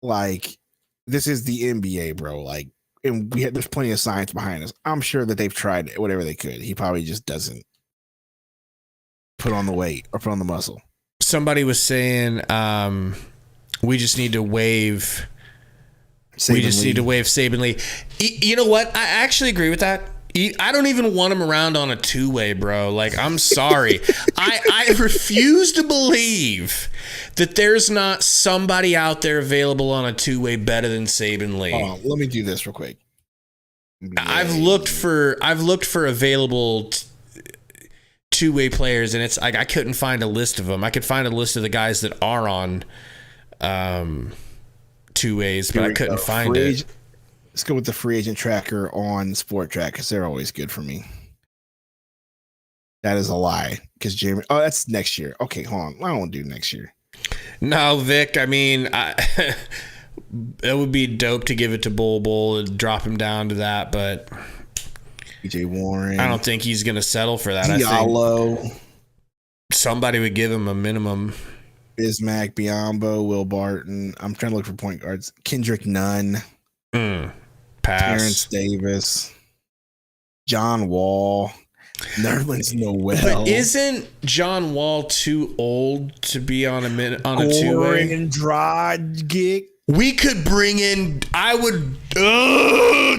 [SPEAKER 1] Like, this is the NBA, bro. Like, and there's plenty of science behind us. I'm sure that they've tried whatever they could. He probably just doesn't put on the weight or put on the muscle.
[SPEAKER 2] Somebody was saying, we just need to waive. Need to waive Saban Lee. You know what? I actually agree with that. I don't even want him around on a 2-way, bro. Like, I'm sorry. I refuse to believe that there's not somebody out there available on a 2-way better than Saban Lee.
[SPEAKER 1] Hold on, let me do this real quick.
[SPEAKER 2] I've looked for available 2-way players, and it's like I couldn't find a list of them. I could find a list of the guys that are on 2-ways, but I couldn't find it.
[SPEAKER 1] Let's go with the free agent tracker on Sport Track because they're always good for me. That is a lie because Jeremy. Oh, that's next year. Okay, hold on. I won't do next year.
[SPEAKER 2] No, Vic. I mean, it would be dope to give it to Bull and drop him down to that, but
[SPEAKER 1] PJ Warren.
[SPEAKER 2] I don't think he's going to settle for that.
[SPEAKER 1] Diallo.
[SPEAKER 2] I think somebody would give him a minimum.
[SPEAKER 1] Bismack, Biombo, Will Barton. I'm trying to look for point guards. Kendrick Nunn.
[SPEAKER 2] Pass.
[SPEAKER 1] Terrence Davis. John Wall. Nerlens Noel.
[SPEAKER 2] But isn't John Wall too old to be on a 2-way?
[SPEAKER 1] And Dragic.
[SPEAKER 2] We could bring in. I would.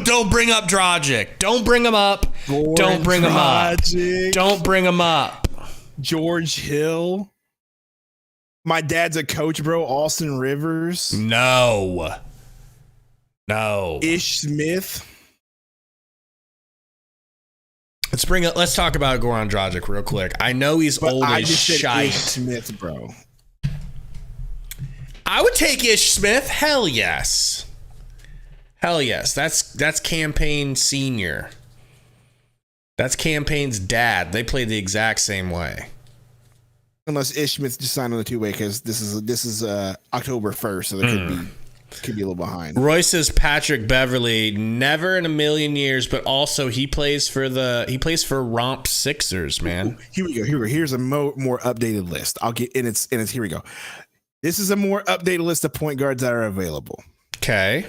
[SPEAKER 2] Don't bring up Dragic. Don't bring him up. Don't bring him up. Don't bring him up.
[SPEAKER 1] George Hill. My dad's a coach, bro. Austin Rivers.
[SPEAKER 2] No.
[SPEAKER 1] Ish Smith.
[SPEAKER 2] Let's talk about Goran Dragic real quick. I know he's old as shite.
[SPEAKER 1] Ish Smith, bro.
[SPEAKER 2] I would take Ish Smith. Hell yes. That's Campaign senior. That's Campaign's dad. They play the exact same way.
[SPEAKER 1] Unless Ish Smith just signed on the 2-way because this is October 1st, so there could be a little behind.
[SPEAKER 2] Roy says Patrick Beverly, never in a million years, but also he plays for Romp Sixers, man.
[SPEAKER 1] Here we go. Here's a more updated list. I'll get and it's here we go. This is a more updated list of point guards that are available.
[SPEAKER 2] Okay.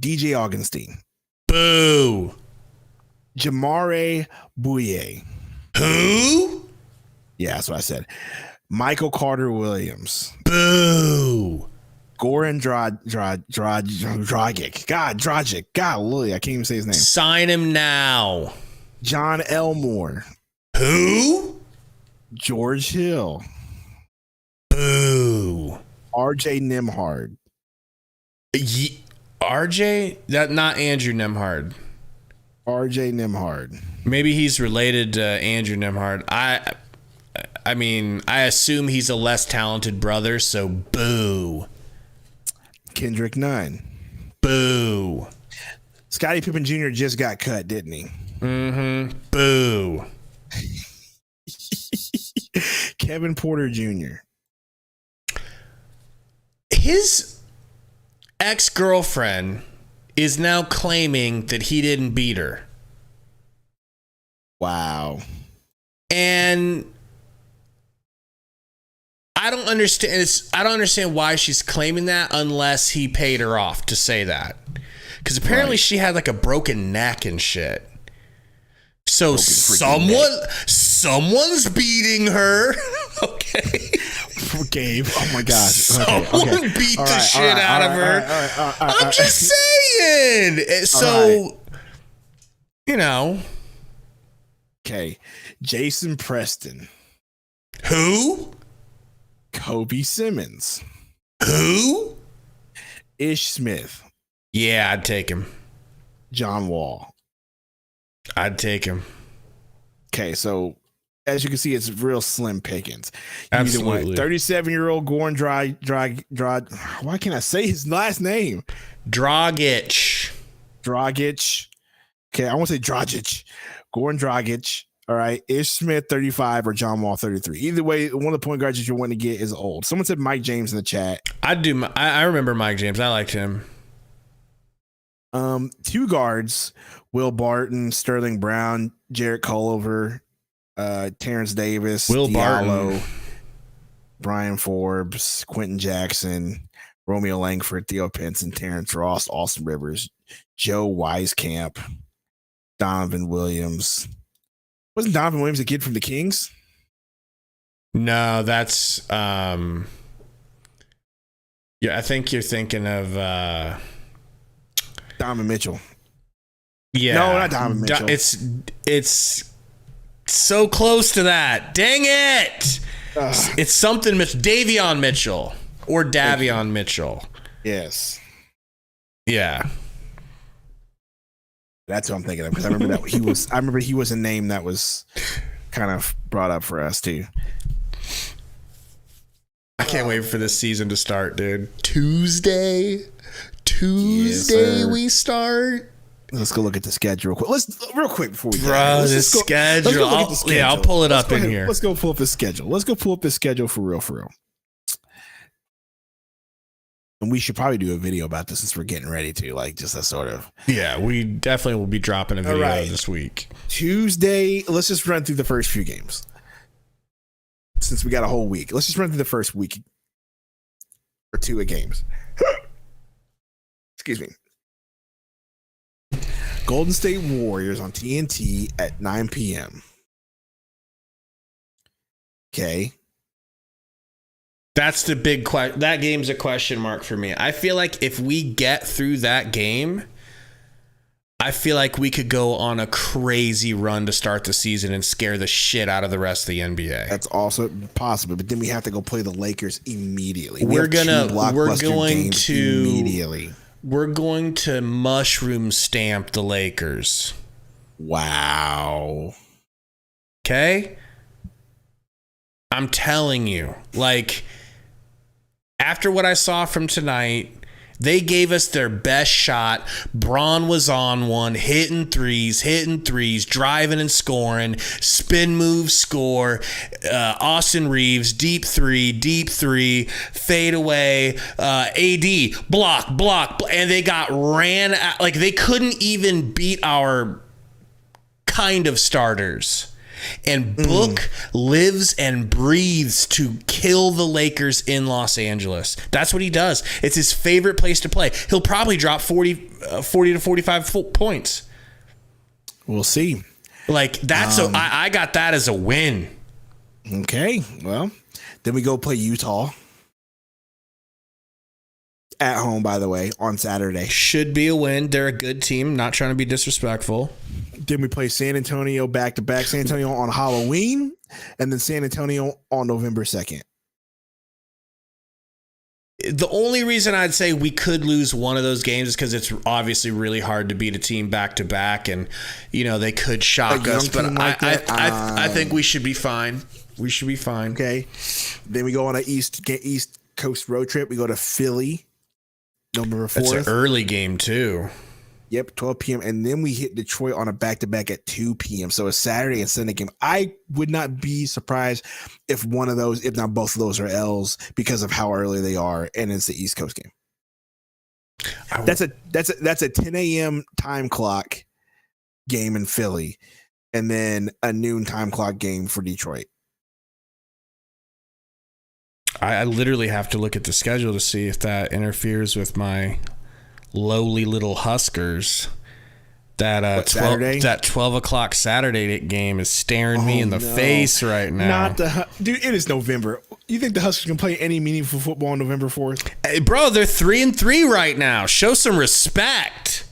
[SPEAKER 1] DJ Augustine.
[SPEAKER 2] Boo.
[SPEAKER 1] Jamare Bouye.
[SPEAKER 2] Who?
[SPEAKER 1] Yeah, that's what I said. Michael Carter Williams.
[SPEAKER 2] Boo.
[SPEAKER 1] Goran Dragic. God, Dragic. Golly, I can't even say his name.
[SPEAKER 2] Sign him now.
[SPEAKER 1] John Elmore.
[SPEAKER 2] Who?
[SPEAKER 1] George Hill.
[SPEAKER 2] Boo.
[SPEAKER 1] RJ Nembhard.
[SPEAKER 2] RJ? That not Andrew Nembhard.
[SPEAKER 1] RJ Nembhard.
[SPEAKER 2] Maybe he's related to Andrew Nembhard. I mean, I assume he's a less talented brother, so boo.
[SPEAKER 1] Kendrick Nunn.
[SPEAKER 2] Boo.
[SPEAKER 1] Scottie Pippen Jr. just got cut, didn't he?
[SPEAKER 2] Mm-hmm. Boo.
[SPEAKER 1] Kevin Porter Jr.
[SPEAKER 2] His ex-girlfriend is now claiming that he didn't beat her.
[SPEAKER 1] Wow.
[SPEAKER 2] And I don't understand why she's claiming that unless he paid her off to say that. Because apparently she had like a broken neck and shit. So someone's beating her. Okay.
[SPEAKER 1] Gabe. Oh my gosh.
[SPEAKER 2] Someone beat the shit out of her. I'm just saying. So, you know.
[SPEAKER 1] Okay. Jason Preston.
[SPEAKER 2] Who?
[SPEAKER 1] Kobe Simmons.
[SPEAKER 2] Who?
[SPEAKER 1] Ish Smith.
[SPEAKER 2] Yeah, I'd take him.
[SPEAKER 1] John Wall.
[SPEAKER 2] I'd take him.
[SPEAKER 1] Okay, so as you can see, it's real slim pickings.
[SPEAKER 2] Absolutely.
[SPEAKER 1] 37-year-old Goran Dragic. Why can't I say his last name?
[SPEAKER 2] Dragic.
[SPEAKER 1] Okay, I want to say Dragic. Goran Dragic. All right. Ish Smith, 35, or John Wall, 33. Either way, one of the point guards that you're wanting to get is old. Someone said Mike James in the chat.
[SPEAKER 2] I remember Mike James. I liked him.
[SPEAKER 1] Two guards, Will Barton, Sterling Brown, Jarrett Culver, Terrence Davis,
[SPEAKER 2] Will
[SPEAKER 1] Diallo,
[SPEAKER 2] Barton,
[SPEAKER 1] Brian Forbes, Quentin Jackson, Romeo Langford, Theo Pinson, Terrence Ross, Austin Rivers, Joe Wieskamp, Donovan Williams. Wasn't Donovan Williams a kid from the Kings?
[SPEAKER 2] No, that's yeah, I think you're thinking of
[SPEAKER 1] Donovan Mitchell.
[SPEAKER 2] Yeah.
[SPEAKER 1] No, not Donovan Mitchell.
[SPEAKER 2] It's so close to that. Dang it. It's something Davion Mitchell or Davion Mitchell.
[SPEAKER 1] Yes.
[SPEAKER 2] Yeah.
[SPEAKER 1] That's what I'm thinking of, because I remember that he was a name that was kind of brought up for us too.
[SPEAKER 2] I can't wait for this season to start, dude. Tuesday yes, we start.
[SPEAKER 1] Let's go look at the schedule real quick before we
[SPEAKER 2] Bro, the schedule. I'll pull it up in here.
[SPEAKER 1] Let's go pull up the schedule. Let's go pull up the schedule for real. And we should probably do a video about this since we're getting ready to, like, just a sort of.
[SPEAKER 2] Yeah, we definitely will be dropping a video this week.
[SPEAKER 1] Tuesday, let's just run through the first few games. Since we got a whole week, let's just run through the first week or two of games. Excuse me. Golden State Warriors on TNT at 9 p.m. Okay.
[SPEAKER 2] That's the big question. That game's a question mark for me. I feel like if we get through that game, I feel like we could go on a crazy run to start the season and scare the shit out of the rest of the NBA.
[SPEAKER 1] That's also possible, but then we have to go play the Lakers immediately.
[SPEAKER 2] We're going to mushroom stamp the Lakers.
[SPEAKER 1] Wow.
[SPEAKER 2] Okay? I'm telling you, like, after what I saw from tonight, they gave us their best shot. Braun was on one, hitting threes, driving and scoring, spin move, score. Austin Reeves, deep three, fade away. AD, block, and they got ran at, like, they couldn't even beat our kind of starters. And Book lives and breathes to kill the Lakers in Los Angeles. That's what he does. It's his favorite place to play. He'll probably drop 40 to 45 points.
[SPEAKER 1] We'll see.
[SPEAKER 2] Like, that's I got that as a win.
[SPEAKER 1] Okay. Well, then we go play Utah. At home, by the way, on Saturday.
[SPEAKER 2] Should be a win. They're a good team. Not trying to be disrespectful.
[SPEAKER 1] Then we play San Antonio back-to-back. San Antonio on Halloween, and then San Antonio on November 2nd.
[SPEAKER 2] The only reason I'd say we could lose one of those games is because it's obviously really hard to beat a team back-to-back, and, you know, they could shock us. But I think we should be fine. We should be fine.
[SPEAKER 1] Okay. Then we go on an East Coast road trip. We go to Philly. November 4th.
[SPEAKER 2] That's an early game too.
[SPEAKER 1] Yep, 12 p.m. And then we hit Detroit on a back-to-back at 2 p.m. So a Saturday and Sunday game. I would not be surprised if one of those, if not both of those, are L's because of how early they are, and it's the East Coast game. That's a 10 a.m. time clock game in Philly, and then a noon time clock game for Detroit.
[SPEAKER 2] I literally have to look at the schedule to see if that interferes with my lowly little Huskers. That 12 o'clock Saturday game is staring me in the face right now.
[SPEAKER 1] Dude, it is November. You think the Huskers can play any meaningful football on November 4th?
[SPEAKER 2] Hey, bro, they're 3-3 right now. Show some respect.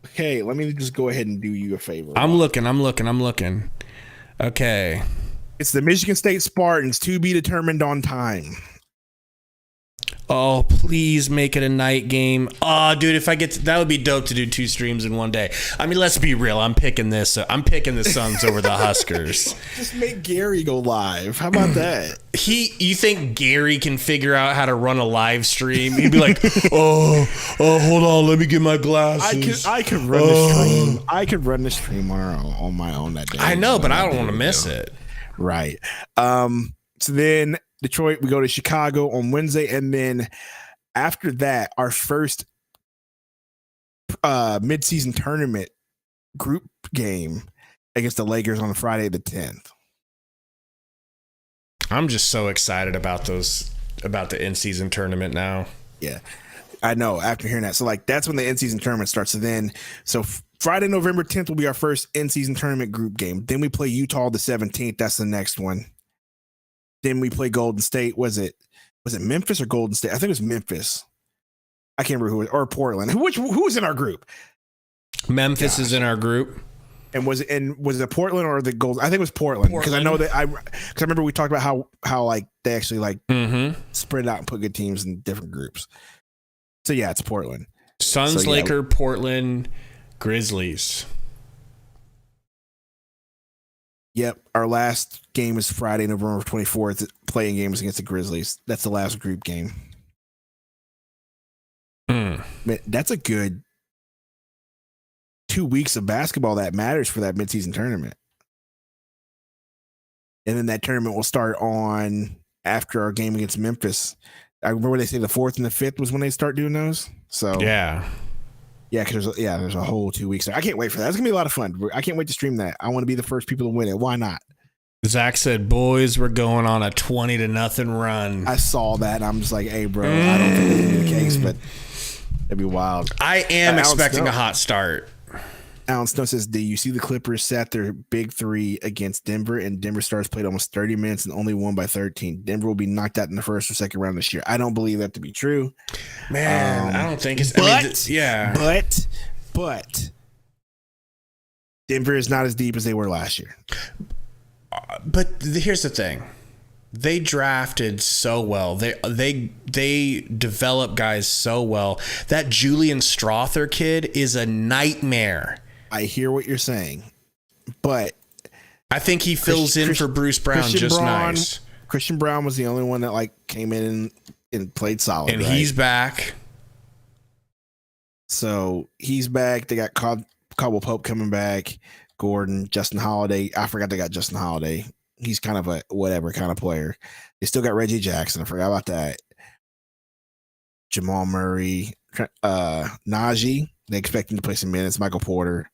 [SPEAKER 1] Okay, let me just go ahead and do you a favor.
[SPEAKER 2] I'm looking. Okay.
[SPEAKER 1] It's the Michigan State Spartans, to be determined on time.
[SPEAKER 2] Oh, please make it a night game. Oh, dude, if I get that would be dope to do 2 streams in one day. I mean, let's be real. I'm picking the Suns over the Huskers.
[SPEAKER 1] Just make Gary go live. How about that?
[SPEAKER 2] You think Gary can figure out how to run a live stream? He'd be like, oh, hold on, let me get my glasses.
[SPEAKER 1] I could run the stream. I could run the stream on my own that day.
[SPEAKER 2] I know, but I don't want to miss it.
[SPEAKER 1] Right. So then Detroit, we go to Chicago on Wednesday, and then after that, our first midseason tournament group game against the Lakers on Friday the 10th.
[SPEAKER 2] I'm just so excited about the in-season tournament now.
[SPEAKER 1] Yeah, I know. After hearing that, so that's when the in-season tournament starts. So Friday, November 10th will be our first in-season tournament group game. Then we play Utah the 17th. That's the next one. Then we play Golden State. Was it Memphis or Golden State? I think it was Memphis. I can't remember who it was, or Portland. Who was in our group?
[SPEAKER 2] Memphis is in our group.
[SPEAKER 1] And was it Portland or the Golden? I think it was Portland because I know that I remember we talked about how they actually spread it out and put good teams in different groups. So yeah, it's Portland.
[SPEAKER 2] Suns, Laker, Portland, Grizzlies.
[SPEAKER 1] Yep, our last game is Friday, November 24th. Playing games against the Grizzlies. That's the last group game. Man, that's a good 2 weeks of basketball that matters for that midseason tournament. And then that tournament will start on after our game against Memphis. I remember when they say the 4th and the 5th was when they start doing those. So
[SPEAKER 2] yeah.
[SPEAKER 1] Yeah, because there's a whole 2 weeks. I can't wait for that. It's gonna be a lot of fun. I can't wait to stream that. I want to be the first people to win it. Why not?
[SPEAKER 2] Zach said, "Boys, we're going on a 20-0 run."
[SPEAKER 1] I saw that. And I'm just like, "Hey, bro, I don't think that's the case, but it'd be wild."
[SPEAKER 2] I am expecting a hot start.
[SPEAKER 1] Alan Snow says, "Do you see the Clippers sat their big 3 against Denver, and Denver Stars played almost 30 minutes and only won by 13. Denver will be knocked out in the first or second round this year." I don't believe that to be true.
[SPEAKER 2] Man, I don't think it's.
[SPEAKER 1] But Denver is not as deep as they were last year.
[SPEAKER 2] But here's the thing: they drafted so well. They develop guys so well. That Julian Strother kid is a nightmare.
[SPEAKER 1] I hear what you're saying, but
[SPEAKER 2] I think he fills in for Bruce Brown nice.
[SPEAKER 1] Christian Brown was the only one that came in and played solid,
[SPEAKER 2] and he's back.
[SPEAKER 1] So he's back. They got Caldwell Pope coming back. Gordon, Justin Holiday. I forgot they got Justin Holiday. He's kind of a whatever kind of player. They still got Reggie Jackson. I forgot about that. Jamal Murray, Najee. They expect him to play some minutes. Michael Porter.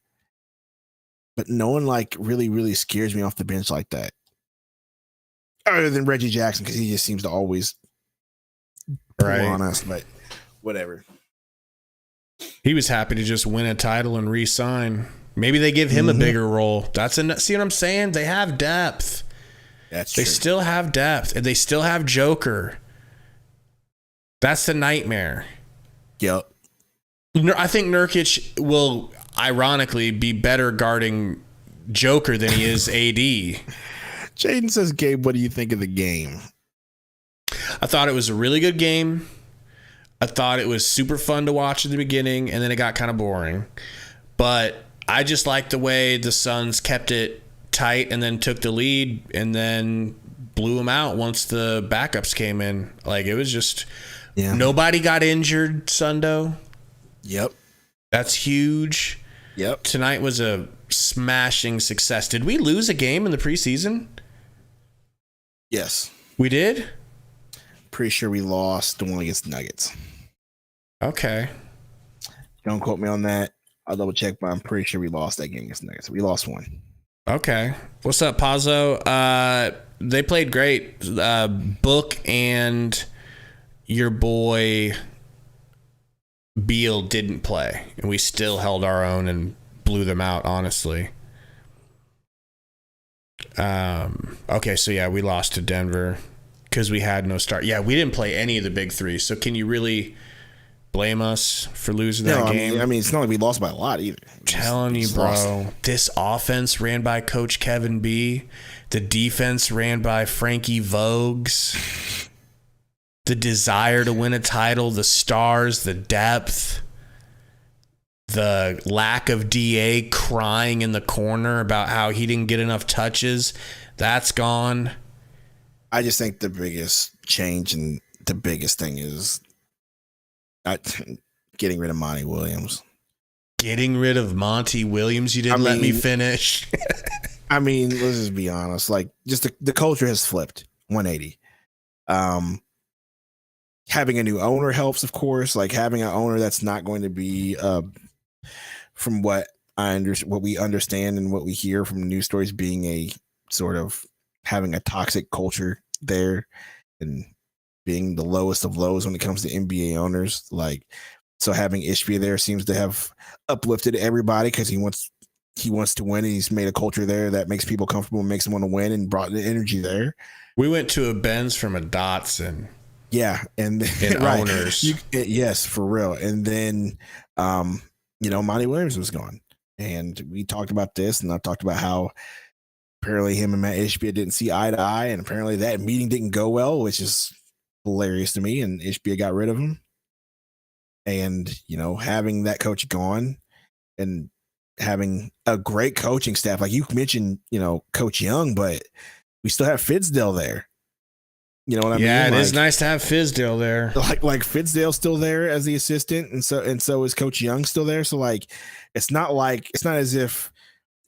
[SPEAKER 1] But no one really, really scares me off the bench like that. Other than Reggie Jackson, because he just seems to always pull on us. But whatever.
[SPEAKER 2] He was happy to just win a title and re-sign. Maybe they give him a bigger role. See what I'm saying? They have depth.
[SPEAKER 1] That's true.
[SPEAKER 2] They still have depth, and they still have Joker. That's the nightmare.
[SPEAKER 1] Yep.
[SPEAKER 2] I think Nurkic will, ironically, be better guarding Joker than he is AD.
[SPEAKER 1] Jaden says, "Gabe, what do you think of the game?"
[SPEAKER 2] I thought it was a really good game. I thought it was super fun to watch at the beginning, and then it got kind of boring. But I just liked the way the Suns kept it tight and then took the lead and then blew them out once the backups came in. It was just
[SPEAKER 1] Yeah.
[SPEAKER 2] Nobody got injured, Sundo.
[SPEAKER 1] Yep.
[SPEAKER 2] That's huge.
[SPEAKER 1] Yep.
[SPEAKER 2] Tonight was a smashing success. Did we lose a game in the preseason?
[SPEAKER 1] Yes.
[SPEAKER 2] We did?
[SPEAKER 1] Pretty sure we lost the one against the Nuggets.
[SPEAKER 2] Okay.
[SPEAKER 1] Don't quote me on that. I'll double check, but I'm pretty sure we lost that game against the Nuggets. We lost one.
[SPEAKER 2] Okay. What's up, Pazzo? They played great. Book and your boy Beal didn't play, and we still held our own and blew them out, honestly. Okay, so yeah, we lost to Denver because we had no start. Yeah, we didn't play any of the big three, so can you really blame us for losing that game?
[SPEAKER 1] I mean, it's not like we lost by a lot either.
[SPEAKER 2] Telling you, bro, this offense ran by Coach Kevin B. The defense ran by Frankie Vogues. The desire to win a title, the stars, the depth, the lack of DA crying in the corner about how he didn't get enough touches, that's gone.
[SPEAKER 1] I just think the biggest change and the biggest thing is getting rid of Monty Williams.
[SPEAKER 2] Getting rid of Monty Williams? You didn't let me finish.
[SPEAKER 1] I mean, let's just be honest. Like, just the culture has flipped 180. Having a new owner helps, of course. Like, having an owner that's not going to be, from what we understand and what we hear from news stories, being a sort of having a toxic culture there and being the lowest of lows when it comes to NBA owners. Like, so having Ishbia there seems to have uplifted everybody because he wants to win, and he's made a culture there that makes people comfortable and makes them want to win, and brought the energy there.
[SPEAKER 2] We went to a Benz from a Datsun.
[SPEAKER 1] Yeah, and
[SPEAKER 2] right. Owners.
[SPEAKER 1] Yes, for real. And then, Monty Williams was gone, and we talked about this, and I talked about how apparently him and Matt Ishbia didn't see eye to eye, and apparently that meeting didn't go well, which is hilarious to me. And Ishbia got rid of him, and having that coach gone, and having a great coaching staff, like you mentioned, Coach Young, but we still have Fizdale there. You know what I mean?
[SPEAKER 2] Yeah, it is nice to have Fizdale there.
[SPEAKER 1] Like Fizdale's still there as the assistant, and so is Coach Young still there. So like, it's not as if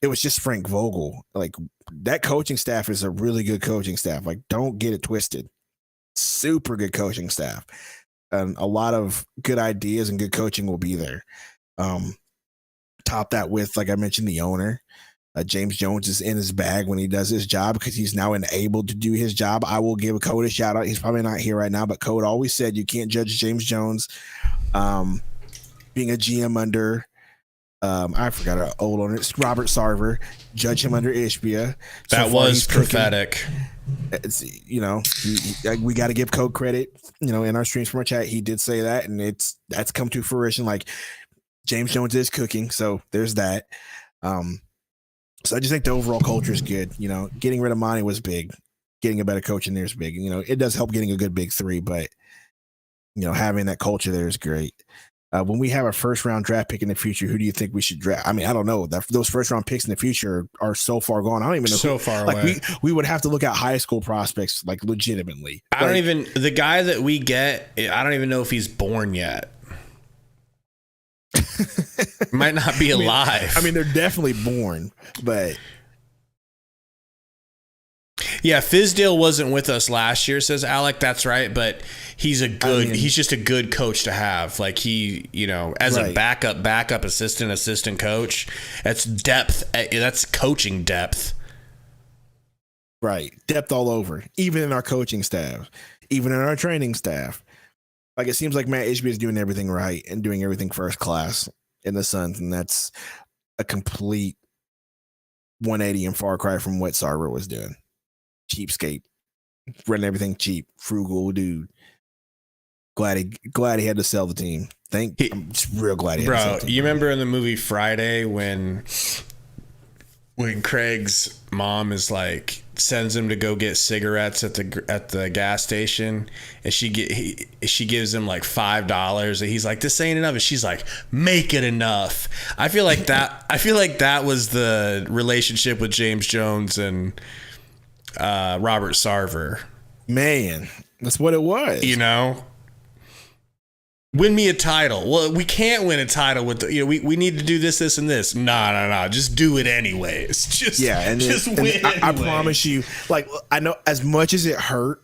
[SPEAKER 1] it was just Frank Vogel. Like, that coaching staff is a really good coaching staff. Like, don't get it twisted. Super good coaching staff, and a lot of good ideas and good coaching will be there. Top that with, like I mentioned, the owner. James Jones is in his bag when he does his job because he's now enabled to do his job. I will give Code a shout out. He's probably not here right now, but Code always said you can't judge James Jones being a GM under I forgot an old owner. It's Robert Sarver. Judge him under Ishbia.
[SPEAKER 2] That was prophetic.
[SPEAKER 1] It's, we got to give Code credit. In our streams from our chat, he did say that, and that's come to fruition. Like, James Jones is cooking, so there's that. So I just think the overall culture is good. Getting rid of Monty was big. Getting a better coach in there is big. It does help getting a good big three, but having that culture there is great. When we have a first round draft pick in the future, who do you think we should draft? I mean, I don't know. Those first round picks in the future are so far gone. I don't even know.
[SPEAKER 2] So far away.
[SPEAKER 1] We would have to look at high school prospects, like, legitimately.
[SPEAKER 2] The guy that we get, I don't even know if he's born yet. Might not be alive.
[SPEAKER 1] I mean, they're definitely born, but
[SPEAKER 2] yeah, Fizdale wasn't with us last year, says Alec. That's right, but he's he's just a good coach to have. Like, he, as a backup assistant coach, that's depth. That's coaching depth.
[SPEAKER 1] Right. Depth all over, even in our coaching staff, even in our training staff. Like, it seems like Matt Ishbia is doing everything right and doing everything first class in the Suns, and that's a complete 180 and far cry from what Sarver was doing. Cheapskate, running everything cheap, frugal dude. Glad he had to sell the team. I'm just real glad he had to sell the team.
[SPEAKER 2] You remember in the movie Friday when Craig's mom is like, sends him to go get cigarettes at the gas station, and she gives him like $5, and he's like, this ain't enough, and she's like, make it enough. I feel like that was the relationship with James Jones and Robert Sarver.
[SPEAKER 1] Man, that's what it was.
[SPEAKER 2] Win me a title. Well, we can't win a title with we need to do this, this, and this. Nah. Just do it anyways. Just win.
[SPEAKER 1] I promise you, like, I know as much as it hurt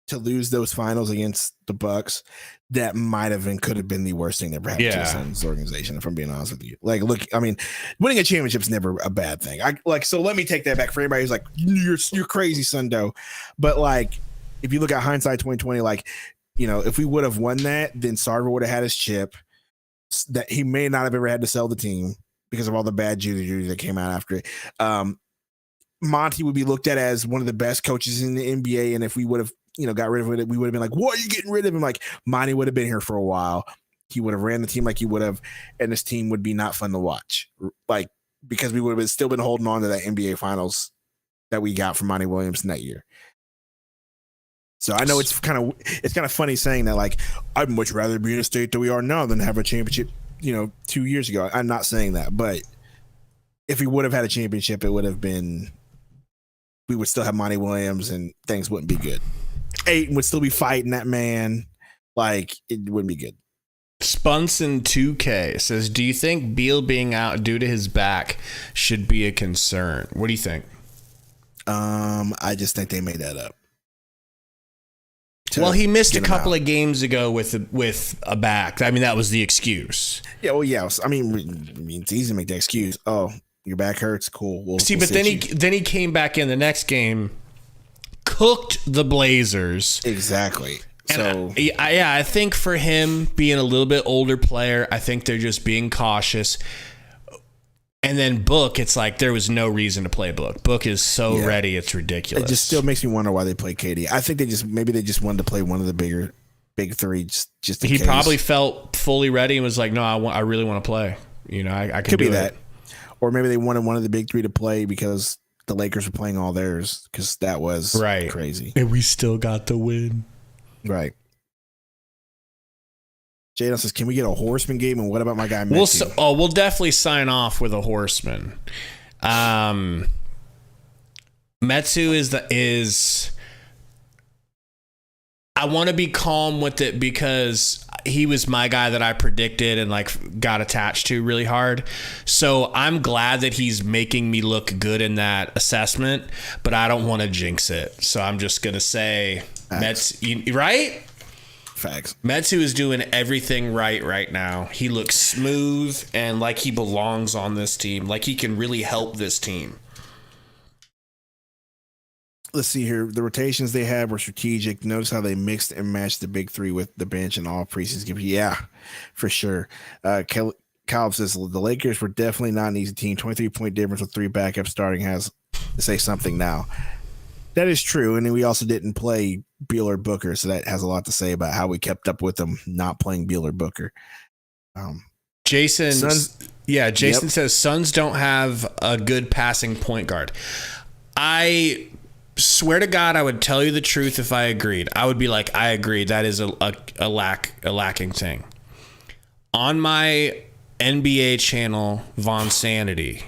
[SPEAKER 1] to lose those finals against the Bucks, that might have and could have been the worst thing that ever happened to the Suns organization, if I'm being honest with you. Like, look, I mean, winning a championship is never a bad thing. So let me take that back for anybody who's like, you're crazy, Sundo. But like, if you look at hindsight 2020, like, if we would have won that, then Sarver would have had his chip that he may not have ever had to sell the team because of all the bad juju that came out after it. Monty would be looked at as one of the best coaches in the NBA. And if we would have, got rid of it, we would have been like, what are you getting rid of him? Like, Monty would have been here for a while. He would have ran the team like he would have, and this team would be not fun to watch. Like, because we would have still been holding on to that NBA finals that we got from Monty Williams in that year. So I know it's kind of funny saying that, like, I'd much rather be in a state that we are now than have a championship, 2 years ago. I'm not saying that, but if we would have had a championship, it would have been, we would still have Monty Williams and things wouldn't be good. Ayton would still be fighting that man. Like, it wouldn't be good.
[SPEAKER 2] Spunson 2K says, do you think Beal being out due to his back should be a concern? What do you think?
[SPEAKER 1] I just think they made that up.
[SPEAKER 2] Well, he missed a couple of games ago with a back. I mean, that was the excuse.
[SPEAKER 1] Yeah, well, yeah. I mean, it's easy to make the excuse. Oh, your back hurts. Cool. We'll
[SPEAKER 2] but then he came back in the next game, cooked the Blazers.
[SPEAKER 1] Exactly.
[SPEAKER 2] And I think for him being a little bit older player, I think they're just being cautious. And then Book, it's like there was no reason to play Book. Book is so ready, it's ridiculous.
[SPEAKER 1] It just still makes me wonder why they play KD. I think they just wanted to play one of the big three just in case.
[SPEAKER 2] He probably felt fully ready and was like, no, I really want to play. I can
[SPEAKER 1] Could
[SPEAKER 2] do
[SPEAKER 1] be that.
[SPEAKER 2] it.
[SPEAKER 1] Or maybe they wanted one of the big three to play because the Lakers were playing all theirs, because that was crazy.
[SPEAKER 2] And we still got the win.
[SPEAKER 1] Right. Jadon says, can we get a Horseman game? And what about my guy, Metu?
[SPEAKER 2] We'll definitely sign off with a Horseman. Metu is I want to be calm with it because he was my guy that I predicted and like got attached to really hard. So I'm glad that he's making me look good in that assessment, but I don't want to jinx it. So I'm just going to say Metu, right?
[SPEAKER 1] Facts.
[SPEAKER 2] Metu is doing everything right now. He looks smooth and like he belongs on this team. Like he can really help this team.
[SPEAKER 1] Let's see here. The rotations they had were strategic. Notice how they mixed and matched the big three with the bench and all preseason games. Yeah, for sure. Kyle says the Lakers were definitely not an easy team. 23-point difference with three backups starting has to say something now. That is true. And then we also didn't play Beal or Booker, so that has a lot to say about how we kept up with them not playing Beal or Booker.
[SPEAKER 2] Jason says Suns don't have a good passing point guard. I swear to God, I would tell you the truth if I agreed. I would be like, I agree. That is a lacking thing. On my NBA channel, Von Sanity,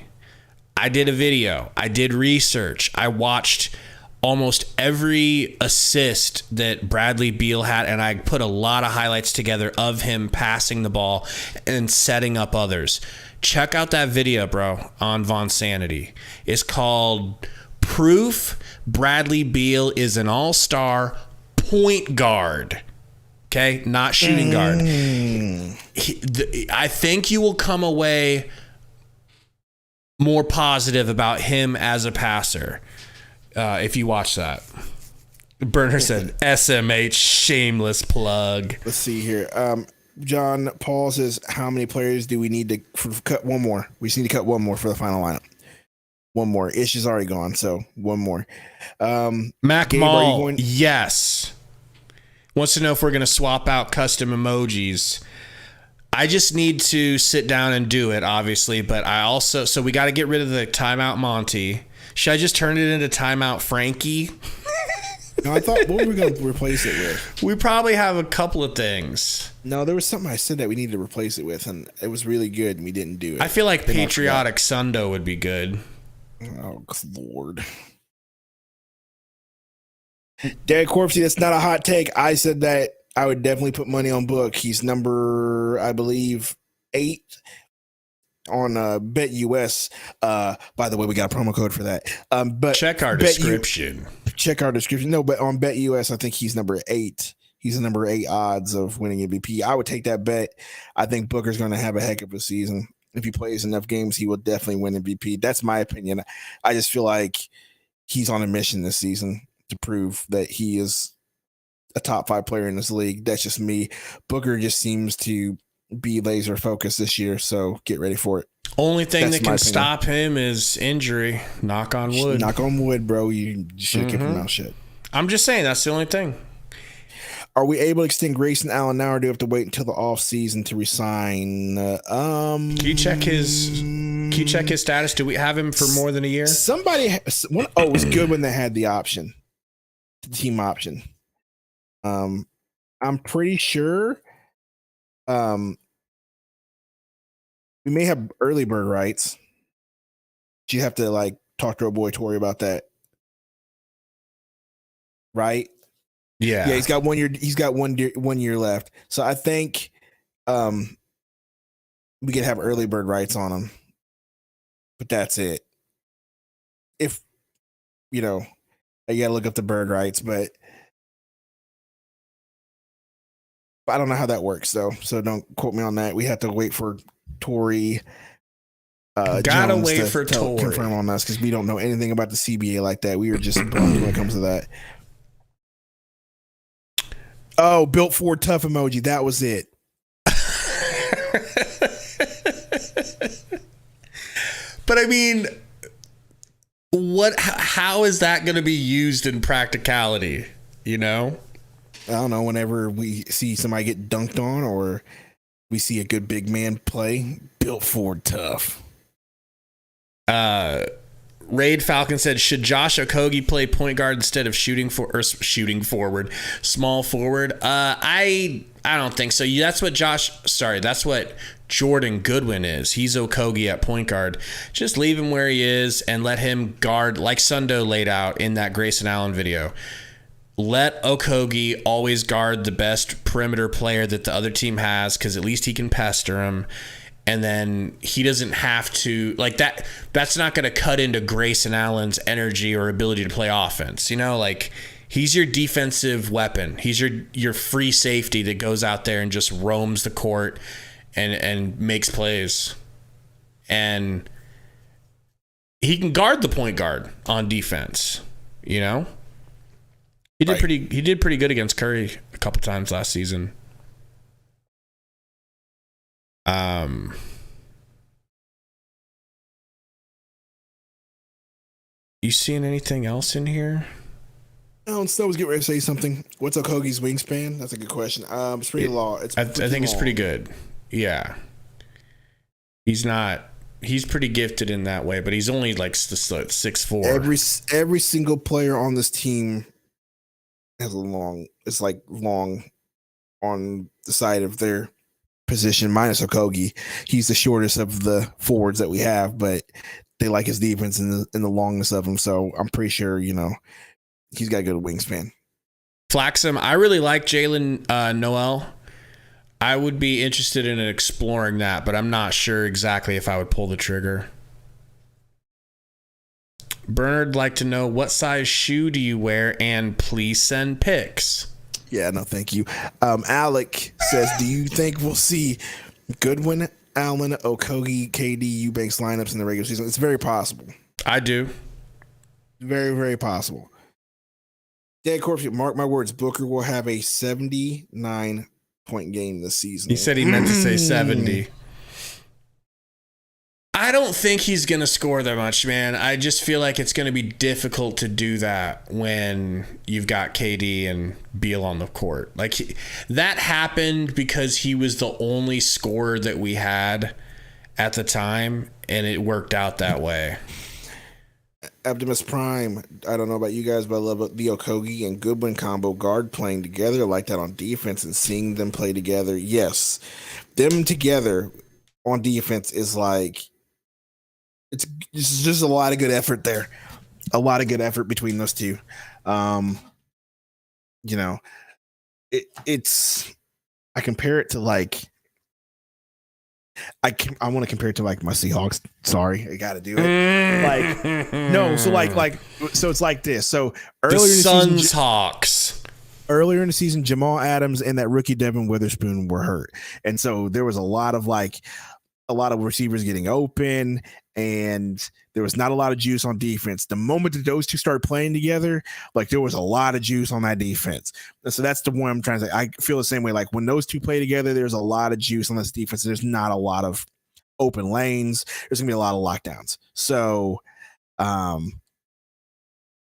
[SPEAKER 2] I did a video. I did research. I watched almost every assist that Bradley Beal had, and I put a lot of highlights together of him passing the ball and setting up others. Check out that video, bro, on Von Sanity. It's called Proof Bradley Beal is an all-star point guard. Okay? Not shooting guard. I think you will come away more positive about him as a passer. If you watch that. Burner said SMH, shameless plug.
[SPEAKER 1] Let's see here. John Paul says, how many players do we need to cut? One more. We just need to cut one more for the final lineup. One more. Ish is already gone, so one more.
[SPEAKER 2] Mac Gabe, Mall, yes. Wants to know if we're going to swap out custom emojis. I just need to sit down and do it, obviously, but so we got to get rid of the timeout Monty. Should I just turn it into timeout Frankie?
[SPEAKER 1] No, I thought, what were we going to replace it with?
[SPEAKER 2] We probably have a couple of things.
[SPEAKER 1] No, there was something I said that we needed to replace it with, and it was really good, and we didn't do it.
[SPEAKER 2] I feel like Patriotic Sundo would be good.
[SPEAKER 1] Oh, Lord. Derek Corpsey, that's not a hot take. I said that I would definitely put money on Book. He's number, I believe, 8 on BetUS. By the way, we got a promo code for that. But
[SPEAKER 2] check our description.
[SPEAKER 1] Check our description. No, but on BetUS, I think he's number 8. He's the number 8 odds of winning MVP. I would take that bet. I think Booker's going to have a heck of a season. If he plays enough games, he will definitely win MVP. That's my opinion. I just feel like he's on a mission this season to prove that he is a top 5 player in this league. That's just me. Booker just seems to be laser focused this year, so get ready for it.
[SPEAKER 2] Only thing that can stop him is injury. Knock on wood.
[SPEAKER 1] Knock on wood, bro. You should keep your mouth shut.
[SPEAKER 2] I'm just saying that's the only thing.
[SPEAKER 1] Are we able to extend Grayson Allen now, or do we have to wait until the off season to resign?
[SPEAKER 2] Can you check his status? Do we have him for more than a year?
[SPEAKER 1] It was good when they had the option, the team option. I'm pretty sure. We may have early bird rights. You have to talk to our boy Tori about that, right?
[SPEAKER 2] Yeah,
[SPEAKER 1] he's got 1 year. He's got 1 year left. So I think we could have early bird rights on him, but that's it. If I gotta look up the bird rights, but I don't know how that works though. So don't quote me on that. We have to wait for Tori.
[SPEAKER 2] Gotta wait for Tori
[SPEAKER 1] confirm on us because we don't know anything about the CBA like that. We are just blunt when it comes to that. Oh, built Ford tough emoji. That was it.
[SPEAKER 2] But I mean, how is that going to be used in practicality? I
[SPEAKER 1] don't know. Whenever we see somebody get dunked on or we see a good big man play, built Ford tough.
[SPEAKER 2] Raid Falcon said, should Josh Okogie play point guard instead of shooting forward, small forward? I don't think so. That's what Jordan Goodwin is. He's Okogie at point guard. Just leave him where he is and let him guard like Sundo laid out in that Grayson Allen video. Let Okogie always guard the best perimeter player that the other team has because at least he can pester him. And then he doesn't have to that. That's not going to cut into Grayson Allen's energy or ability to play offense. He's your defensive weapon. He's your free safety that goes out there and just roams the court and makes plays. And he can guard the point guard on defense. He did pretty good against Curry a couple times last season. You seeing anything else in here?
[SPEAKER 1] No, Snow was getting ready to say something. What's Okogie's wingspan? That's a good question. It's pretty long.
[SPEAKER 2] I think it's pretty good. Yeah. He's pretty gifted in that way, but he's only 6'4".
[SPEAKER 1] Every single player on this team has long on the side of their position, minus Okogie. He's the shortest of the forwards that we have, but they like his defense and the longness of him. So I'm pretty sure, he's got a good wingspan.
[SPEAKER 2] Flaxum, I really like Jalen Noel. I would be interested in exploring that, but I'm not sure exactly if I would pull the trigger. Bernard like to know, what size shoe do you wear, and please send pics.
[SPEAKER 1] Yeah, no, thank you. Alec says, do you think we'll see Goodwin, Allen, Okogie, KD, Eubanks lineups in the regular season? It's very possible.
[SPEAKER 2] I do.
[SPEAKER 1] Very, very possible. Dead Corpse, mark my words, Booker will have a 79-point game this season.
[SPEAKER 2] He said he meant to say 70. I don't think he's going to score that much, man. I just feel like it's going to be difficult to do that when you've got KD and Beal on the court. That happened because he was the only scorer that we had at the time, and it worked out that way.
[SPEAKER 1] Optimus Prime, I don't know about you guys, but I love the Okogie and Goodwin combo guard playing together like that on defense and seeing them play together. Yes, them together on defense is it's just a lot of good effort there. A lot of good effort between those two. it's I compare it to like I want to compare it to like my Seahawks. Sorry, I got to do it. Like no, so it's like this. So earlier
[SPEAKER 2] the
[SPEAKER 1] in the
[SPEAKER 2] Suns
[SPEAKER 1] season,
[SPEAKER 2] Hawks.
[SPEAKER 1] Earlier in the season, Jamal Adams and that rookie Devin Witherspoon were hurt, and so there was a lot of receivers getting open, and there was not a lot of juice on defense. The moment that those two started playing together, like there was a lot of juice on that defense. And so that's the one I'm trying to say. I feel the same way. Like when those two play together, there's a lot of juice on this defense. There's not a lot of open lanes. There's gonna be a lot of lockdowns. So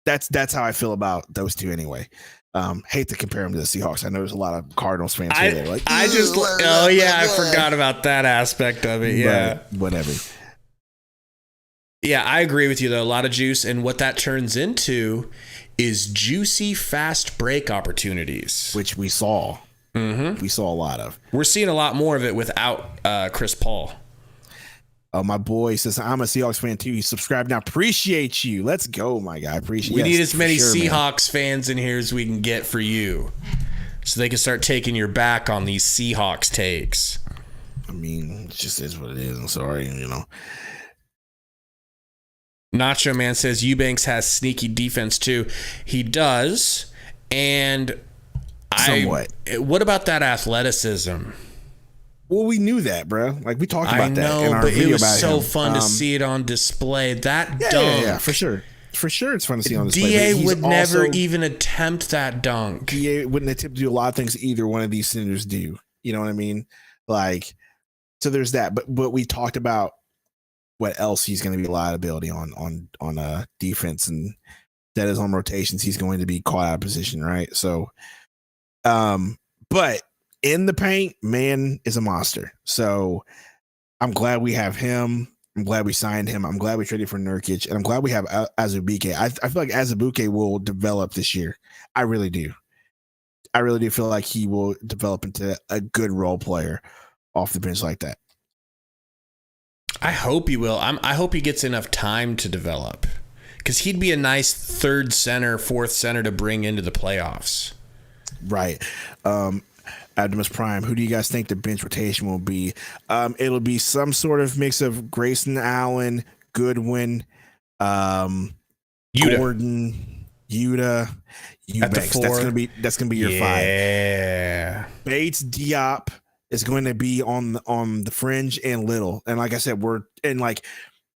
[SPEAKER 1] that's how I feel about those two anyway. Hate to compare them to the Seahawks. I know there's a lot of Cardinals fans here. Like,
[SPEAKER 2] I forgot about that aspect of it. Yeah,
[SPEAKER 1] but whatever.
[SPEAKER 2] Yeah, I agree with you though. A lot of juice, and what that turns into is juicy fast break opportunities,
[SPEAKER 1] which we saw.
[SPEAKER 2] Mm-hmm.
[SPEAKER 1] We saw a lot of.
[SPEAKER 2] We're seeing a lot more of it without Chris Paul.
[SPEAKER 1] My boy says, I'm a Seahawks fan too. He subscribed now. Appreciate you. Let's go, my guy. Appreciate
[SPEAKER 2] We need as many Seahawks fans in here as we can get for you, so they can start taking your back on these Seahawks takes.
[SPEAKER 1] I mean, it just is what it is. I'm sorry,
[SPEAKER 2] Nacho Man says Eubanks has sneaky defense too. He does. And
[SPEAKER 1] somewhat.
[SPEAKER 2] What about that athleticism?
[SPEAKER 1] Well, we knew that, bro. Like we talked about that in our
[SPEAKER 2] but
[SPEAKER 1] video
[SPEAKER 2] it was
[SPEAKER 1] about
[SPEAKER 2] so
[SPEAKER 1] him.
[SPEAKER 2] fun to see it on display. That dunk.
[SPEAKER 1] Yeah, for sure. For sure, it's fun to see on display.
[SPEAKER 2] DA would never even attempt that dunk.
[SPEAKER 1] DA wouldn't attempt to do a lot of things either one of these centers do. You know what I mean? Like, so there's that. But we talked about what else he's going to be a liability on defense, and that is on rotations. He's going to be caught out of position, right? So, but in the paint, man is a monster. So I'm glad we have him. I'm glad we signed him. I'm glad we traded for Nurkic, and I'm glad we have Azubuike. I feel like Azubuike will develop this year. I really do. I really do feel like he will develop into a good role player off the bench like that.
[SPEAKER 2] I hope he will. I hope he gets enough time to develop, because he'd be a nice third center, fourth center to bring into the playoffs.
[SPEAKER 1] Right. Optimus Prime, who do you guys think the bench rotation will be? It'll be some sort of mix of Grayson Allen, Goodwin, Gordon, Yuta, Eubanks. That's gonna be your five.
[SPEAKER 2] Yeah.
[SPEAKER 1] Bates, Diop is going to be on the fringe, and Little. And like I said,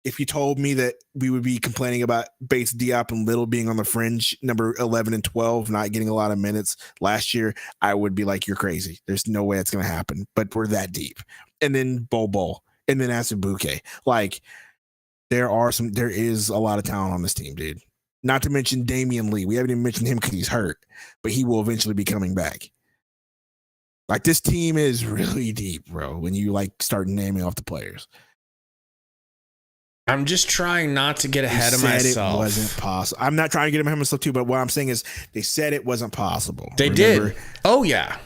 [SPEAKER 1] if you told me that we would be complaining about Bates, Diop, and Little being on the fringe, number 11 and 12, not getting a lot of minutes last year, I would be like, you're crazy. There's no way it's going to happen. But we're that deep. And then Bol, and then Azubuike. Like, there is a lot of talent on this team, dude. Not to mention Damian Lee. We haven't even mentioned him because he's hurt, but he will eventually be coming back. Like, this team is really deep, bro, when you start naming off the players.
[SPEAKER 2] I'm just trying not to get ahead of myself.
[SPEAKER 1] It wasn't possible. I'm not trying to get ahead of myself too, but what I'm saying is they said it wasn't possible.
[SPEAKER 2] They did. Oh yeah,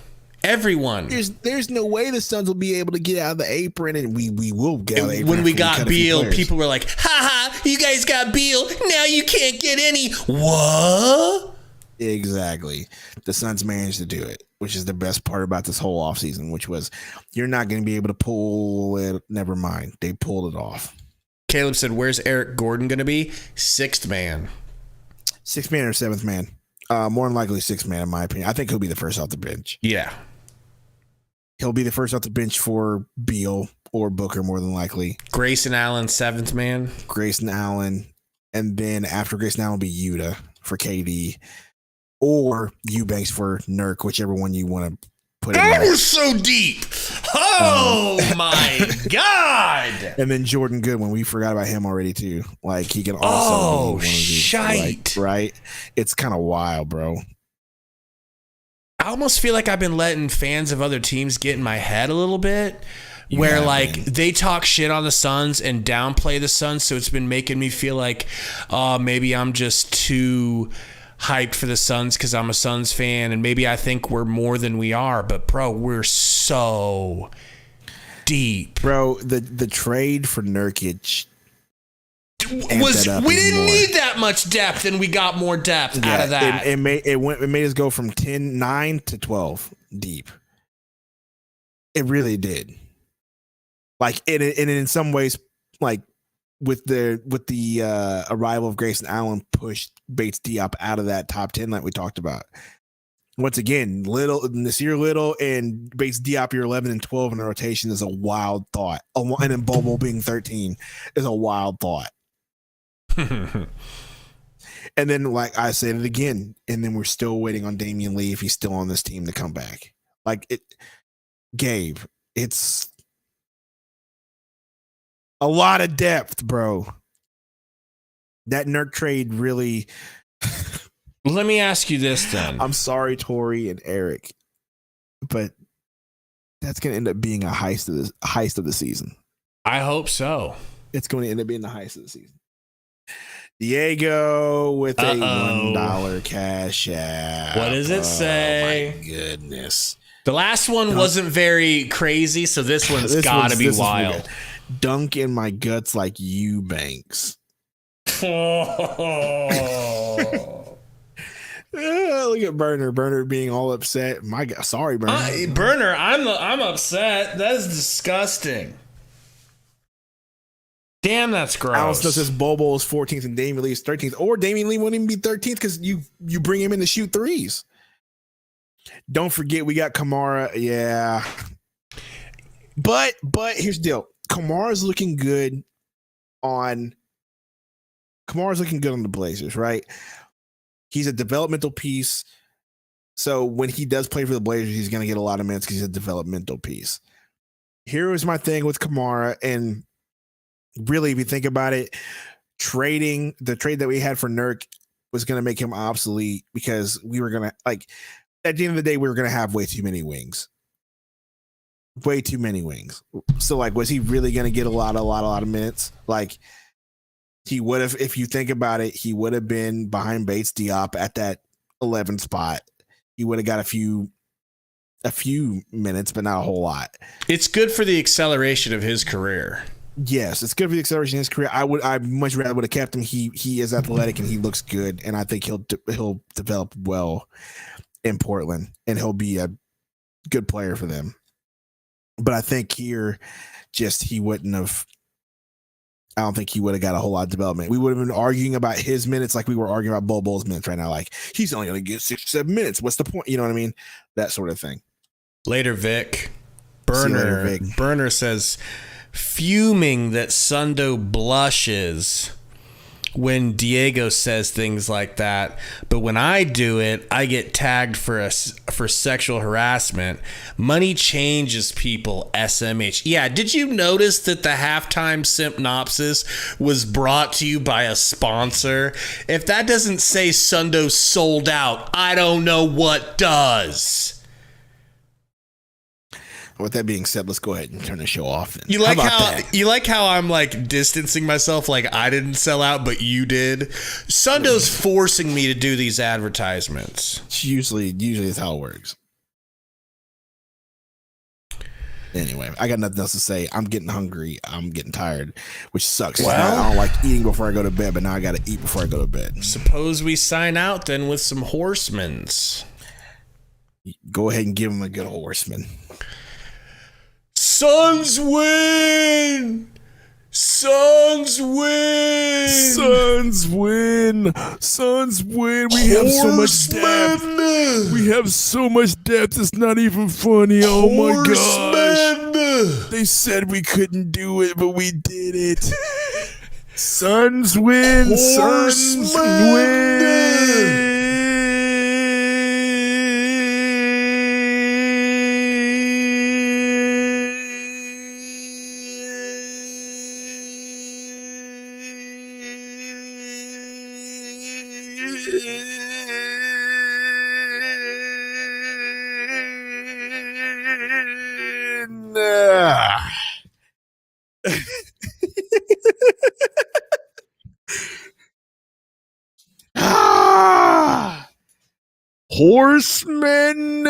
[SPEAKER 2] everyone.
[SPEAKER 1] There's no way the Suns will be able to get out of the apron, and we will get out of the apron.
[SPEAKER 2] When we got Beal, people were like, "Ha ha! You guys got Beal. Now you can't get any." What?
[SPEAKER 1] Exactly. The Suns managed to do it, which is the best part about this whole offseason, which was you're not going to be able to pull it. Never mind. They pulled it off.
[SPEAKER 2] Caleb said, where's Eric Gordon going to be? Sixth man.
[SPEAKER 1] Sixth man or seventh man? More than likely sixth man, in my opinion. I think he'll be the first off the bench.
[SPEAKER 2] Yeah.
[SPEAKER 1] He'll be the first off the bench for Beal or Booker, more than likely.
[SPEAKER 2] Grayson Allen, seventh man.
[SPEAKER 1] Grayson Allen. And then after Grayson Allen will be Yuta for KD. Or Eubanks for Nurk, whichever one you want to put in there.
[SPEAKER 2] That was so deep. Oh, my God.
[SPEAKER 1] And then Jordan Goodwin. We forgot about him already, too. Like, he can also be one of these,
[SPEAKER 2] shite.
[SPEAKER 1] Right? It's kind of wild, bro.
[SPEAKER 2] I almost feel like I've been letting fans of other teams get in my head a little bit. Where they talk shit on the Suns and downplay the Suns. So it's been making me feel like, maybe I'm just too hyped for the Suns because I'm a Suns fan, and maybe I think we're more than we are, but bro, we're so deep.
[SPEAKER 1] Bro, the trade for Nurkic
[SPEAKER 2] We didn't need that much depth, and we got more depth out of that.
[SPEAKER 1] It made us go from 9 to 12 deep. It really did. Like and in some ways, like with the arrival of Grayson Allen, pushed Bates Diop out of that top 10 like we talked about. Once again, Nasir Little and Bates Diop, you're 11 and 12 in the rotation is a wild thought. And then Bobo being 13 is a wild thought. And then, like I said it again, and then we're still waiting on Damian Lee if he's still on this team to come back. Like it, Gabe, it's a lot of depth, bro. That Nurk trade really.
[SPEAKER 2] Let me ask you this then.
[SPEAKER 1] I'm sorry, Tori and Eric, but that's going to end up being a heist of the season.
[SPEAKER 2] I hope so.
[SPEAKER 1] It's going to end up being the heist of the season. Diego with a $1 cash app.
[SPEAKER 2] What does it say?
[SPEAKER 1] My goodness.
[SPEAKER 2] The last one wasn't very crazy, so this one's got to be wild.
[SPEAKER 1] Dunk in my guts like Eubanks. Look at Burner being all upset. My God, sorry, Burner.
[SPEAKER 2] Burner, I'm upset. That is disgusting. Damn, that's gross.
[SPEAKER 1] Alice says Bobo is 14th and Damian Lee is 13th, or Damian Lee wouldn't even be 13th because you bring him in to shoot threes. Don't forget we got Kamara. Yeah, but here's the deal. Kamara's looking good on the Blazers, right? He's a developmental piece. So when he does play for the Blazers, he's going to get a lot of minutes because he's a developmental piece. Here was my thing with Kamara. And really, if you think about it, the trade that we had for Nurk was going to make him obsolete because we were going to, like, at the end of the day, we were going to have way too many wings. Way too many wings. So, like, was he really going to get a lot of minutes? Like, he would have, if you think about it, he would have been behind Bates Diop at that 11 spot. He would have got a few minutes, but not a whole lot.
[SPEAKER 2] It's good for the acceleration of his career.
[SPEAKER 1] Yes, it's good for the acceleration of his career. I much rather would have kept him. He is athletic and he looks good, and I think he'll develop well in Portland, and he'll be a good player for them. But I think here, he wouldn't have. I don't think he would have got a whole lot of development. We would have been arguing about his minutes like we were arguing about Bobo's minutes right now. Like, he's only going to get 6 or 7 minutes. What's the point? You know what I mean? That sort of thing.
[SPEAKER 2] Later, Vic. Burner says, fuming that Sundo blushes when Diego says things like that, but when I do it, I get tagged for sexual harassment. Money changes people, SMH. Yeah, did you notice that the halftime synopsis was brought to you by a sponsor? If that doesn't say Sundo sold out, I don't know what does.
[SPEAKER 1] With that being said, let's go ahead and turn the show off. Then.
[SPEAKER 2] You like how I'm like distancing myself, like I didn't sell out, but you did. Sundo's forcing me to do these advertisements.
[SPEAKER 1] It's usually is how it works. Anyway, I got nothing else to say. I'm getting hungry. I'm getting tired, which sucks.
[SPEAKER 2] Well,
[SPEAKER 1] I don't like eating before I go to bed, but now I got to eat before I go to bed.
[SPEAKER 2] Suppose we sign out then with some horsemans.
[SPEAKER 1] Go ahead and give them a good horseman.
[SPEAKER 2] Suns win! Suns win!
[SPEAKER 1] Suns win! Suns win! We have so much depth. We have so much depth. It's not even funny. Oh my gosh! They said we couldn't do it, but we did it. Suns win! Suns win! Horsemen.